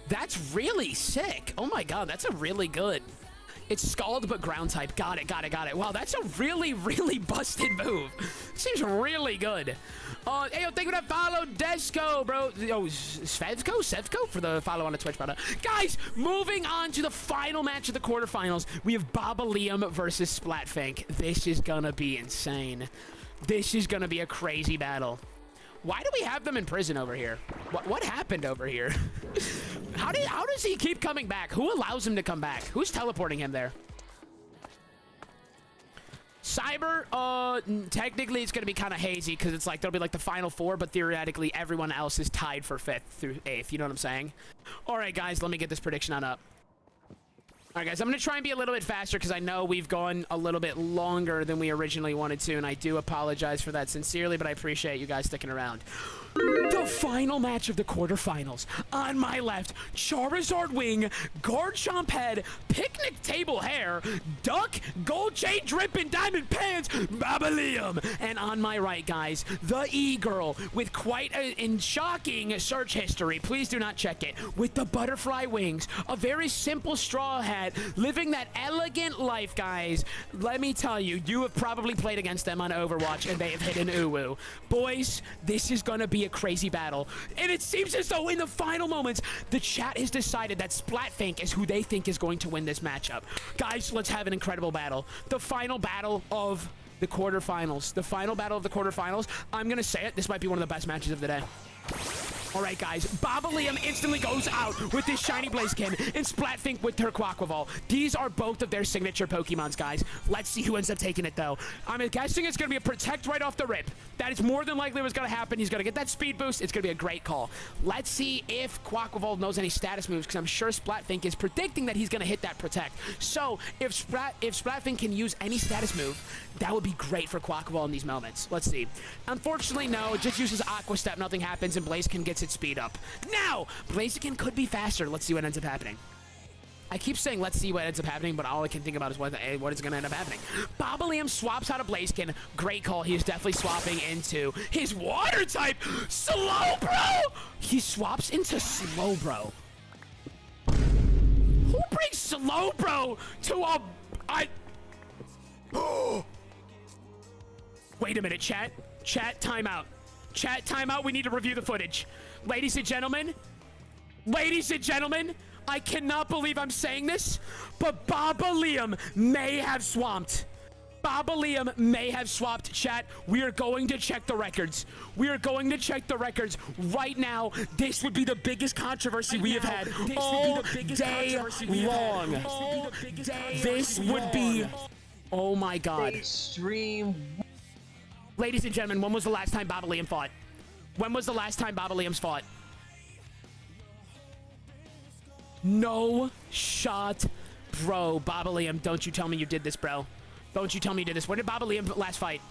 Speaker 2: That's really sick. Oh my god, that's a really good... It's Scald, but ground type. Got it, got it, got it. Wow, that's a really, really busted move. Seems really good. Hey, yo, thank you for that follow, Desco, bro. Oh, Sevco for the follow on the Twitch, brother. Guys, moving on to the final match of the quarterfinals. We have Bobbalium versus Splatfink. This is gonna be insane. This is gonna be a crazy battle. Why do we have them in prison over here? What happened over here? How does he keep coming back? Who allows him to come back? Who's teleporting him there? Cyber, technically it's going to be kind of hazy because it's like there'll be like the final 4, but theoretically everyone else is tied for 5th through 8th. You know what I'm saying? All right, guys, let me get this prediction on up. All right, guys, I'm going to try and be a little bit faster because I know we've gone a little bit longer than we originally wanted to, and I do apologize for that sincerely, but I appreciate you guys sticking around. The final match of the quarterfinals. On my left, Charizard Wing, Garchomp Head, Picnic Table Hair, Duck, Gold Chain Drippin' Diamond Pants, Bobbalium. And on my right, guys, the E-Girl with quite a shocking search history. Please do not check it. With the butterfly wings, a very simple straw hat, living that elegant life, guys. Let me tell you, you have probably played against them on Overwatch, and they have hit an uwu. Boys, this is gonna be a crazy battle, and it seems as though in the final moments the chat has decided that Splatfink is who they think is going to win this matchup. Guys, let's have an incredible battle. The final battle of the quarterfinals. The final battle of the quarterfinals. I'm gonna say it, this might be one of the best matches of the day. All right, guys, Bobbalium instantly goes out with this shiny Blaziken and Splatfink with her Quaquaval. These are both of their signature Pokemons, guys. Let's see who ends up taking it, though. I'm guessing it's going to be a Protect right off the rip. That is more than likely what's going to happen. He's going to get that speed boost. It's going to be a great call. Let's see if Quaquaval knows any status moves, because I'm sure Splatfink is predicting that he's going to hit that Protect. So if Splatfink can use any status move, that would be great for Quaquaval in these moments. Let's see. Unfortunately, no. It just uses Aqua Step. Nothing happens, and Blaziken gets its speed up. Now, Blaziken could be faster. Let's see what ends up happening. I keep saying let's see what ends up happening, but all I can think about is what is going to end up happening. Bobbalium swaps out of Blaziken. Great call. He is definitely swapping into his water type. Slowbro! He swaps into Slowbro. Who brings Slowbro to a... Wait a minute, chat. Chat, timeout. Chat, timeout. We need to review the footage. Ladies and gentlemen, I cannot believe I'm saying this, but Bobbalium may have swamped. Bobbalium may have swapped, chat. We are going to check the records. We are going to check the records right now. This would be the biggest controversy we have had all day long. This would be... Oh my god.
Speaker 1: Extreme.
Speaker 2: Ladies and gentlemen, when was the last time Bobbalium fought? When was the last time Bobbalium's fought? No shot. Bro, Bobbalium, don't you tell me you did this, bro. Don't you tell me you did this. When did Bobbalium last fight?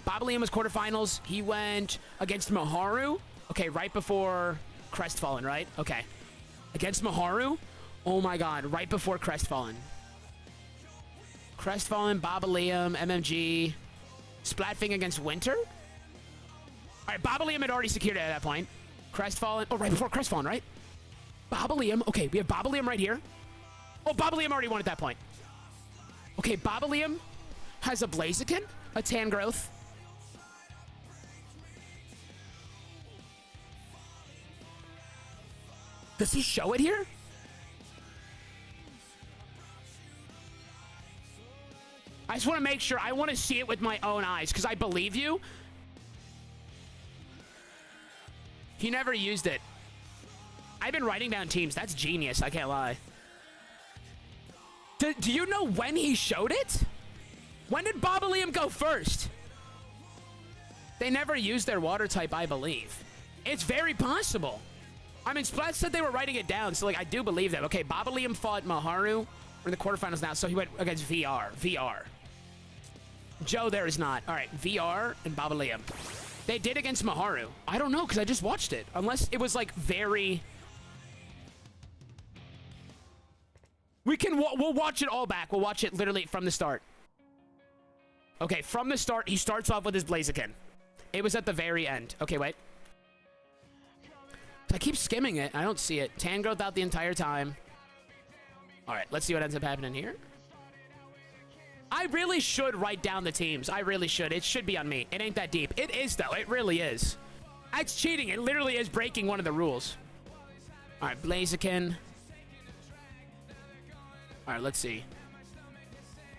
Speaker 2: Bobbalium was quarterfinals. He went against Maharu. Okay, right before Crestfallen, right? Okay. Against Maharu? Oh my god, right before Crestfallen. Crestfallen, Bobbalium, MMG. Splatfing against Winter? Alright, Bobbalium had already secured it at that point. Crestfallen. Oh, right before Crestfallen, right? Bobbalium. Okay, we have Bobbalium right here. Oh, Bobbalium already won at that point. Okay, Bobbalium has a Blaziken, a Tangrowth. Does he show it here? I just want to make sure. I want to see it with my own eyes because I believe you. He never used it. I've been writing down teams. That's genius. I can't lie. Do you know when he showed it? When did Bobbalium go first? They never used their water type, I believe. It's very possible. I mean, Splat said they were writing it down, so, like, I do believe that. Okay, Bobbalium fought Maharu. We're in the quarterfinals now, so he went against VR. VR. Joe there is not. All right, VR and Bobbalium. They did against Maharu. I don't know, because I just watched it. Unless it was, like, very... We'll watch it all back. We'll watch it literally from the start. Okay, from the start, he starts off with his Blaziken. It was at the very end. Okay, wait. I keep skimming it. I don't see it. Tangrowth out the entire time. All right, let's see what ends up happening here. I really should write down the teams. I really should. It should be on me. It ain't that deep. It is, though. It really is. It's cheating. It literally is breaking one of the rules. All right, Blaziken. All right, let's see.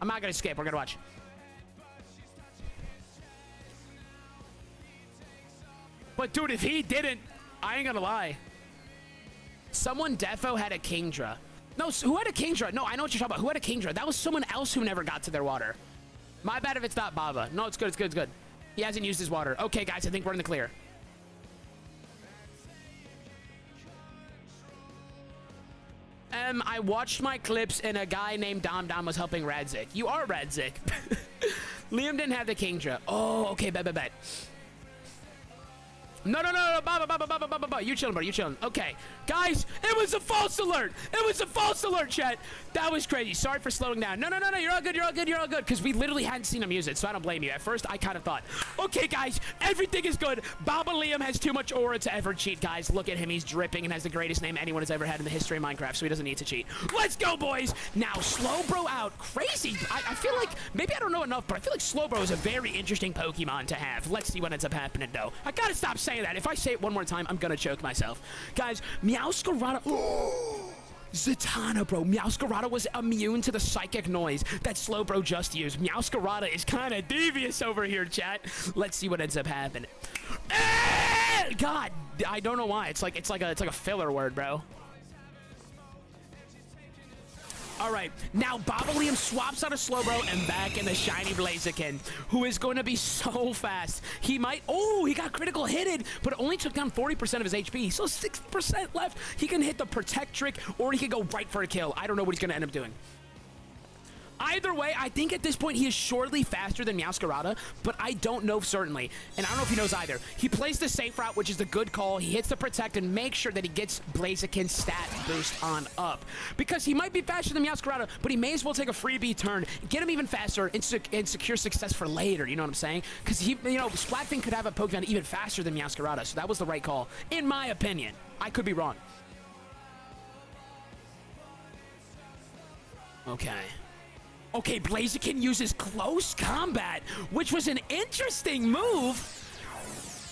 Speaker 2: I'm not going to skip. We're going to watch. But, dude, if he didn't, I ain't going to lie. Someone defo had a Kingdra. No, who had a Kingdra? No, I know what you're talking about. Who had a Kingdra? That was someone else who never got to their water. My bad if it's not Baba. No, it's good. It's good. It's good. He hasn't used his water. Okay, guys, I think we're in the clear. I watched my clips and a guy named Dom was helping Radzik. You are Radzik. Liam didn't have the Kingdra. Oh, okay, bet. No, Baba. You chillin', bro. You chillin'. Okay. Guys, it was a false alert. It was a false alert, chat. That was crazy. Sorry for slowing down. No. You're all good. You're all good. Because we literally hadn't seen him use it, so I don't blame you. At first, I kind of thought, okay, guys, everything is good. Bobbalium has too much aura to ever cheat, guys. Look at him. He's dripping and has the greatest name anyone has ever had in the history of Minecraft, so he doesn't need to cheat. Let's go, boys. Now, Slowbro out. Crazy. I feel like, maybe I don't know enough, but I feel like Slowbro is a very interesting Pokemon to have. Let's see what ends up happening, though. I gotta stop saying that. If I say it one more time, I'm gonna choke myself. Guys, Meowscarada. Zatanna, bro. Meowscarada was immune to the psychic noise that Slowbro just used. Meowscarada is kind of devious over here, chat. Let's see what ends up happening. God, I don't know why. It's like a filler word, bro. All right, now Bobbalium swaps out of Slowbro and back in the shiny Blaziken, who is going to be so fast. He might, oh, he got critical hitted, but it only took down 40% of his HP. So 60% left. He can hit the Protect trick, or he can go right for a kill. I don't know what he's going to end up doing. Either way, I think at this point he is surely faster than Meowscarada, but I don't know certainly. And I don't know if he knows either. He plays the safe route, which is the good call. He hits the Protect and makes sure that he gets Blaziken's stat boost on up. Because he might be faster than Meowscarada, but he may as well take a freebie turn, get him even faster, and secure success for later, you know what I'm saying? Because he, you know, Splatfing could have a Pokemon even faster than Meowscarada, so that was the right call, in my opinion. I could be wrong. Okay. Okay, Blaziken uses close combat, which was an interesting move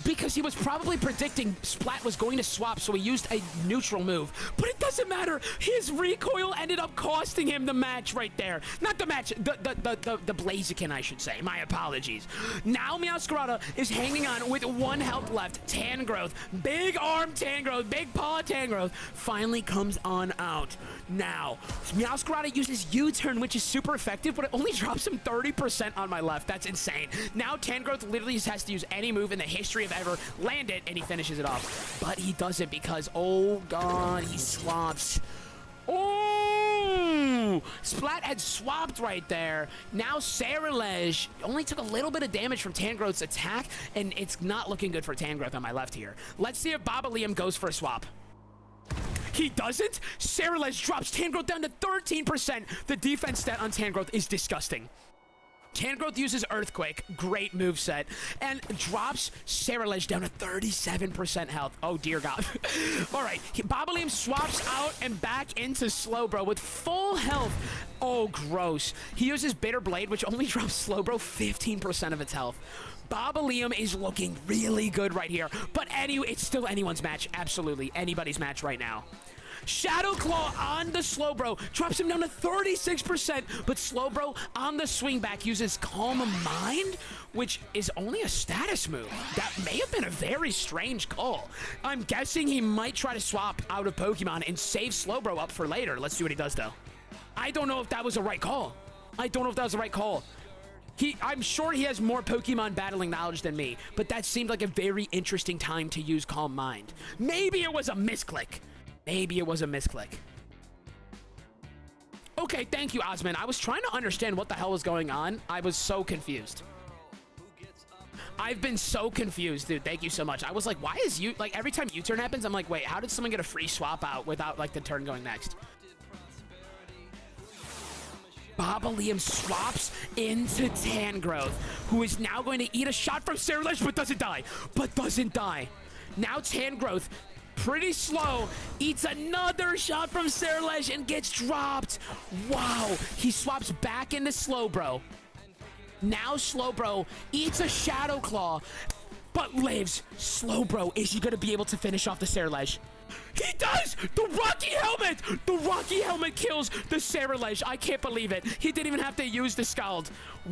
Speaker 2: because he was probably predicting Splat was going to swap, so he used a neutral move. But it doesn't matter. His recoil ended up costing him the match right there. Not the match, the Blaziken, I should say. My apologies. Now Meowscarada is hanging on with 1 health left. Tangrowth, big arm Tangrowth, big paw Tangrowth, finally comes on out. Now, Meowscarada uses U-turn, which is super effective, but it only drops him 30% on my left. That's insane. Now Tangrowth literally just has to use any move in the history of ever, land it, and he finishes it off. But he doesn't because, oh god, he swaps. Oh! Splat had swapped right there. Now Saralej only took a little bit of damage from Tangrowth's attack, and it's not looking good for Tangrowth on my left here. Let's see if Baba Liam goes for a swap. He doesn't. Saralej drops Tangrowth down to 13%. The defense stat on Tangrowth is disgusting. Tangrowth uses Earthquake, great moveset, and drops Saralej down to 37% health. Oh, dear God. All right, Baba Liam swaps out and back into Slowbro with full health. Oh, gross. He uses Bitter Blade, which only drops Slowbro 15% of its health. Baba Liam is looking really good right here, but anyway, it's still anyone's match. Absolutely anybody's match right now. Shadow Claw on the Slowbro drops him down to 36%, but Slowbro on the swing back uses Calm Mind, which is only a status move. That may have been a very strange call. I'm guessing he might try to swap out of Pokemon and save Slowbro up for later. Let's see what he does, though. I don't know if that was the right call. I'm sure he has more Pokemon battling knowledge than me, but that seemed like a very interesting time to use Calm Mind. Maybe it was a misclick. Okay, thank you, Osman. I was trying to understand what the hell was going on. I was so confused. I've been so confused, dude. Thank you so much. I was like, why is you... Like, every time U-turn happens, I'm like, wait, how did someone get a free swap out without, like, the turn going next? Baba Liam swaps into Tangrowth, who is now going to eat a shot from Saralej, but doesn't die. Now Tangrowth, pretty slow, eats another shot from Saralej and gets dropped. Wow, he swaps back into Slowbro. Now Slowbro eats a Shadow Claw, but lives. Slowbro, is he going to be able to finish off the Saralej? He does! The Rocky Helmet! The Rocky Helmet kills the Saralej. I can't believe it. He didn't even have to use the Scald.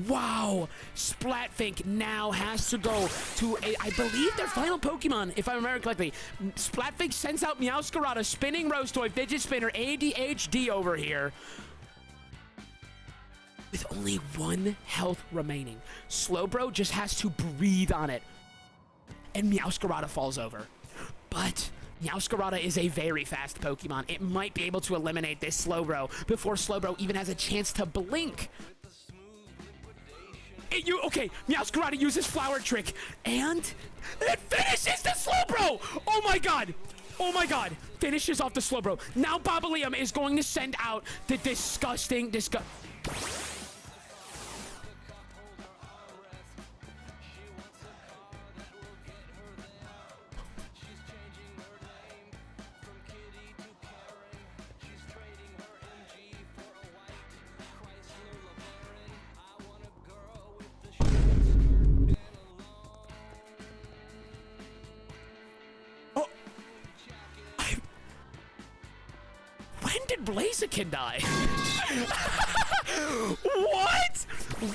Speaker 2: Wow. Splatfink now has to go to, I believe, their final Pokemon, if I remember correctly. Splatfink sends out Meowscarada, Spinning Rostoy, Fidget Spinner, ADHD over here. With only 1 health remaining. Slowbro just has to breathe on it. And Meowscarada falls over. But Meowscarada is a very fast Pokemon. It might be able to eliminate this Slowbro before Slowbro even has a chance to blink. Okay, Meowscarada uses Flower Trick, and it finishes the Slowbro! Oh my god! Finishes off the Slowbro. Now Baba Liam is going to send out the disgusting... When did Blaziken die? What?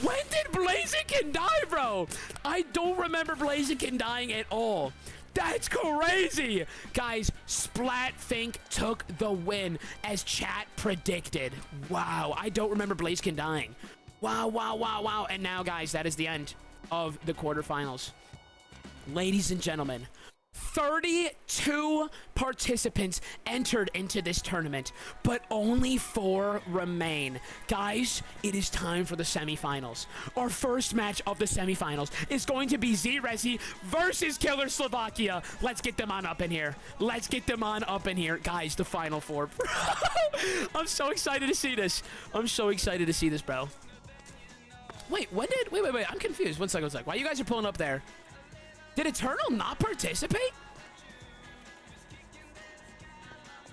Speaker 2: When did Blaziken die, bro? I don't remember Blaziken dying at all. That's crazy. Guys, Splatfink took the win as chat predicted. Wow, I don't remember Blaziken dying. Wow. And now, guys, that is the end of the quarterfinals. Ladies and gentlemen, 32 participants entered into this tournament, but only 4 remain. Guys, it is time for the semifinals. Our first match of the semifinals is going to be Z-Resi versus Killer Slovakia. Let's get them on up in here. Guys, the final 4. I'm so excited to see this. Bro. Wait, I'm confused. One second. While you guys are pulling up there, did Eternal not participate?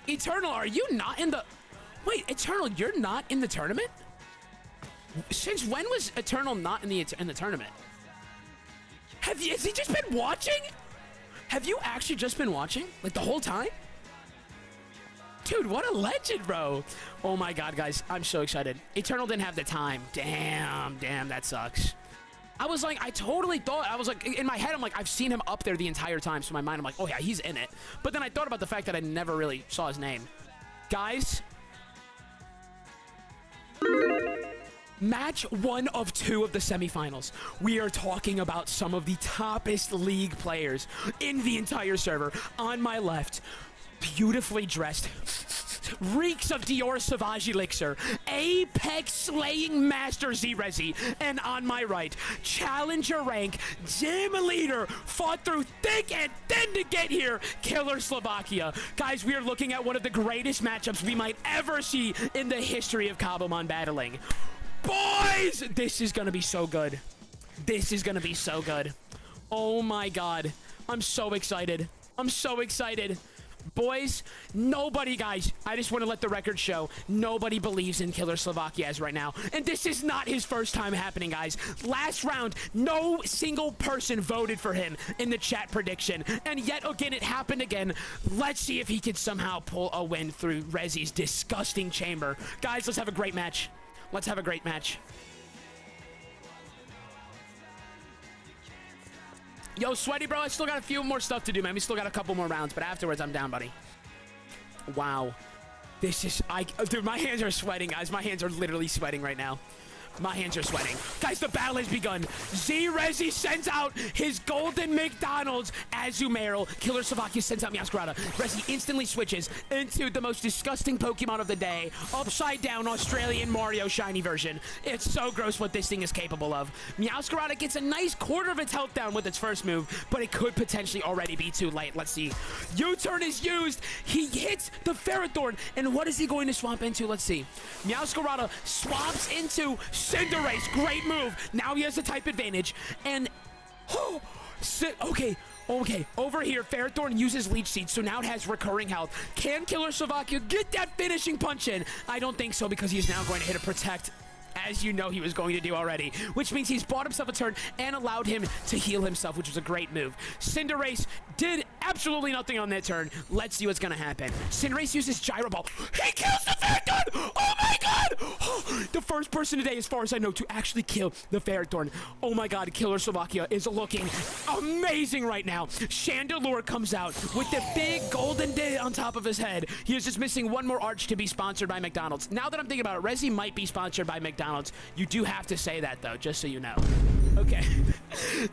Speaker 2: Eternal, are you not in the... Wait, Eternal, you're not in the tournament? Since when was Eternal not in the tournament? Has he just been watching? Have you actually just been watching? Like the whole time? Dude, what a legend, bro. Oh my god, guys, I'm so excited. Eternal didn't have the time. Damn, that sucks. I totally thought, in my head, I'm like, I've seen him up there the entire time. So in my mind, I'm like, oh yeah, he's in it. But then I thought about the fact that I never really saw his name. Guys. Match 1 of 2 of the semifinals. We are talking about some of the toppest league players in the entire server. On my left, beautifully dressed, reeks of Dior Sauvage Elixir, Apex slaying master Z-Rezi, and on my right, challenger rank, gym leader, fought through thick and thin to get here, Killer Slovakia. Guys, we are looking at one of the greatest matchups we might ever see in the history of Cobblemon battling. Boys, this is gonna be so good. This is gonna be so good. Oh my god. I'm so excited. I'm so excited. Boys, nobody, guys, I just want to let the record show, nobody believes in Killer Slovakia as right now. And this is not his first time happening, guys. Last round, no single person voted for him in the chat prediction. And yet again, it happened again. Let's see if he can somehow pull a win through Rezi's disgusting chamber. Guys, let's have a great match. Let's have a great match. Yo, Sweaty, bro, I still got a few more stuff to do, man. We still got a couple more rounds, but afterwards, I'm down, buddy. Wow. This is... Dude, my hands are sweating, guys. My hands are literally sweating right now. My hands are sweating. Guys, the battle has begun. Z-Rezi sends out his golden McDonald's Azumarill. Killer Slovakia sends out Meowscarada. Rezi instantly switches into the most disgusting Pokemon of the day. Upside down Australian Mario shiny version. It's so gross what this thing is capable of. Meowscarada gets a nice quarter of its health down with its first move, but it could potentially already be too late. Let's see. U-turn is used. He hits the Ferrothorn. And what is he going to swap into? Let's see. Meowscarada swaps into Cinderace. Great move. Now he has a type advantage. And okay. Over here, Ferrothorn uses Leech Seed, so now it has recurring health. Can Killer Slovakia get that finishing punch in? I don't think so, because he's now going to hit a Protect, as you know he was going to do already, which means he's bought himself a turn and allowed him to heal himself, which was a great move. Cinderace did absolutely nothing on that turn. Let's see what's going to happen. Cinderace uses Gyro Ball. He kills the Ferrothorn! Oh my god! The first person today, as far as I know, to actually kill the Ferrothorn. Oh my god, Killer Slovakia is looking amazing right now. Chandelure comes out with the big golden day on top of his head. He is just missing one more arch to be sponsored by McDonald's. Now that I'm thinking about it, Rezi might be sponsored by McDonald's. You do have to say that, though, just so you know. Okay.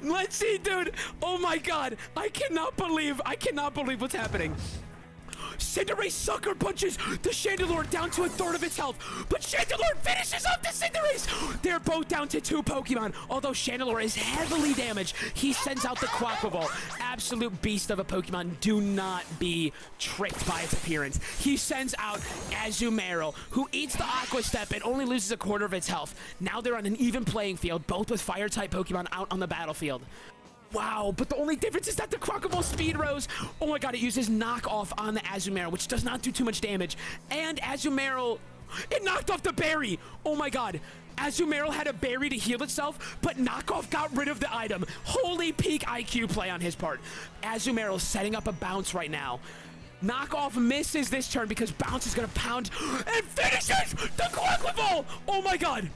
Speaker 2: Let's see, dude. Oh my god. I cannot believe what's happening. Cinderace sucker punches the Chandelure down to a third of its health, but Chandelure finishes off the Cinderace. They're both down to 2 Pokemon. Although Chandelure is heavily damaged, he sends out the Quaquaval. Absolute beast of a Pokemon. Do not be tricked by its appearance. He sends out Azumarill, who eats the Aqua Step and only loses a quarter of its health. Now they're on an even playing field, both with Fire-type Pokemon out on the battlefield. Wow, but the only difference is that the Quaquaval speed rose. Oh my god, it uses knockoff on the Azumarill, which does not do too much damage. And Azumarill, it knocked off the berry. Oh my god. Azumarill had a berry to heal itself, but knockoff got rid of the item. Holy peak IQ play on his part. Azumarill setting up a bounce right now. Knockoff misses this turn because bounce is gonna pound and finishes the Quaquaval. Oh my god.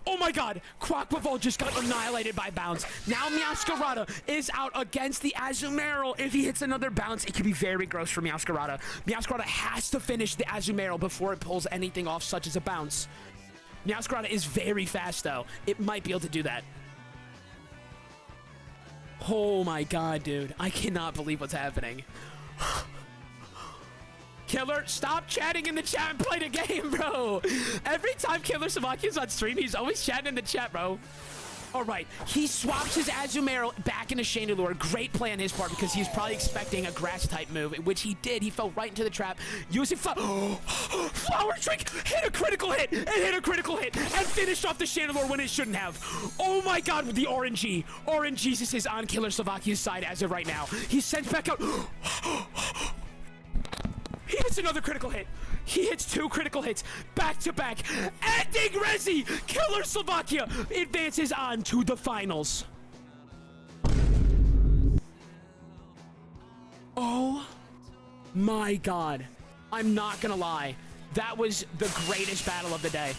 Speaker 2: Oh my god, Quaquaval just got annihilated by bounce. Now Meowscarada is out against the Azumarill. If he hits another bounce, it could be very gross for Meowscarada. Meowscarada has to finish the Azumarill before it pulls anything off, such as a bounce. Meowscarada is very fast, though. It might be able to do that. Oh my god, dude. I cannot believe what's happening. Killer, stop chatting in the chat and play the game, bro. Every time Killer Slovakia's on stream, he's always chatting in the chat, bro. All right, he swaps his Azumarill back into Chandelure. Great play on his part because he's probably expecting a grass-type move, which he did. He fell right into the trap. Using Flower Drink, hit a critical hit, and hit a critical hit, and finished off the Chandelure when it shouldn't have. Oh my god, the RNG. RNGesus is on Killer Slovakia's side as of right now. He sends back out... He hits another critical hit. He hits 2 critical hits back to back. Ending Rezi. Killer Slovakia advances on to the finals. Oh my god. I'm not gonna lie. That was the greatest battle of the day.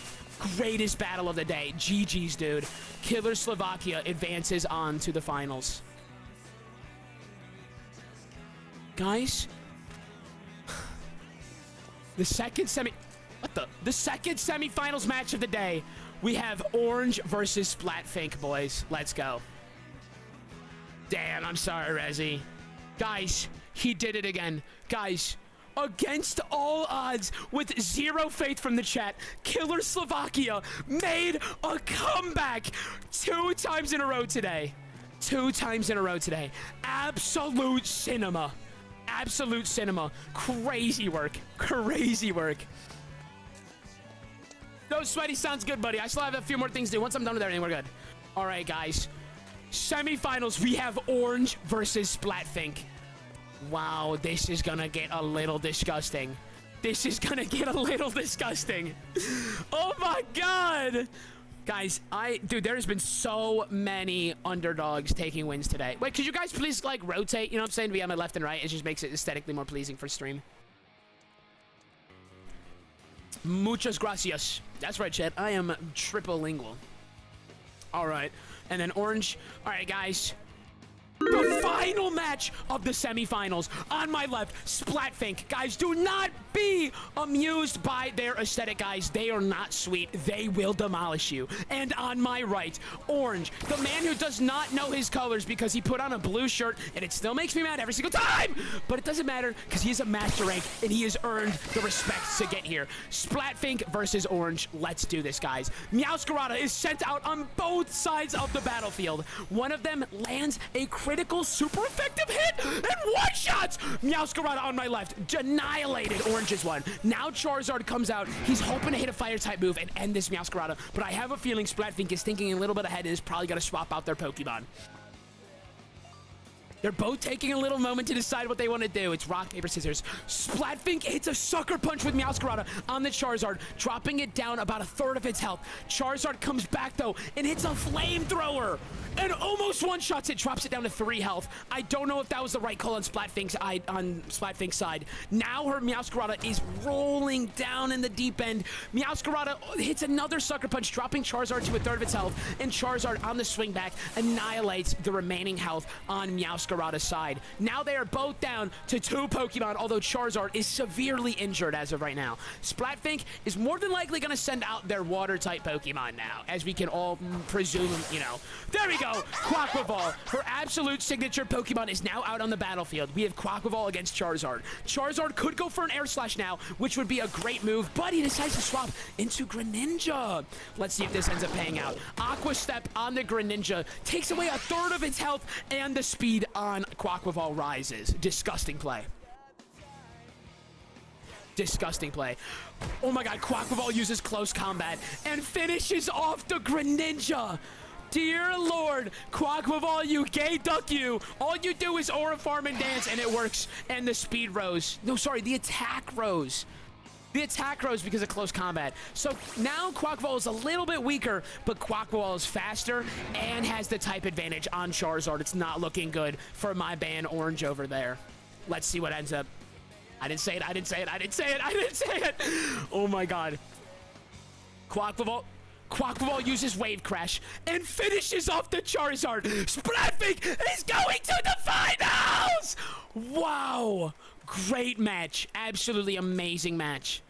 Speaker 2: Greatest battle of the day. GG's, dude. Killer Slovakia advances on to the finals. Guys, the second semifinals match of the day. We have Orange versus Splatfink, boys. Let's go. Damn, I'm sorry, Rezi. Guys, he did it again. Guys, against all odds, with zero faith from the chat, Killer Slovakia made a comeback 2 times in a row today. 2 times in a row today. Absolute cinema. Absolute cinema. Crazy work. Crazy work. No, Sweaty, sounds good, buddy. I still have a few more things to do. Once I'm done with everything, we're good. All right, guys. Semifinals, we have Orange versus Splatfink. Wow, this is gonna get a little disgusting. This is gonna get a little disgusting. Oh my god! Guys, dude, there's been so many underdogs taking wins today. Wait, could you guys please, like, rotate? You know what I'm saying? To be on my left and right. It just makes it aesthetically more pleasing for stream. Muchas gracias. That's right, chat. I am triple lingual. All right. And then Orange. All right, guys. The final match of the semifinals. On my left, Splatfink. Guys, do not be amused by their aesthetic, guys. They are not sweet. They will demolish you. And on my right, Orange, the man who does not know his colors because he put on a blue shirt, and it still makes me mad every single time. But it doesn't matter because he is a master rank, and he has earned the respect to get here. Splatfink versus Orange. Let's do this, guys. Meowscarada is sent out on both sides of the battlefield. One of them lands a critical, super effective hit and one-shots! Meowscarada on my left, annihilated Orange's one. Now Charizard comes out. He's hoping to hit a fire-type move and end this Meowscarada, but I have a feeling Splatfink is thinking a little bit ahead and is probably going to swap out their Pokemon. They're both taking a little moment to decide what they want to do. It's rock, paper, scissors. Splatfink hits a sucker punch with Meowscarada on the Charizard, dropping it down about 1/3 of its health. Charizard comes back, though, and hits a flamethrower and almost one-shots it, drops it down to 3 health. I don't know if that was the right call on Splatfink's side. Now her Meowscarada is rolling down in the deep end. Meowscarada hits another sucker punch, dropping Charizard to 1/3 of its health, and Charizard on the swing back annihilates the remaining health on Meowscarada's side. Now they are both down to 2 Pokemon, although Charizard is severely injured as of right now. Splatfink is more than likely going to send out their water-type Pokemon now, as we can all presume, you know. There we go! Quaquaval, her absolute signature Pokemon, is now out on the battlefield. We have Quaquaval against Charizard. Charizard could go for an Air Slash now, which would be a great move, but he decides to swap into Greninja. Let's see if this ends up paying out. Aqua Step on the Greninja takes away 1/3 of its health, and the speed on Quaquaval rises. Disgusting play. Disgusting play. Oh my god, Quaquaval uses close combat and finishes off the Greninja. Dear Lord, Quaquaval, you gay duck you. All you do is aura farm and dance, and it works. And the speed rose. No, sorry, the attack rose. The attack rose because of close combat. So now Quaquaval is a little bit weaker, but Quaquaval is faster and has the type advantage on Charizard. It's not looking good for my band Orange over there. Let's see what ends up. I didn't say it, I didn't say it, I didn't say it, I didn't say it. Oh my god. Quaquaval uses Wave Crash and finishes off the Charizard. Splatfink is going to the finals! Wow. Great match. Absolutely amazing match.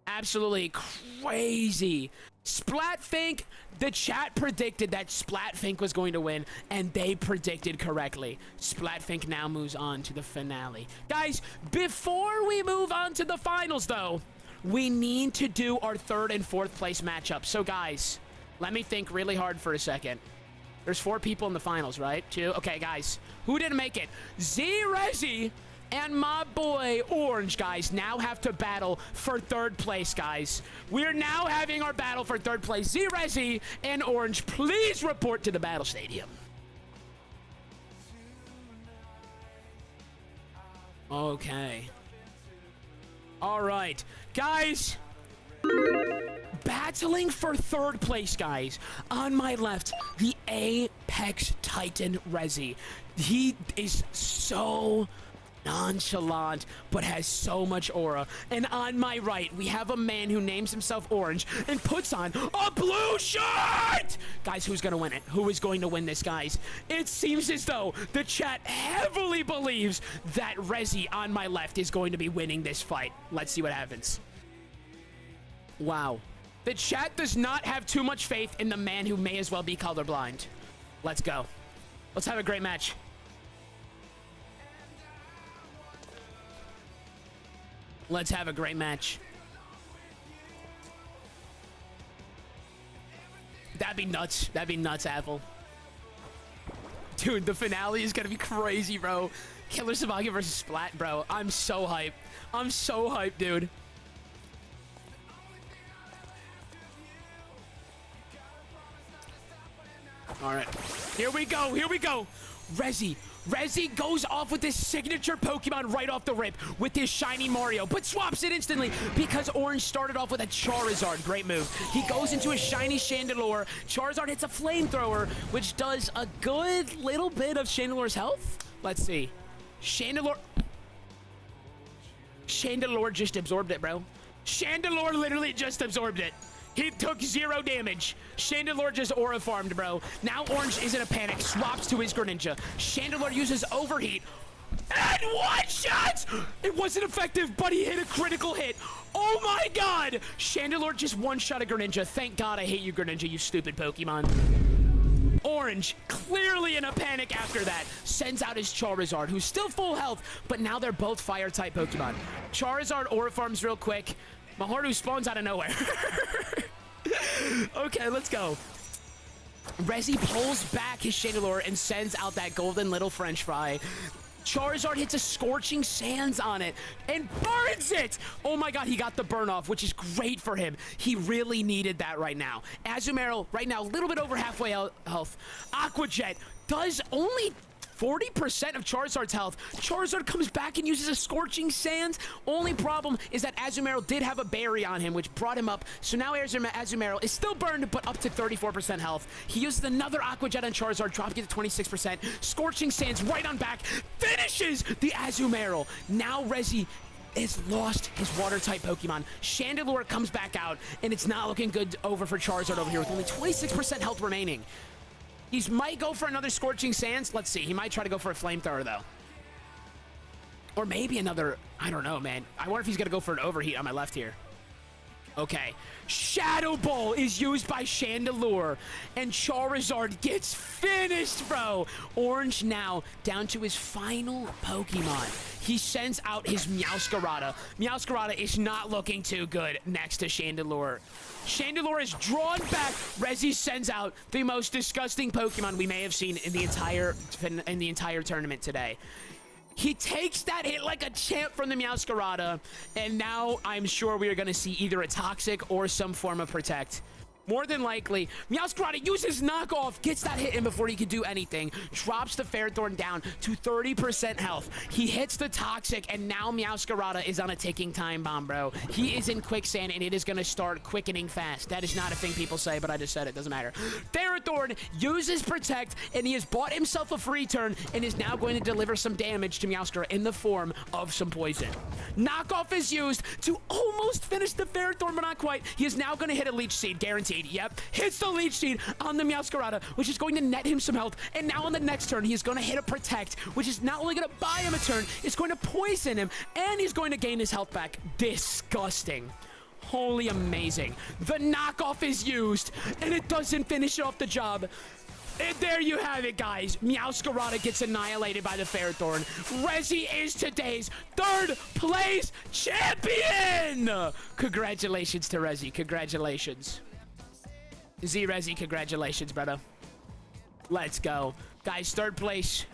Speaker 2: Absolutely crazy. Splatfink, the chat predicted that Splatfink was going to win, and they predicted correctly. Splatfink now moves on to the finale. Guys, before we move on to the finals, though, we need to do our 3rd and 4th place matchup. So, guys, let me think really hard for a second. There's 4 people in the finals, right? 2? Okay, guys. Who didn't make it? Z-Rezi and my boy Orange, guys, now have to battle for 3rd place, guys. We're now having our battle for 3rd place. Z-Rezi and Orange, please report to the battle stadium. Okay. All right. Guys, battling for 3rd place, guys. On my left, the Apex Titan Rezi. He is so nonchalant, but has so much aura. And on my right, we have a man who names himself Orange and puts on a blue shirt! Guys, who's gonna win it? Who is going to win this, guys? It seems as though the chat heavily believes that Rezi on my left is going to be winning this fight. Let's see what happens. Wow. The chat does not have too much faith in the man who may as well be colorblind. Let's go. Let's have a great match. Let's have a great match. That'd be nuts. That'd be nuts, Apple. Dude, the finale is gonna be crazy, bro. Killer Slovakia versus Splat, bro. I'm so hyped. I'm so hyped, dude. All right. Here we go. Here we go. Rezi goes off with his signature Pokemon right off the rip with his shiny Mario, but swaps it instantly because Orange started off with a Charizard. Great move. He goes into a shiny Chandelure. Charizard hits a flamethrower, which does a good little bit of Chandelure's health. Let's see. Chandelure just absorbed it, bro. Chandelure literally just absorbed it. He took 0 damage. Chandelure just aura farmed, bro. Now Orange is in a panic. Swaps to his Greninja. Chandelure uses Overheat. And one shot! It wasn't effective, but he hit a critical hit. Oh my god! Chandelure just one-shot a Greninja. Thank god I hate you, Greninja, you stupid Pokemon. Orange, clearly in a panic after that, sends out his Charizard, who's still full health, but now they're both Fire-type Pokemon. Charizard aura farms real quick. Maharu spawns out of nowhere. Okay, let's go. Rezi pulls back his Chandelure and sends out that golden little french fry. Charizard hits a Scorching Sands on it and burns it! Oh my god, he got the burn off, which is great for him. He really needed that right now. Azumarill, right now, a little bit over halfway health. Aqua Jet does only 40% of Charizard's health. Charizard comes back and uses a Scorching Sands. Only problem is that Azumarill did have a berry on him, which brought him up. So now Azumarill is still burned, but up to 34% health. He uses another Aqua Jet on Charizard, dropping it to 26%. Scorching Sands right on back, finishes the Azumarill. Now Rezi has lost his water-type Pokemon. Chandelure comes back out, and it's not looking good over for Charizard over here with only 26% health remaining. He might go for another Scorching Sands. Let's see. He might try to go for a Flamethrower, though. Or maybe another... I don't know, man. I wonder if he's going to go for an Overheat on my left here. Okay. Shadow Ball is used by Chandelure. And Charizard gets finished, bro. Orange now down to his final Pokemon. He sends out his Meowscarada. Meowscarada is not looking too good next to Chandelure. Chandelure is drawn back. Rezi sends out the most disgusting Pokemon we may have seen in the entire tournament today. He takes that hit like a champ from the Meowscarada, and now I'm sure we are going to see either a Toxic or some form of Protect. More than likely, Meowscarada uses knockoff, gets that hit in before he could do anything, drops the Ferrothorn down to 30% health. He hits the Toxic, and now Meowscarada is on a ticking time bomb, bro. He is in quicksand, and it is going to start quickening fast. That is not a thing people say, but I just said it. Doesn't matter. Ferrothorn uses Protect, and he has bought himself a free turn, and is now going to deliver some damage to Meowscarada in the form of some poison. Knockoff is used to almost finish the Ferrothorn, but not quite. He is now going to hit a Leech Seed, guaranteed. Yep, hits the Leech Seed on the Meowscarada, which is going to net him some health. And now on the next turn, he is going to hit a Protect, which is not only going to buy him a turn, it's going to poison him, and he's going to gain his health back. Disgusting. Holy amazing. The knockoff is used, and it doesn't finish off the job. And there you have it, guys. Meowscarada gets annihilated by the Ferrothorn. Rezi is today's third place champion! Congratulations to Rezi. Congratulations. Z-Rezi, congratulations, brother. Let's go. Guys, third place.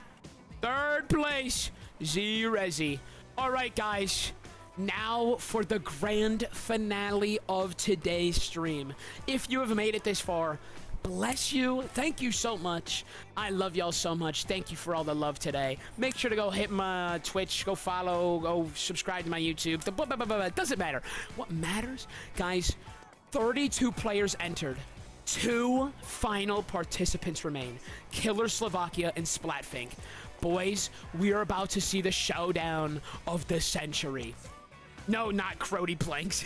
Speaker 2: Third place. Z-Rezi. All right, guys. Now for the grand finale of today's stream. If you have made it this far, bless you. Thank you so much. I love y'all so much. Thank you for all the love today. Make sure to go hit my Twitch, go follow, go subscribe to my YouTube. It doesn't matter. What matters, guys, 32 players entered. 2 final participants remain. Killer Slovakia and Splatfink. Boys, we are about to see the showdown of the century. No, not Crody Planks.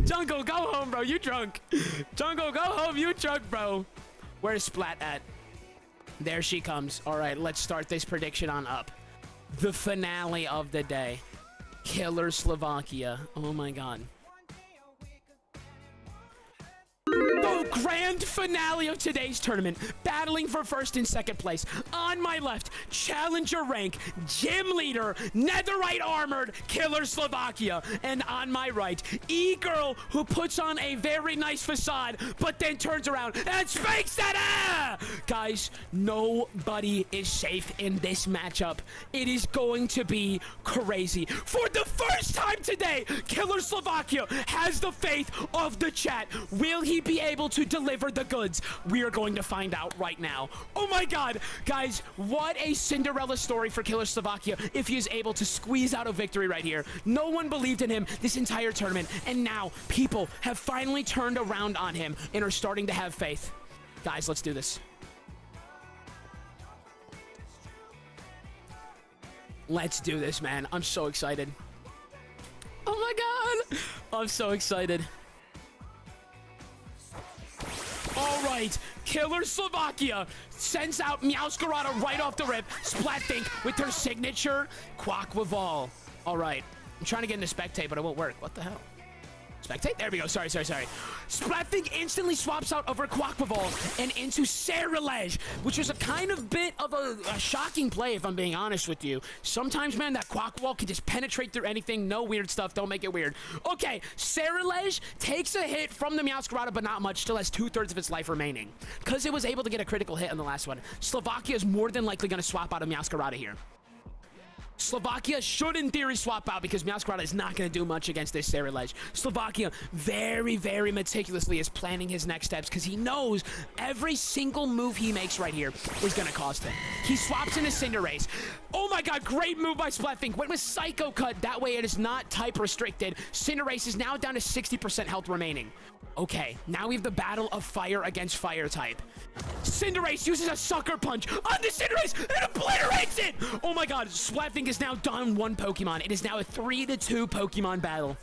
Speaker 2: Jungle, go home, bro. You drunk. Jungle, go home. You drunk, bro. Where's Splat at? There she comes. All right, let's start this prediction on up. The finale of the day. Killer Slovakia. Oh, my God. Oh, great. grand finale of today's tournament, battling for first and second place. On my left, challenger rank, gym leader, netherite armored, Killer Slovakia. And on my right, e-girl who puts on a very nice facade, but then turns around and speaks that Guys, nobody is safe in this matchup. It is going to be crazy. For the first time today, Killer Slovakia has the faith of the chat. Will he be able to deliver the goods? We are going to find out right now. Oh my god, guys, what a Cinderella story for Killer Slovakia if he is able to squeeze out a victory right here. No one believed in him this entire tournament, and now people have finally turned around on him and are starting to have faith. Guys, let's do this. Let's do this, man. I'm so excited. Oh my god! I'm so excited. All right, Killer Slovakia sends out Meowscarada right off the rip. Splatfink with her signature Quackwaval. All right, I'm trying to get into spectate, but it won't work. What the hell? Spectate? There we go. Sorry. Splatfink instantly swaps out of her Quackwaval and into Cerilege, which is a kind of bit of a shocking play, if I'm being honest with you. Sometimes, man, that Quackwaval can just penetrate through anything. No weird stuff. Don't make it weird. Okay, Cerilege takes a hit from the Meowscarada, but not much. Still has 2/3 of its life remaining. Because it was able to get a critical hit on the last one, Slovakia is more than likely going to swap out of Meowscarada here. Slovakia should, in theory, swap out because Meowscarada is not going to do much against this Cerilege. Slovakia very, very meticulously is planning his next steps because he knows every single move he makes right here is going to cost him. He swaps into Cinderace. Oh my god, great move by Splatfink. Went with Psycho Cut. That way it is not type restricted. Cinderace is now down to 60% health remaining. Okay, now we have the battle of fire against fire type. Cinderace uses a sucker punch on the Cinderace and obliterates it! Oh my god, Splatfink is now down one Pokemon. It is now a 3-2 Pokemon battle.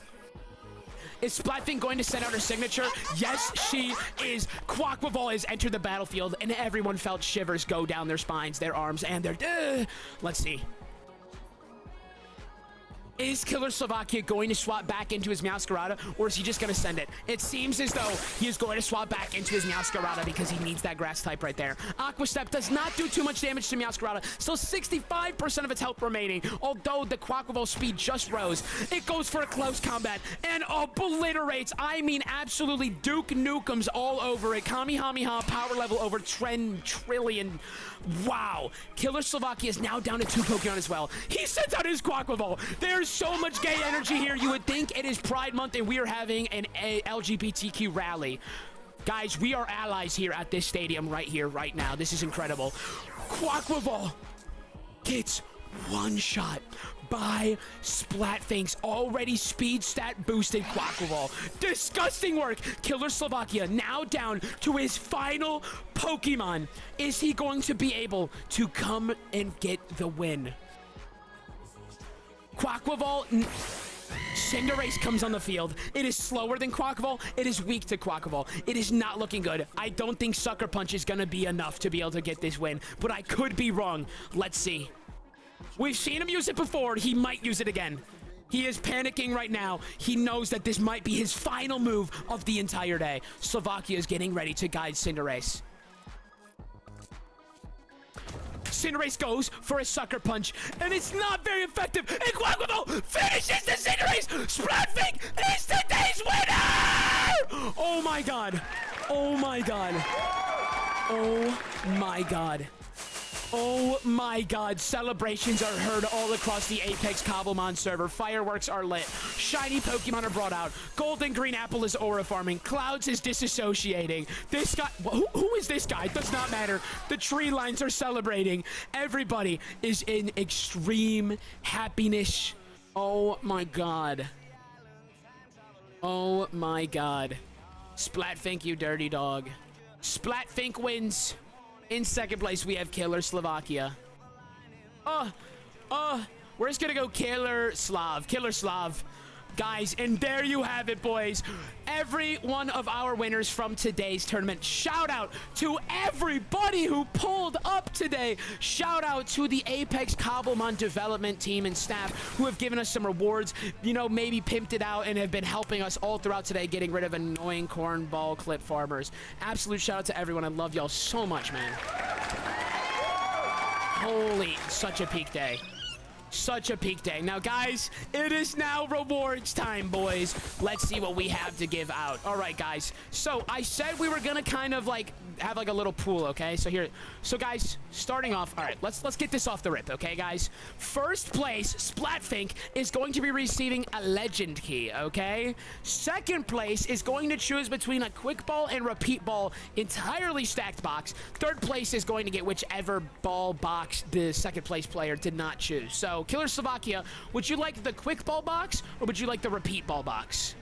Speaker 2: Is Splatfink going to send out her signature? Yes, she is. Quackwaval has entered the battlefield, and everyone felt shivers go down their spines, their arms, and their... Let's see. Is Killer Slovakia going to swap back into his Meowscarada, or is he just going to send it? It seems as though he is going to swap back into his Meowscarada because he needs that grass type right there. Aqua Step does not do too much damage to Meowscarada, still 65% of its health remaining, although the Quackwaval speed just rose. It goes for a close combat and obliterates, I mean absolutely Duke Nukem's all over it. Kamehameha power level over 10 trillion. Wow. Killer Slovakia is now down to 2 Pokemon as well. He sends out his Quackwaval. There's so much gay energy here. You would think it is Pride Month and we are having an LGBTQ rally. Guys, we are allies here at this stadium right here, right now. This is incredible. Quackwaval gets one shot by Splatfink's already speed stat boosted Quackwaval. Disgusting work. Killer Slovakia now down to his final Pokemon. Is he going to be able to come and get the win? Quackwaval... Cinderace comes on the field. It is slower than Quackwaval. It is weak to Quackwaval. It is not looking good. I don't think Sucker Punch is going to be enough to be able to get this win, but I could be wrong. Let's see. We've seen him use it before. He might use it again. He is panicking right now. He knows that this might be his final move of the entire day. Slovakia is getting ready to guide Cinderace. Cinderace goes for a sucker punch, and it's not very effective. And Quackwaval finishes the Cinderace. Splatfink is today's winner! Oh my god. Oh my god. Oh my god. Oh my god, celebrations are heard all across the Apex Cobblemon server. Fireworks are lit. Shiny Pokemon are brought out. Golden Green Apple is aura farming. Clouds is disassociating. This guy, who is this guy? It does not matter. The tree lines are celebrating. Everybody is in extreme happiness. Oh my god. Oh my god. Splatfink, you dirty dog. Splatfink wins. In second place, we have Killer Slovakia. We're just gonna go Killer Slav. Killer Slav. Guys, and there you have it, boys. Every one of our winners from today's tournament. Shout out to everybody who pulled up today. Shout out to the Apex Cobblemon development team and staff who have given us some rewards, you know, maybe pimped it out and have been helping us all throughout today, getting rid of annoying cornball clip farmers. Absolute shout out to everyone. I love y'all so much, man. Holy, such a peak day. Such a peak day. Now, guys, it is now rewards time, boys. Let's see what we have to give out. All right, guys. So I said we were gonna kind of like have like a little pool, okay? So here, so guys, starting off. All right, let's get this off the rip, okay, guys? First place, Splatfink is going to be receiving a legend key, okay? Second place is going to choose between a quick ball and repeat ball, entirely stacked box. Third place is going to get whichever ball box the second place player did not choose. So Killer Slovakia, would you like the quick ball box or would you like the repeat ball box?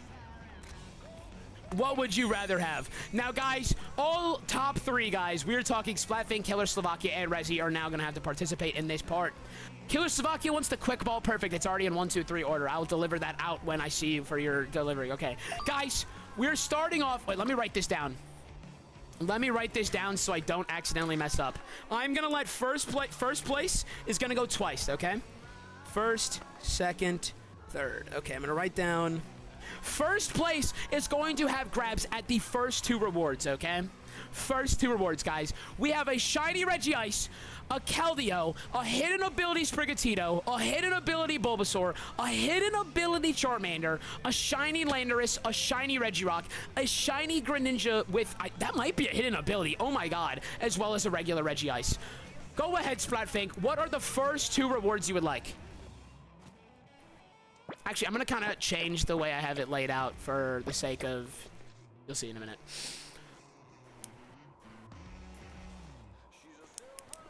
Speaker 2: What would you rather have? Now, guys, all top three guys, we're talking Splatfink, Killer Slovakia, and Rezi are now going to have to participate in this part. Killer Slovakia wants the quick ball. Perfect. It's already in 1, 2, 3 order. I'll deliver that out when I see you for your delivery. Okay. Guys, we're starting off. Wait, let me write this down. Let me write this down so I don't accidentally mess up. I'm going to let first place is going to go twice, okay? First, second, third. Okay, I'm going to write down. First place is going to have grabs at the first 2 rewards, okay? First 2 rewards, guys. We have a shiny Regice, a Keldeo, a hidden ability Sprigatito, a hidden ability Bulbasaur, a hidden ability Charmander, a shiny Landorus, a shiny Regirock, a shiny Greninja with... that might be a hidden ability, oh my god, as well as a regular Regice. Go ahead, Splatfink. What are the first 2 rewards you would like? Actually, I'm going to kind of change the way I have it laid out for the sake of... You'll see in a minute.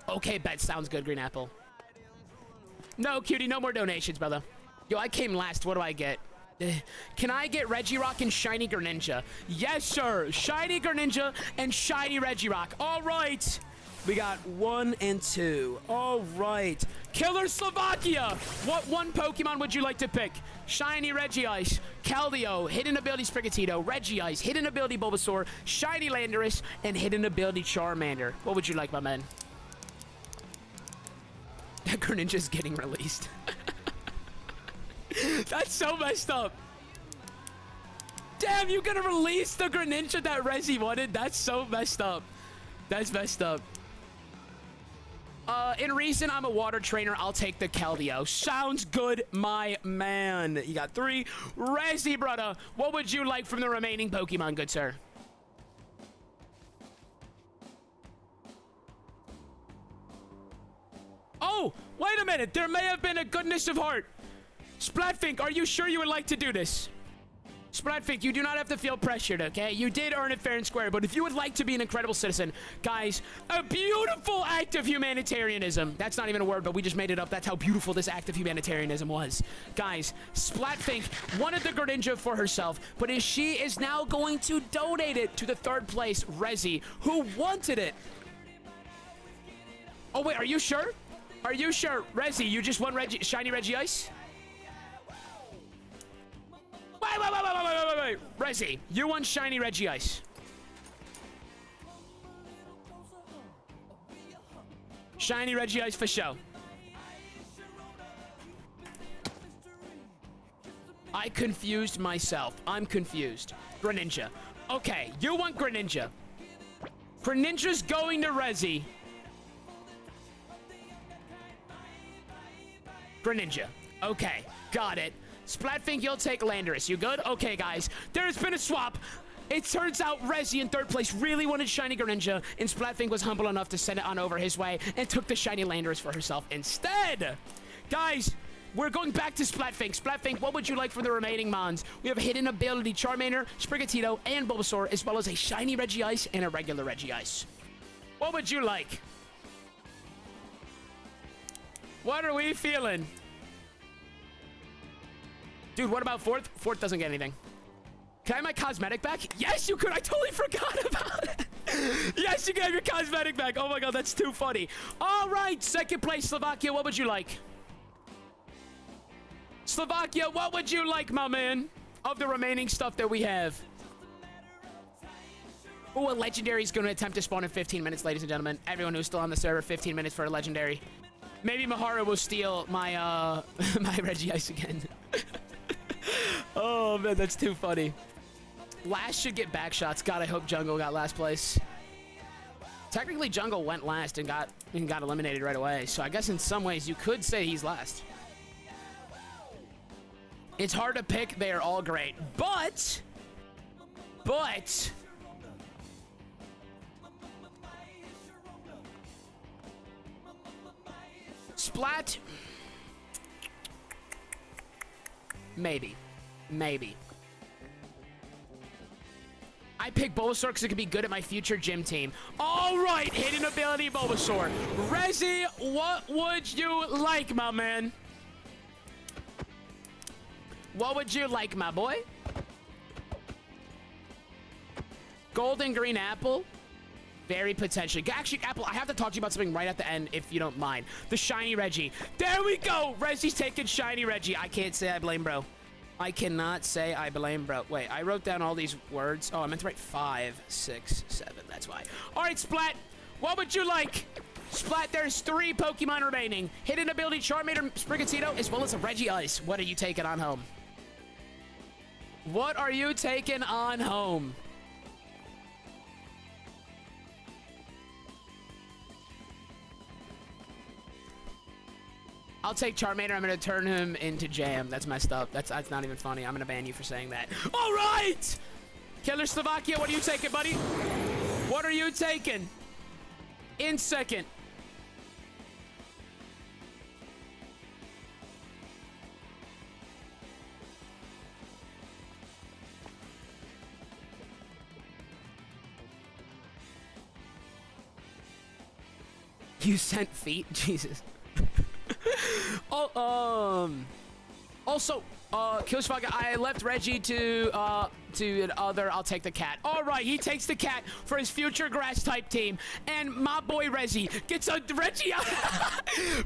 Speaker 2: Okay, bet. Sounds good, Green Apple. No, cutie. No more donations, brother. Yo, I came last. What do I get? Can I get Regirock and Shiny Greninja? Yes, sir. Shiny Greninja and Shiny Regirock. All right. We got 1 and 2. All right. Killer Slovakia. What one Pokemon would you like to pick? Shiny Regice, Keldeo, hidden ability Sprigatito, Regice, hidden ability Bulbasaur, shiny Landorus, and hidden ability Charmander. What would you like, my man? That Greninja's getting released. That's so messed up. Damn, you gonna release the Greninja that Rezi wanted? That's so messed up. That's messed up. In reason I'm a water trainer, I'll take the Keldeo. Sounds good, my man. You got 3. Rezi, brother, what would you like from the remaining Pokemon, good sir? Oh, wait a minute. There may have been a goodness of heart. Splatfink, are you sure you would like to do this? Splatfink, you do not have to feel pressured, okay? You did earn it fair and square, but if you would like to be an incredible citizen, guys, a beautiful act of humanitarianism. That's not even a word, but we just made it up. That's how beautiful this act of humanitarianism was. Guys, Splatfink wanted the Greninja for herself, but she is now going to donate it to the 3rd place, Rezi, who wanted it. Oh, wait, are you sure? Are you sure? Rezi, you just won shiny Regice? Wait. Rezi, you won shiny Regice. Shiny Regice for show. I confused myself. I'm confused. Greninja. Okay, you want Greninja. Greninja's going to Rezi. Greninja. Okay, got it. Splatfink, you'll take Landorus. You good? Okay, guys. There's been a swap. It turns out Rezi in 3rd place really wanted shiny Greninja, and Splatfink was humble enough to send it on over his way and took the shiny Landorus for herself instead. Guys, we're going back to Splatfink. Splatfink, what would you like from the remaining Mons? We have a hidden ability Charmander, Sprigatito, and Bulbasaur, as well as a shiny Regice and a regular Regice. What would you like? What are we feeling? Dude, what about 4th? 4th doesn't get anything. Can I have my cosmetic back? Yes, you could. I totally forgot about it. Yes, you can have your cosmetic back. Oh my god, that's too funny. All right, 2nd place, Slovakia. What would you like? Slovakia, what would you like, my man, of the remaining stuff that we have? Ooh, a legendary is going to attempt to spawn in 15 minutes, ladies and gentlemen. Everyone who's still on the server, 15 minutes for a legendary. Maybe Mahara will steal my, my Regice again. Oh, man, that's too funny. Last should get back shots. God, I hope Jungle got last place. Technically, Jungle went last and got eliminated right away. So I guess in some ways you could say he's last. It's hard to pick. They are all great. But... Splat. Maybe. I pick Bulbasaur because it could be good at my future gym team. All right, hidden ability Bulbasaur. Rezi, what would you like, my man? What would you like, my boy? Golden green apple. Very potentially. Actually, Apple, I have to talk to you about something right at the end, if you don't mind. The shiny Reggie. There we go. Reggie's taking shiny Reggie. I can't say I blame bro. I cannot say I blame bro. Wait, I wrote down all these words. Oh, I meant to write 5, 6, 7. That's why. All right, Splat. What would you like? Splat, there's 3 Pokemon remaining. Hidden ability Charmander, Sprigatito, as well as a Regice. What are you taking on home? What are you taking on home? I'll take Charmander. I'm going to turn him into Jam. That's messed up. That's not even funny. I'm going to ban you for saying that. All right! Killer Slovakia, what are you taking, buddy? What are you taking? In second. You sent feet? Jesus. Also, Killsfog, I left Reggie to an other. I'll take the cat. All right, he takes the cat for his future grass type team, and my boy Reggie gets a Reggie.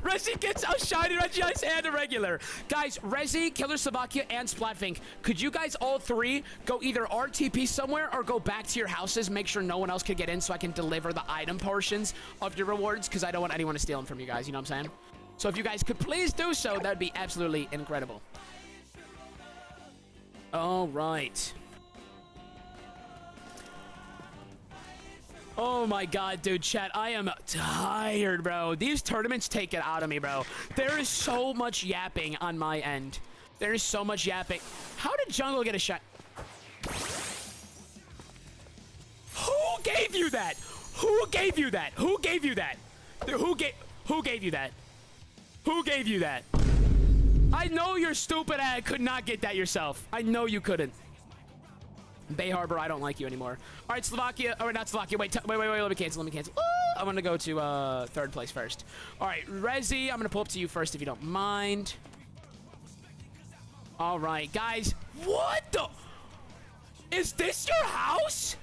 Speaker 2: Reggie gets a shiny Regice and a regular. Guys, Reggie, Killer Slovakia, and Splatfink, could you guys all 3 go either RTP somewhere or go back to your houses? Make sure no one else can get in so I can deliver the item portions of your rewards, because I don't want anyone to steal them from you guys. You know what I'm saying? So if you guys could please do so, that'd be absolutely incredible. All right. Oh my god, dude, chat, I am tired, bro. These tournaments take it out of me, bro. There is so much yapping on my end. There is so much yapping. How did Jungle get a shot? Who gave you that? Who gave you that? Who gave you that? Who gave you that? Who gave you that? I know your stupid ass could not get that yourself. I know you couldn't. Bay Harbor, I don't like you anymore. All right, Slovakia, or not Slovakia. Wait, let me cancel. I'm gonna go to 3rd place first. All right, Rezi, I'm gonna pull up to you first if you don't mind. All right, guys. What the? Is this your house?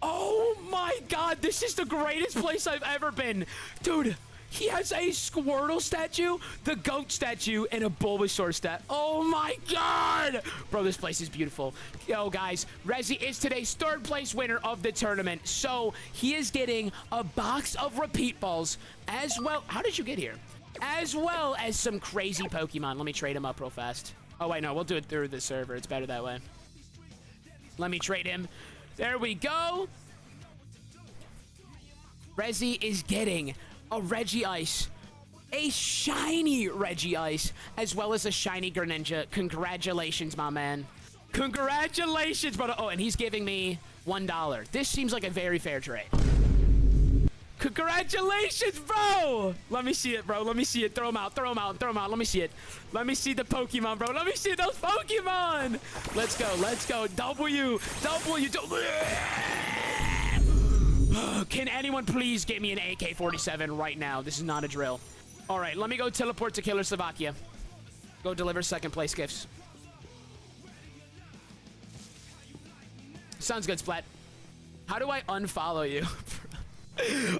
Speaker 2: Oh my god, this is the greatest place I've ever been. Dude. He has a Squirtle statue, the goat statue, and a Bulbasaur stat. Oh my god! Bro, this place is beautiful. Yo, guys, Rezi is today's 3rd place winner of the tournament. So, he is getting a box of repeat balls as well. How did you get here? As well as some crazy Pokemon. Let me trade him up real fast. Oh, wait, no, we'll do it through the server. It's better that way. Let me trade him. There we go. Rezi is getting a Regice, a shiny Regice, as well as a shiny Greninja. Congratulations, my man. Congratulations, brother. Oh, and he's giving me $1. This seems like a very fair trade. Congratulations, bro. Let me see it, bro. Let me see it. Throw him out. Let me see it. Let me see the Pokemon, bro. Let me see those Pokemon. Let's go. W. Can anyone please get me an AK-47 right now? This is not a drill. All right, let me go teleport to Killer Slovakia. Go deliver 2nd place gifts. Sounds good, Splat. How do I unfollow you?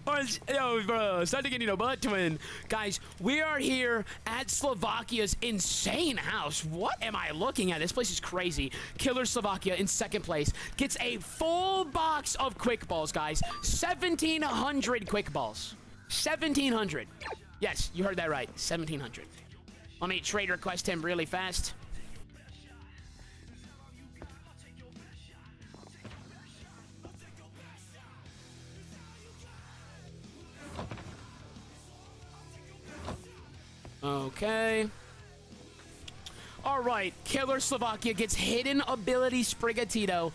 Speaker 2: Orange, yo, bro, starting getting a butt twin. Guys, we are here at Slovakia's insane house. What am I looking at? This place is crazy. Killer Slovakia in second place gets a full box of quick balls, guys. 1,700 quick balls. 1,700. Yes, you heard that right. 1,700. Let me trade request him really fast. Okay. All right. Killer Slovakia gets hidden ability Sprigatito,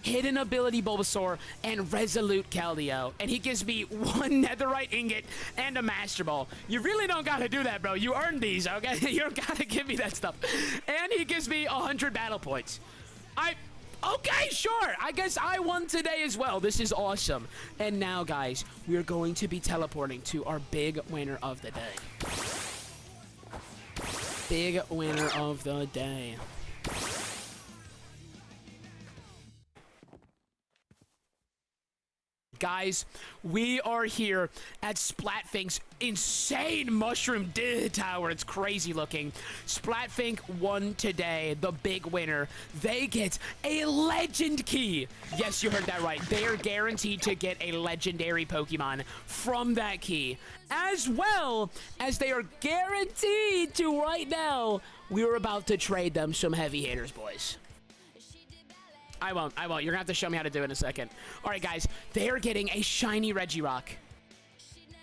Speaker 2: hidden ability Bulbasaur, and Resolute Keldeo. And he gives me 1 netherite ingot and a Master Ball. You really don't gotta do that, bro. You earned these, okay? You don't gotta give me that stuff. And he gives me 100 battle points. Okay, sure. I guess I won today as well. This is awesome. And now, guys, we're going to be teleporting to our big winner of the day. Big winner of the day. Guys, we are here at Splatfink's insane mushroom tower. It's crazy looking. Splatfink won today, the big winner. They get a legend key. Yes, you heard that right. They are guaranteed to get a legendary Pokemon from that key, as well as they are guaranteed to right now. We are about to trade them some heavy hitters, boys. I won't. You're going to have to show me how to do it in a second. All right, guys. They are getting a shiny Regirock.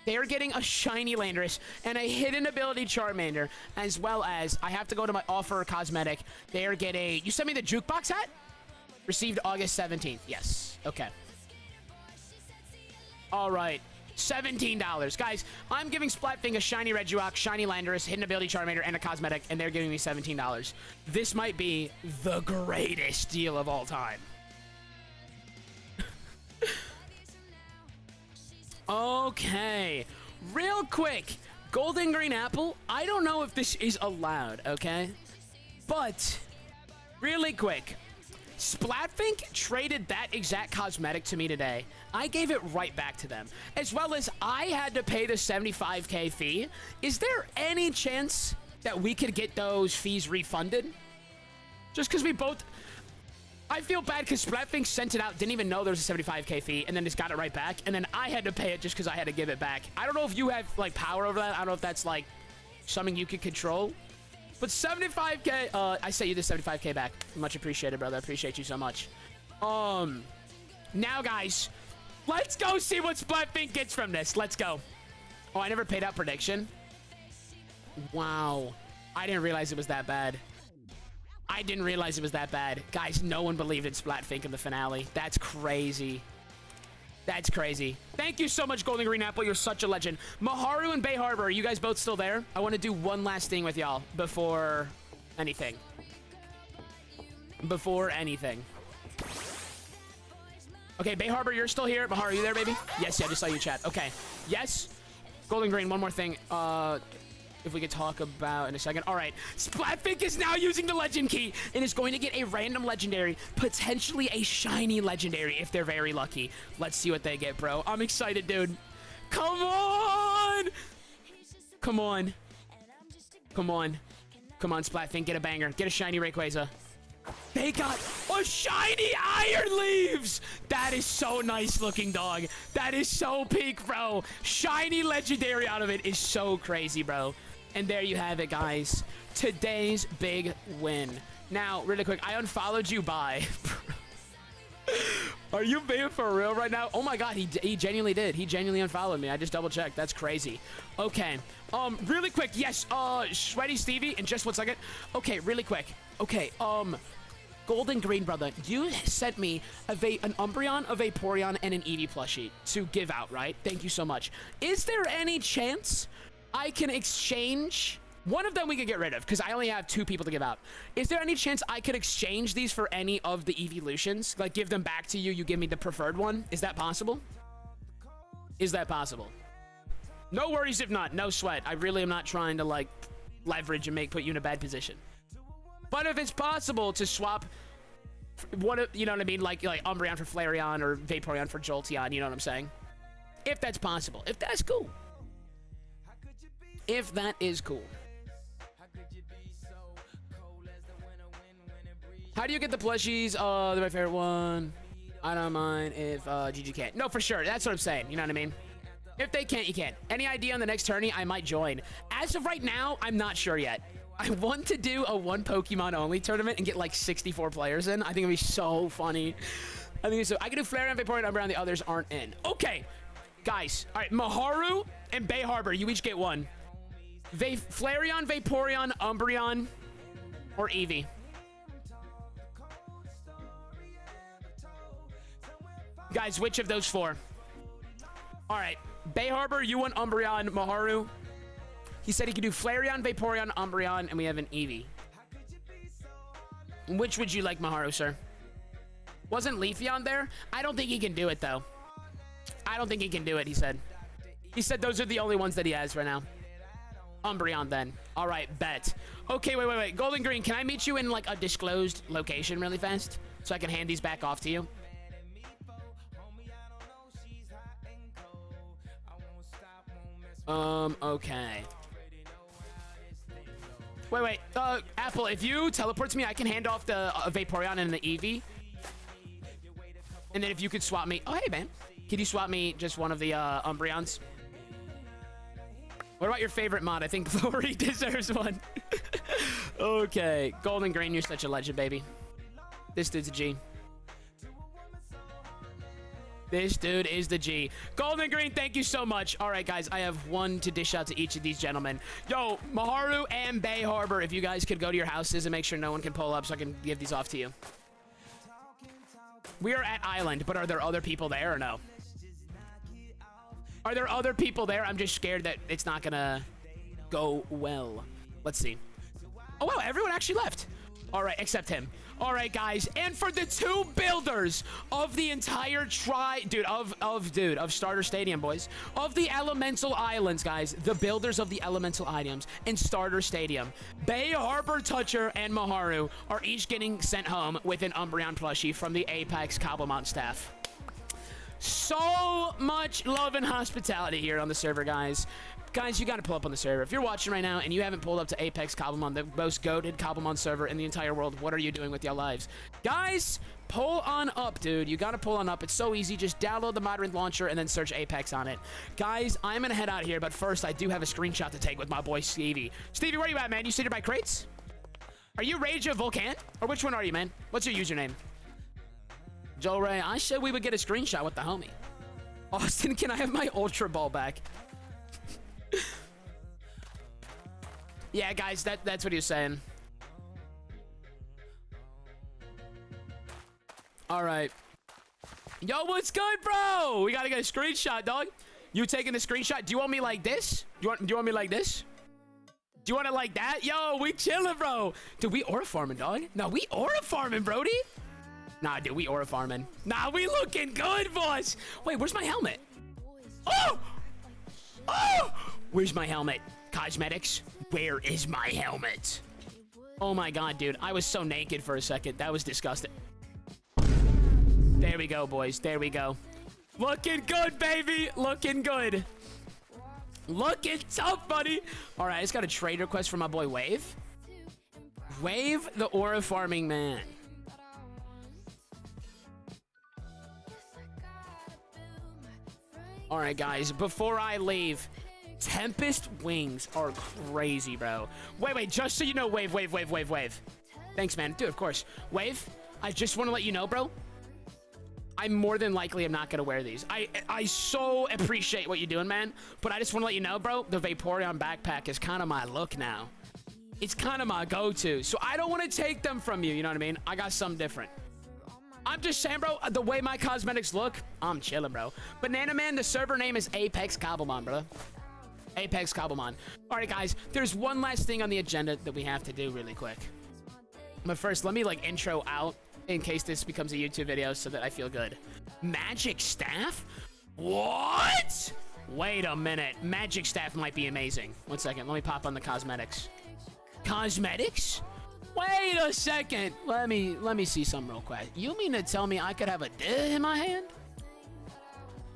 Speaker 2: They are getting a shiny Landorus and a hidden ability Charmander, as well as, I have to go to my offer cosmetic. They are getting, you sent me the jukebox hat? Received August 17th. Yes. Okay. All right. $17. Guys, I'm giving Splatfink a shiny Regirock, shiny Landorus, hidden ability Charmander, and a cosmetic, and they're giving me $17. This might be the greatest deal of all time. Okay. Real quick. Golden Green Apple. I don't know if this is allowed, okay? But, really quick. Splatfink traded that exact cosmetic to me today. I gave it right back to them. As well as I had to pay the 75k fee. Is there any chance that we could get those fees refunded? Just because we both... I feel bad because Splatfink sent it out, didn't even know there was a 75k fee, and then just got it right back. And then I had to pay it just because I had to give it back. I don't know if you have, like, power over that. I don't know if that's, like, something you could control. But 75k, I sent you the 75k back. Much appreciated, brother. I appreciate you so much. Now, guys, let's go see what Splatfink gets from this. Let's go. Oh, I never paid out prediction. Wow. I didn't realize it was that bad. I didn't realize it was that bad. Guys, no one believed in Splatfink in the finale. That's crazy. That's crazy. Thank you so much, Golden Green Apple. You're such a legend. Maharu and Bay Harbor, are you guys both still there? I want to do one last thing with y'all before anything. Before anything. Okay, Bay Harbor, you're still here. Maharu, are you there, baby? Yes, yeah, I just saw you chat. Okay. Yes. Golden Green, one more thing. If we could talk about in a second. All right. Splatfink is now using the legend key and is going to get a random legendary, potentially a shiny legendary if they're very lucky. Let's see what they get, bro. I'm excited, dude. Come on. Come on. Come on. Come on, Splatfink. Get a banger. Get a shiny Rayquaza. They got a shiny Iron Leaves! That is so nice looking, dog. That is so peak, bro. Shiny legendary out of it is so crazy, bro. And there you have it, guys. Today's big win. Now, really quick, I unfollowed you by... Are you being for real right now? Oh my god, he genuinely did. He genuinely unfollowed me. I just double checked. That's crazy. Okay. Really quick, yes, Sweaty Stevie, in just 1 second. Okay, really quick. Okay, Golden Green brother, you sent me an Umbreon, a Vaporeon, and an Eevee plushie to give out, right? Thank you so much. Is there any chance I can exchange... One of them we could get rid of, because I only have 2 people to give out. Is there any chance I could exchange these for any of the evolutions? Like, give them back to you, you give me the preferred one? Is that possible? Is that possible? No worries if not. No sweat. I really am not trying to, like, leverage and put you in a bad position. But if it's possible to swap... you know what I mean? Like Umbreon for Flareon or Vaporeon for Jolteon, you know what I'm saying? If that's possible. If that's cool. If that is cool. How do you get the plushies? They're my favorite one. I don't mind if GG can't. No, for sure. That's what I'm saying. You know what I mean? If they can't, you can't. Any idea on the next tourney? I might join. As of right now, I'm not sure yet. I want to do a one Pokemon only tournament and get like 64 players in. I think it'd be so funny. I think so. I can do Flareon, Vaporeon, Umbreon. The others aren't in. Okay, guys. All right, Maharu and Bay Harbor. You each get one. Flareon, Vaporeon, Umbreon, or Eevee. Guys, which of those four? All right. Bay Harbor, you want Umbreon, Maharu. He said he could do Flareon, Vaporeon, Umbreon, and we have an Eevee. Which would you like, Maharu, sir? Wasn't Leafeon there? I don't think he can do it, though. I don't think he can do it, he said. He said those are the only ones that he has right now. Umbreon, then. All right, bet. Okay, wait. Golden Green, can I meet you in, like, a disclosed location really fast? So I can hand these back off to you? Okay. Wait. Apple, if you teleport to me, I can hand off the Vaporeon and the Eevee. And then if you could swap me... Oh, hey, man. Could you swap me just one of the Umbreons? What about your favorite mod? I think Glory deserves one. Okay. Golden Green, you're such a legend, baby. This dude's a G. This dude is the G. Golden Green, thank you so much. All right, guys, I have one to dish out to each of these gentlemen. Yo, Maharu and Bay Harbor, if you guys could go to your houses and make sure no one can pull up so I can give these off to you. We are at Island, but are there other people there or no? Are there other people there? I'm just scared that it's not gonna go well. Let's see. Oh, wow, everyone actually left. All right, except him. All right, guys, and for the two builders of the entire of Starter Stadium, boys, of the Elemental Islands, guys, the builders of the Elemental Items in Starter Stadium, Bay Harbor Toucher and Maharu are each getting sent home with an Umbreon plushie from the Apex Cobblemon staff. So much love and hospitality here on the server, guys. Guys, you got to pull up on the server. If you're watching right now and you haven't pulled up to Apex Cobblemon, the most goated Cobblemon server in the entire world, what are you doing with your lives? Guys, pull on up, dude. You got to pull on up. It's so easy. Just download the Modern Launcher and then search Apex on it. Guys, I'm going to head out here, but first, I do have a screenshot to take with my boy Stevie. Stevie, where you at, man? You seated by crates? Are you Rage of Volcan? Or which one are you, man? What's your username? Joel Ray, I said we would get a screenshot with the homie. Austin, can I have my Ultra Ball back? Yeah, guys, that's what he was saying. All right. Yo, what's good, bro? We gotta get a screenshot, dog. You taking the screenshot? Do you want me like this? Do you want me like this? Do you want it like that? Yo, we chilling, bro. Dude, we aura farming, dog. No, we aura farming, Brody. Nah, dude, we aura farming. Nah, we looking good, boys. Wait, where's my helmet? Oh! Where's my helmet? Cosmetics, where is my helmet? Oh my god, dude. I was so naked for a second. That was disgusting. There we go, boys. There we go. Looking good, baby. Looking good. Looking tough, buddy. All right, I just got a trade request from my boy Wave. Wave, the aura farming man. All right, guys, before I leave, Tempest wings are crazy, bro. Wait, just so you know, Wave. Thanks, man. Dude, of course. Wave, I just want to let you know, bro, I more than likely am not going to wear these. I so appreciate what you're doing, man, but I just want to let you know, bro, the Vaporeon backpack is kind of my look now. It's kind of my go-to, so I don't want to take them from you, you know what I mean? I got something different. I'm just saying, bro, the way my cosmetics look, I'm chilling, bro. Banana Man, the server name is Apex Cobblemon, bro. Apex Cobblemon. All right, guys, there's one last thing on the agenda that we have to do really quick. But first, let me, like, intro out in case this becomes a YouTube video so that I feel good. Magic Staff? What? Wait a minute. Magic Staff might be amazing. 1 second. Let me pop on the cosmetics. Cosmetics? Wait a second. Let me see something real quick. You mean to tell me I could have a D in my hand?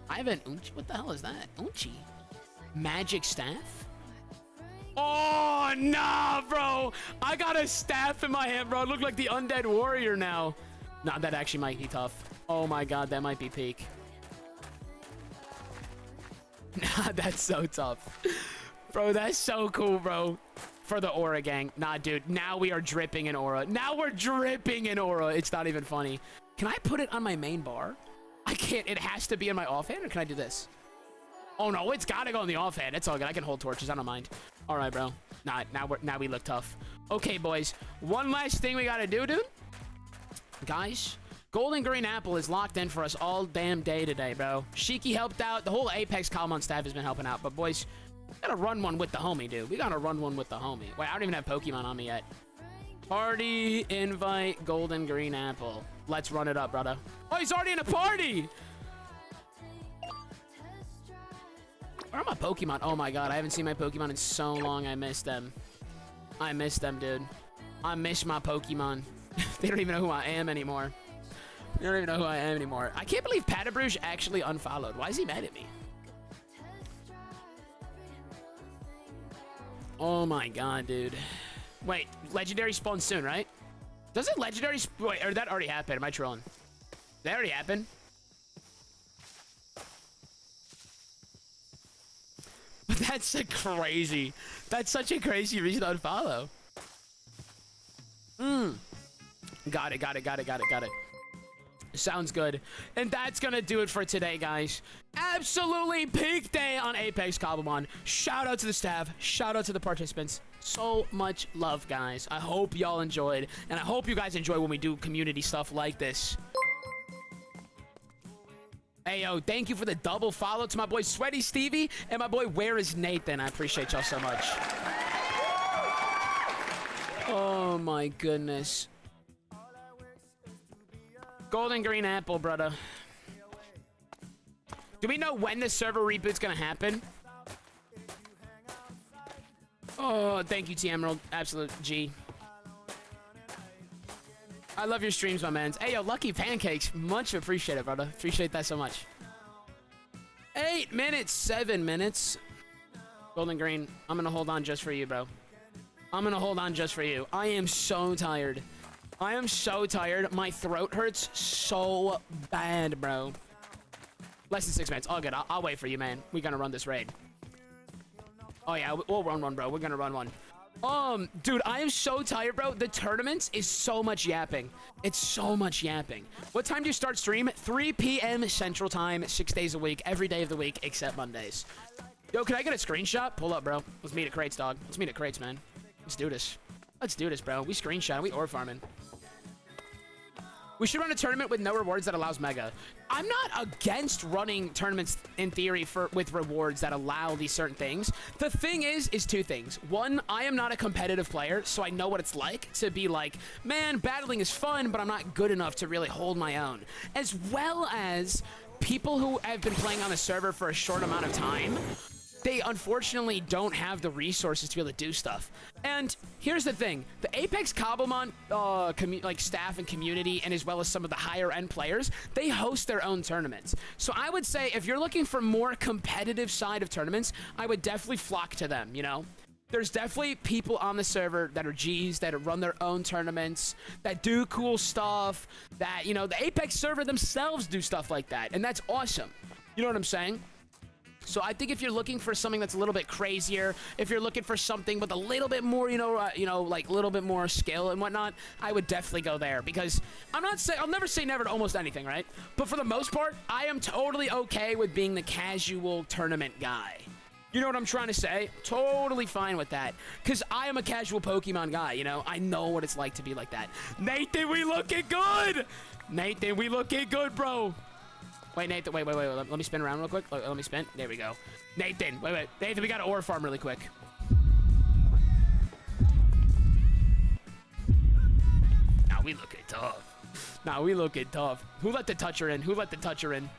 Speaker 2: I have an Unchi. What the hell is that? Unchi. Magic staff? Oh, nah, bro. I got a staff in my hand, bro. I look like the undead warrior now. Nah, that actually might be tough. Oh my god, that might be peak. Nah, that's so tough. Bro, that's so cool, bro. For the aura gang. Nah, dude. Now we are dripping in aura. Now we're dripping in aura. It's not even funny. Can I put it on my main bar? I can't. It has to be in my offhand, or can I do this? Oh, no. It's got to go in the offhand. It's all good. I can hold torches. I don't mind. All right, bro. Nah, now we look tough. Okay, boys. One last thing we got to do, dude. Guys, Golden Green Apple is locked in for us all damn day today, bro. Shiki helped out. The whole Apex Cobblemon staff has been helping out. But, boys, we gotta run one with the homie, dude. We gotta run one with the homie. Wait, I don't even have Pokemon on me yet. Party, invite, Golden Green Apple. Let's run it up, brother. Oh, he's already in a party! Where are my Pokemon? Oh, my God. I haven't seen my Pokemon in so long. I miss them. I miss them, dude. I miss my Pokemon. They don't even know who I am anymore. They don't even know who I am anymore. I can't believe Patabrouche actually unfollowed. Why is he mad at me? Oh my god, dude. Wait, legendary spawns soon, right? Doesn't legendary wait, or that already happened? Am I trolling? That already happened? But that's a crazy. That's such a crazy reason to unfollow. Got it. Sounds good. And that's gonna do it for today, guys. Absolutely peak day on Apex Cobblemon. Shout out to the staff. Shout out to the participants. So much love, guys. I hope y'all enjoyed. And I hope you guys enjoy when we do community stuff like this. Hey, yo, thank you for the double follow to my boy Sweaty Stevie and my boy Where Is Nathan. I appreciate y'all so much. Oh, my goodness. Golden Green Apple, brother. Do we know when the server reboot's gonna happen? Oh, thank you, T Emerald. Absolute G. I love your streams, my man. Hey, yo, Lucky Pancakes. Much appreciated, brother. Appreciate that so much. 8 minutes, 7 minutes. Golden Green, I'm gonna hold on just for you, bro. I'm gonna hold on just for you. I am so tired. I am so tired. My throat hurts so bad, bro. Less than 6 minutes. All good. I'll wait for you, man. We're gonna run this raid. Oh, yeah. We'll run one, bro. We're gonna run one. Dude, I am so tired, bro. The tournaments is so much yapping. It's so much yapping. What time do you start stream? 3 p.m. Central Time, 6 days a week, every day of the week, except Mondays. Yo, can I get a screenshot? Pull up, bro. Let's meet at crates, dog. Let's meet at crates, man. Let's do this. Let's do this, bro. We screenshot. We ore farming. We should run a tournament with no rewards that allows mega. I'm not against running tournaments in theory with rewards that allow these certain things. The thing is two things. One, I am not a competitive player, so I know what it's like to be like, man, battling is fun, but I'm not good enough to really hold my own. As well as people who have been playing on the server for a short amount of time, they unfortunately don't have the resources to be able to do stuff. And here's the thing. The Apex Cobblemon staff and community, and as well as some of the higher end players, they host their own tournaments. So I would say if you're looking for more competitive side of tournaments, I would definitely flock to them, you know? There's definitely people on the server that are G's, that run their own tournaments, that do cool stuff, that, you know, the Apex server themselves do stuff like that. And that's awesome. You know what I'm saying? So I think if you're looking for something that's a little bit crazier, if you're looking for something with a little bit more, like a little bit more skill and whatnot, I would definitely go there, because I'll never say never to almost anything, right? But for the most part, I am totally okay with being the casual tournament guy. You know what I'm trying to say? Totally fine with that, because I am a casual Pokemon guy, you know? I know what it's like to be like that. Nathan, we looking good! Nathan, we looking good, bro! Wait, Nathan, wait. Let me spin around real quick. Let me spin. There we go. Nathan, wait. Nathan, we got to ore farm really quick. Now we looking tough. Who let the toucher in?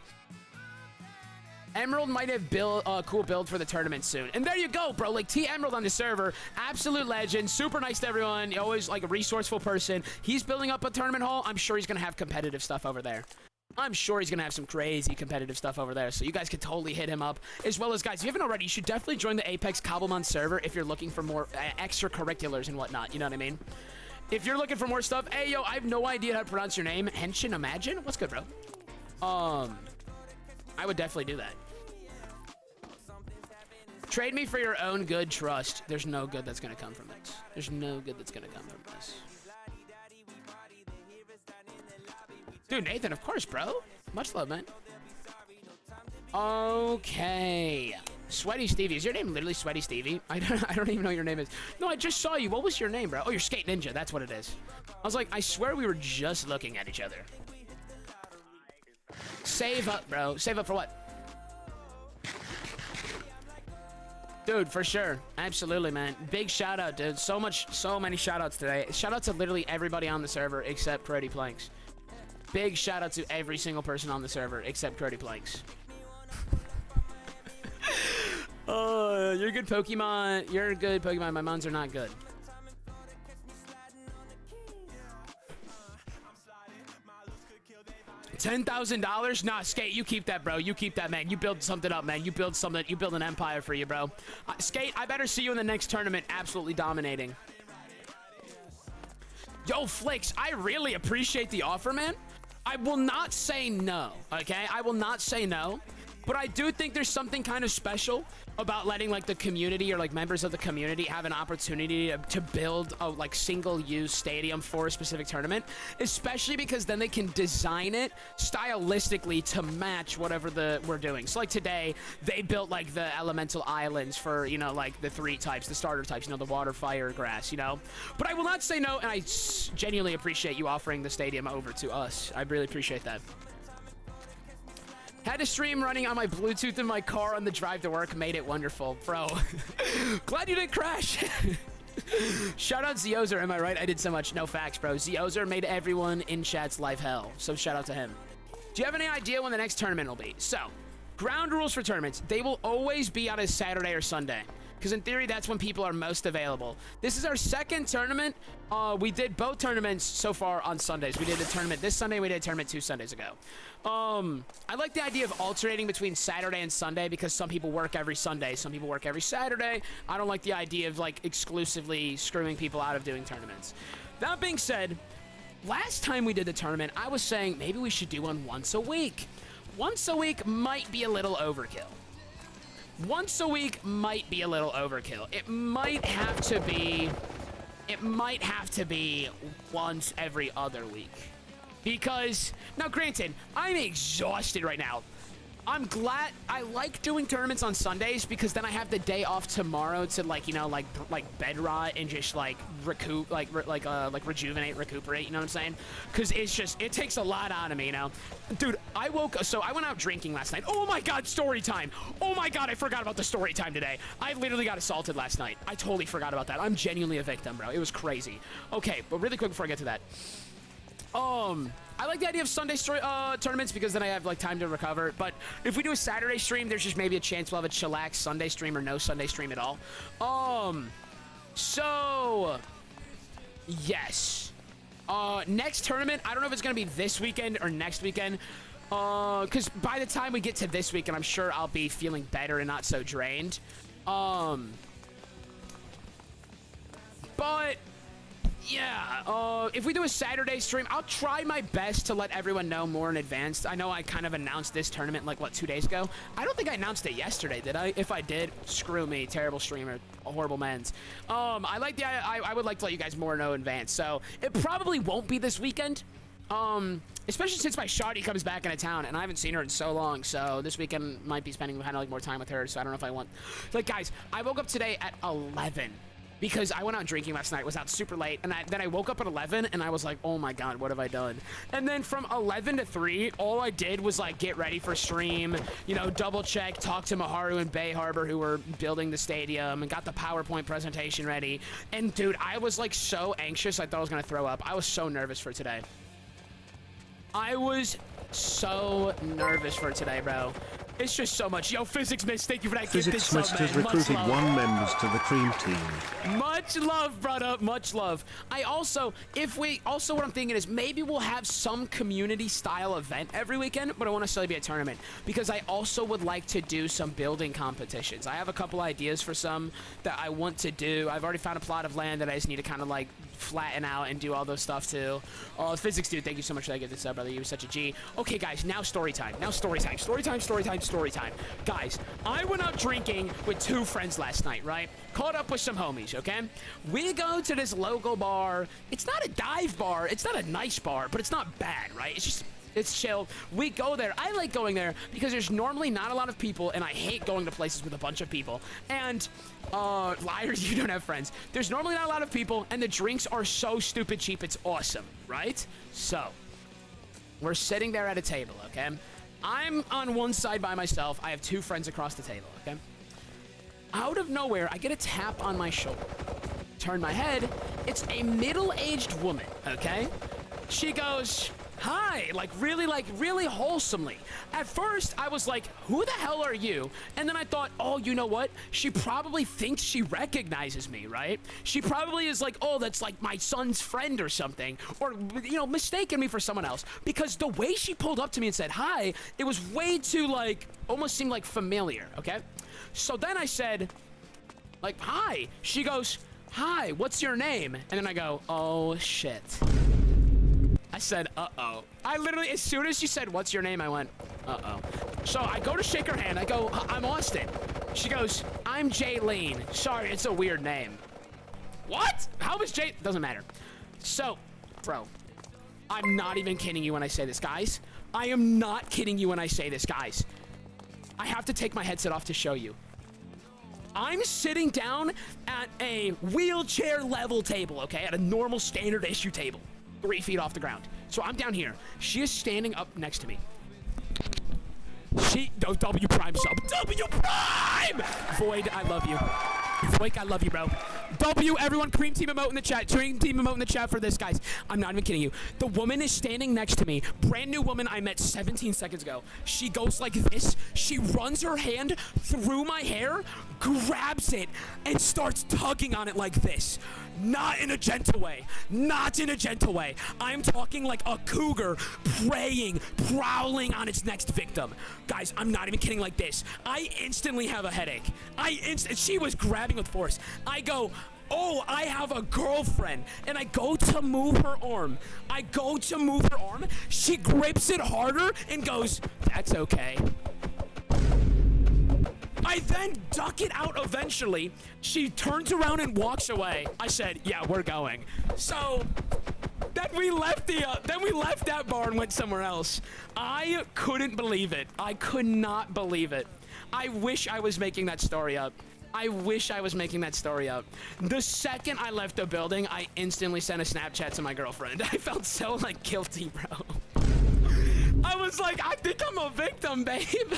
Speaker 2: Emerald might have built a cool build for the tournament soon. And there you go, bro. Like, T Emerald on the server. Absolute legend. Super nice to everyone. Always, like, a resourceful person. He's building up a tournament hall. I'm sure he's going to have competitive stuff over there. I'm sure he's going to have some crazy competitive stuff over there, so you guys can totally hit him up. As well as, guys, if you haven't already, you should definitely join the Apex Cobblemon server if you're looking for more extracurriculars and whatnot, you know what I mean? If you're looking for more stuff, hey, yo, I have no idea how to pronounce your name. Henshin Imagine? What's good, bro? I would definitely do that. Trade me for your own good, trust. There's no good that's going to come from this. There's no good that's going to come from this. Dude, Nathan, of course, bro. Much love, man. Okay. Sweaty Stevie. Is your name literally Sweaty Stevie? I don't even know what your name is. No, I just saw you. What was your name, bro? Oh, you're Skate Ninja. That's what it is. I was like, I swear we were just looking at each other. Save up, bro. Save up for what? Dude, for sure. Absolutely, man. Big shout out, dude. So many shout outs today. Shout out to literally everybody on the server except Crody Planks. Big shout out to every single person on the server except Crody Planks. Oh, you're a good Pokemon. You're a good Pokemon. My mons are not good. $10,000? Nah, Skate, you keep that, bro. You keep that, man. You build something up, man. You build something. You build an empire for you, bro. Skate, I better see you in the next tournament absolutely dominating. Yo, Flicks, I really appreciate the offer, man. I will not say no, okay? I will not say no. But I do think there's something kind of special about letting like the community or like members of the community have an opportunity to build a like single-use stadium for a specific tournament, especially because then they can design it stylistically to match whatever we're doing. So like today, they built like the elemental islands for, you know, like the 3 types, the starter types, you know, the water, fire, grass, you know. But I will not say no, and I genuinely appreciate you offering the stadium over to us. I really appreciate that. Had a stream running on my Bluetooth in my car on the drive to work. Made it wonderful. Bro, glad you didn't crash. Shout out Zeozer, am I right? I did so much. No facts, bro. Zeozer made everyone in chat's life hell. So shout out to him. Do you have any idea when the next tournament will be? So, ground rules for tournaments. They will always be on a Saturday or Sunday. Because in theory, that's when people are most available. This is our second tournament. We did both tournaments so far on Sundays. We did a tournament this Sunday. We did a tournament 2 Sundays ago. I like the idea of alternating between Saturday and Sunday because some people work every Sunday. Some people work every Saturday. I don't like the idea of like exclusively screwing people out of doing tournaments. That being said, last time we did the tournament, I was saying maybe we should do one once a week. Once a week might be a little overkill. Once a week might be a little overkill. It might have to be once every other week. Because, now granted, I'm exhausted right now. I'm glad I like doing tournaments on Sundays because then I have the day off tomorrow to like, you know, like bed rot and just like rejuvenate, recuperate, you know what I'm saying? Because it's just, it takes a lot out of me, you know? Dude, I went out drinking last night. Oh my God, story time. Oh my God, I forgot about the story time today. I literally got assaulted last night. I totally forgot about that. I'm genuinely a victim, bro. It was crazy. Okay, but really quick before I get to that. I like the idea of Sunday tournaments because then I have like time to recover. But if we do a Saturday stream, there's just maybe a chance we'll have a chillax Sunday stream or no Sunday stream at all. So yes. Next tournament, I don't know if it's gonna be this weekend or next weekend. Because by the time we get to this weekend, I'm sure I'll be feeling better and not so drained. But yeah, if we do a Saturday stream, I'll try my best to let everyone know more in advance. I know I kind of announced this tournament like, what, 2 days ago? I don't think I announced it yesterday, did I? If I did, screw me. Terrible streamer. Horrible mens. I would like to let you guys more know in advance. So it probably won't be this weekend. Especially since my shawty comes back into town and I haven't seen her in so long. So this weekend might be spending kind of like more time with her. So I don't know if I want, like, guys, I woke up today at 11. Because I went out drinking last night, was out super late, and then I woke up at 11, and I was like, oh my God, what have I done? And then from 11 to 3, all I did was like get ready for stream, you know, double check, talk to Maharu and Bay Harbor who were building the stadium, and got the PowerPoint presentation ready. And dude, I was like so anxious, I thought I was gonna throw up. I was so nervous for today. I was so nervous for today, bro. It's just so much. Yo, Physics Miss, thank you for that
Speaker 6: Physics
Speaker 2: gifted
Speaker 6: Mist
Speaker 2: sub,
Speaker 6: has
Speaker 2: man. Much
Speaker 6: recruited
Speaker 2: love.
Speaker 6: 1 members to the cream team.
Speaker 2: Much love, brother. Much love. I also, what I'm thinking is maybe we'll have some community style event every weekend, but I won't necessarily be a tournament because I also would like to do some building competitions. I have a couple ideas for some that I want to do. I've already found a plot of land that I just need to kind of like flatten out and do all those stuff too. Oh, Physics dude, thank you so much for that gifted sub, brother. You were such a G. Okay, guys, now story time. Now story time. Story time. Story time. Story time. Guys, I went out drinking with 2 friends last night, right? Caught up with some homies, okay? We go to this local bar. It's not a dive bar. It's not a nice bar, but it's not bad, right? It's just, it's chill. We go there. I like going there because there's normally not a lot of people, and I hate going to places with a bunch of people. And, liars, you don't have friends. There's normally not a lot of people, and the drinks are so stupid cheap, it's awesome, right? So, we're sitting there at a table, okay? I'm on one side by myself. I have 2 friends across the table, okay? Out of nowhere, I get a tap on my shoulder. Turn my head. It's a middle-aged woman, okay? She goes, hi, like really wholesomely. At first, I was like, who the hell are you? And then I thought, oh, you know what? She probably thinks she recognizes me, right? She probably is like, oh, that's like my son's friend or something. Or, you know, mistaken me for someone else. Because the way she pulled up to me and said hi, it was way too, like, almost seemed like familiar, okay? So then I said, like, hi. She goes, hi, what's your name? And then I go, oh, shit. I said, uh-oh. I literally, as soon as she said, what's your name, I went, uh-oh. So I go to shake her hand. I go, I'm Austin. She goes, I'm Jaylene. Sorry, it's a weird name. What? How is Jay? Doesn't matter. So, bro, I'm not even kidding you when I say this, guys. I am not kidding you when I say this, guys. I have to take my headset off to show you. I'm sitting down at a wheelchair level table, okay? At a normal standard issue table. 3 feet off the ground. So I'm down here. She is standing up next to me. W Prime sub. W Prime! Void, I love you. Void, I love you, bro. W, everyone, cream team emote in the chat. Cream team emote in the chat for this, guys. I'm not even kidding you. The woman is standing next to me. Brand new woman I met 17 seconds ago. She goes like this. She runs her hand through my hair, grabs it, and starts tugging on it like this. Not in a gentle way. Not in a gentle way. I'm talking like a cougar preying, prowling on its next victim. Guys, I'm not even kidding, like this. I instantly have a headache. She was grabbing with force. I go, oh, I have a girlfriend. And I go to move her arm. She grips it harder and goes, that's okay. I then duck it out eventually. She turns around and walks away. I said, yeah, we're going. So then we left that bar and went somewhere else. I couldn't believe it. I could not believe it. I wish I was making that story up. The second I left the building, I instantly sent a Snapchat to my girlfriend. I felt so, like, guilty, bro. I was like, I think I'm a victim, babe.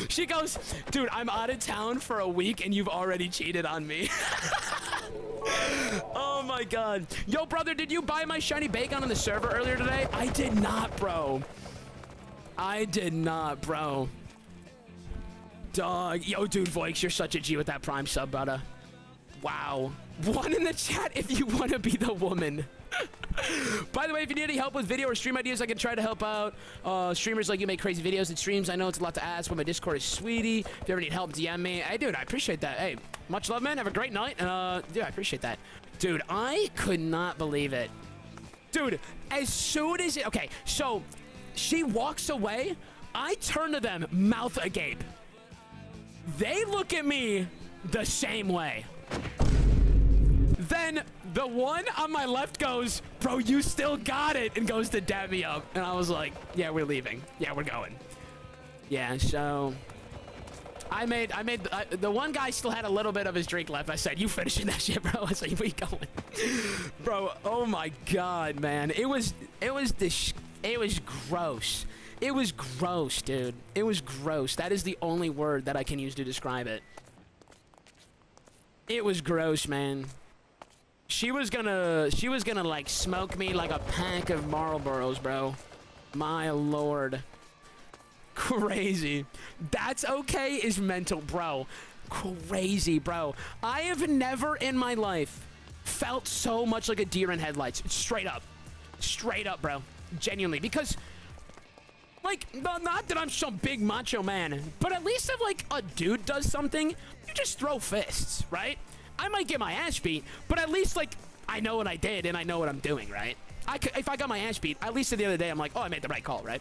Speaker 2: She goes, dude, I'm out of town for a week and you've already cheated on me. Oh my god. Yo, brother, did you buy my shiny bacon on the server earlier today? I did not, bro. Dog. Yo, dude, Voix, you're such a G with that prime sub, brother. Wow. 1 in the chat if you want to be the woman. By the way, if you need any help with video or stream ideas, I can try to help out streamers like you make crazy videos and streams. I know it's a lot to ask, but my Discord is sweetie. If you ever need help, DM me. Hey, dude, I appreciate that. Hey, much love, man. Have a great night. Dude, I appreciate that. Dude, I could not believe it. Dude, as soon as okay, so she walks away. I turn to them, mouth agape. They look at me the same way. Then the one on my left goes, bro, you still got it, and goes to dab me up. And I was like, yeah, we're leaving. Yeah, we're going. Yeah, so the one guy still had a little bit of his drink left. I said, you finishing that shit, bro? I said, we going. Bro, oh my God, man. It was gross. It was gross, dude. It was gross. That is the only word that I can use to describe it. It was gross, man. She was gonna like smoke me like a pack of Marlboros, bro. My lord. Crazy. That's okay is mental, bro. Crazy, bro. I have never in my life felt so much like a deer in headlights. Straight up. Straight up, bro. Genuinely. Because, like, not that I'm some big macho man, but at least if, like, a dude does something, you just throw fists, right? I might get my ass beat, but at least, like, I know what I did and I know what I'm doing, right? If I got my ass beat, at least at the other day, I'm like, oh, I made the right call, right?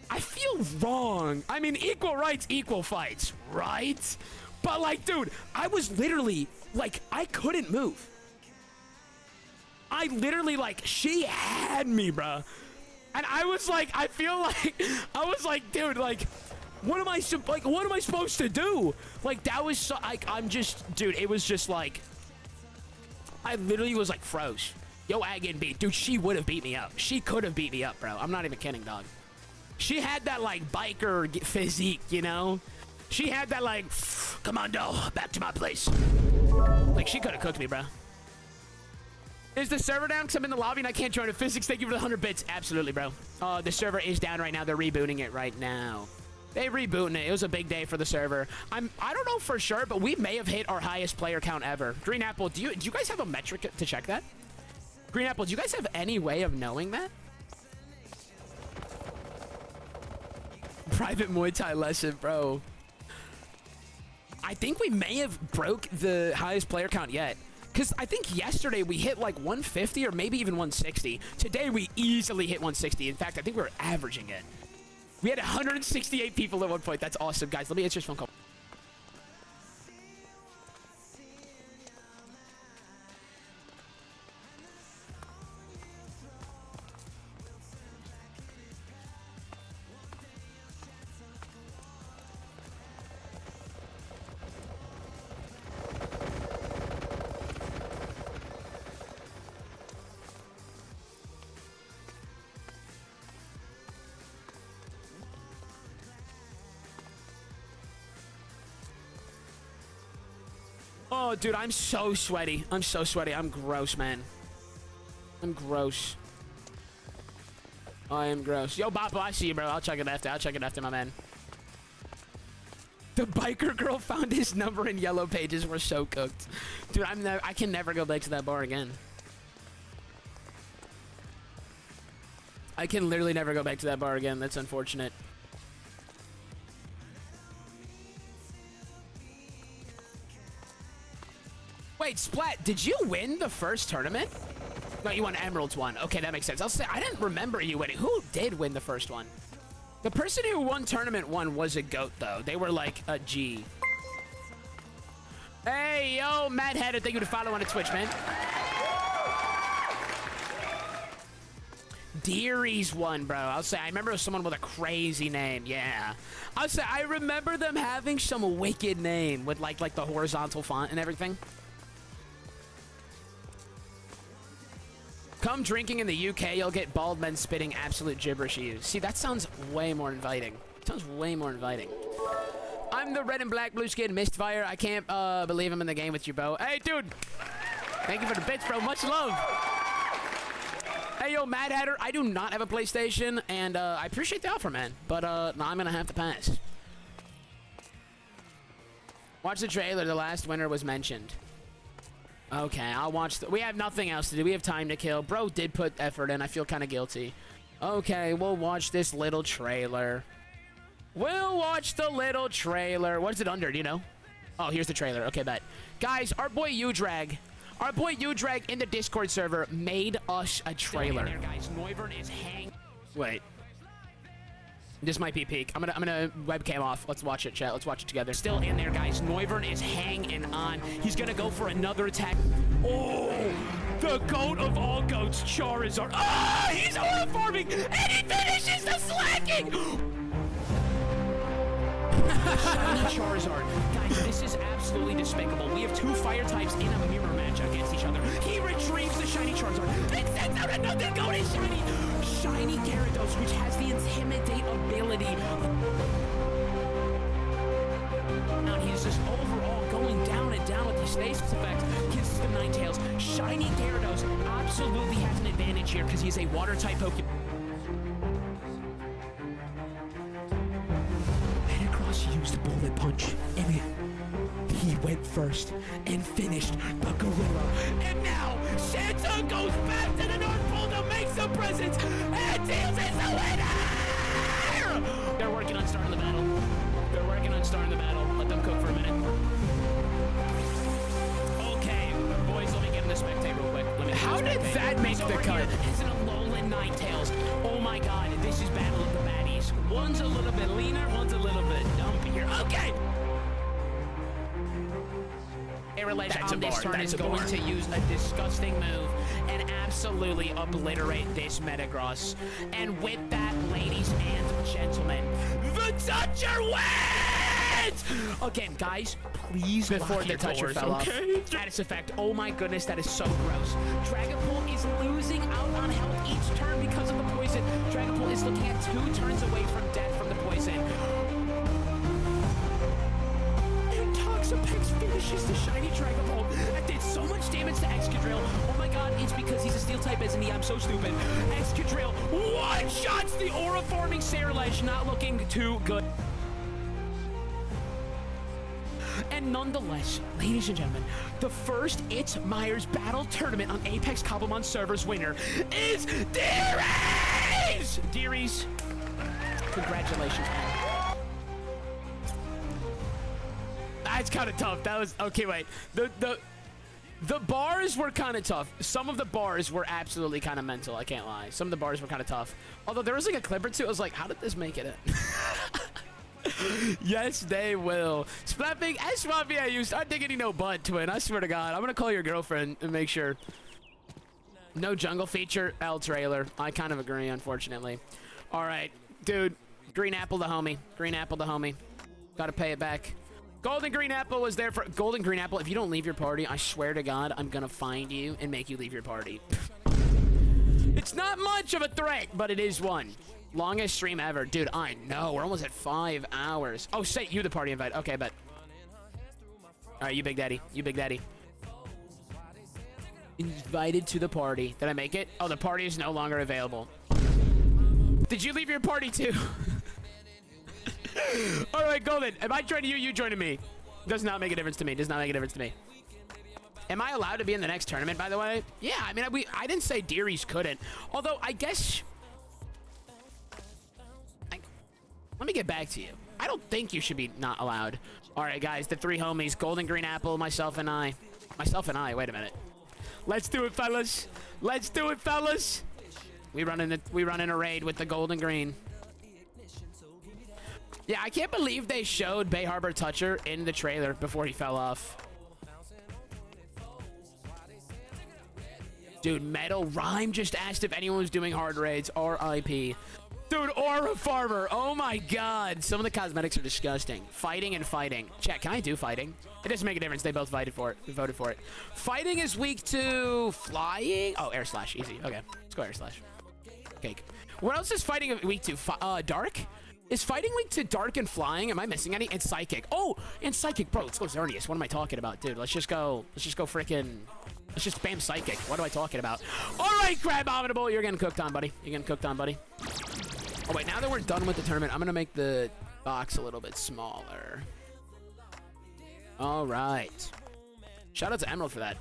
Speaker 2: I feel wrong. I mean, equal rights, equal fights, right? But, like, dude, I was literally, like, I couldn't move. I literally, like, she had me, bro. And I was like, I feel like, I was like, dude, like, what am I supposed to do? Like, that was so, like, I'm just, dude, it was just like, I literally was like froze. Yo, I getting beat. Dude, she would have beat me up. She could have beat me up, bro. I'm not even kidding, dog. She had that, like, biker physique, you know? She had that, like, commando, back to my place. Like, she could have cooked me, bro. Is the server down? Because I'm in the lobby and I can't join it. Physics, thank you for the 100 bits. Absolutely, bro. The server is down right now. They're rebooting it right now. They rebooting it. It was a big day for the server. I don't know for sure, but we may have hit our highest player count ever. Green Apple, do you guys have a metric to check that? Green Apple, do you guys have any way of knowing that? Private Muay Thai lesson, bro. I think we may have broke the highest player count yet. Because I think yesterday we hit like 150 or maybe even 160. Today we easily hit 160. In fact, I think we were averaging it. We had 168 people at one point. That's awesome, guys. Let me answer this phone call. Oh, dude, I'm so sweaty. I'm so sweaty. I'm gross, man. I'm gross. I am gross. Yo, Boppo, I see you, bro. I'll check it after. I'll check it after, my man. The biker girl found his number in yellow pages. We're so cooked. Dude, I can never go back to that bar again. I can literally never go back to that bar again. That's unfortunate. Wait, Splat, did you win the first tournament? No, you won Emerald's one. Okay, that makes sense. I'll say, I didn't remember you winning. Who did win the first one? The person who won tournament one was a goat, though. They were like a G. Hey, yo, Mad Header, thank you for following on Twitch, man. Deary's one, bro. I'll say, I remember someone with a crazy name. Yeah. I'll say, I remember them having some wicked name with like the horizontal font and everything. Come drinking in the UK, you'll get bald men spitting absolute gibberish at you. See, that sounds way more inviting. Sounds way more inviting. I'm the red and black blue skin Mistfire. I can't believe I'm in the game with you, bro. Hey, dude. Thank you for the bits, bro. Much love. Hey, yo, Mad Hatter. I do not have a PlayStation, and I appreciate the offer, man. But no, I'm going to have to pass. Watch the trailer. The last winner was mentioned. Okay, I'll watch. We have nothing else to do. We have time to kill. Bro did put effort in. I feel kind of guilty. Okay, we'll watch this little trailer. We'll watch the little trailer. What is it under? Do you know? Oh, here's the trailer. Okay, bet. Guys, our boy Udrag in the Discord server made us a trailer. There, guys. Noivern is hang. Wait. This might be peak. I'm gonna webcam off. Let's watch it, chat. Let's watch it together. Still in there, guys. Noivern is hanging on. He's gonna go for another attack. Oh, the goat of all goats, Charizard. Ah, he's aura farming, and he finishes the slacking. Shiny Charizard. Guys, this is absolutely despicable. We have two fire types in a mirror match against each other. He retrieves the shiny Charizard and sends out another goat is shiny. Shiny Gyarados, which has the Intimidate ability. Now he's just overall going down and down with these stasis effects. Kisses the Ninetales. Shiny Gyarados absolutely has an advantage here because he's a water type Pokemon. huge. And he went first and finished the gorilla. And now Santa goes back to the North Pole to make some presents and Tails is the winner! They're working on starting the battle. They're working on starting the battle. Let them cook for a minute. Okay, boys, let me get in the spectate real quick. How did that make the cut? It's an Alolan Ninetales. Oh my god, this is Battle of the Baddies. One's a little bit leaner, one's a little bit dumpier. Okay! Aerolege on this turn is going to use a disgusting move and absolutely obliterate this Metagross. And with that, ladies and gentlemen, the Toucher wins! Again, guys, please before the Toucher fell off. Status effect. Oh my goodness, that is so gross. Dragapult is losing out on health each turn because of the poison. Dragapult is looking at 2 turns away from death from the poison. Toxapex finishes the shiny Dragapult. That did so much damage to Excadrill. Oh my god, it's because he's a steel type, isn't he? I'm so stupid. Excadrill one-shots the aura forming Sarilege, not looking too good. And nonetheless, ladies and gentlemen, the first It's Myers Battle Tournament on Apex Cobblemon servers winner is Dearies! Dearies, congratulations, man. That's kind of tough. That was okay. Wait, the bars were kind of tough. Some of the bars were absolutely kind of mental. I can't lie. Some of the bars were kind of tough. Although there was like a clip or two. I was like, how did this make it in? Yes, they will. Splapping S-Mafia, you start digging no butt, twin. I swear to God, I'm gonna call your girlfriend and make sure. No jungle feature, L trailer. I kind of agree, unfortunately. All right, dude. Green Apple the homie. Green Apple the homie. Gotta pay it back. Golden Green Apple was there for Golden Green Apple. If you don't leave your party, I swear to God, I'm gonna find you and make you leave your party. It's not much of a threat, but it is one. Longest stream ever. Dude, I know. We're almost at 5 hours. Oh, say you the party invite. Okay, bet. All right, you big daddy. You big daddy. Invited to the party. Did I make it? Oh, the party is no longer available. Did you leave your party too? All right, Golden. Am I joining you? You joining me? Does not make a difference to me. Does not make a difference to me. Am I allowed to be in the next tournament, by the way? Yeah, I mean, I didn't say Dearies couldn't. Although, I guess... let me get back to you. I don't think you should be not allowed. All right, guys, the 3 homies, Golden Green Apple, myself and I. Myself and I, wait a minute. Let's do it, fellas. Let's do it, fellas. We run in a raid with the Golden Green. Yeah, I can't believe they showed Bay Harbor Toucher in the trailer before he fell off. Dude, Metal Rhyme just asked if anyone was doing hard raids. R.I.P. Dude, Aura Farmer. Oh my God. Some of the cosmetics are disgusting. Fighting and fighting. Chat, can I do fighting? It doesn't make a difference. They both voted for it. Fighting is weak to flying. Oh, air slash. Easy. Okay. Let's go air slash. Cake. What else is fighting weak to? Dark? Is fighting weak to dark and flying? Am I missing any? And psychic. Oh, and psychic. Bro, let's go Xerneas. What am I talking about? Dude, let's just go freaking... let's just spam psychic. What am I talking about? All right, Crabominable. You're getting cooked on, buddy. You're getting cooked on, buddy. Oh, wait. Now that we're done with the tournament, I'm going to make the box a little bit smaller. All right. Shout out to Emerald for that.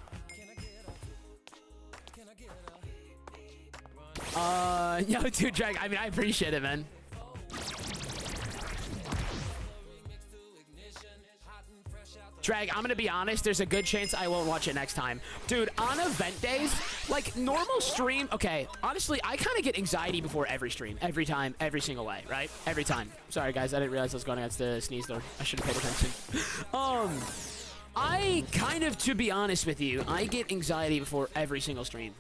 Speaker 2: Yo, dude, Drag. I mean, I appreciate it, man. Drag, I'm gonna be honest, there's a good chance I won't watch it next time. Dude, on event days, like normal stream, okay, honestly, I kind of get anxiety before every stream. Every time, every single way, right? Every time. Sorry, guys, I didn't realize I was going against the sneeze door. I should have paid attention. I kind of, to be honest with you, I get anxiety before every single stream.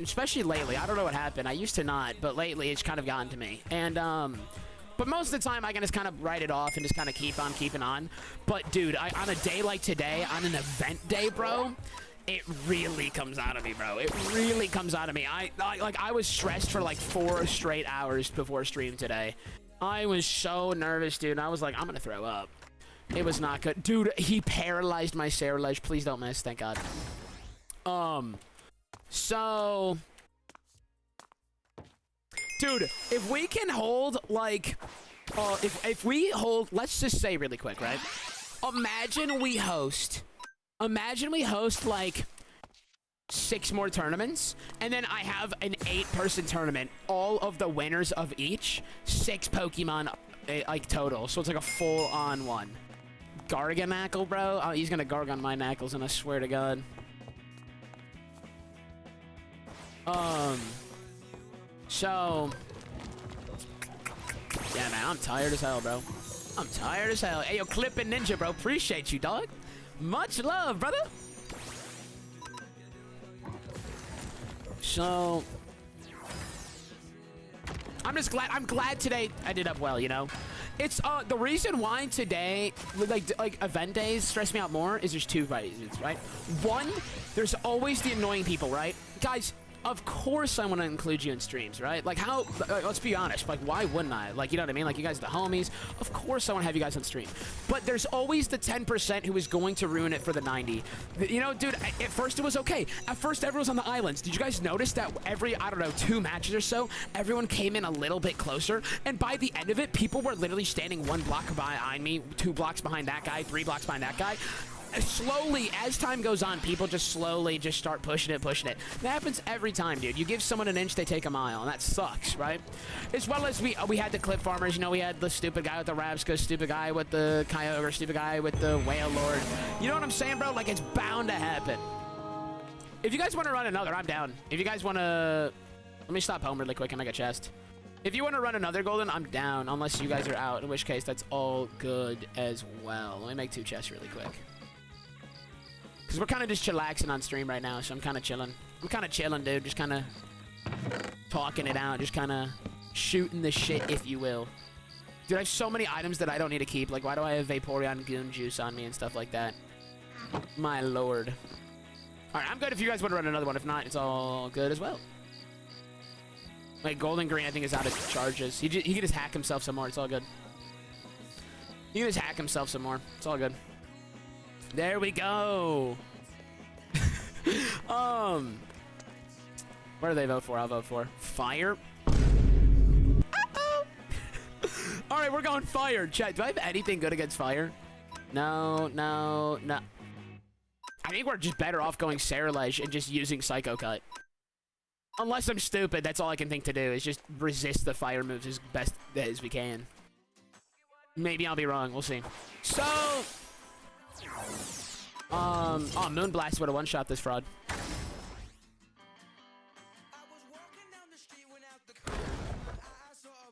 Speaker 2: Especially lately. I don't know what happened. I used to not, but lately it's kind of gotten to me. And, but most of the time, I can just kind of write it off and just kind of keep on keeping on. But, dude, on a day like today, on an event day, bro, it really comes out of me, bro. It really comes out of me. I was stressed for, like, 4 straight hours before stream today. I was so nervous, dude. I was like, I'm going to throw up. It was not good. Dude, he paralyzed my Sarilege. Please don't miss. Thank God. So... dude, if we can hold, like, If we hold, let's just say really quick, right? Imagine we host like 6 more tournaments, and then I have an 8-person tournament. All of the winners of each, 6 Pokemon, like total. So it's like a full-on one. Garganackle, bro. Oh, he's gonna Gargon my knackles, and I swear to God. So, yeah, man, I'm tired as hell, bro. I'm tired as hell. Hey, yo, Clippin' Ninja, bro. Appreciate you, dog. Much love, brother. So, I'm glad today I did up well, you know? It's, the reason why today, like event days stress me out more is there's 2 reasons, right? 1, there's always the annoying people, right? Guys, of course I want to include you in streams, right? Like, how, let's be honest, like, why wouldn't I? Like, you know what I mean? Like, you guys are the homies. Of course I want to have you guys on stream. But there's always the 10% who is going to ruin it for the 90. You know, dude, at first it was okay. At first everyone was on the islands. Did you guys notice that every, I don't know, 2 matches or so, everyone came in a little bit closer? And by the end of it, people were literally standing 1 block behind me, 2 blocks behind that guy, 3 blocks behind that guy. Slowly, as time goes on, people just slowly just start pushing it. That happens every time, dude. You give someone an inch, they take a mile, and that sucks, right? As well as we had the clip farmers, you know, we had the stupid guy with the Rabsco, stupid guy with the Kyogre, stupid guy with the Whale Lord. You know what I'm saying, bro? Like, it's bound to happen. If you guys want to run another, I'm down. If you guys want to... Let me stop home really quick and make a chest. If you want to run another golden, I'm down, unless you guys are out, in which case that's all good as well. Let me make 2 chests really quick. Because we're kind of just chillaxing on stream right now, so I'm kind of chilling. I'm kind of chilling, dude. Just kind of talking it out. Just kind of shooting the shit, if you will. Dude, I have so many items that I don't need to keep. Like, why do I have Vaporeon Goon Juice on me and stuff like that? My lord. All right, I'm good if you guys want to run another one. If not, it's all good as well. Like, Golden Green, I think, is out of charges. He can just hack himself some more. It's all good. He can just hack himself some more. It's all good. There we go. What do they vote for? I'll vote for fire. Uh-oh. All right, we're going fire. Chat, do I have anything good against fire? No. I think we're just better off going Ceruledge and just using Psycho Cut. Unless I'm stupid, that's all I can think to do is just resist the fire moves as best as we can. Maybe I'll be wrong. We'll see. So... oh, Moonblast would have one-shot this fraud.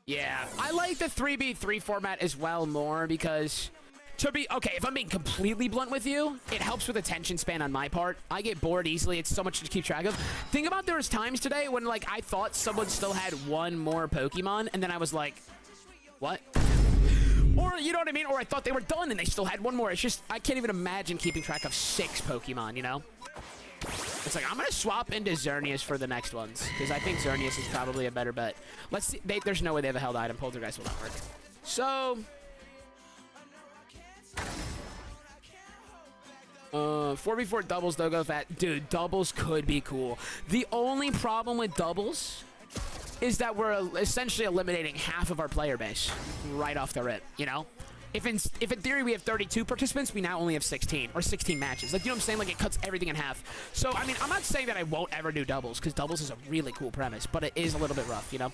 Speaker 2: Yeah, I like the 3v3 format as well more because, okay, if I'm being completely blunt with you, it helps with attention span on my part. I get bored easily. It's so much to keep track of. Think about there was times today when, like, I thought someone still had 1 more Pokemon, and then I was like, what? Or, you know what I mean? Or I thought they were done and they still had 1 more. It's just, I can't even imagine keeping track of 6 Pokemon, you know? It's like, I'm going to swap into Xerneas for the next ones. Because I think Xerneas is probably a better bet. Let's see. There's no way they have a held item. Poltergeist will not work. So... 4v4 doubles, though, go fat. Dude, doubles could be cool. The only problem with doubles... is that we're essentially eliminating half of our player base right off the rip, you know? If in theory we have 32 participants, we now only have 16, or 16 matches. Like, you know what I'm saying? Like, it cuts everything in half. So, I mean, I'm not saying that I won't ever do doubles, because doubles is a really cool premise, but it is a little bit rough, you know?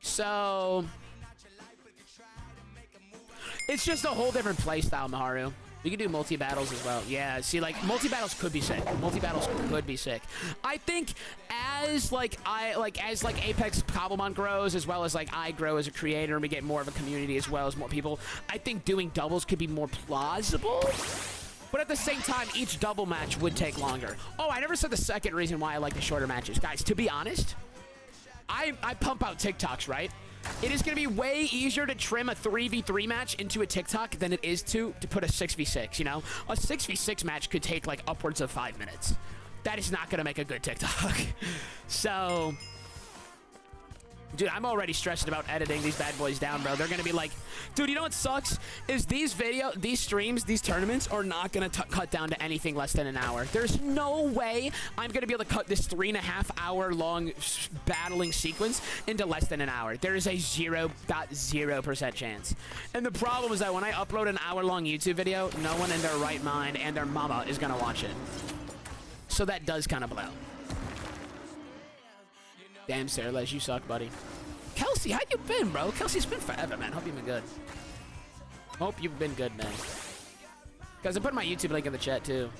Speaker 2: So... it's just a whole different play style, Maharu. We can do multi-battles as well. Yeah, see, like, multi-battles could be sick. Multi-battles could be sick. I think as Apex Cobblemon grows, as well as, like, I grow as a creator and we get more of a community as well as more people, I think doing doubles could be more plausible. But at the same time, each double match would take longer. Oh, I never said the second reason why I like the shorter matches. Guys, to be honest, I pump out TikToks, right? It is going to be way easier to trim a 3v3 match into a TikTok than it is to put a 6v6, you know? A 6v6 match could take, like, upwards of 5 minutes. That is not going to make a good TikTok. So... Dude, I'm already stressed about editing these bad boys down, bro. They're gonna be like, dude, you know what sucks? Is these streams, these tournaments are not gonna cut down to anything less than an hour. There's no way I'm gonna be able to cut this 3.5 hour long battling sequence into less than an hour. There is a 0.0% chance. And the problem is that when I upload an hour-long YouTube video, no one in their right mind and their mama is gonna watch it. So that does kind of blow. Damn, Sarah, you suck, buddy. Kelsey, how you been, bro? Kelsey's been forever, man. Hope you've been good. Hope you've been good, man. Guys, I put my YouTube link in the chat, too.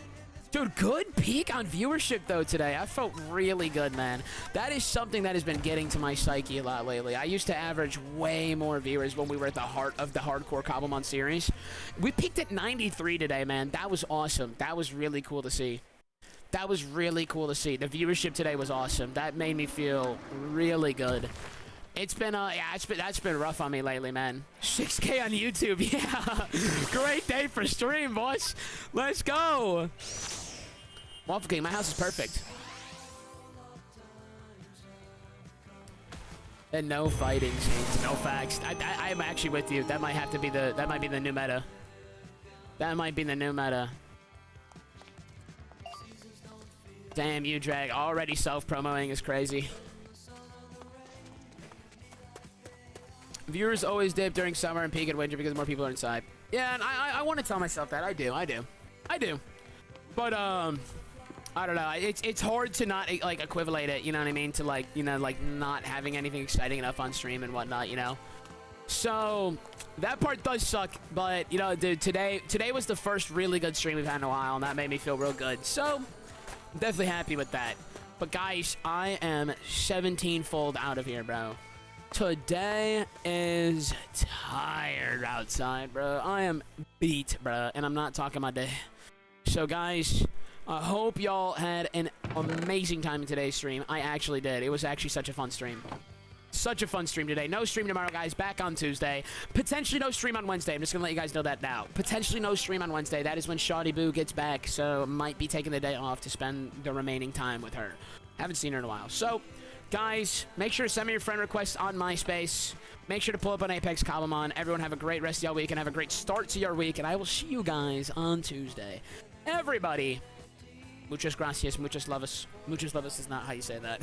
Speaker 2: Dude, good peak on viewership, though, today. I felt really good, man. That is something that has been getting to my psyche a lot lately. I used to average way more viewers when we were at the heart of the hardcore Cobblemon series. We peaked at 93 today, man. That was awesome. That was really cool to see. That was really cool to see. The viewership today was awesome. That made me feel really good. It's been, that's been rough on me lately, man. 6K on YouTube, yeah. Great day for stream, boys. Let's go. Waffle King, my house is perfect. And no fighting scenes, no facts. I'm actually with you. That might have to be that might be the new meta. That might be the new meta. Damn you, Drag. Already self-promoting is crazy. Viewers always dip during summer and peak in winter because more people are inside. Yeah, and I want to tell myself that. I do. But, I don't know. It's hard to not, like, equivalate it, you know what I mean? To, like, you know, like, not having anything exciting enough on stream and whatnot, you know? So, that part does suck. But, you know, dude, today was the first really good stream we've had in a while, and that made me feel real good. So, definitely happy with that. But guys, I am 17-fold out of here, bro. Today is tired outside, bro. I am beat, bro. And I'm not talking my day. So guys, I hope y'all had an amazing time in today's stream. I actually did. It was actually such a fun stream. Such a fun stream today. No stream tomorrow, guys. Back on Tuesday. Potentially no stream on Wednesday. I'm just going to let you guys know that now. Potentially no stream on Wednesday. That is when Shawty Boo gets back. So might be taking the day off to spend the remaining time with her. Haven't seen her in a while. So, guys, make sure to send me your friend requests on MySpace. Make sure to pull up on Apex Cobblemon. Everyone have a great rest of your week and have a great start to your week. And I will see you guys on Tuesday. Everybody, muchas gracias, muchas lovas. Muchas lovas is not how you say that.